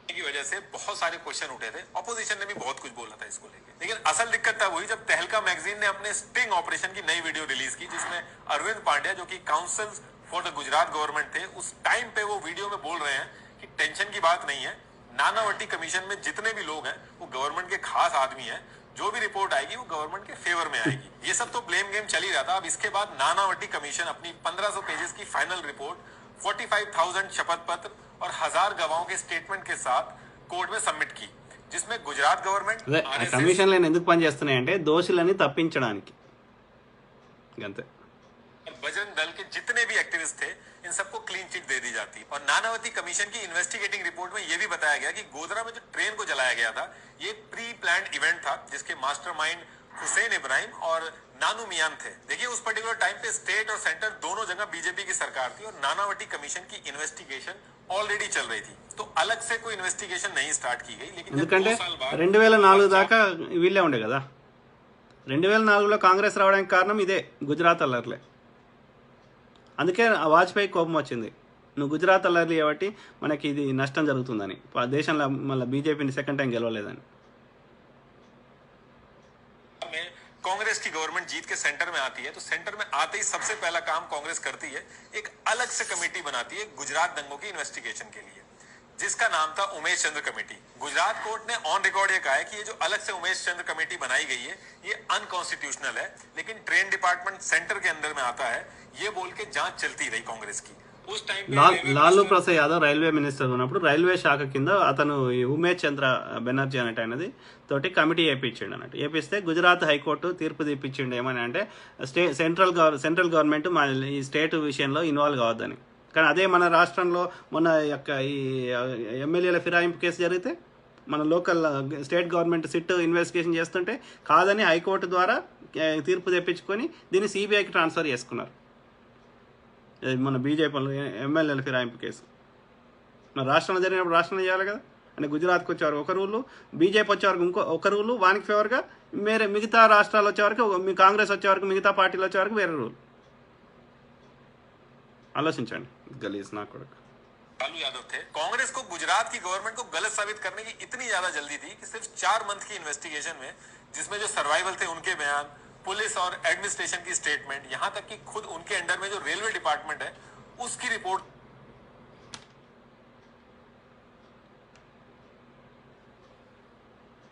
S15: की वजह से बहुत सारे क्वेश्चन उठे थे, ऑपोजिशन ने भी बहुत कुछ बोला था इसको लेके। लेकिन असल दिक्कत तब हुई जब तहलका मैगजीन ने अपने स्टिंग ऑपरेशन की नई वीडियो रिलीज की, जिसमें अरविंद पांड्या जो कि council for the Gujarat government थे, उस टाइम पे वो वीडियो में बोल रहे हैं कि टेंशन की बात नहीं है, नानावटी कमीशन में जितने भी लोग हैं वो गवर्नमेंट के खास आदमी हैं, जो भी रिपोर्ट आएगी वो गवर्नमेंट के फेवर में आएगी। ये सब तो ब्लेम गेम चल ही रहा था। अब इसके बाद नानावटी कमीशन अपनी 1500 पेजेस की फाइनल रिपोर्ट 45,000 शपथ पत्र और 1000 गवाहों के स्टेटमेंट के साथ कोर्ट में सबमिट की, जिसमें गुजरात गवर्नमेंट
S1: అదే కమిషన్లు ఎందుకు పనిచేస్తున్నాయంటే దోషులని తప్పించడానికి అంతే.
S15: बजरंग दल के जितने भी एक्टिविस्ट थे इन सबको क्लीन चिट दे दी जाती। और नानावती कमीशन की इन्वेस्टिगेटिंग रिपोर्ट में यह भी बताया गया कि गोधरा में जो ट्रेन को जलाया गया था ये प्री प्लान्ड इवेंट था, जिसके मास्टरमाइंड हुसैन इब्राहिम और नानू मियान थे। देखिए उस पर्टिकुलर टाइम पे स्टेट और सेंटर दोनों जगह बीजेपी की सरकार थी और नानावटी कमीशन की इन्वेस्टिगेशन ऑलरेडी चल रही थी, तो अलग से कोई इन्वेस्टिगेशन नहीं स्टार्ट की गई। लेकिन
S1: ఎందుకంటే 2004 దాకా వీళ్ళే ఉండే కదా. 2004లో కాంగ్రెస్ రావడానికి కారణం ఇదే, గుజరాత్ అల్లర్లే. అందుకే వాజ్పేయి కోపం వచ్చింది, నువ్వు గుజరాత్ అల్లర్లు కాబట్టి మనకి ఇది నష్టం జరుగుతుందని, దేశంలో మళ్ళీ బీజేపీని సెకండ్ టైం గెలవలేదని.
S15: कांग्रेस की गवर्नमेंट जीत के सेंटर में आती है तो सेंटर में आते ही सबसे पहला काम कांग्रेस करती है, एक अलग से कमेटी बनाती है गुजरात दंगों की इन्वेस्टिगेशन के लिए, जिसका नाम था उमेश चंद्र कमेटी। गुजरात कोर्ट ने ऑन रिकॉर्ड ये कहा है कि ये जो अलग से उमेश चंद्र कमेटी बनाई गई है ये अनकॉन्स्टिट्यूशनल है, लेकिन ट्रेन डिपार्टमेंट सेंटर के अंदर में आता है ये बोल के जांच चलती रही कांग्रेस की। उस time
S1: Lalu Prasad Yadav railway minister ఉన్నప్పుడు రైల్వే శాఖ కింద అతను ఉమేష్ చంద్ర బెనర్జీ అనేట ఆయనది తోటి కమిటీ వేయించిండు అన్నట్టు. వేపిస్తే గుజరాత్ హైకోర్టు తీర్పు తీపించిండు ఏమని అంటే సెంట్రల్ గవర్నమెంట్ మా ఈ స్టేట్ విషయంలో ఇన్వాల్వ్ కావద్దని. కానీ అదే మన రాష్ట్రంలో మొన్న యొక్క ఈ ఎమ్మెల్యేల ఫిరాయింపు కేసు జరిగితే మన local state government SIT investigation చేస్తుంటే కాదని హైకోర్టు ద్వారా తీర్పు తెప్పించుకొని దీన్ని సిబిఐకి ట్రాన్స్ఫర్ చేసుకున్నారు. మన బీజేపీ ఎమ్మెల్యేల ఫిరాయింపు కేసు మన రాష్ట్రంలో జరిగినప్పుడు రాష్ట్రంలో చేయాలి కదా. అంటే గుజరాత్కి వచ్చేవారు ఒక రూలు, బీజేపీ వచ్చేవరకు ఇంకో ఒక రూలు, వానికి ఫేవర్గా మిగతా రాష్ట్రాలు వచ్చేవరకు, మీ కాంగ్రెస్ వచ్చేవరకు, మిగతా పార్టీలు వచ్చేవరకు వేరే రూల్. ఆలోచించండి గలీజ్ నా కొడుకు.
S15: लालू यादव थे। कांग्रेस को गुजरात की गवर्नमेंट को गलत साबित करने की इतनी ज्यादा जल्दी थी कि सिर्फ 4 मंथ की इन्वेस्टिगेशन में, जिसमें जो सर्वाइवल थे उनके बयान, पुलिस और एडमिनिस्ट्रेशन की स्टेटमेंट, यहां तक कि खुद उनके अंडर में जो रेलवे डिपार्टमेंट है उसकी रिपोर्ट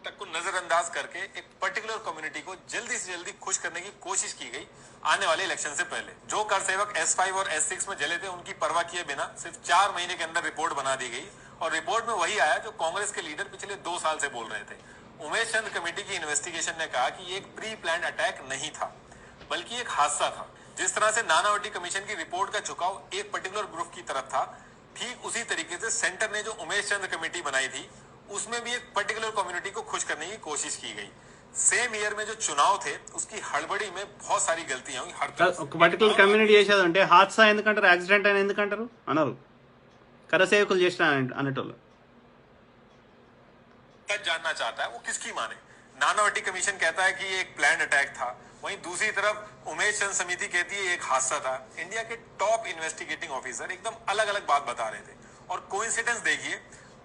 S15: तक को नजरअंदाज करके एक पर्टिकुलर कम्युनिटी को जल्दी से जल्दी खुश करने की कोशिश की गई आने वाले इलेक्शन से पहले। जो कर सेवक S5 और S6 में जले थे उनकी परवाह किए बिना सिर्फ 4 महीने के अंदर रिपोर्ट बना दी गई और रिपोर्ट में वही आया जो कांग्रेस के लीडर पिछले 2 साल से बोल रहे थे। उमेश चंद्र कमेटी की इन्वेस्टिगेशन ने कहा कि ये एक प्री प्लान्ड अटैक नहीं था बल्कि एक हादसा था। जिस तरह से नानावटी कमीशन की रिपोर्ट का झुकाव एक पर्टिकुलर ग्रुप की तरफ था, ठीक उसी तरीके से सेंटर ने जो उमेश चंद्र कमेटी बनाई थी उसमें भी एक पर्टिकुलर कम्युनिटी को खुश करने की कोशिश की गई। सेम ईयर में जो चुनाव थे उसकी हड़बड़ी में बहुत सारी गलतियां हुई।
S1: ఒక పర్టికులర్ కమ్యూనిటీ చేసేదంటే హాద్సా ఎందుకంటారు, యాక్సిడెంట్ అని ఎందుకంటారు అనరు. కరసేవకులు చేసిన అనేటోళ్ళు.
S15: जानना चाहता है वो किसकी माने। नानावटी कमीशन कहता है कि ये एक प्लान अटैक था, वहीं दूसरी तरफ उमेश चंद समिति कहती है एक हादसा था। इंडिया के टॉप इन्वेस्टिगेटिंग ऑफिसर एकदम अलग अलग बात बता रहे थे और कोइंसिडेंस देखिए,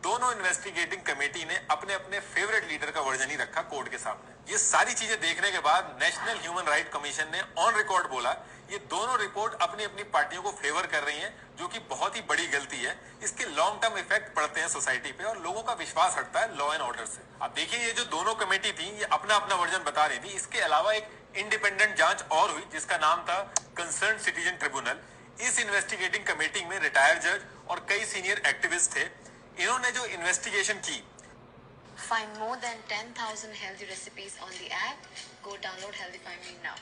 S15: दोनों इन्वेस्टिगेटिंग कमेटी ने अपने अपने फेवरेट लीडर का वर्जन ही रखा कोर्ट के सामने। ये सारी चीजें देखने के बाद नेशनल ह्यूमन राइट कमीशन ने ऑन रिकॉर्ड बोला ये दोनों रिपोर्ट अपनी अपनी पार्टियों को फेवर कर रही हैं, जो कि बहुत ही बड़ी गलती है। इसके लॉन्ग टर्म इफेक्ट पड़ते हैं सोसाइटी पे और लोगों का विश्वास हटता है लॉ एंड ऑर्डर से। अब देखिए, ये जो दोनों कमेटी थी ये अपना अपना वर्जन बता रही थी। इसके अलावा एक इंडिपेंडेंट जांच और हुई जिसका नाम था कंसर्न सिटीजन ट्रिब्यूनल। इस इन्वेस्टिगेटिंग कमेटी में रिटायर्ड जज और कई सीनियर एक्टिविस्ट थे। इन्होंने जो इन्वेस्टिगेशन की,
S7: Find more than 10,000 healthy recipes on the app. Go download Healthify Me now.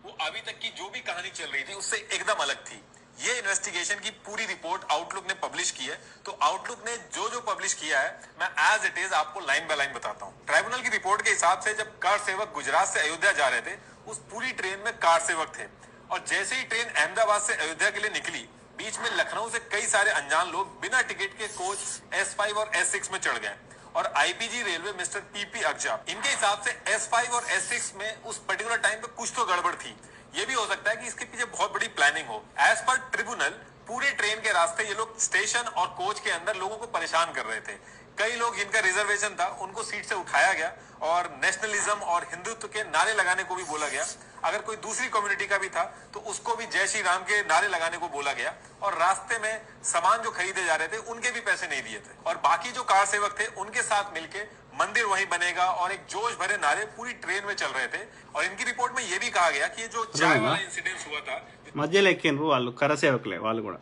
S15: वो अभी तक की जो भी कहानी चल रही थी उससे एकदम अलग थी। ये इन्वेस्टिगेशन की पूरी रिपोर्ट आउटलुक ने पब्लिश की है। तो आउटलुक ने जो जो पब्लिश किया है मैं एज इट इज आपको लाइन बाय लाइन बताता हूँ। ट्राइब्यूनल की रिपोर्ट के हिसाब से जब कार सेवक गुजरात से अयोध्या जा रहे थे, उस पूरी ट्रेन में कार सेवक थे और जैसे ही ट्रेन अहमदाबाद से अयोध्या के लिए निकली, बीच में लखनऊ से कई सारे अनजान लोग बिना टिकट के कोच S5 और S6 में चढ़ गए और आईपीजी रेलवे मिस्टर पीपी अगजा, इनके हिसाब से S5 और S6 में उस पर्टिकुलर टाइम पे कुछ तो गड़बड़ थी। ये भी हो सकता है कि इसके पीछे बहुत बड़ी प्लानिंग हो। एज पर ट्रिब्यूनल पूरे ट्रेन के रास्ते ये लोग स्टेशन और कोच के अंदर लोगों को परेशान कर रहे थे। कई लोग जिनका रिजर्वेशन था उनको सीट से उठाया गया और नेशनलिज्म और हिंदुत्व के नारे लगाने को भी बोला गया। अगर कोई दूसरी कम्युनिटी का भी था तो उसको भी जय श्री राम के नारे लगाने को बोला गया और रास्ते में सामान जो खरीदे जा रहे थे उनके भी पैसे नहीं दिए थे और बाकी जो कार सेवक थे उनके साथ मिलके मंदिर वहीं बनेगा और एक जोश भरे नारे पूरी ट्रेन में चल रहे थे। और इनकी रिपोर्ट में यह भी कहा गया कि ये जो चाय वाला इंसिडेंट हुआ था,
S1: మధ్యలో ఎక్కిండ్రు వాళ్ళు కరసేవకులే వాళ్ళు కూడా,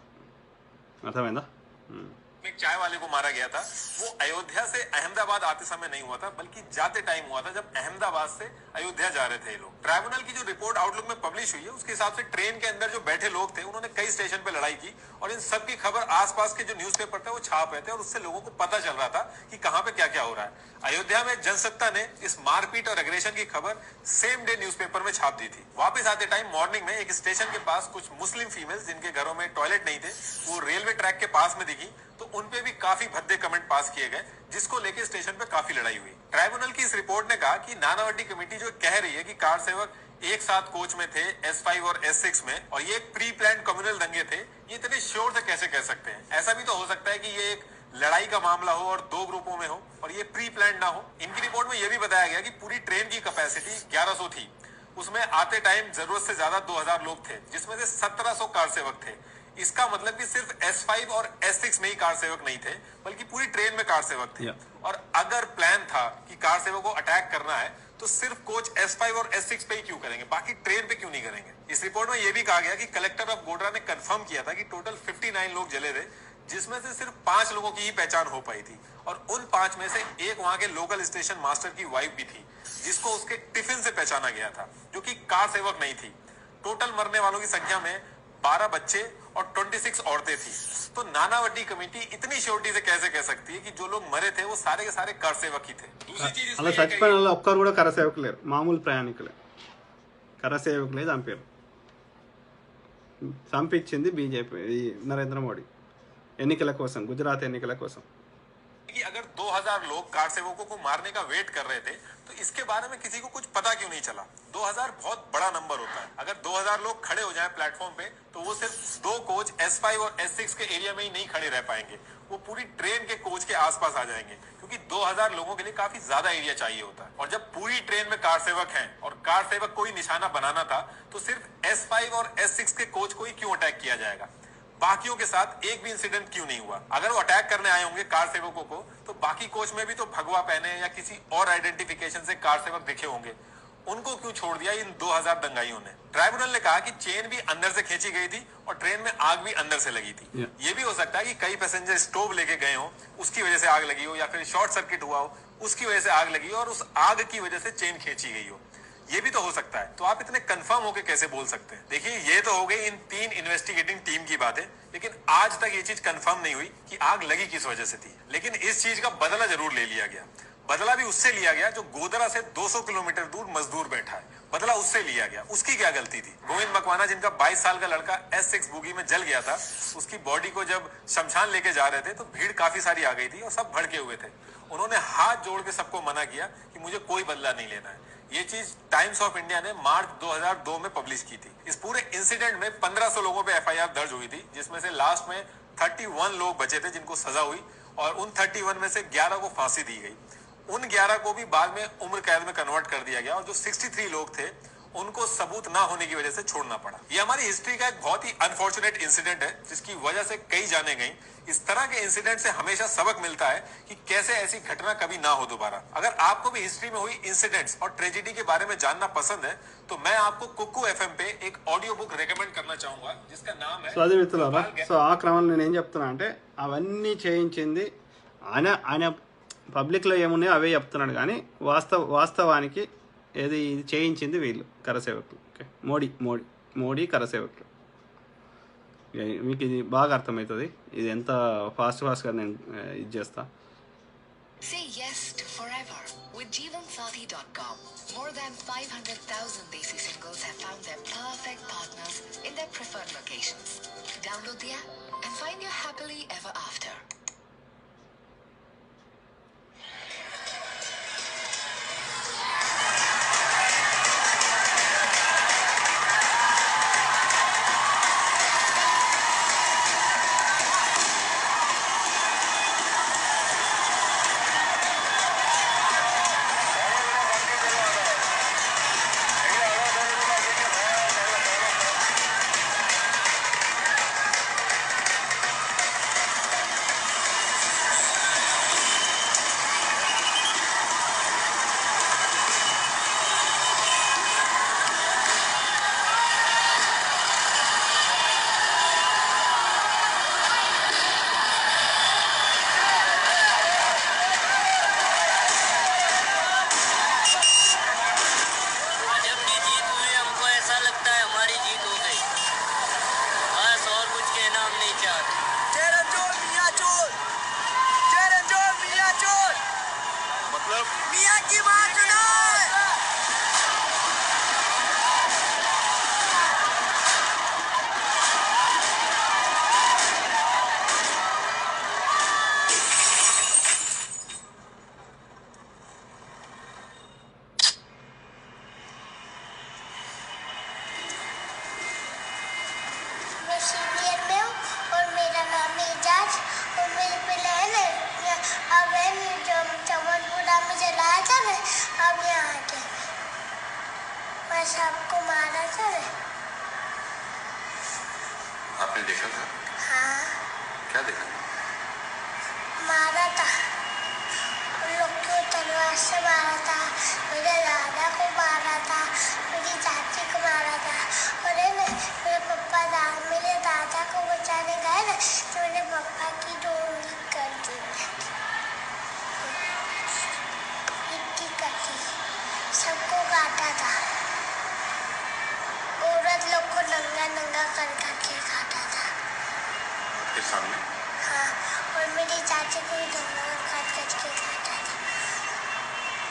S1: అర్థమైందా?
S15: एक चाय वाले को मारा गया था। वो अयोध्या से अहमदाबाद आते समय नहीं हुआ था बल्कि जाते टाइम हुआ था जब अहमदाबाद से अयोध्या जा रहे थे ये लोग। ट्राइब्यूनल की जो रिपोर्ट आउटलुक में पब्लिश हुई है उसके हिसाब से ट्रेन के अंदर जो बैठे लोग थे उन्होंने कई स्टेशन पे लड़ाई की और इन सब की खबर आसपास के जो न्यूज़पेपर थे वो छाप रहे थे और उससे लोगों को पता चल रहा था कि कहां पे क्या क्या हो रहा है। अयोध्या में जनसत्ता ने इस मारपीट और एग्रेशन की खबर सेम डे न्यूज़पेपर में छाप दी थी। वापस आते टाइम मॉर्निंग में एक स्टेशन के पास कुछ मुस्लिम फीमेल्स जिनके घरों में टॉयलेट नहीं थे वो रेलवे ट्रैक के पास में दिखी तो उनपे भी काफी भद्दे कमेंट पास किए गए जिसको लेके स्टेशन पे काफी लड़ाई हुई। ट्राइब्यूनल की इस रिपोर्ट ने कहा कि नानावटी कमेटी जो कह रही है कि कार सेवक एक साथ कोच में थे S5 और S6 में और ये एक प्री प्लान कम्युनल दंगे थे, ये इतने श्योर से कैसे कह सकते हैं? ऐसा भी तो हो सकता है कि ये एक लड़ाई का मामला हो और दो ग्रुपों में हो और ये प्री प्लान ना हो। इनकी रिपोर्ट में यह भी बताया गया कि पूरी ट्रेन की कैपेसिटी 1100 थी, उसमें आते टाइम जरूरत से ज्यादा 2000 लोग थे जिसमें से 1700 कार सेवक थे। इसका मतलब कि सिर्फ S5 और S6 में ही कार सेवक नहीं थे बल्कि पूरी ट्रेन में कार सेवक थे। और अगर प्लान था कि कार सेवक को अटैक करना है तो सिर्फ कोच S5 और S6 पे ही क्यों करेंगे, बाकी ट्रेन पे क्यों नहीं करेंगे? इस रिपोर्ट में यह भी कहा गया कि कलेक्टर ऑफ गोड्रा ने कंफर्म किया था कि टोटल 59 लोग जले थे जिसमें से सिर्फ 5 लोगों की ही पहचान हो पाई थी और उन 5 में से एक वहां के लोकल स्टेशन मास्टर की वाइफ भी थी जिसको उसके टिफिन से पहचाना गया था जो कि कार सेवक नहीं थी। टोटल मरने वालों की संख्या में 12 बच्चे और 26 औरतें थी। तो नानावटी कमेटी इतनी श्योरिटी से कैसे कह सकती है कि जो लोग मरे थे वो सारे के सारे कार सेवक ही थे?
S1: అలా చచ్చిపోయిన వాళ్ళు ఒక్కరు కూడా కరసేవకు లేరు, మామూలు ప్రయాణికులే, కరసేవకులే చంపారు. చంపించింది బీజేపీ, ఈ నరేంద్ర మోడీ ఎన్నికల కోసం, గుజరాత్ ఎన్నికల కోసం.
S15: कि अगर 2000 लोग कार सेवकों को मारने का वेट कर रहे थे तो इसके बारे में किसी को कुछ पता क्यों नहीं चला? 2000 बहुत बड़ा नंबर होता है। अगर 2000 लोग खड़े हो जाएं प्लेटफॉर्म पे तो वो सिर्फ 2 कोच S5 और S6 के एरिया में ही नहीं खड़े रह पाएंगे, वो पूरी ट्रेन के कोच के आसपास आ जाएंगे क्योंकि 2000 लोगों के लिए काफी ज्यादा एरिया चाहिए होता है। और जब पूरी ट्रेन में कार सेवक हैं और कार सेवक को ही निशाना बनाना था तो सिर्फ S5 और S6 के कोच को ही क्यों अटैक किया जाएगा? बाकियों के साथ एक भी इंसिडेंट क्यों नहीं हुआ? अगर वो अटैक करने आए होंगे कार सेवकों को तो बाकी कोच में भी तो भगवा पहने या किसी और आइडेंटिफिकेशन से कार सेवक दिखे होंगे, उनको क्यों छोड़ दिया इन 2000 दंगाइयों ने? ट्राइब्यूनल ने कहा कि चेन भी अंदर से खींची गई थी और ट्रेन में आग भी अंदर से लगी थी। ये भी हो सकता है कि कई पैसेंजर स्टोव लेके गए हो, उसकी वजह से आग लगी हो, या फिर शॉर्ट सर्किट हुआ हो, उसकी वजह से आग लगी हो और उस आग की वजह से चेन खींची गई हो। ये भी तो हो सकता है। तो आप इतने कंफर्म होके कैसे बोल सकते हैं? देखिए, ये तो हो गई इन 3 इन्वेस्टिगेटिंग टीम की बातें, लेकिन आज तक ये चीज कंफर्म नहीं हुई कि आग लगी किस वजह से थी। लेकिन इस चीज का बदला जरूर ले लिया गया। बदला भी उससे लिया गया जो गोधरा से 200 किलोमीटर दूर मजदूर बैठा है, बदला उससे लिया गया। उसकी क्या गलती थी? गोविंद मकवाना जिनका 22 साल का लड़का S6 बोगी में जल गया था, उसकी बॉडी को जब शमशान लेके जा रहे थे तो भीड़ काफी सारी आ गई थी और सब भड़के हुए थे। उन्होंने हाथ जोड़ के सबको मना किया कि मुझे कोई बदला नहीं लेना है। ये चीज टाइम्स ऑफ इंडिया ने मार्च 2002 में पब्लिश की थी। इस पूरे इंसिडेंट में 1500 लोगों पे FIR दर्ज हुई थी, जिसमें से लास्ट में 31 लोग बचे थे जिनको सजा हुई और उन 31 में से 11 को फांसी दी गई। उन 11 को भी बाद में उम्र कैद में कन्वर्ट कर दिया गया और जो 63 लोग थे उनको सबूत ना होने की वजह से छोड़ना पड़ा। ये हमारी हिस्ट्री का एक बहुत ही अनफॉर्चुनेट इंसिडेंट है जिसकी वजह से कई जाने गई। इस तरह के इंसिडेंट से हमेशा सबक मिलता है कि कैसे ऐसी घटना कभी ना हो दोबारा। अगर आपको भी हिस्ट्री में हुई इंसिडेंट्स और ट्रेजेडी के बारे में जानना पसंद है तो मैं आपको कुक्कू FM पे एक ऑडियो बुक रिकमेंड करना चाहूंगा जिसका नाम है।
S1: సో అది మిత్రులారా, సో ఆ క్రమంలో నేను ఏం చెప్తున్నా అంటే అవన్నీ చేయించింది ఆయన పబ్లిక్లో ఏమున్నాయో అవే చెప్తున్నాడు, కానీ వాస్తవానికి ఏది ఇది చేయించింది వీళ్ళు కరసేవకులు. ఓకే, మోడీ కరసేవకులు. మీకు ఇది బాగా అర్థమవుతుంది. ఇది ఎంత ఫాస్ట్గా నేను ఇది చేస్తా.
S16: Say yes to forever with Jeevansathi.com. More than 500,000 Desi singles have found their perfect partners in their preferred locations. Download the app and find your happily ever after.
S22: सबको मारा था।
S8: आपने देखा था?
S22: हाँ।
S8: क्या देखा?
S22: मारा था, उन लोग को तलवार से मारा था, मेरे दादा को मारा था, मेरी चाची को मारा था। और मेरे पापा मेरे दादा को बचाने गए ना तो मेरे पापा की डोरी कर दी, इतनी कटी, सबको काटा था। औरत लोग को नंगा कर करके काटा था।
S8: आपके सामने?
S22: हाँ, और मेरी चाची को भी नंगा काट करके काटा था।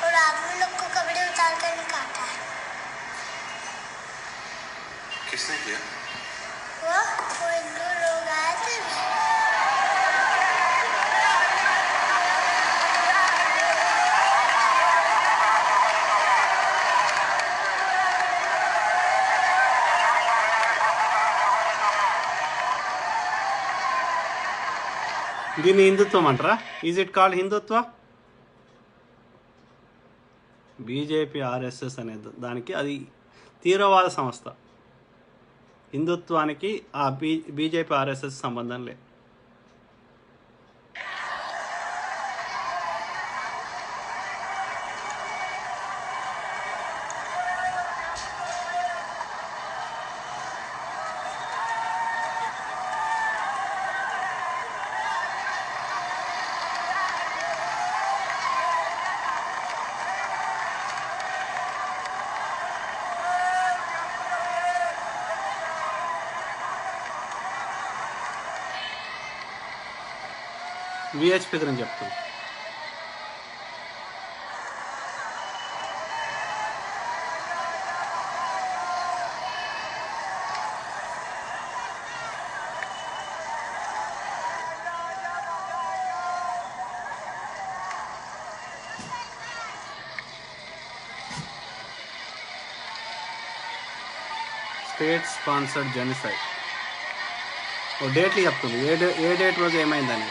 S22: और आदमी लोग को कपड़े उतार कर नहीं काटा है।
S8: किसने किया?
S22: वो हिंदू लोग आए थे।
S1: దీన్ని హిందుత్వం అంటారా? Is it called Hindutva? BJP RSS అనేది దానికి అది తీవ్రవాద సంస్థ. హిందుత్వానికి ఆ బీజేపీ RSS సంబంధం లేదు. VHP గురించి చెప్తాను. State sponsored genocide. ఓ డేట్లు చెప్తుంది, ఏ డేట్ రోజు ఏమైందని.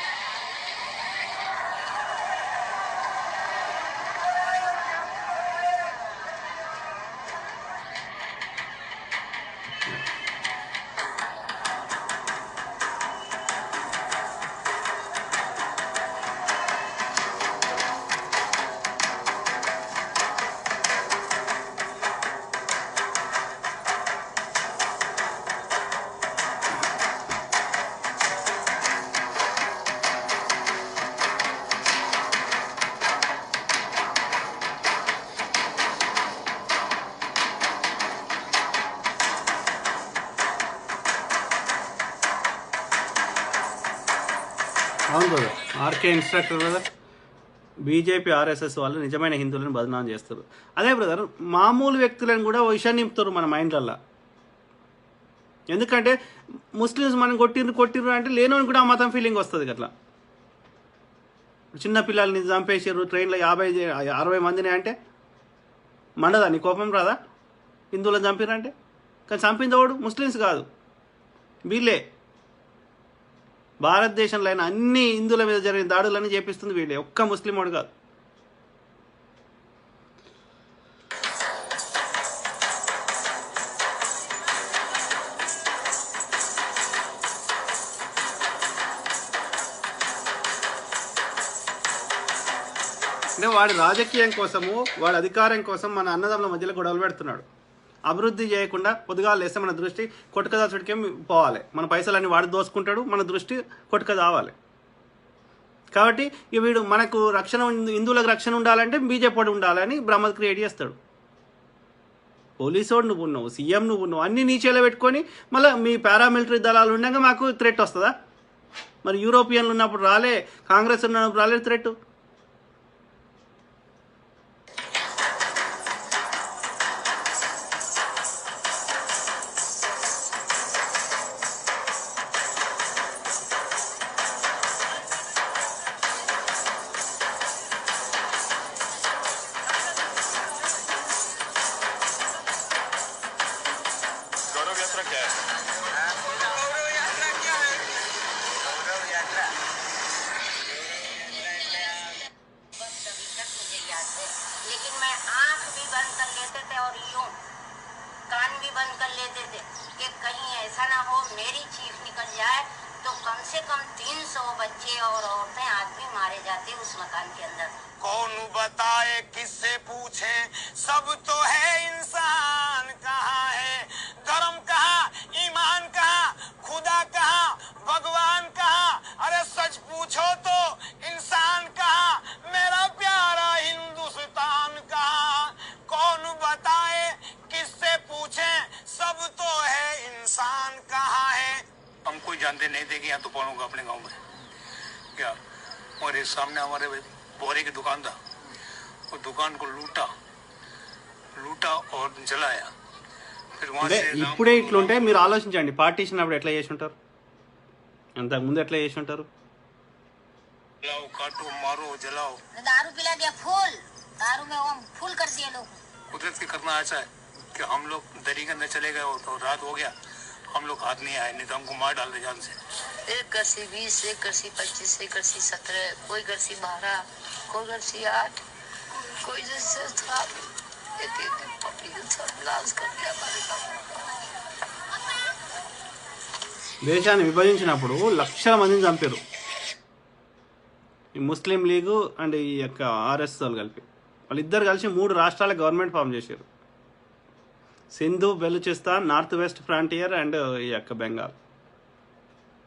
S1: అవును brother, RK instructor brother. BJP RSS వాళ్ళు నిజమైన హిందువులను బదనాం చేస్తారు. అదే బ్రదర్, మామూలు వ్యక్తులను కూడా విషయం నింపుతారు మన మైండ్లల్లో. ఎందుకంటే ముస్లిమ్స్ మనం కొట్టిర్రు అంటే లేనోని కూడా ఆ మతం ఫీలింగ్ వస్తుంది. అట్లా చిన్న పిల్లల్ని చంపేసారు ట్రైన్లో 50-60 మందిని అంటే మండదా? నీ కోపం రాదా? హిందువులను చంపిరంటే. కానీ చంపింది వాడు ముస్లిమ్స్ కాదు, వీళ్ళే. భారతదేశంలో అయినా అన్ని హిందువుల మీద జరిగిన దాడులన్నీ చేపిస్తుంది వీళ్ళే, ఒక్క ముస్లిం వాడు కాదు. అంటే వాడి రాజకీయం కోసము, వాడి అధికారం కోసం మన అన్నదమ్ముల మధ్యలో గొడవలు పెడుతున్నాడు. అభివృద్ధి చేయకుండా పొద్దుగాలు వేస్తే మన దృష్టి కొట్టుకదాచుడికే పోవాలి. మన పైసలన్నీ వాడు దోసుకుంటాడు, మన దృష్టి కొట్టుకదావాలి. కాబట్టి వీడు మనకు రక్షణ, హిందువులకు రక్షణ ఉండాలంటే బీజేపీ వాడు ఉండాలని భ్రమ క్రియేట్ చేస్తాడు. పోలీసు వాడు నువ్వు ఉన్నావు, సీఎం నువ్వు ఉన్నావు, అన్ని నీచేలో పెట్టుకొని మళ్ళీ మీ పారామిలిటరీ దళాలు ఉండగా మాకు థ్రెట్ వస్తుందా? మరి యూరోపియన్లు ఉన్నప్పుడు రాలే, కాంగ్రెస్ ఉన్నప్పుడు రాలే థ్రెట్.
S22: लेकिन मैं आंख भी बंद कर लेते थे और यूं कान भी बंद कर लेते थे कि कहीं ऐसा ना हो मेरी चीख निकल जाए तो कम से कम 300 बच्चे और औरतें आदमी मारे जाते उस मकान के अंदर।
S12: कौन बताए, किससे पूछे, सब तो है इंसान कहाँ है, धर्म कहाँ, ईमान कहाँ, खुदा कहाँ, भगवान कहाँ, अरे सच पूछो तो इंसान कहाँ, मेरा प्यारा हिंदुस्तान कहाँ, कौन बताए, किससे पूछे, सब तो है इंसान कहाँ है।
S6: हम कोई जानते नहीं थे कि यहाँ तूफान होगा अपने गांव में क्या। और इस सामने हमारे बोरे की दुकान था, वो दुकान को लूटा और जलाया। फिर वहां
S1: అంటే
S6: से
S1: ఇప్పుడే ఇట్లుంటే మీరు ఆలోచించండి, పార్టీషన్ అప్పుడు ఎట్లా చేసి ఉంటారు, అంతకుముందు ఎట్లా చేసి ఉంటారు.
S6: जलाओ, काटो, मारो, जलाओ।
S22: दारू पिला दिया फुल, दारू में वो फुल कर दिए लोग।
S6: कुदरत की करना ऐसा है कि हम लोग दरी के अंदर चले गए तो रात हो गया, हम लोग हाथ नहीं आए, नहीं तो हमको मार डाल दे जान से।
S22: 1 गरसी 20, 1 गरसी 25, 1 गरसी 17, कोई गरसी 12, कोई गरसी 8, कोई जैसे था एक पपी सब लाश कर दिया हमारे गाँव।
S1: దేశాన్ని విభజించినప్పుడు లక్షల మందిని చంపారు ఈ ముస్లిం లీగు అండ్ ఈ యొక్క ఆర్ఎస్ వాళ్ళు కలిపి. వాళ్ళిద్దరు కలిసి 3 రాష్ట్రాల గవర్నమెంట్ ఫామ్ చేశారు, Sindhu, Balochistan, north west frontier and ఈ యొక్క బెంగాల్.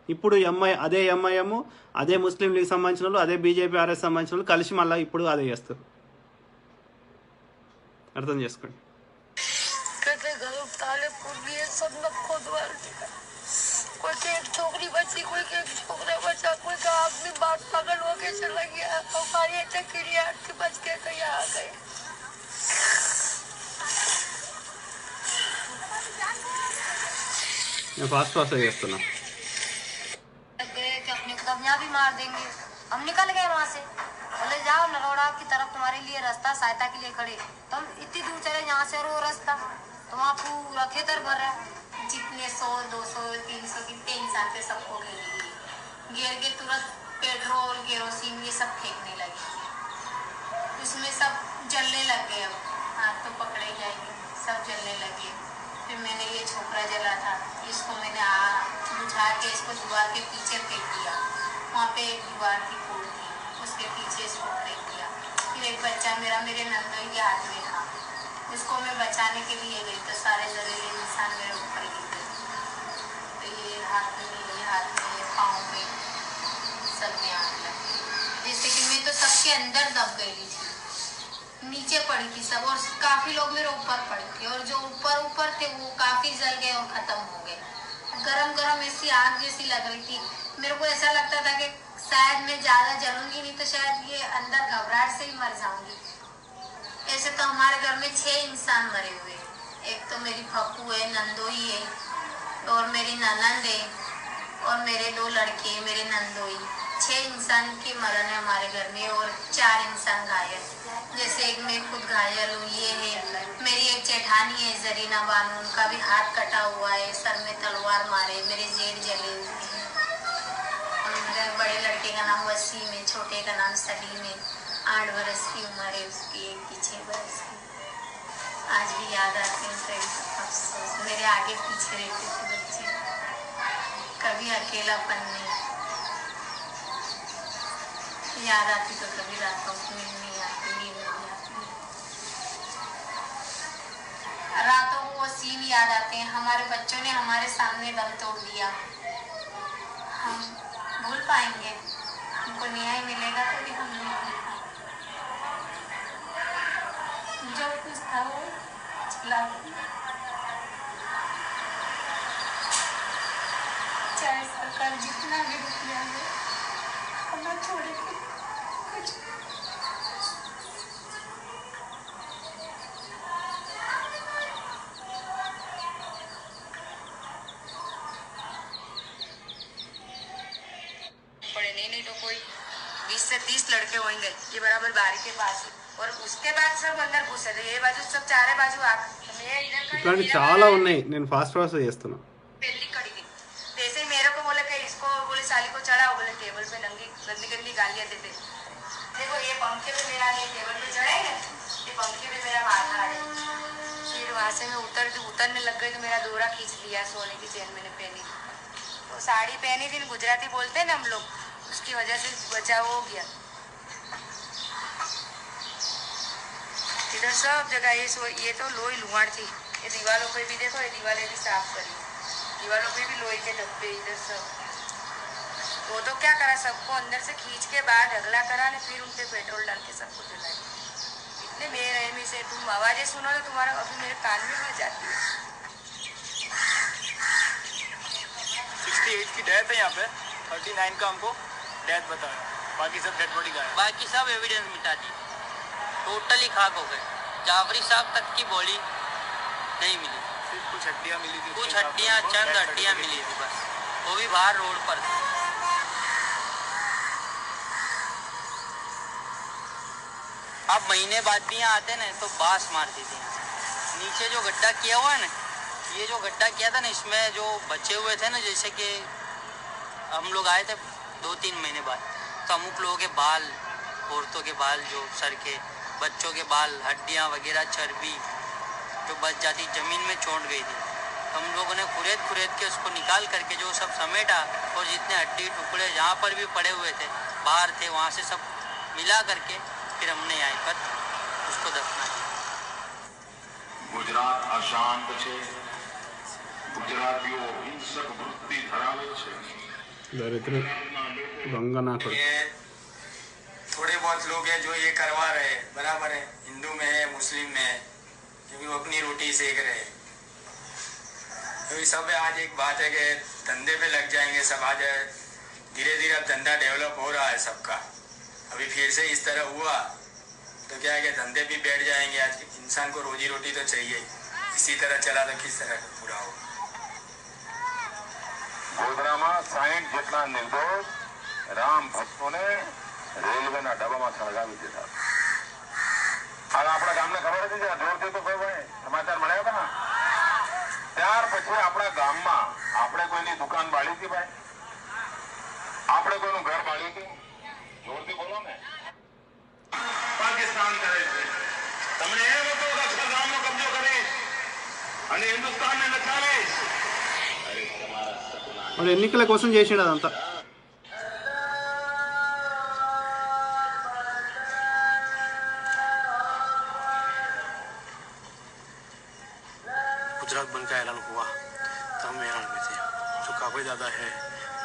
S1: ఇప్పుడు అదే ఎంఐఎం, అదే ముస్లిం లీగ్ సంబంధించిన వాళ్ళు, అదే బీజేపీ ఆర్ఎస్ సంబంధించిన వాళ్ళు కలిసి మళ్ళీ ఇప్పుడు అదే చేస్తారు. అర్థం చేసుకోండి.
S22: कोई के एक छोकरी बची, कोई के एक छोकरा बचा, कोई का आदमी बात पागल हो के चला गया, हमारी ऐसे चिड़िया के बच के कहीं आ गए।
S1: నేను ఫాస్ట్ చేస్తున్నా.
S22: गए कि अपने को अब यहाँ भी मार देंगे, हम निकल गए वहाँ से, बोले जाओ नरोड़ा की तरफ तुम्हारे लिए रास्ता सहायता के लिए खड़े। तो हम इतनी दूर चले यहाँ से और वो रास्ता तो वहाँ पूरा खेतर भर रहा है, जितने 100, 200, 300 कितने इंसान थे सबको घेरी, घेर के तुरंत पेट्रोल केरोसिन ये सब फेंकने लगे। उसमें सब जलने लग गए। अब हाथ तो पकड़े जाएंगे, सब जलने लगे। फिर मैंने ये छोकरा जला था, इसको मैंने बुझा के इसको दीवार के पीछे फेंक दिया। वहाँ पे एक दीवार की कोड थी, उसके पीछे इसको फेंक दिया। फिर एक बच्चा मेरा मेरे नंदोई के हाथ में था, उसको मैं बचाने के लिए गई तो सारे जहरीले इंसान मेरे ऊपर गिर गए। तो ये हाथ में ये पाँव में सब में आग लग गई। जैसे कि मैं तो सबके अंदर दब गई थी, नीचे पड़ी थी सब, और काफी लोग मेरे ऊपर पड़े थे, और जो ऊपर थे वो काफी जल गए और खत्म हो गए। गरम गरम ऐसी आग जैसी लग रही थी। मेरे को ऐसा लगता था कि शायद मैं ज्यादा जलूंगी नहीं तो शायद ये अंदर घबराहट से ही मर जाऊंगी। ऐसे तो हमारे घर में 6 इंसान मरे हुए हैं। एक तो मेरी फप्पू है, नंदोई है, और मेरी ननंद है, और मेरे 2 लड़के, मेरे नंदोई। 6 इंसान की मरण है हमारे घर में, और 4 इंसान घायल। जैसे एक मैं खुद घायल हूँ, ये है मेरी एक जेठानी है जरीना बानू, उनका भी हाथ कटा हुआ है, सर में तलवार मारे, मेरे जेठ जले हुए हैं। मेरे बड़े लड़के का नाम वसीम है, छोटे का नाम सलीम है, 8 बरस की उम्र है उसकी, एक की 6 बरस की। आज भी याद आते हैं तो अफसोस, मेरे आगे पीछे रहते थे बच्चे, कभी अकेलापन नहीं। याद आती तो कभी रातों को नींद नहीं आती, नींद नहीं आती। रातों को वो सीन याद आते हैं, हमारे बच्चों ने हमारे सामने दम तोड़ दिया। हम भूल पाएंगे? हमको न्याय मिलेगा तो भी हम नहीं भूल पाएंगे। जो कुछ था वो चला गया। चाहे सरकार जितना भी रुपया दे, हमें छोड़ेगी कुछ। पड़े नहीं तो कोई 20 से 30 लड़के होंगे ये बराबर बारी के पास, और उसके बाद सब अंदर घुसे थे, ये बाजू सब चारे बाजू आग।
S1: ఇట్లాంటి చాలా ఉన్నాయి, నేను ఫాస్ట్ చేస్తున్నా।
S22: पहली कड़ी थी जैसे ही मेरे को बोले कि इसको, बोले साली को चढ़ाओ, बोले टेबल पे नंगी गंदी गंदी गालियां देते। देखो ये पंखे पे मेरा, ये टेबल पे चढ़ाएंगे, ये पंखे पे मेरा माथा है। फिर वहाँ से मैं उतरने लग गई तो मेरा दोरा खींच लिया, सोने की चेन मैंने पहनी, तो साड़ी पहनी थी, गुजराती बोलते हैं ना हम लोग, उसकी वजह से बचाव हो गया। इधर सब जगह ये तो लोही लुहाड़ थी। ये दीवारों पे भी देखो, ये दीवारें भी साफ करी, दीवारों पे भी लोहे के डब्बे, इधर सब। वो तो क्या करा, सबको अंदर से खींच के बाहर ढगला करा ने, फिर उन पे पेट्रोल डाल के सबको जलाया। इतने बेरहमी से तुम आवाजें सुनो तो तुम्हारा अभी मेरे कान में बज जाती है।
S2: 68 की डेथ है यहाँ पे, 39 का हमको डेथ बताया, बाकी सब डेड बॉडी का है।
S13: बाकी सब एविडेंस मिटा दी, टोटली खाक हो गए। जाफरी साहब तक की बॉडी नहीं मिली,
S2: सिर्फ कुछ हड्डियाँ मिली थी,
S13: कुछ हड्डियाँ, चंद हड्डियाँ मिली थी बस, वो भी बाहर रोड पर। अब महीने बाद भी यहाँ आते ना तो बांस मारती थी। नीचे जो गड्ढा किया हुआ है ना, ये जो गड्ढा किया था ना, इसमें जो बचे हुए थे ना, जैसे कि हम लोग आए थे 2-3 महीने बाद, तो अमुक लोगों के बाल, औरतों के बाल, जो सर के, बच्चों के बाल, हड्डियाँ वगैरह, चर्बी जो बच जाती ज़मीन में चोंट गई थी। हम लोगों ने खुरेद के उसको निकाल करके जो सब समेटा, और जितने हड्डी टुकड़े जहाँ पर भी पड़े हुए थे, बाहर थे, वहाँ से सब मिला करके फिर हमने यहाँ पर उसको दफना किया।
S8: गुजरात अशांत છે, ગુજરાતીઓ હિંસક વૃત્તિ ધરાવે છે।
S1: દરિદ્ર ગંગા ના કરે।
S12: थोड़े बहुत लोग हैं जो ये करवा रहे हैं, बराबर है, हिंदू में है, मुस्लिम में है, क्योंकि वो अपनी रोटी सेक रहे हैं। तो ये सब आज एक बात है कि धंधे पे लग जाएंगे सब। आज धीरे धीरे अब धंधा डेवलप हो रहा है सबका। अभी फिर से इस तरह हुआ तो क्या है कि धंधे भी बैठ जाएंगे। आज इंसान को रोजी रोटी तो चाहिए, इसी तरह चला तो किस तरह पूरा होगा।
S8: ગોધરામાં 60 જેટલા નિર્દોષ રામ ભક્તોને રેલવેના ડબ્બામાં સળગાવી દીધા। આ આપણા ગામને ખબર હતી, જોરથી તો કોઈ ભાઈ સમાચાર મળ્યા હતા ને,
S15: ત્યાર પછી આપણા ગામમાં આપણે કોઈની દુકાન બાળી હતી ભાઈ? આપણે કોઈનું ઘર બાળ્યું હતું? જોરથી બોલો ને. પાકિસ્તાન કરે છે. તમને એમ હતું કે આખા ગામનો કબજો કરીશ અને હિન્દુસ્તાનને નચાવીશ.
S1: వాడు ఎన్నికల కోసం చేసిండు అదంతా.
S14: गुजरात बंद का ऐलान हुआ तो हम हैरान में थे। जो काबे दादा है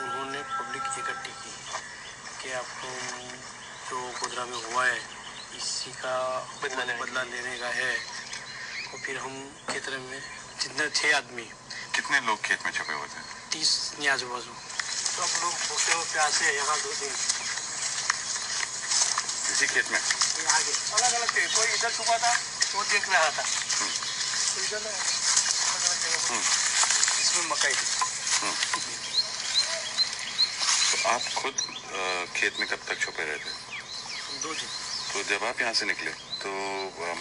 S14: उन्होंने पब्लिक इकट्ठी की कि आपको जो गुजरात में हुआ है इसी का बदला लेने का है। और फिर हम क्षेत्र में जितने 6 आदमी,
S15: कितने लोग खेत में छुपे हुए थे?
S14: 30 आजू बाजू। सब लोग भूखे और प्यासे यहाँ 2 दिन
S15: इसी खेत में
S14: आगे अलग अलग थे। कोई इधर छुपा था तो देख रहा था, इसमें मकई थी।
S15: तो आप खुद खेत में कब तक छुपे रहे थे?
S14: 2 दिन।
S15: तो जब आप यहाँ से निकले तो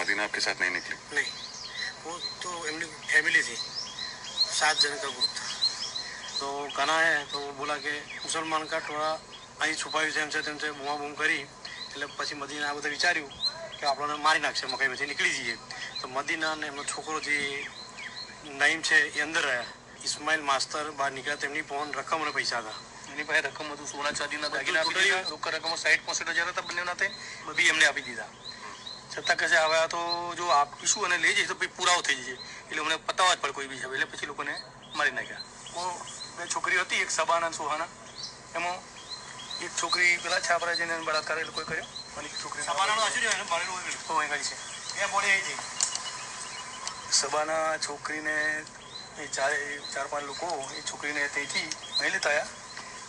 S15: मदीना आपके साथ नहीं निकली?
S14: नहीं, वो तो फैमिली थी, 7 जन का ग्रुप था। तो कहना है तो वो बोला कि मुसलमान का थोड़ा અહીં છુપાયું છે તેમ બૂમા બૂમ કરી એટલે પછી મદીના આ બધા વિચાર્યું કે આપણને મારી નાખશે મકાઈમાંથી નીકળી જઈએ. તો મદીના અને એમનો છોકરો જે નઈમ છે એ અંદર રહ્યા. ઇસ્માઇલ માસ્તર બહાર નીકળ્યા, તેમની પણ રકમ અને પૈસા હતા. એની પાસે રકમ હતું, સોના ચાંદીના દાગીના આપી દીધા, રોકડ રકમો 60-65 હજાર હતા બંનેના તે બધી એમને આપી દીધા. છતાં કશે આવ્યા તો જો આપીશું અને લઈ જઈશ તો પછી પુરાવો થઈ જશે એટલે અમને પતાવવા જ પડે કોઈ બી છે. એટલે પછી લોકોને મારી નાખ્યા. वो 2 છોકરી હતી, એક સબાના અને સુહાના. એમાં એક છોકરી પેલા છાપરા જઈને બળાત્કાર એ લોકોએ કર્યો અને એક છોકરી સબાનાનો હજુ ને ભણેલું હોય ગઈ છે એ બોડી આવી હતી. સબાના છોકરીને એ 4-5 લોકો એ છોકરીને ત્યાંથી અહીં લેતા આવ્યા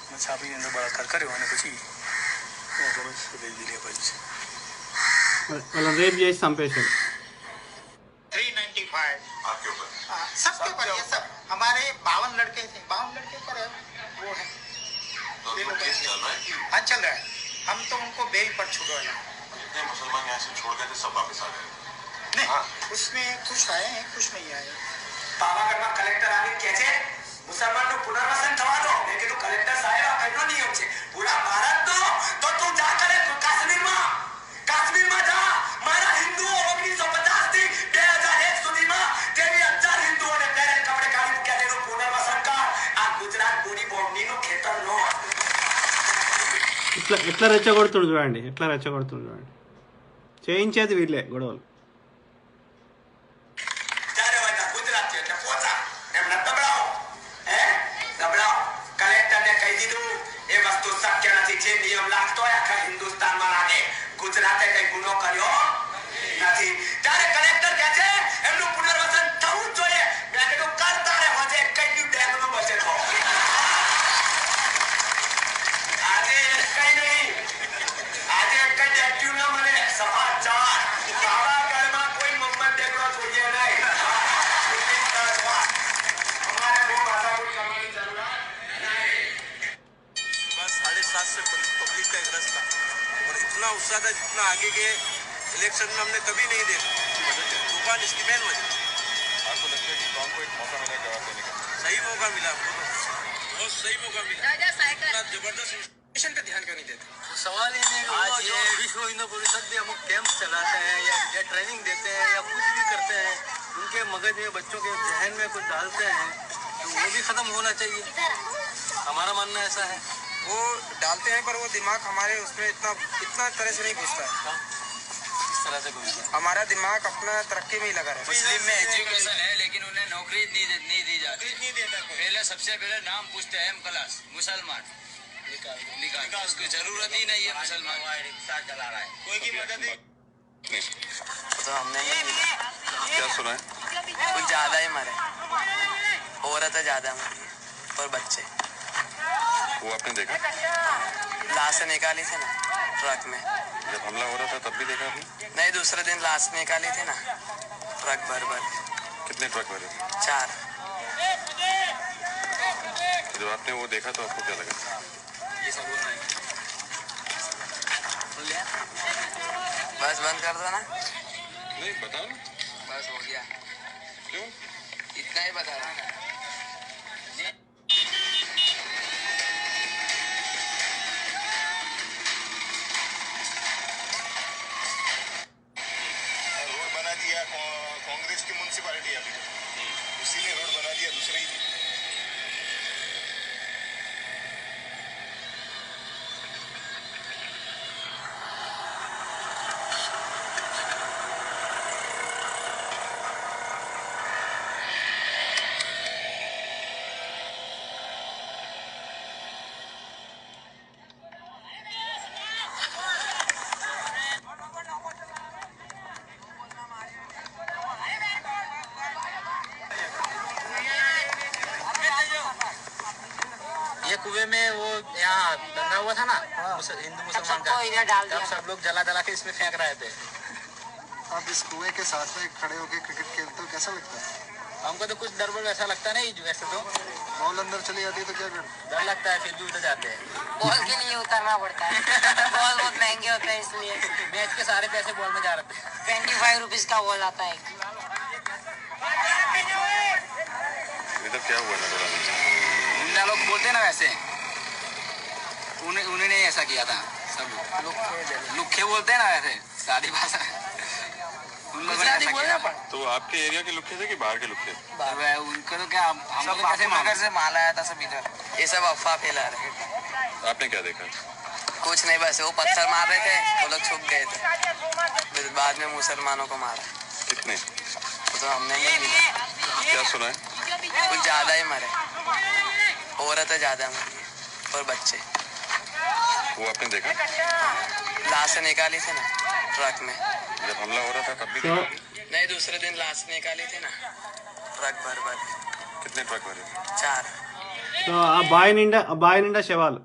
S14: અને છાપીની અંદર બળાત્કાર કર્યો અને પછી લઈ દીધી બાજુ છે.
S1: వాళ్ళని రేప్ చేసి చంపేశాడు.
S12: 395
S15: आपके ऊपर?
S12: सबके ऊपर ये सब हमारे 52 लड़के थे, 52 लड़के पर वो है
S15: तो केस चल रहा है?
S12: हाँ चल रहा है। हम तो उनको बेल पर छुड़वाना।
S15: जितने मुसलमान यहाँ से छोड़ गए थे सब वापस आ गए?
S12: नहीं, उसमें कुछ आए हैं, कुछ नहीं आए।
S19: પાવાગઢમાં કલેક્ટર આવી કે છે મુસલમાનનું પુનર્વસન થવા દો. મેં કીધું કલેક્ટર સાહેબ આ કઈનો નિયમ છે? પૂરા ભારતનો તો તું જા કરે કાશ્મીરમાં જા. મારા હિન્દુઓ 1950 થી 2001 સુધીમાં 23,000 હિન્દુઓને પહેરે કપડે કાઢી મૂક્યા. તેનું પુનર્વસન કર. આ ગુજરાત બોડી બોમ્બનીનું ખેતર નો.
S1: ఎట్లా రెచ్చగొడుతుండు చూడండి, ఎట్లా రెచ్చగొడుతుండు చూడండి. చేయించేది వీళ్ళే గొడవలు.
S19: નિયમ લાગતો હોય આખા હિન્દુસ્તાનમાં લાગે. ગુજરાતે કઈ ગુનો કર્યો નથી. ત્યારે કલેક્ટર કહે છે એમનું પુનર્વસન થવું જ જોઈએ. મેં કીધું કરતા રે હોજે કઈ ડેમનો બચે તો આજે કઈ નહીં, આજે કઈ ડેક્યુ ના મળે. સમાચાર પાવાગઢમાં કોઈ મોહમ્મદ ડેકરો જોઈએ નહીં. અમારે બહુ ભાષાકૂટ કરવાની જરૂર નહીં.
S14: बस 7:30 से पब्लिक का एक रास्ता और इतना उत्साह था जितना आगे के इलेक्शन में हमने कभी नहीं देखा। तूफान इसकी मेन वजह।
S15: आपको लगता है कि कौन को एक मौका मिला जवाब देने का?
S14: सही मौका मिला, बहुत सही मौका मिला। जबरदस्त मिशन का ध्यान क्यों नहीं देते?
S5: सवाल ये नहीं आज ये विश्व हिंदू परिषद भी अमुक कैंप्स चलाते हैं या ट्रेनिंग देते हैं या कुछ भी करते हैं, उनके मगज में बच्चों के जहन में कुछ डालते हैं तो वो भी खत्म होना चाहिए। हमारा मानना ऐसा है।
S14: वो डालते हैं पर वो दिमाग हमारे उसमें इतना तरह से नहीं घुसता है।
S5: इस तरह से घुसता है
S14: हमारा दिमाग अपना तरक्की में ही लगा रहता है।
S5: मुस्लिम में एजुकेशन है लेकिन उन्हें नौकरी नहीं दी जाती। पहले सबसे पहले नाम पूछते हैं क्लास मुसलमान निकाल उसको जरूरत ही नहीं है। मुसलमान रिक्शा चला रहा है, कोई की मदद नहीं।
S14: तो हमने
S15: क्या सुना है?
S14: कुछ ज्यादा ही मरे, औरतें ज्यादा मरी और बच्चे।
S15: वो आपने देखा?
S14: लाश निकाली थी ना ट्रक में।
S15: जब हमला हो रहा था तब भी देखा आपने?
S14: नहीं, दूसरे दिन लाश निकाली थी ना ट्रक भर।
S15: कितने ट्रक भरे थे?
S14: 4।
S15: जब आपने वो देखा तो आपको क्या लगा?
S14: ये सब बस बंद कर दो ना।
S15: नहीं बताओ ना।
S14: बस हो गया।
S15: क्यों?
S10: इतना ही बता रहा हूँ।
S17: रोड बना दिया कांग्रेस की म्युनिसिपैलिटी अभी उसी ने रोड बना दिया दूसरे ही।
S10: ये कुएं में वो यहाँ दंगा हुआ था ना हिंदू मुसलमान का, तब सब लोग जला जला के इसमें फेंक रहे थे।
S5: आप इस कुएं के साथ में खड़े होकर क्रिकेट खेलते हो, कैसा लगता है?
S10: हमको तो कुछ डर वर वैसा लगता नहीं, वैसे तो
S5: बॉल अंदर चली जाती है तो क्या कर?
S10: डर लगता है, फिर भी उतर जाते हैं।
S22: बॉल के लिए उतरना पड़ता है। बॉल बहुत महंगे होते हैं इसलिए।
S10: मैच के सारे पैसे बॉल में जा रहे थे।
S22: 25 रुपीज का बॉल आता है।
S17: इधर क्या हुआ ना
S10: गुंडा लोग बोलते हैं ना वैसे, उन्होंने ऐसा किया था। सब लुखे बोलते हैं ना वैसे सादी भाषा, उन लोगों ने ऐसा किया।
S17: तो आपके एरिया के लुखे थे कि बाहर के लुखे?
S10: उनको तो क्या, हम कैसे नगर से माल आया था सब इधर। ये सब अफवाह फैला रहे।
S17: आपने क्या देखा?
S10: कुछ नहीं, बस वो पत्थर मार रहे थे, वो लोग छुप गए थे, फिर बाद में मुसलमानों को मारा।
S17: कितने?
S10: तो हमने नहीं मिला।
S17: क्या सुना है?
S10: कुछ ज्यादा ही मरे, औरतें ज्यादा मरी और बच्चे।
S17: वो आपने देखा?
S10: लाश निकाली थी ना ट्रक में,
S17: जब हमला हो रहा था तब भी
S1: तो
S17: देखा?
S10: नहीं, दूसरे दिन लाश निकाली थी ना ट्रक भर भर।
S17: कितने ट्रक भरे?
S10: 4।
S1: సో ఆ బావి నిండా శవాలు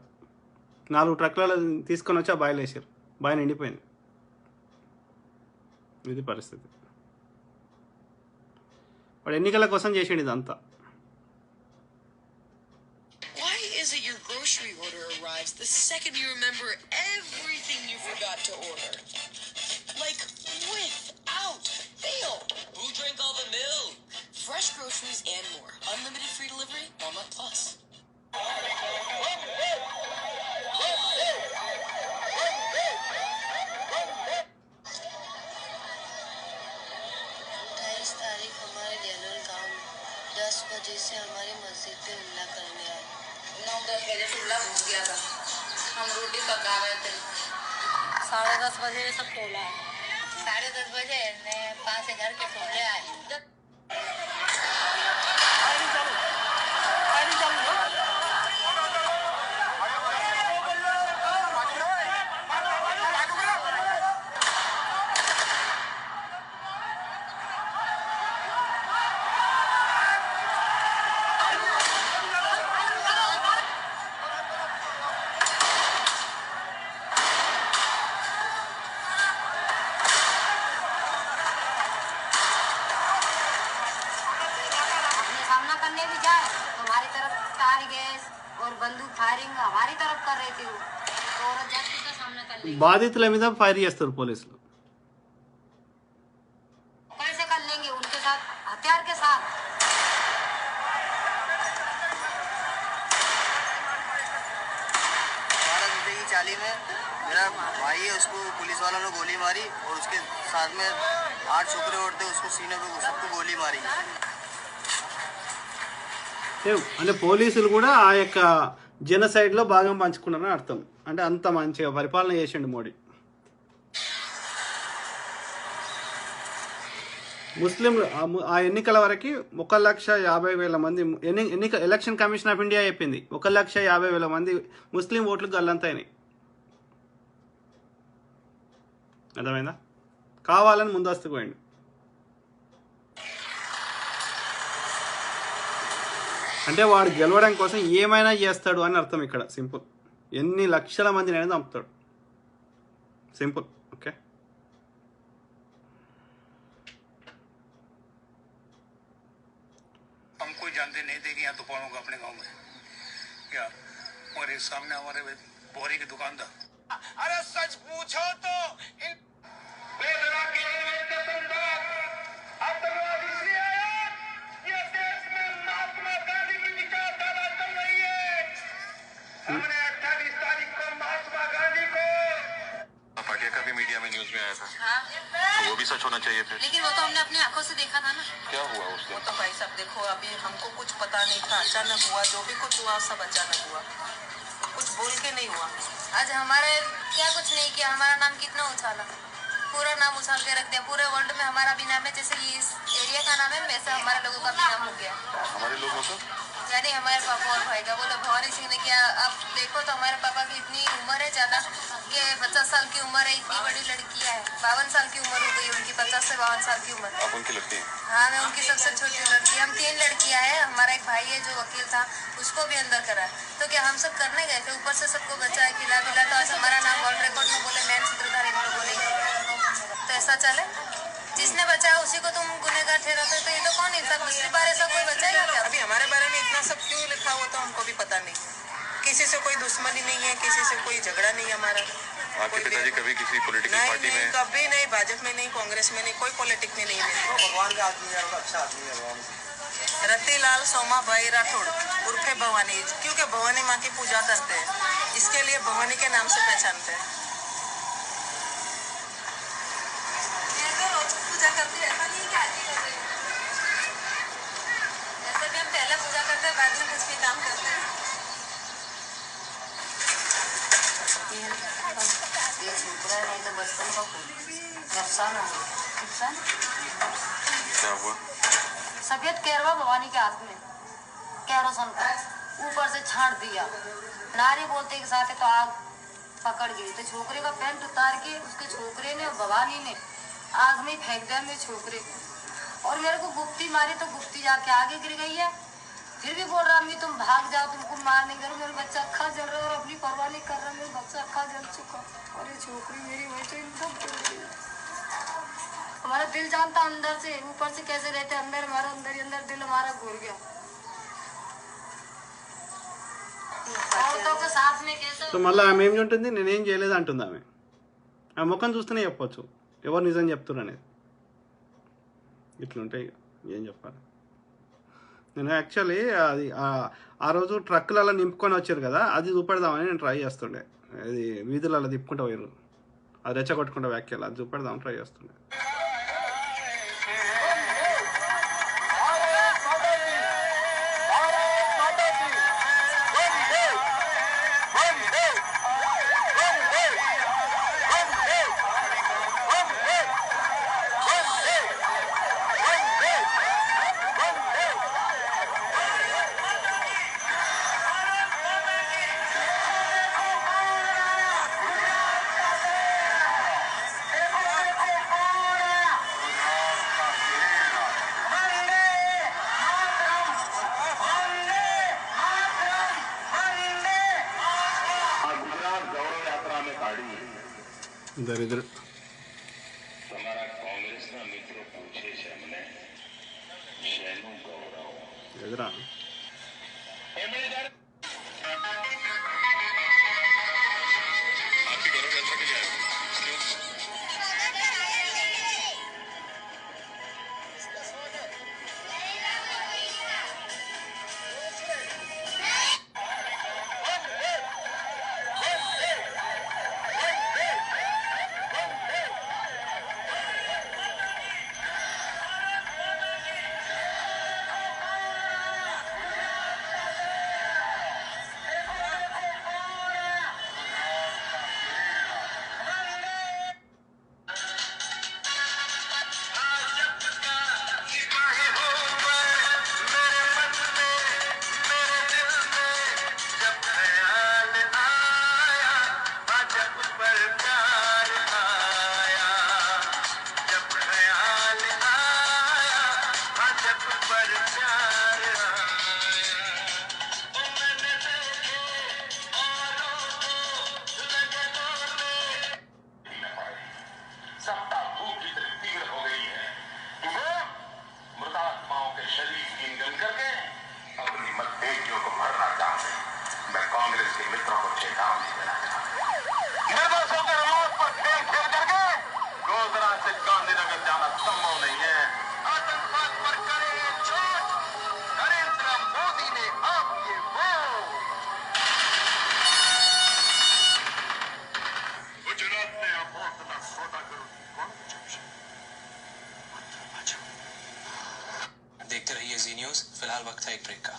S1: 4 ట్రక్లలో తీసుకొని వచ్చి ఆ బావిలో వేసారు. బావి నిండిపోయింది. ఇది పరిస్థితి. వాడు ఎన్నికల కోసం చేసిండు ఇదంతా.
S16: Why is it your grocery order arrives the second you remember everything you forgot to order? Like, without fail. Who drank all the milk? Fresh groceries and more. Unlimited free delivery, Walmart Plus.
S22: 28 तारीख हमारे डेनल गांव में 10 बजे से हमारी मस्जिद पे हमला करने आए।
S16: 9-10 बजे से हमला हो गया था, हम रोटी पका रहे थे।
S22: 10:30 बजे ये सब टोला है। 10:30 बजे मैं 5 घर के टोले आए। सामना करने भी जाए तो हमारी तरफ तार गैस और बंदूक फायरिंग हमारी तरफ कर रही थी वो, तो औरत जाति का सामना कर लेगी।
S1: బాధితుల మీద ఫైర్ చేస్తారు పోలీసులు.
S22: कैसे कर लेंगे उनके साथ हथियार के साथ।
S10: 12 बजे की चाली में मेरा भाई है, उसको पुलिस वालों ने गोली मारी और उसके साथ में 8 छोकरे और थे, उसको सीने पे सबको गोली मारी।
S1: అంటే పోలీసులు కూడా ఆ యొక్క జెనసైడ్లో భాగం పంచుకున్నారని అర్థం. అంటే అంత మంచిగా పరిపాలన చేసిండు మోడీ. ముస్లింలు ఆ ఎన్నికల వరకు 1,50,000 మంది ఎలక్షన్ కమిషన్ ఆఫ్ ఇండియా చెప్పింది 1,50,000 మంది ముస్లిం ఓట్లు గల్లంతైనాయి. అర్థమైందా? కావాలని ముందస్తు పోయింది. అంటే వాడు గెలవడం కోసం ఏమైనా చేస్తాడు అని అర్థం ఇక్కడ. సింపుల్. ఎన్ని లక్షల మందిని అనేది చంపుతాడు. సింపుల్. ఓకే.
S18: हम कोई जानते नहीं थे कि यहाँ तूफान होगा अपने गांव में क्या, और ये सामने हमारे बोरी की दुकान था।
S12: अरे सच पूछो तो इन बेदरा के आतंकवाद इसलिए आया, ये
S15: था।
S9: हाँ।
S15: तो वो भी सच होना चाहिए फिर।
S9: लेकिन वो तो हमने अपनी आंखों से देखा था ना।
S15: क्या हुआ उस दिन?
S9: वो तो भाई साहब देखो, अभी हमको कुछ पता नहीं था, अचानक हुआ, जो भी कुछ हुआ सब अचानक हुआ, कुछ बोल के नहीं हुआ। आज हमारे क्या कुछ नहीं किया, हमारा नाम कितना उछाला, पूरा नाम उछाल के रख दिया। पूरे वर्ल्ड में हमारा भी नाम है, जैसे ये इस एरिया का नाम है वैसे हमारे लोगों का भी नाम हो गया।
S15: हमारे लोगों का
S9: यानी हमारे पापा और भाई का। बोले भवानी सिंह ने किया। अब देखो तो हमारे पापा की इतनी उम्र है ज़्यादा, ये 50 साल की उम्र है, इतनी बड़ी लड़कियां है, 52 साल की उम्र हो गई उनकी, 50 से 52 साल की उम्र।
S15: आप उनकी लड़की?
S9: हाँ, मैं उनकी सबसे छोटी लड़की। हम 3 लड़कियां हैं, हमारा एक भाई है जो वकील था, उसको भी अंदर करा। तो क्या हम सब करने गए थे, ऊपर से सबको बचाया, खिला पिला, तो आज हमारा नाम वर्ल्ड रिकॉर्ड में बोले मैन सूत्रधार इन लोगों ने। तो ऐसा चले, जिसने बचाया उसी को तुम गुनहगार ठहराते, तो ये तो कौन इंसान, दूसरी बार ऐसा कोई बचाएगा क्या? अभी हमारे बारे में इतना सब क्यों लिखा हुआ तो हमको भी पता नहीं। किसी से कोई दुश्मनी नहीं है, किसी से कोई झगड़ा नहीं हमारा।
S15: आपके पिताजी कभी किसी पॉलिटिकल पार्टी में?
S9: कभी नहीं, भाजपा में नहीं, कांग्रेस में नहीं, कोई पॉलिटिक्स में नहीं है।
S10: भगवान का आदमी है, अच्छा आदमी है भगवान।
S9: रतिलाल सोमा भाई राठौड़ उर्फे भवानी, क्योंकि भवानी माँ की पूजा करते हैं, इसके लिए भवानी के नाम से पहचानते हैं। पूजा करते ऐसा नहीं है कि आज ही कर रहे हैं, ऐसे भी हम पहले पूजा करते हैं, बाद में कुछ भी काम करते हैं। ये छुपरा नहीं तो बचपन का नुकसान हो गया।
S15: क्या हुआ?
S9: सफेद कैरवा भवानी के हाथ में, कैरोसन का ऊपर से छाट दिया, नारी बोलते के साथ तो आग पकड़ गई। तो छोकरे का पैंट उतार के उसके छोकरे ने और भवानी ने आग में फेंक दिया मेरे छोकरे को, और मेरे को गुप्ती मारी तो गुप्ती जाके आगे गिर गई है। फिर भी बोल रहा अम्मी तुम भाग जाओ, तुमको मार नहीं करो। मेरा बच्चा अक्खा जल रहा है और अपनी परवाह नहीं कर रहा, मेरा बच्चा अक्खा जल चुका, और ये छोकरी मेरी वही तो इनको गिर गई। हमारा दिल जानता अंदर से, ऊपर से कैसे रहते, अंदर हमारा अंदर ही अंदर दिल हमारा घुर गया। औरतों के साथ में कैसे
S1: సో మళ్ళీ ఆమె ఏమి ఉంటుంది, నేనేం చేయలేదు అంటుంది ఆమె. ఆ ముఖం చూస్తేనే చెప్పొచ్చు ఎవరు నిజం చెప్తున్నారు అనేది. ఇట్లుంటాయి, ఏం చెప్పాలి. నేను యాక్చువల్లీ అది ఆ రోజు ట్రక్కులలో నింపుకొని వచ్చారు కదా, అది చూపెడదామని నేను ట్రై చేస్తుండే. అది వీధులలో తిప్పుకుంటూ పోయారు, అది రెచ్చగొట్టుకుంటే వ్యాఖ్యలు, అది చూపెడదామని ట్రై చేస్తుండే. દરિદ્ર
S20: તમારા કોંગ્રેસના મિત્રો પૂછે છે અમને શેનું ગૌરવ.
S1: ఎదురా
S20: आपकी गौरव यात्रा के लिए आए हो? क्यों?
S4: देखते रहिए जी न्यूज। फिलहाल वक्त है एक ब्रेक का।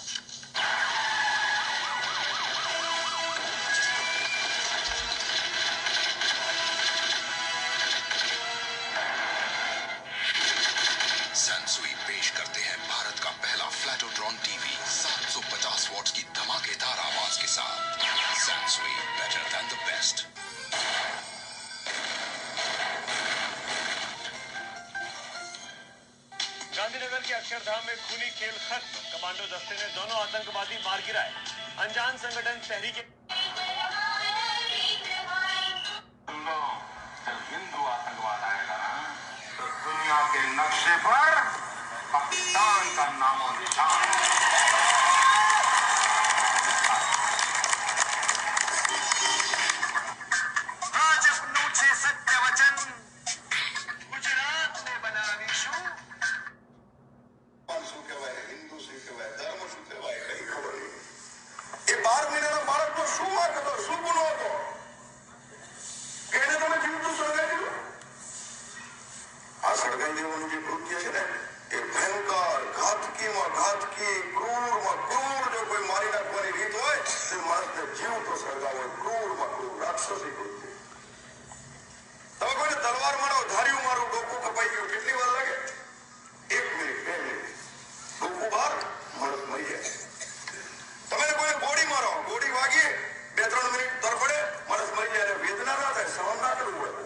S11: सैनसुई पेश करते हैं भारत का पहला फ्लैटोट्रॉन टीवी 750 वॉट्स की धमाकेदार आवाज के साथ। Sansui, better than the best.
S15: Gandhinagar के अक्षरधाम में खूनी खेल खत्म। कमांडो दस्ते ने दोनों आतंकवादी मार गिराए। अनजान संगठन तहरीक
S17: जब हिंदू आतंकवाद आएगा ना तो दुनिया के नक्शे पर पाकिस्तान का नामो निशान।
S12: आज अपनों से सत्य वचन गुजरात में बना विशु।
S17: શું કહેવાય હિન્દુ શું કહેવાય ધર્મ શું કહેવાય કઈ ખબર નહીં. એ 12 મહિનાના બાળકનો શું વાંક હતો, શું ગુનો હતો કે એને તમે જીવતું સળગાવી દીધું? આ સળગાવી દેવાનું જે કૃત્ય છે ને એ ભયંકર ઘાતકીમાં ઘાતકી ક્રૂરમાં ક્રૂર જો કોઈ મારી નાખવાની રીત હોય તો માણસને જીવતો સળગાવો ક્રૂરમાં ક્રૂર રાક્ષસી કૃત્ય. તમે કોઈને તલવાર મારો, ધાર્યું મારું, ડોકું કપાઈ ગયું, કેટલી વાર લાગે? 1 મિનિટ 2 મિનિટ ડોકું બહાર, માણસ મરી જાય. તમે કોઈ ગોળી મારો, ગોળી વાગી 2-3 મિનિટ તરફડે, માણસ મરી જાય. વેદના ના થાય, સહન ના કરવું પડે.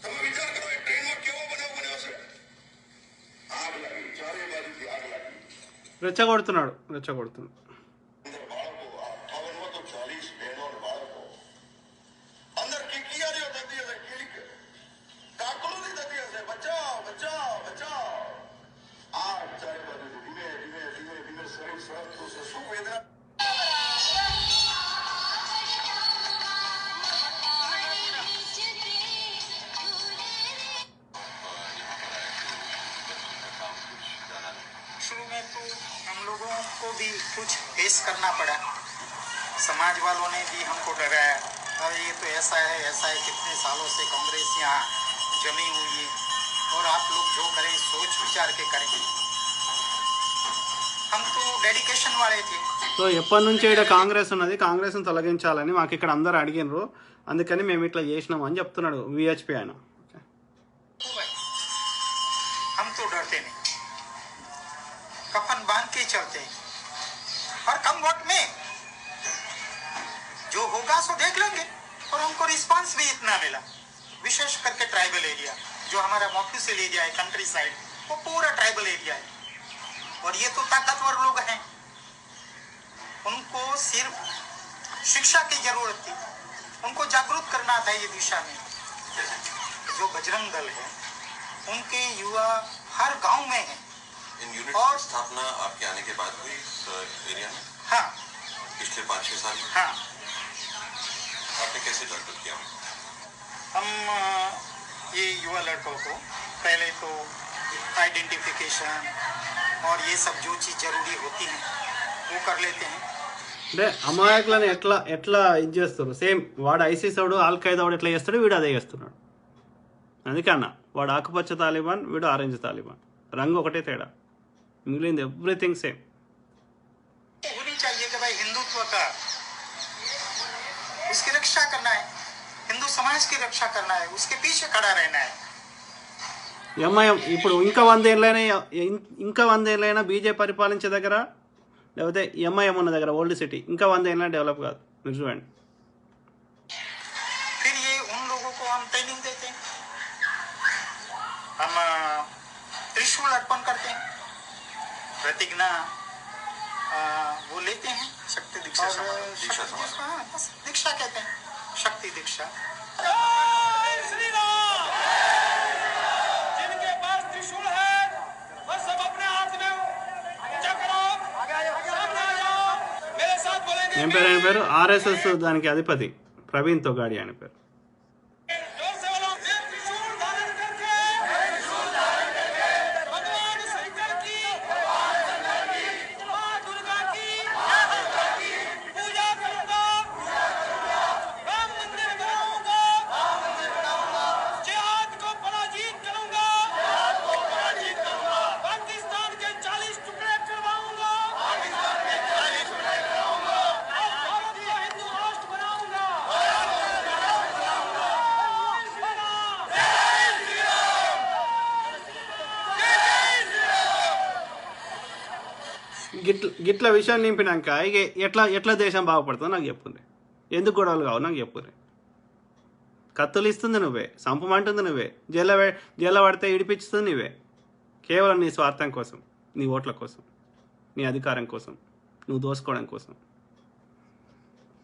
S17: તમે વિચાર કરો એ ટ્રેનમાં કેવો બનાવ બન્યો છે. આગ લાગી, ચારે બાજુથી આગ લાગી.
S1: రెచ్చగొడుతున్నాడు.
S17: અંદર બાળકો, આ 58 તો 40 બહેનો અને બાળકો અંદર કિકિયારીઓ થતી હશે, કિક કાકડોથી થતી હશે, બચાવ બચાવ બચાવ. આ ચારે બાજુથી ધીમે ધીમે ધીમે ધીમે શરીર સળગતું છે. શું વેદના.
S23: शुरू में तो हम लोगों को भी कुछ फेस करना पड़ा। समाज वालों ने भी हमको डराया और ये तो ऐसा है कितने सालों से कांग्रेस यहाँ जमी हुई है और आप लोग जो करें सोच विचार के करें। हम तो डेडिकेशन वाले थे।
S1: సో ఎప్పటి నుంచి ఇక్కడ కాంగ్రెస్ ఉన్నది, కాంగ్రెస్ని తొలగించాలని మాకు ఇక్కడ అందరు అడిగినారు, అందుకని మేము ఇట్లా చేసినాము అని చెప్తున్నాడు విహెచ్పి ఆయన.
S23: हम तो डरते नहीं, कफन बांध के चलते हैं और कम वक्त में जो होगा सो देख लेंगे। और हमको रिस्पांस भी इतना मिला, विशेष करके ट्राइबल एरिया जो हमारा मॉफ्यूसल एरिया है, कंट्री साइड, वो पूरा ट्राइबल एरिया है। और ये तो ताकतवर लोग हैं, उनको सिर्फ शिक्षा की जरूरत थी, उनको जागरूक करना था ये दिशा में। जो बजरंग दल है उनके युवा हर गांव में है।
S24: इन यूनिट की स्थापना आपके आने के बाद हुई इस एरिया में?
S23: हाँ,
S24: पिछले 5-6 साल में?
S23: हाँ।
S24: आपने कैसे जागरूक किया?
S23: हम ये युवा लड़कों को पहले तो आइडेंटिफिकेशन और ये सब जो चीज़ जरूरी होती है वो कर लेते हैं।
S1: అంటే అమాయకులను ఎట్లా ఎట్లా ఇది చేస్తారు, సేమ్ వాడు ఐసీస్ వాడు ఆల్ఖైదా వాడు ఎట్లా చేస్తాడు వీడు అదే చేస్తున్నాడు. అందుకే అన్న వాడు ఆకుపచ్చ తాలిబాన్, వీడు ఆరెంజ్ తాలిబాన్, రంగు ఒకటే తేడా, మిగిలింది ఎవ్రీథింగ్ సేమ్.
S23: होनी चाहिए कि भाई हिंदुत्व का उसकी रक्षा करना है, हिंदू समाज की रक्षा करना है, उसके पीछे खड़ा रहना है।
S1: ఎంఐఎం ఇప్పుడు ఇంకా 100 ఏళ్ళైనా బీజేపీ పరిపాలించే దగ్గర, లేకపోతే ఎంఐఎం ఉన్న దగ్గర ఓల్డ్ సిటీ ఇంకా 100 ఏళ్ళైనా డెవలప్ కాదు. మీరు చూడండి.
S23: फिर ये उन लोगों को हम ट्रेनिंग देते हैं, हम त्रिशूल अर्पण करते हैं, प्रतिज्ञा वो लेते हैं, शक्ति दीक्षा हाँ बस दीक्षा कहते हैं, शक्ति दीक्षा।
S12: श्री राम, जिनके पास त्रिशूल है वो सब अपने हाथ में ऊंचा करो, सामने आ जाओ, मेरे साथ बोलेंगे।
S1: ఏం పేరు ఆయన పేరు? ఆర్ఎస్ఎస్ దానికి అధిపతి ప్రవీణ్ తొగాడి ఆయన పేరు.
S12: जिहाद को
S1: గిట్ల విషయం నింపినాక ఇక ఎట్లా దేశం బాగుపడుతుందో నాకు చెప్పుంది. ఎందుకు గొడవలు కావు నాకు చెప్పుర్రి. కత్తులు ఇస్తుంది నువ్వే, సంపమంటుంది నువ్వే, జైల్లో పడితే ఇడిపించుతుంది నువ్వే, కేవలం నీ స్వార్థం కోసం, నీ ఓట్ల కోసం, నీ అధికారం కోసం, నువ్వు దోసుకోవడం కోసం.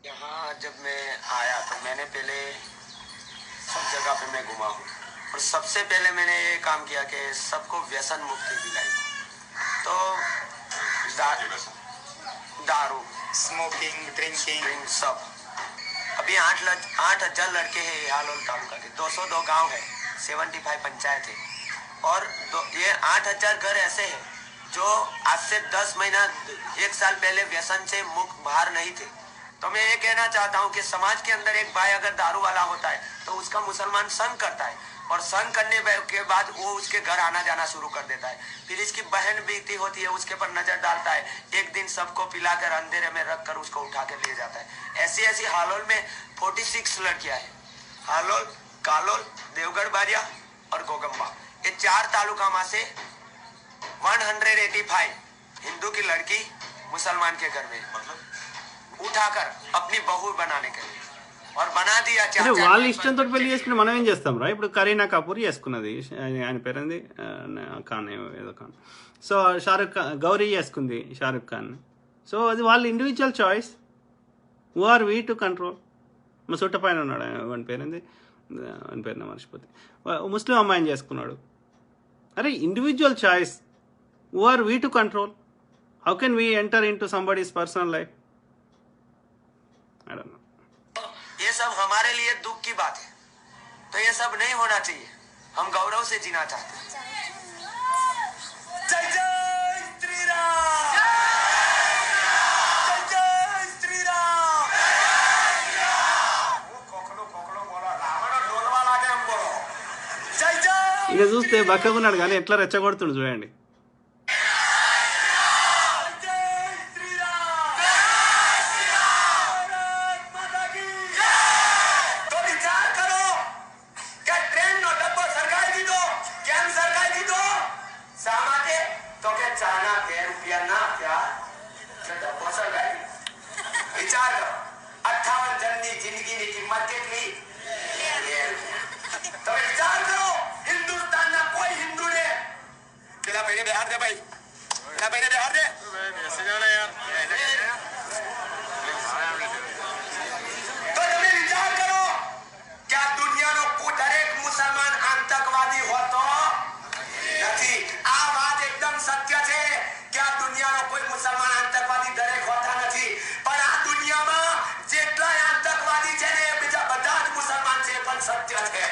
S19: यहाँ जब मैं आया तो मैंने पहले सब जगह पे मैं घुमा हूँ और सबसे पहले मैंने ये काम किया कि सबको व्यसन मुक्ति दिलाई. तो दारू, स्मोकिंग, ड्रिंकिंग सब. अभी 8,000 लड़के हैं हालोल तालुका के, 202 गांव है, 75 पंचायत है और ये 8,000 घर ऐसे हैं जो आज से 10 महीना 1 साल पहले व्यसन से मुक्त बाहर नहीं थे. तो मैं ये कहना चाहता हूँ कि समाज के अंदर एक भाई अगर दारू वाला होता है तो उसका मुसलमान संग करता है और संग करने के बाद वो उसके घर आना जाना शुरू कर देता है. फिर इसकी बहन बीती होती है, उसके पर नजर डालता है, एक दिन सबको पिलाकर अंधेरे में रख कर उसको उठा कर ले जाता है. ऐसी हालोल में 46 लड़कियां हैं. हालोल, कालोल, देवगढ़ बारिया और गोगम्बा, ये 4 तालुका में से 185 हिंदू की लड़की मुसलमान के घर में उठाकर अपनी बहू बनाने के लिए और बना दिया.
S1: వాళ్ళ ఇష్టంతో పెళ్లి చేసుకుని మనం ఏం చేస్తాం రా? ఇప్పుడు కరీనా కపూర్ చేసుకున్నది, ఆయన పేరుంది ఖాన్, ఏదో ఖాన్. సో గౌరీ చేసుకుంది షారుఖ్ ఖాన్. సో అది వాళ్ళ individual choice. Who are we to control? మా చుట్ట పైన ఉన్నాడు, వాని పేరుంది, వాని పేరున మర్చిపోతే, ముస్లిం అమ్మాయిని చేసుకున్నాడు. అరే individual choice. Who are we to control? How can we enter into somebody's personal life? I don't know.
S19: ये सब हमारे लिए दुख की बात है, तो ये सब नहीं होना चाहिए. हम गौरव से जीना चाहते हैं. जय जय श्री राम, जय जय श्री राम. वो कोकलो बोला रावण डोलवा लागे हम बोलो जय जय.
S1: ఇక చూస్తే బక్కకున్నాడు కానీ ఎట్లా రెచ్చగొడుతుండు చూడండి.
S19: विचार करो, 58 जन की जिंदगी की कीमत कितनी? तो विचार करो, हिंदुस्तान ना कोई हिंदू ने पहला पहले बिहार दे भाई, पहला पहले बिहार दे. तो तुम्हें विचार करो, क्या दुनिया नो दरेक मुसलमान आतंकवादी होतो નથી? આ વાત એકદમ સત્ય છે. क्या दुनिया नो कोई मुसलमान आतंकवादी दरेक होता નથી, પણ આ દુનિયામાં જેટલા આતંકવાદી છે ને બીજા બધા જ મુસલમાન છે, પણ સત્ય છે.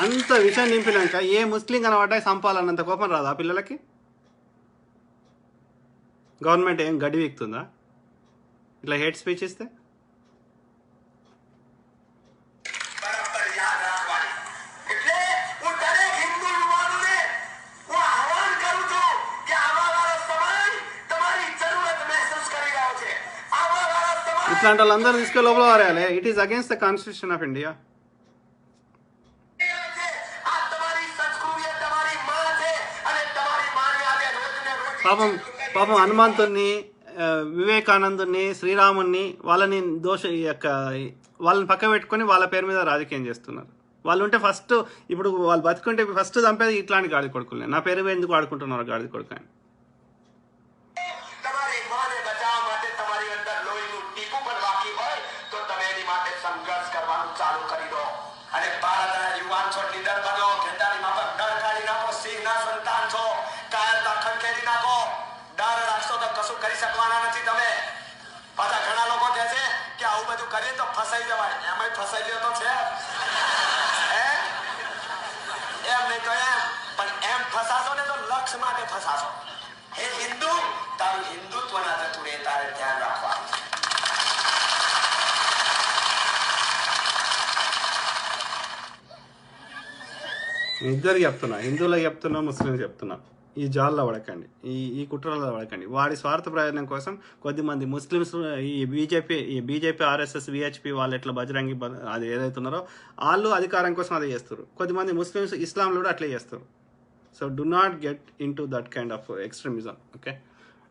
S1: అంత విషయం నింపినాక ఏ ముస్లిం కనబడ్డా సంపాలన్నంత కోపం రాదా పిల్లలకి? గవర్నమెంట్ ఏం గడి వీక్తుందా ఇట్లా హేట్ స్పీచ్ ఇస్తే?
S19: બરાબર યાદ રાખવાની. એટલે હું દરેક હિન્દુ યુવાનોને હું આહ્વાન કરું છું કે આવા વાળો સમાજ તમારી જરૂરત મહેસૂસ કરી રહ્યો છે. આવા વાળો સમાજ
S1: ఇట్లాంటి వాళ్ళందరూ తీసుకొని లోపల వారేయాలి. It is against the constitution of India. పాపం హనుమంతుని, వివేకానందుని, శ్రీరాముని వాళ్ళని వాళ్ళని పక్క పెట్టుకొని వాళ్ళ పేరు మీద రాజకీయం చేస్తున్నారు. వాళ్ళు ఉంటే ఫస్ట్, ఇప్పుడు వాళ్ళు బతుకుంటే ఫస్ట్ చంపేది ఇట్లాంటి గాడి కొడుకులే. నా పేరు ఎందుకు ఆడుకుంటున్నారు గాడి కొడుకు అని?
S19: કરી શકવાના નથી તમે. પાછા ઘણા લોકો કહે છે કે આવું બધું કરીએ તો ફસાઈ જવાય. એમાંય ફસાઈ ગયો તો છે એમ નહીં તો એમ, પણ એમ ફસાશો ને તો લક્ષ માટે ફસાશો. હે હિન્દુ, તારું હિન્દુત્વ ના જતું રહે, તારે ધ્યાન રાખવાનું.
S1: ఇద్దరు చెప్తున్నా, హిందువులకు చెప్తున్నా, ముస్లింలు చెప్తున్నా, ఈ జాల్లో పడకండి, ఈ కుట్రల్లో పడకండి. వాడి స్వార్థ ప్రయోజనం కోసం కొద్దిమంది ముస్లిమ్స్, ఈ బీజేపీ ఆర్ఎస్ఎస్ విహెచ్పి వాళ్ళు ఎట్లా బజరంగి అది ఏదైతున్నారో వాళ్ళు అధికారం కోసం అదే చేస్తారు. కొద్దిమంది ముస్లిమ్స్ ఇస్లాంలో కూడా అట్లే చేస్తారు. So do not get in to that kind of extremism. Okay,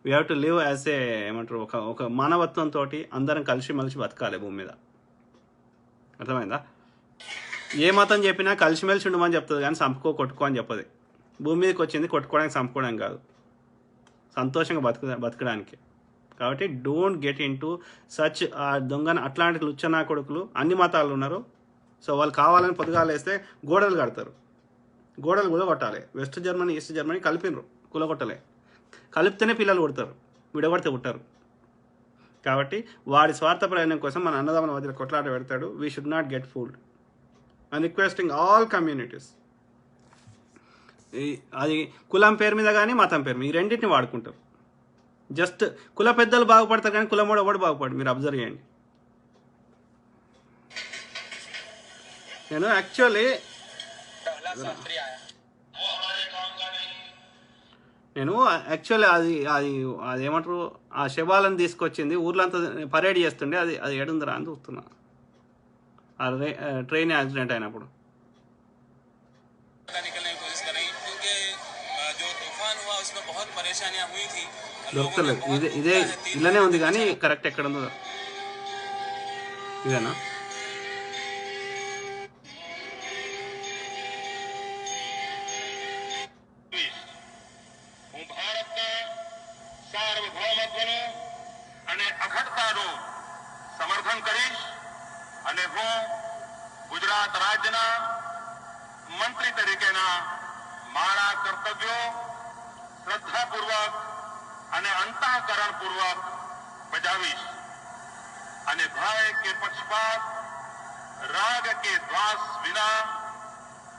S1: we have to live as a ఏమంటారు ఒక మానవత్వంతో అందరం కలిసిమెలిసి బతకాలి భూమి మీద. అర్థమైందా? ఏ మతం చెప్పినా కలిసిమెలిసి ఉండమని చెప్తుంది కానీ కొట్టుకో అని చెప్పదు. భూమి మీదకి వచ్చింది కొట్టుకోవడానికి చంపుకోవడం కాదు, సంతోషంగా బతకడానికి. కాబట్టి don't get into such దొంగన అట్లాంటి లుచ్చనా కొడుకులు అన్ని మతాలు ఉన్నారు. సో వాళ్ళు కావాలని పొద్దుగాలు వేస్తే గోడలు కడతారు, గోడలు కూడా కొట్టాలి. వెస్ట్ జర్మనీ ఈస్ట్ జర్మనీ కలిపినరు, కూలగొట్టలే. కలిపితేనే పిల్లలు కొడతారు, విడగొడితే పుట్టారు. కాబట్టి వాడి స్వార్థ ప్రయోజనం కోసం మన అన్నదమ్ముల మధ్యలో కొట్లాట పెడతాడు. We should not get fooled. And requesting all communities, అది కులం పేరు మీద కానీ మతం పేరు మీద ఈ రెండింటిని వాడుకుంటారు. జస్ట్ కుల పెద్దలు బాగుపడతారు కానీ కులం వాడు బాగుపడు. మీరు అబ్జర్వ్ చేయండి. నేను యాక్చువల్లీ అది అది అది ఏమంటారు ఆ శవాలను తీసుకొచ్చింది ఊర్లంతా పరేడ్ చేస్తుండే, అది ఏడుందిరా అని చూస్తున్నా. ట్రైన్ యాక్సిడెంట్ అయినప్పుడు దొరకలేదు. ఇదే ఇలానే ఉంది కానీ కరెక్ట్ ఎక్కడ ఉందో ఇదేనా?
S17: સમર્થન કરીશ અને હું ગુજરાત રાજ્યના મંત્રી તરીકેના મારા કર્તવ્યો શ્રદ્ધાપૂર્વક અને અંતઃકરણપૂર્વક બજાવીશ અને ભય કે પક્ષપાત રાગ કે દ્વાસ વિના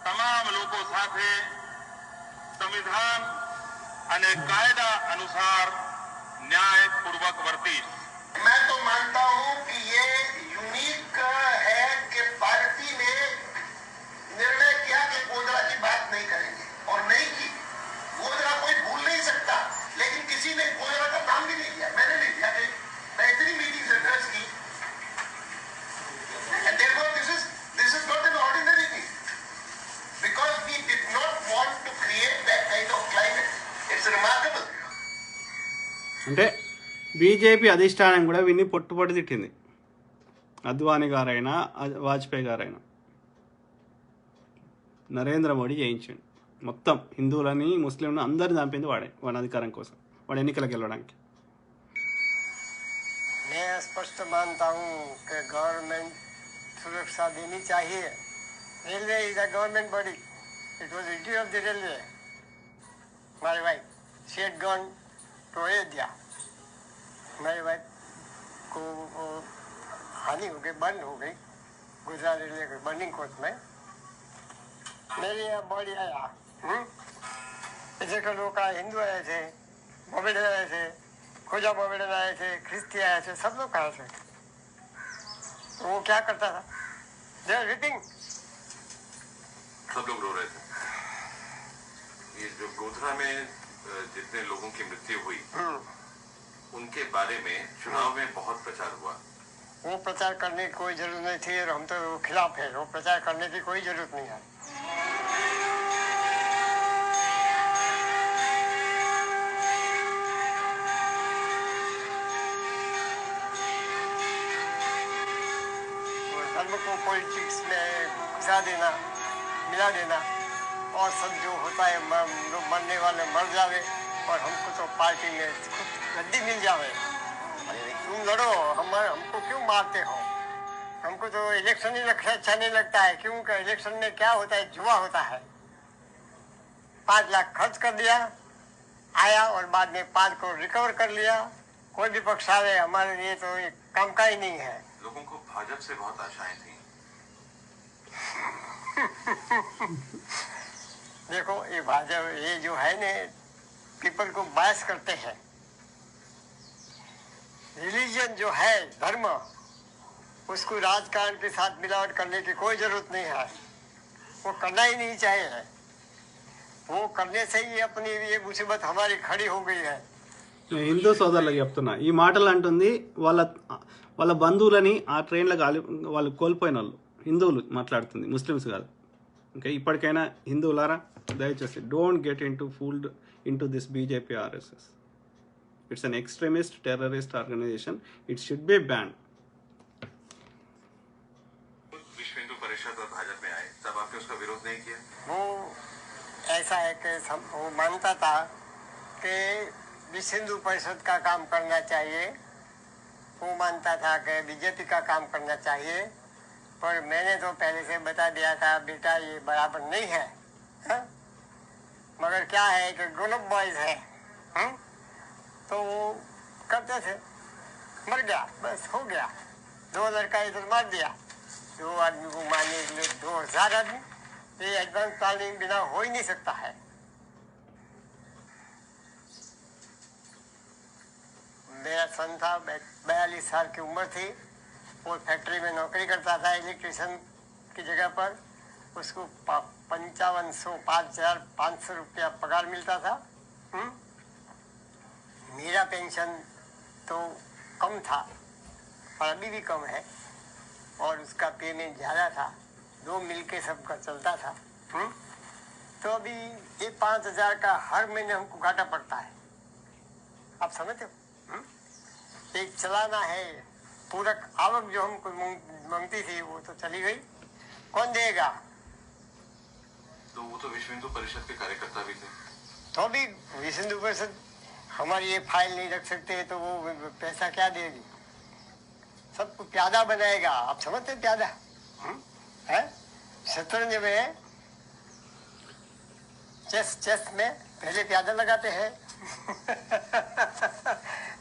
S17: તમામ લોકો સાથે સંવિધાન અને કાયદા અનુસાર न्यायपूर्वक वर्तीश। मैं तो मानता हूं कि ये यूनिक है कि पार्टी ने निर्णय किया कि गोधरा की बात नहीं करेंगे और नहीं की। गोधरा कोई भूल नहीं सकता, लेकिन किसी ने गोधरा का नाम भी नहीं लिया, मैंने नहीं लिया। मैं इतनी मीटिंग्स एड्रेस की। This is not an ordinary thing because we did not want to create that kind of climate. It's remarkable.
S1: అంటే బీజేపీ అధిష్టానం కూడా వీన్ని పొట్టుపొట్టు తిట్టింది. అద్వానీ గారైనా వాజ్పేయి గారైనా నరేంద్ర మోడీ చేయించండి. మొత్తం హిందువులని ముస్లింలను అందరిని చంపింది వాడి అధికారం కోసం, వాడు ఎన్నికలకు వెళ్ళడానికి.
S3: मैं स्पष्ट मानता हूँ कि गवर्नमेंट सुरक्षा देनी चाहिए। Railway is a government body, it was duty of the railway. My wife she had gone to Ayodhya. मेरी वाइफ को हानि हो गई, बंद हो गई गुजरात रेलवे के बर्निंग कोच में। मेरी यहाँ बॉडी आया, इधर लोग हिंदू आए थे, बॉबेडन आए थे, खोजा बॉबेडन आए थे, ख्रिस्ती आए थे, सब लोग आए थे। तो वो क्या करता था? They are weeping.
S8: सब लोग रो रहे थे। ये जो गोधरा में जितने लोगों की मृत्यु हुई उनके बारे में चुनाव में बहुत प्रचार हुआ।
S3: वो प्रचार करने की कोई जरूरत नहीं थी और हम तो खिलाफ है। वो प्रचार करने की कोई जरूरत नहीं है। धर्म को पॉलिटिक्स में घुसा देना, मिला देना और सब जो होता है मरने वाले मर जावे और हमको तो पार्टी में गद्दी मिल जावे। तुम लड़ो, हमको क्यों मारते हो? हमको तो इलेक्शन ही अच्छा नहीं लगता है, क्योंकि इलेक्शन में क्या होता है, जुआ होता है। 5 लाख खर्च कर दिया, आया और बाद में 5 करोड़ रिकवर कर लिया। कोई भी पक्ष आवे हमारे लिए तो ये काम का ही नहीं है।
S8: लोगों को भाजपा से बहुत आशाएं थी।
S3: देखो ये भाजपा ये जो है ने पीपल को बायस करते हैं। रिलीजन जो है, धर्म, उसको राजकारण के साथ मिलावट करने की कोई जरूरत नहीं है। वो करना ही नहीं चाहिए। वो करने से ही अपनी ये मुसीबत हमारी खड़ी हो गई है।
S1: హిందూ సోదరులకు చెప్తున్నా, ఈ మాటలు అంటుంది వాళ్ళ బంధువులని ఆ ట్రైన్లో వాళ్ళు కోల్పోయిన వాళ్ళు హిందువులు మాట్లాడుతుంది, ముస్లిమ్స్ కాదు. ఓకే, ఇప్పటికైనా హిందువులారా దయచేసి don't get into this BJP RSS. It's an extremist terrorist organization. It should be banned.
S15: विश्व हिंदू परिषद और भाजपा में आए तब आपने उसका विरोध नहीं किया?
S3: वो ऐसा है कि वो मानता था कि विश्व हिंदू परिषद का काम करना चाहिए, वो मानता था कि बीजेपी का काम करना चाहिए, पर मैंने तो पहले से बता दिया था बेटा ये बराबर नहीं है, हा? मगर क्या है कि ग्रोन बॉयज है, तो वो करते थे, मर गया बस हो गया, 2 लड़का इधर मार दिया, 2 आदमी को मारने के लिए 2000 आदमी, ये एडवांस प्लानिंग बिना हो ही नहीं सकता है। मेरा सन था, 42 साल की उम्र थी, वो फैक्ट्री में नौकरी करता था इलेक्ट्रिशियन की जगह पर, उसको 5500 रुपया पगार मिलता था। मेरा पेंशन तो कम था और अभी भी कम है, और उसका पेमेंट ज़्यादा था, 2 मिलके सबका चलता था। तो अभी ये 5000 का हर महीने हमको घाटा पड़ता है, आप समझते हो? एक चलाना है, पूरक आवक जो हमको मांगती थी वो तो चली गई, कौन देगा?
S15: तो वो तो विश्व हिंदू परिषद के कार्यकर्ता भी थे।
S3: तो भी विश्व हिंदू परिषद हमारी ये फाइल नहीं रख सकते, तो वो पैसा क्या देगी? सबको प्यादा बनाएगा, आप समझते हैं प्यादा है? शतरंज में चेस में पहले प्यादा लगाते हैं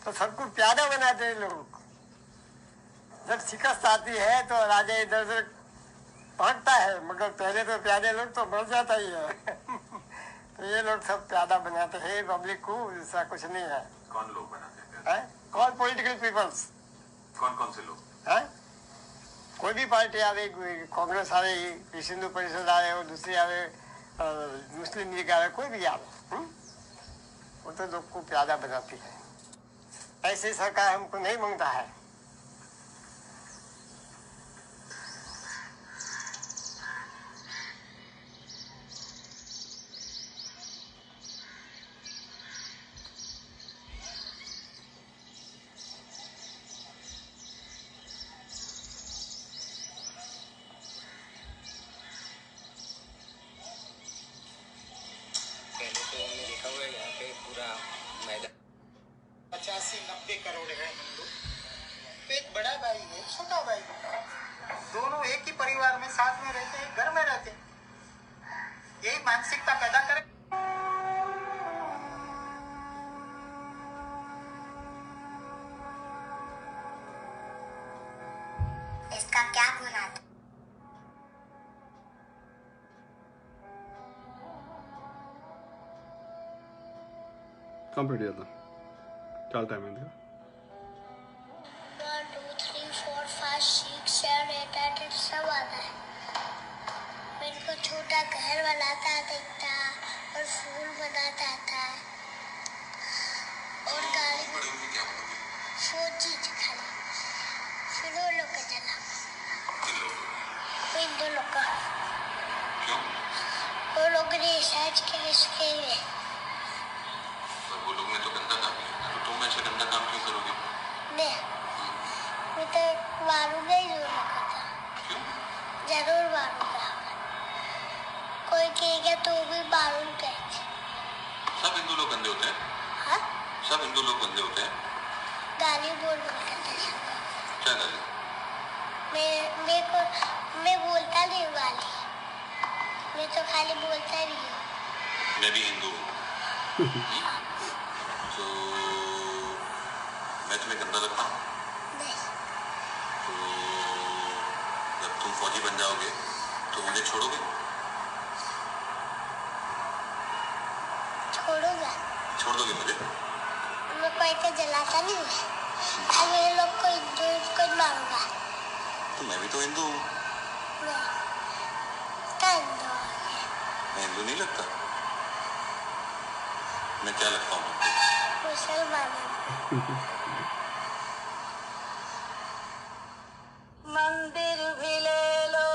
S3: तो सबको प्यादा बनाते हैं लोग। जब शिकस्त आती है तो राजा इधर उधर भागता है, मगर पहले तो प्यादे लोग तो मर जाता ही है तो ये लोग सब प्यादा बनाते हैं पब्लिक को, ऐसा कुछ नहीं है।
S15: कौन लोग बनाते हैं?
S3: कौन पॉलिटिकल पीपल्स?
S15: कौन से लोग?
S3: कोई भी पार्टी आवे, कांग्रेस आवे, विश्व हिंदू परिषद आवे, और दूसरी आवे मुस्लिम लीग आवे, कोई भी आवे, वो तो लोग को प्यादा बनाती है। ऐसी सरकार हमको नहीं मांगता है।
S2: पहले तो हमने देखा हुआ है यहाँ पे पूरा मैदान
S23: 85-90 करोड़ है हिंदू, तो एक बड़ा भाई है, छोटा भाई है, दोनों एक ही परिवार में साथ में रहते हैं, घर में रहते हैं, यही मानसिकता पैदा करे।
S6: इसका क्या गुनाह था?
S1: కంప్లీట్ చేద్దాం, చాలా టైం అయింది కదా.
S6: 1 2 3 4 5 6 7 8 8 सब आता है। मेरे को छोटा घर बनाता देखता और फूल बनाता था और गाड़ी वो चीज खाली, फिर वो लोग का चला इन दो लोग का, वो लोग ने रिसर्च के इसके लिए।
S8: वो लोग ने तो गंदा काम किया, तो तुम ऐसे गंदा काम क्यों करोगे?
S6: मैं तो मारूंगा ही जरूर रखा था।
S8: क्यों?
S6: जरूर मारूंगा, कोई कहेगा तो भी मारूंगा।
S8: सब हिंदू लोग गंदे होते हैं?
S6: हाँ?
S8: सब हिंदू लोग गंदे होते हैं?
S6: गाली बोल करते थे।
S8: क्या गाली?
S6: मैं बोलता नहीं गाली, मैं तो खाली बोलता ही हूँ।
S8: मैं भी हिंदू हूँ तो मैं तुम्हें गंदा लगता हूँ?
S6: नहीं।
S8: तो जब तुम फौजी बन जाओगे तो मुझे छोड़ोगे?
S6: छोड़ूंगा।
S8: छोड़ दोगे मुझे?
S6: मैं कोई को जलाता नहीं है, अब ये लोग को हिंदू को मारूंगा।
S8: तो मैं भी तो हिंदू हूँ।
S6: मैं
S8: हिंदू नहीं लगता? मैं क्या लगता हूँ?
S6: मुसलमान।
S7: मंदिर भी ले लो,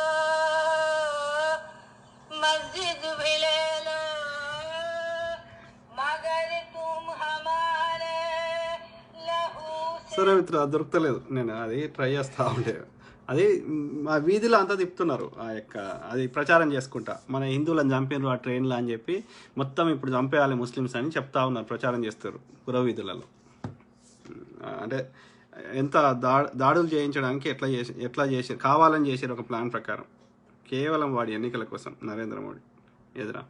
S1: సరే మిత్ర దొరకలేదు, నేను అది ట్రై చేస్తూ ఉండే. అది మా వీధిలో అంతా తిప్పుతున్నారు ఆ యొక్క అది ప్రచారం చేసుకుంటా మన హిందువులను చంపినారు ఆ ట్రైన్లో అని చెప్పి మొత్తం ఇప్పుడు చంపేయాలి ముస్లిమ్స్ అని చెప్తా ఉన్నారు, ప్రచారం చేస్తారు పుర వీధులలో. అంటే ఎంత దాడులు చేయించడానికి ఎట్లా చేసి కావాలని చేసారు ఒక ప్లాన్ ప్రకారం, కేవలం వాడి ఎన్నికల కోసం నరేంద్ర మోడీ. ఎదురా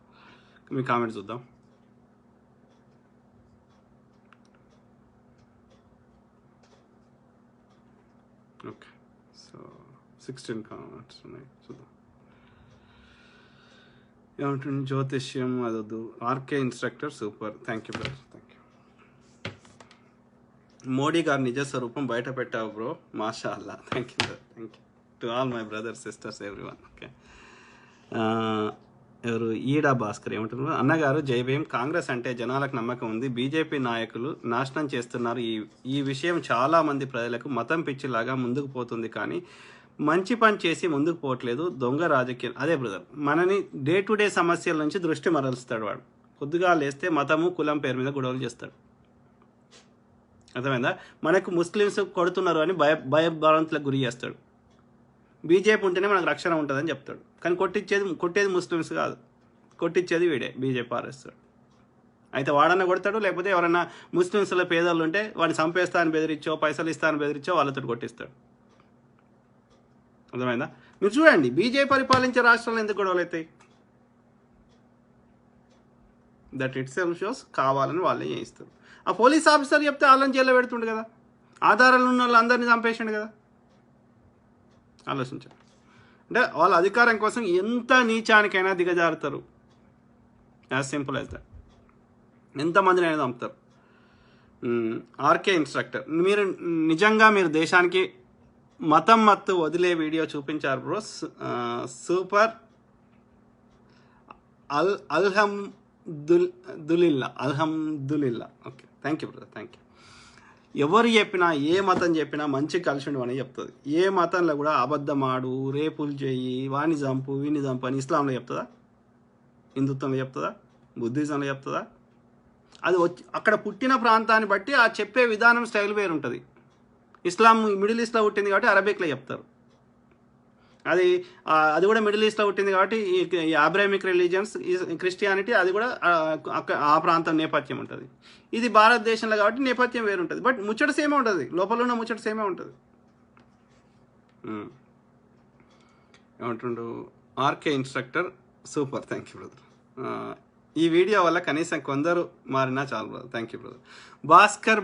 S1: మీ కామెంట్ చూద్దాం. ఓకే, సో 16 కామెంట్స్ ఉన్నాయి, చూద్దాం. ఏమంటుంది? జ్యోతిష్యం అదొద్దు, RK instructor super, thank you brother, thank you. Modi గారి నిజ స్వరూపం బయట పెట్టావు బ్రో, మాషా అల్లా, thank you brother, thank you to all my brothers sisters everyone. Okay, ఎవరు ఈడా భాస్కర్ ఏమంటున్నారు? అన్నగారు జై భీమ్. కాంగ్రెస్ అంటే జనాలకు నమ్మకం ఉంది, బీజేపీ నాయకులు నాశనం చేస్తున్నారు. ఈ విషయం చాలామంది ప్రజలకు మతం పిచ్చిలాగా ముందుకు పోతుంది, కానీ మంచి పని చేసి ముందుకు పోవట్లేదు. దొంగ రాజకీయం. అదే బ్రదర్, మనని డే టు డే సమస్యల నుంచి దృష్టి మరలుస్తాడు వాడు. కొద్దిగా లేస్తే మతము కులం పేరు మీద గొడవలు చేస్తాడు, అర్థమైందా? మనకు ముస్లిమ్స్ కొడుతున్నారు అని భయభ్రాంతులకు గురి చేస్తాడు. బీజేపీ ఉంటేనే మనకు రక్షణ ఉంటుందని చెప్తాడు, కానీ కొట్టేది ముస్లిమ్స్ కాదు, కొట్టించేది వీడే బీజేపీ ఆర్ఎస్తాడు. అయితే వాడన్నా కొడతాడు, లేకపోతే ఎవరైనా ముస్లిమ్స్లో పేదలు ఉంటే వాడిని చంపేస్తా అని బెదిరించో, పైసలు ఇస్తా అని బెదిరించో వాళ్ళతో కొట్టిస్తాడు, అర్థమైందా? మీరు చూడండి, బీజేపీ పరిపాలించే రాష్ట్రాల్లో ఎందుకు గొడవలు అవుతాయి? దట్ ఇట్ సెల్ఫ్ షోస్ కావాలని వాళ్ళే చేయిస్తారు. ఆ పోలీస్ ఆఫీసర్ చెప్తే వాళ్ళని జైల్లో పెడుతుండు కదా, ఆధారాలు ఉన్న వాళ్ళు అందరినీ చంపేసిండు కదా. ఆలోచించారు అంటే వాళ్ళ అధికారం కోసం ఎంత నీచానికైనా దిగజారుతారు. As simple as that. ఎంతమందిని అయినా చంపుతారు. ఆర్కే ఇన్స్ట్రక్టర్, మీరు నిజంగా మీరు దేశానికి మతం మత్తు వదిలే వీడియో చూపించారు బ్రో, సూపర్. అల్హమ్దులిల్లా. Okay, thank you brother, thank you. ఎవరు చెప్పినా, ఏ మతం చెప్పినా మంచి కలిసిండు అని చెప్తుంది. ఏ మతంలో కూడా అబద్ధమాడు, రేపులు చేయి, వాణి చంపు, వీని చంపు అని ఇస్లాంలో చెప్తుందా? హిందుత్వంలో చెప్తుందా? బుద్ధిజంలో చెప్తుందా? అది అక్కడ పుట్టిన ప్రాంతాన్ని బట్టి ఆ చెప్పే విధానం స్టైల్ వేరు ఉంటుంది. ఇస్లాం మిడిల్ ఈస్ట్లో పుట్టింది కాబట్టి అరబిక్లో చెప్తారు. అది కూడా మిడిల్ ఈస్ట్లో పుట్టింది కాబట్టి ఈ అబ్రాహమిక్ రిలీజియన్స్, క్రిస్టియానిటీ అది కూడా ఆ ప్రాంతం నేపథ్యం ఉంటుంది. ఇది భారతదేశంలో కాబట్టి నేపథ్యం వేరు ఉంటుంది, బట్ ముచ్చట సేమే ఉంటుంది, లోపల ఉన్న ముచ్చట సేమే ఉంటుంది. ఏమంటుండు? RK instructor super, thank you brother. ఈ వీడియో వల్ల కనీసం కొందరు మారినా చాలు brother, thank you brother. Bhaskar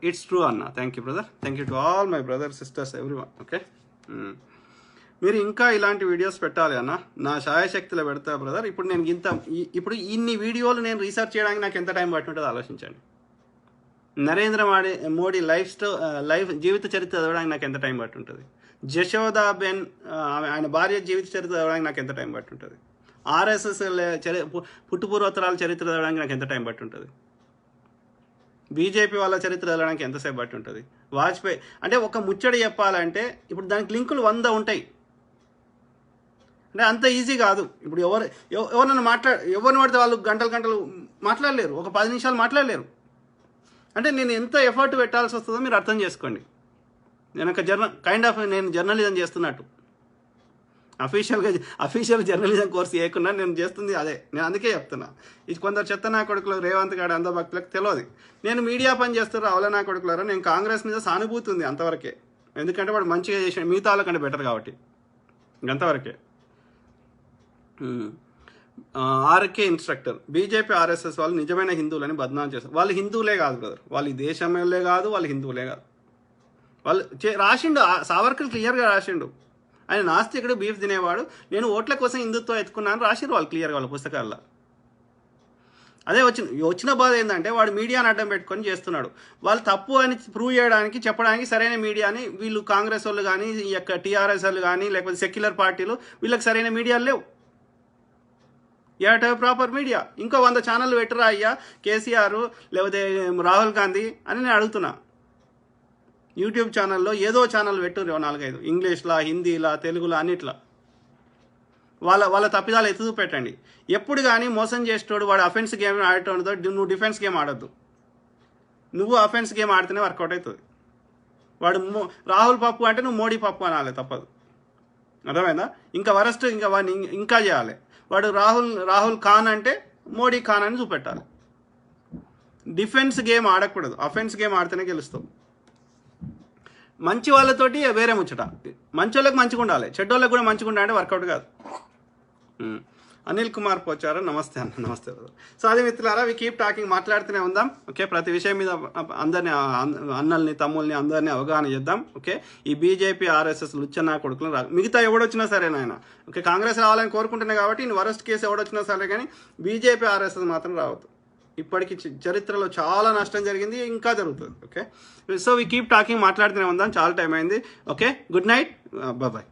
S1: it's true అన్న, thank you brother, thank you to all my brother sisters everyone. Okay, మీరు ఇంకా ఇలాంటి వీడియోస్ పెట్టాలి అన్న, నా శాయశక్తిలో పెడతా బ్రదర్. ఇప్పుడు ఇన్ని వీడియోలు నేను రీసెర్చ్ చేయడానికి నాకు ఎంత టైం పట్టుంటుందో ఆలోచించండి. నరేంద్ర మోడీ లైఫ్ జీవిత చరిత్ర చదవడానికి నాకు ఎంత టైం పట్టుంటుంది. జశోదాబెన్ ఆయన భార్య జీవిత చరిత్ర చదవడానికి నాకు ఎంత టైం పట్టుంటుంది. ఆర్ఎస్ఎస్ పుట్టుపూర్వోత్తరాల చరిత్ర చదవడానికి నాకు ఎంత టైం పట్టుంటుంది. బీజేపీ వాళ్ళ చరిత్ర చదవడానికి ఎంతసేపు పట్టి ఉంటుంది. వాజ్పేయి అంటే ఒక ముచ్చడి చెప్పాలంటే ఇప్పుడు దానికి లింకులు 100 ఉంటాయి. అంటే అంత ఈజీ కాదు. ఇప్పుడు ఎవరిని పడితే వాళ్ళు గంటలు మాట్లాడలేరు, ఒక 10 నిమిషాలు మాట్లాడలేరు. అంటే నేను ఎంత ఎఫర్ట్ పెట్టాల్సి వస్తుందో మీరు అర్థం చేసుకోండి. నేను ఒక నేను జర్నలిజం చేస్తున్నట్టు, అఫీషియల్ జర్నలిజం కోర్స్ చేయకుండా నేను చేస్తుంది అదే. నేను అందుకే చెప్తున్నా, ఇది కొందరు చెత్త నా కొడుకులు రేవంత్ గారు అంధభక్తులకు తెలియదు. నేను మీడియా పని చేస్తారు అవల నా కొడుకులారా. నేను కాంగ్రెస్ మీద సానుభూతి ఉంది అంతవరకే, ఎందుకంటే వాడు మంచిగా చేసిన మిగతా వాళ్ళకంటే బెటర్ కాబట్టి, ఇంకంతవరకే. ఆర్కే ఇన్స్ట్రక్టర్, బీజేపీ ఆర్ఎస్ఎస్ వాళ్ళు నిజమైన హిందువులని బద్నాం చేస్తారు. వాళ్ళు హిందువులే కాదు బ్రదర్, వాళ్ళు ఈ దేశంలో కాదు, వాళ్ళు హిందువులే కాదు. వాళ్ళు రాసిండు, సావర్కర్ క్లియర్గా రాసిండు. ఆయన నాస్తికుడు, బీఫ్ తినేవాడు, నేను ఓట్ల కోసం హిందుత్వం ఎత్తుకున్నాను రాసిరు వాళ్ళు క్లియర్గా వాళ్ళ పుస్తకాల్లో. అదే వచ్చిన బాధ ఏంటంటే వాడు మీడియాని అడ్డం పెట్టుకొని చేస్తున్నాడు. వాళ్ళు తప్పు అని ప్రూవ్ చేయడానికి చెప్పడానికి సరైన మీడియాని వీళ్ళు కాంగ్రెస్ వాళ్ళు కానీ, ఈ యొక్క టీఆర్ఎస్ వాళ్ళు కానీ, లేకపోతే సెక్యులర్ పార్టీలు, వీళ్ళకి సరైన మీడియాలు లేవు. You have to have proper media. ఇంకో 100 ఛానళ్ళు పెట్టరా అయ్యా కేసీఆర్ లేకపోతే రాహుల్ గాంధీ అని నేను అడుగుతున్నా. యూట్యూబ్ ఛానల్లో ఏదో ఛానల్ పెట్టుర్రు 4-5, ఇంగ్లీష్లా, హిందీలా, తెలుగులా, అన్నిట్లా. వాళ్ళ తప్పిదాలు ఎత్తు పెట్టండి. ఎప్పుడు కానీ మోసం చేసేటోడు వాడు అఫెన్స్ గేమ్ ఆడేటోడితో నువ్వు డిఫెన్స్ గేమ్ ఆడొద్దు. నువ్వు అఫెన్స్ గేమ్ ఆడితేనే వర్కౌట్ అవుతుంది. వాడు రాహుల్ పప్పు అంటే నువ్వు మోడీ పప్పు అనాలి, తప్పదు. అర్థమైందా? ఇంకా వరస్ట్, ఇంకా వాడిని ఇంకా చేయాలి. వాడు రాహుల్ ఖాన్ అంటే మోడీ ఖాన్ అని చూపెట్టాలి. డిఫెన్స్ గేమ్ ఆడకూడదు, అఫెన్స్ గేమ్ ఆడితేనే గెలుస్తావు. మంచి వాళ్ళతోటి వేరే ముచ్చట, మంచి వాళ్ళకి మంచిగా ఉండాలి, చెడ్డోళ్ళకి కూడా మంచిగా ఉండాలంటే వర్కౌట్ కాదు. అనిల్ కుమార్ పోచారు, నమస్తే అన్న. నమస్తే. సో అదే మిత్రులారా, వి కీప్ టాకింగ్, మాట్లాడుతూనే ఉందాం. ఓకే, ప్రతి విషయం మీద అందరినీ, అన్నల్ని తమ్ముల్ని అందరినీ అవగాహన చేద్దాం. ఓకే, ఈ బీజేపీ ఆర్ఎస్ఎస్ లుచ్చన్నా కొడుకులు మిగతా ఎవడొచ్చినా సరే నాయన, ఓకే, కాంగ్రెస్ రావాలని కోరుకుంటున్నాయి కాబట్టి వరస్ట్ కేసు ఎవడొచ్చినా సరే, కానీ బీజేపీ ఆర్ఎస్ఎస్ మాత్రం రావద్దు. ఇప్పటికి చరిత్రలో చాలా నష్టం జరిగింది, ఇంకా జరుగుతుంది. Okay, so we keep talking, మాట్లాడుతూనే ఉందాం. చాలా టైం అయింది. Okay, good night, bye.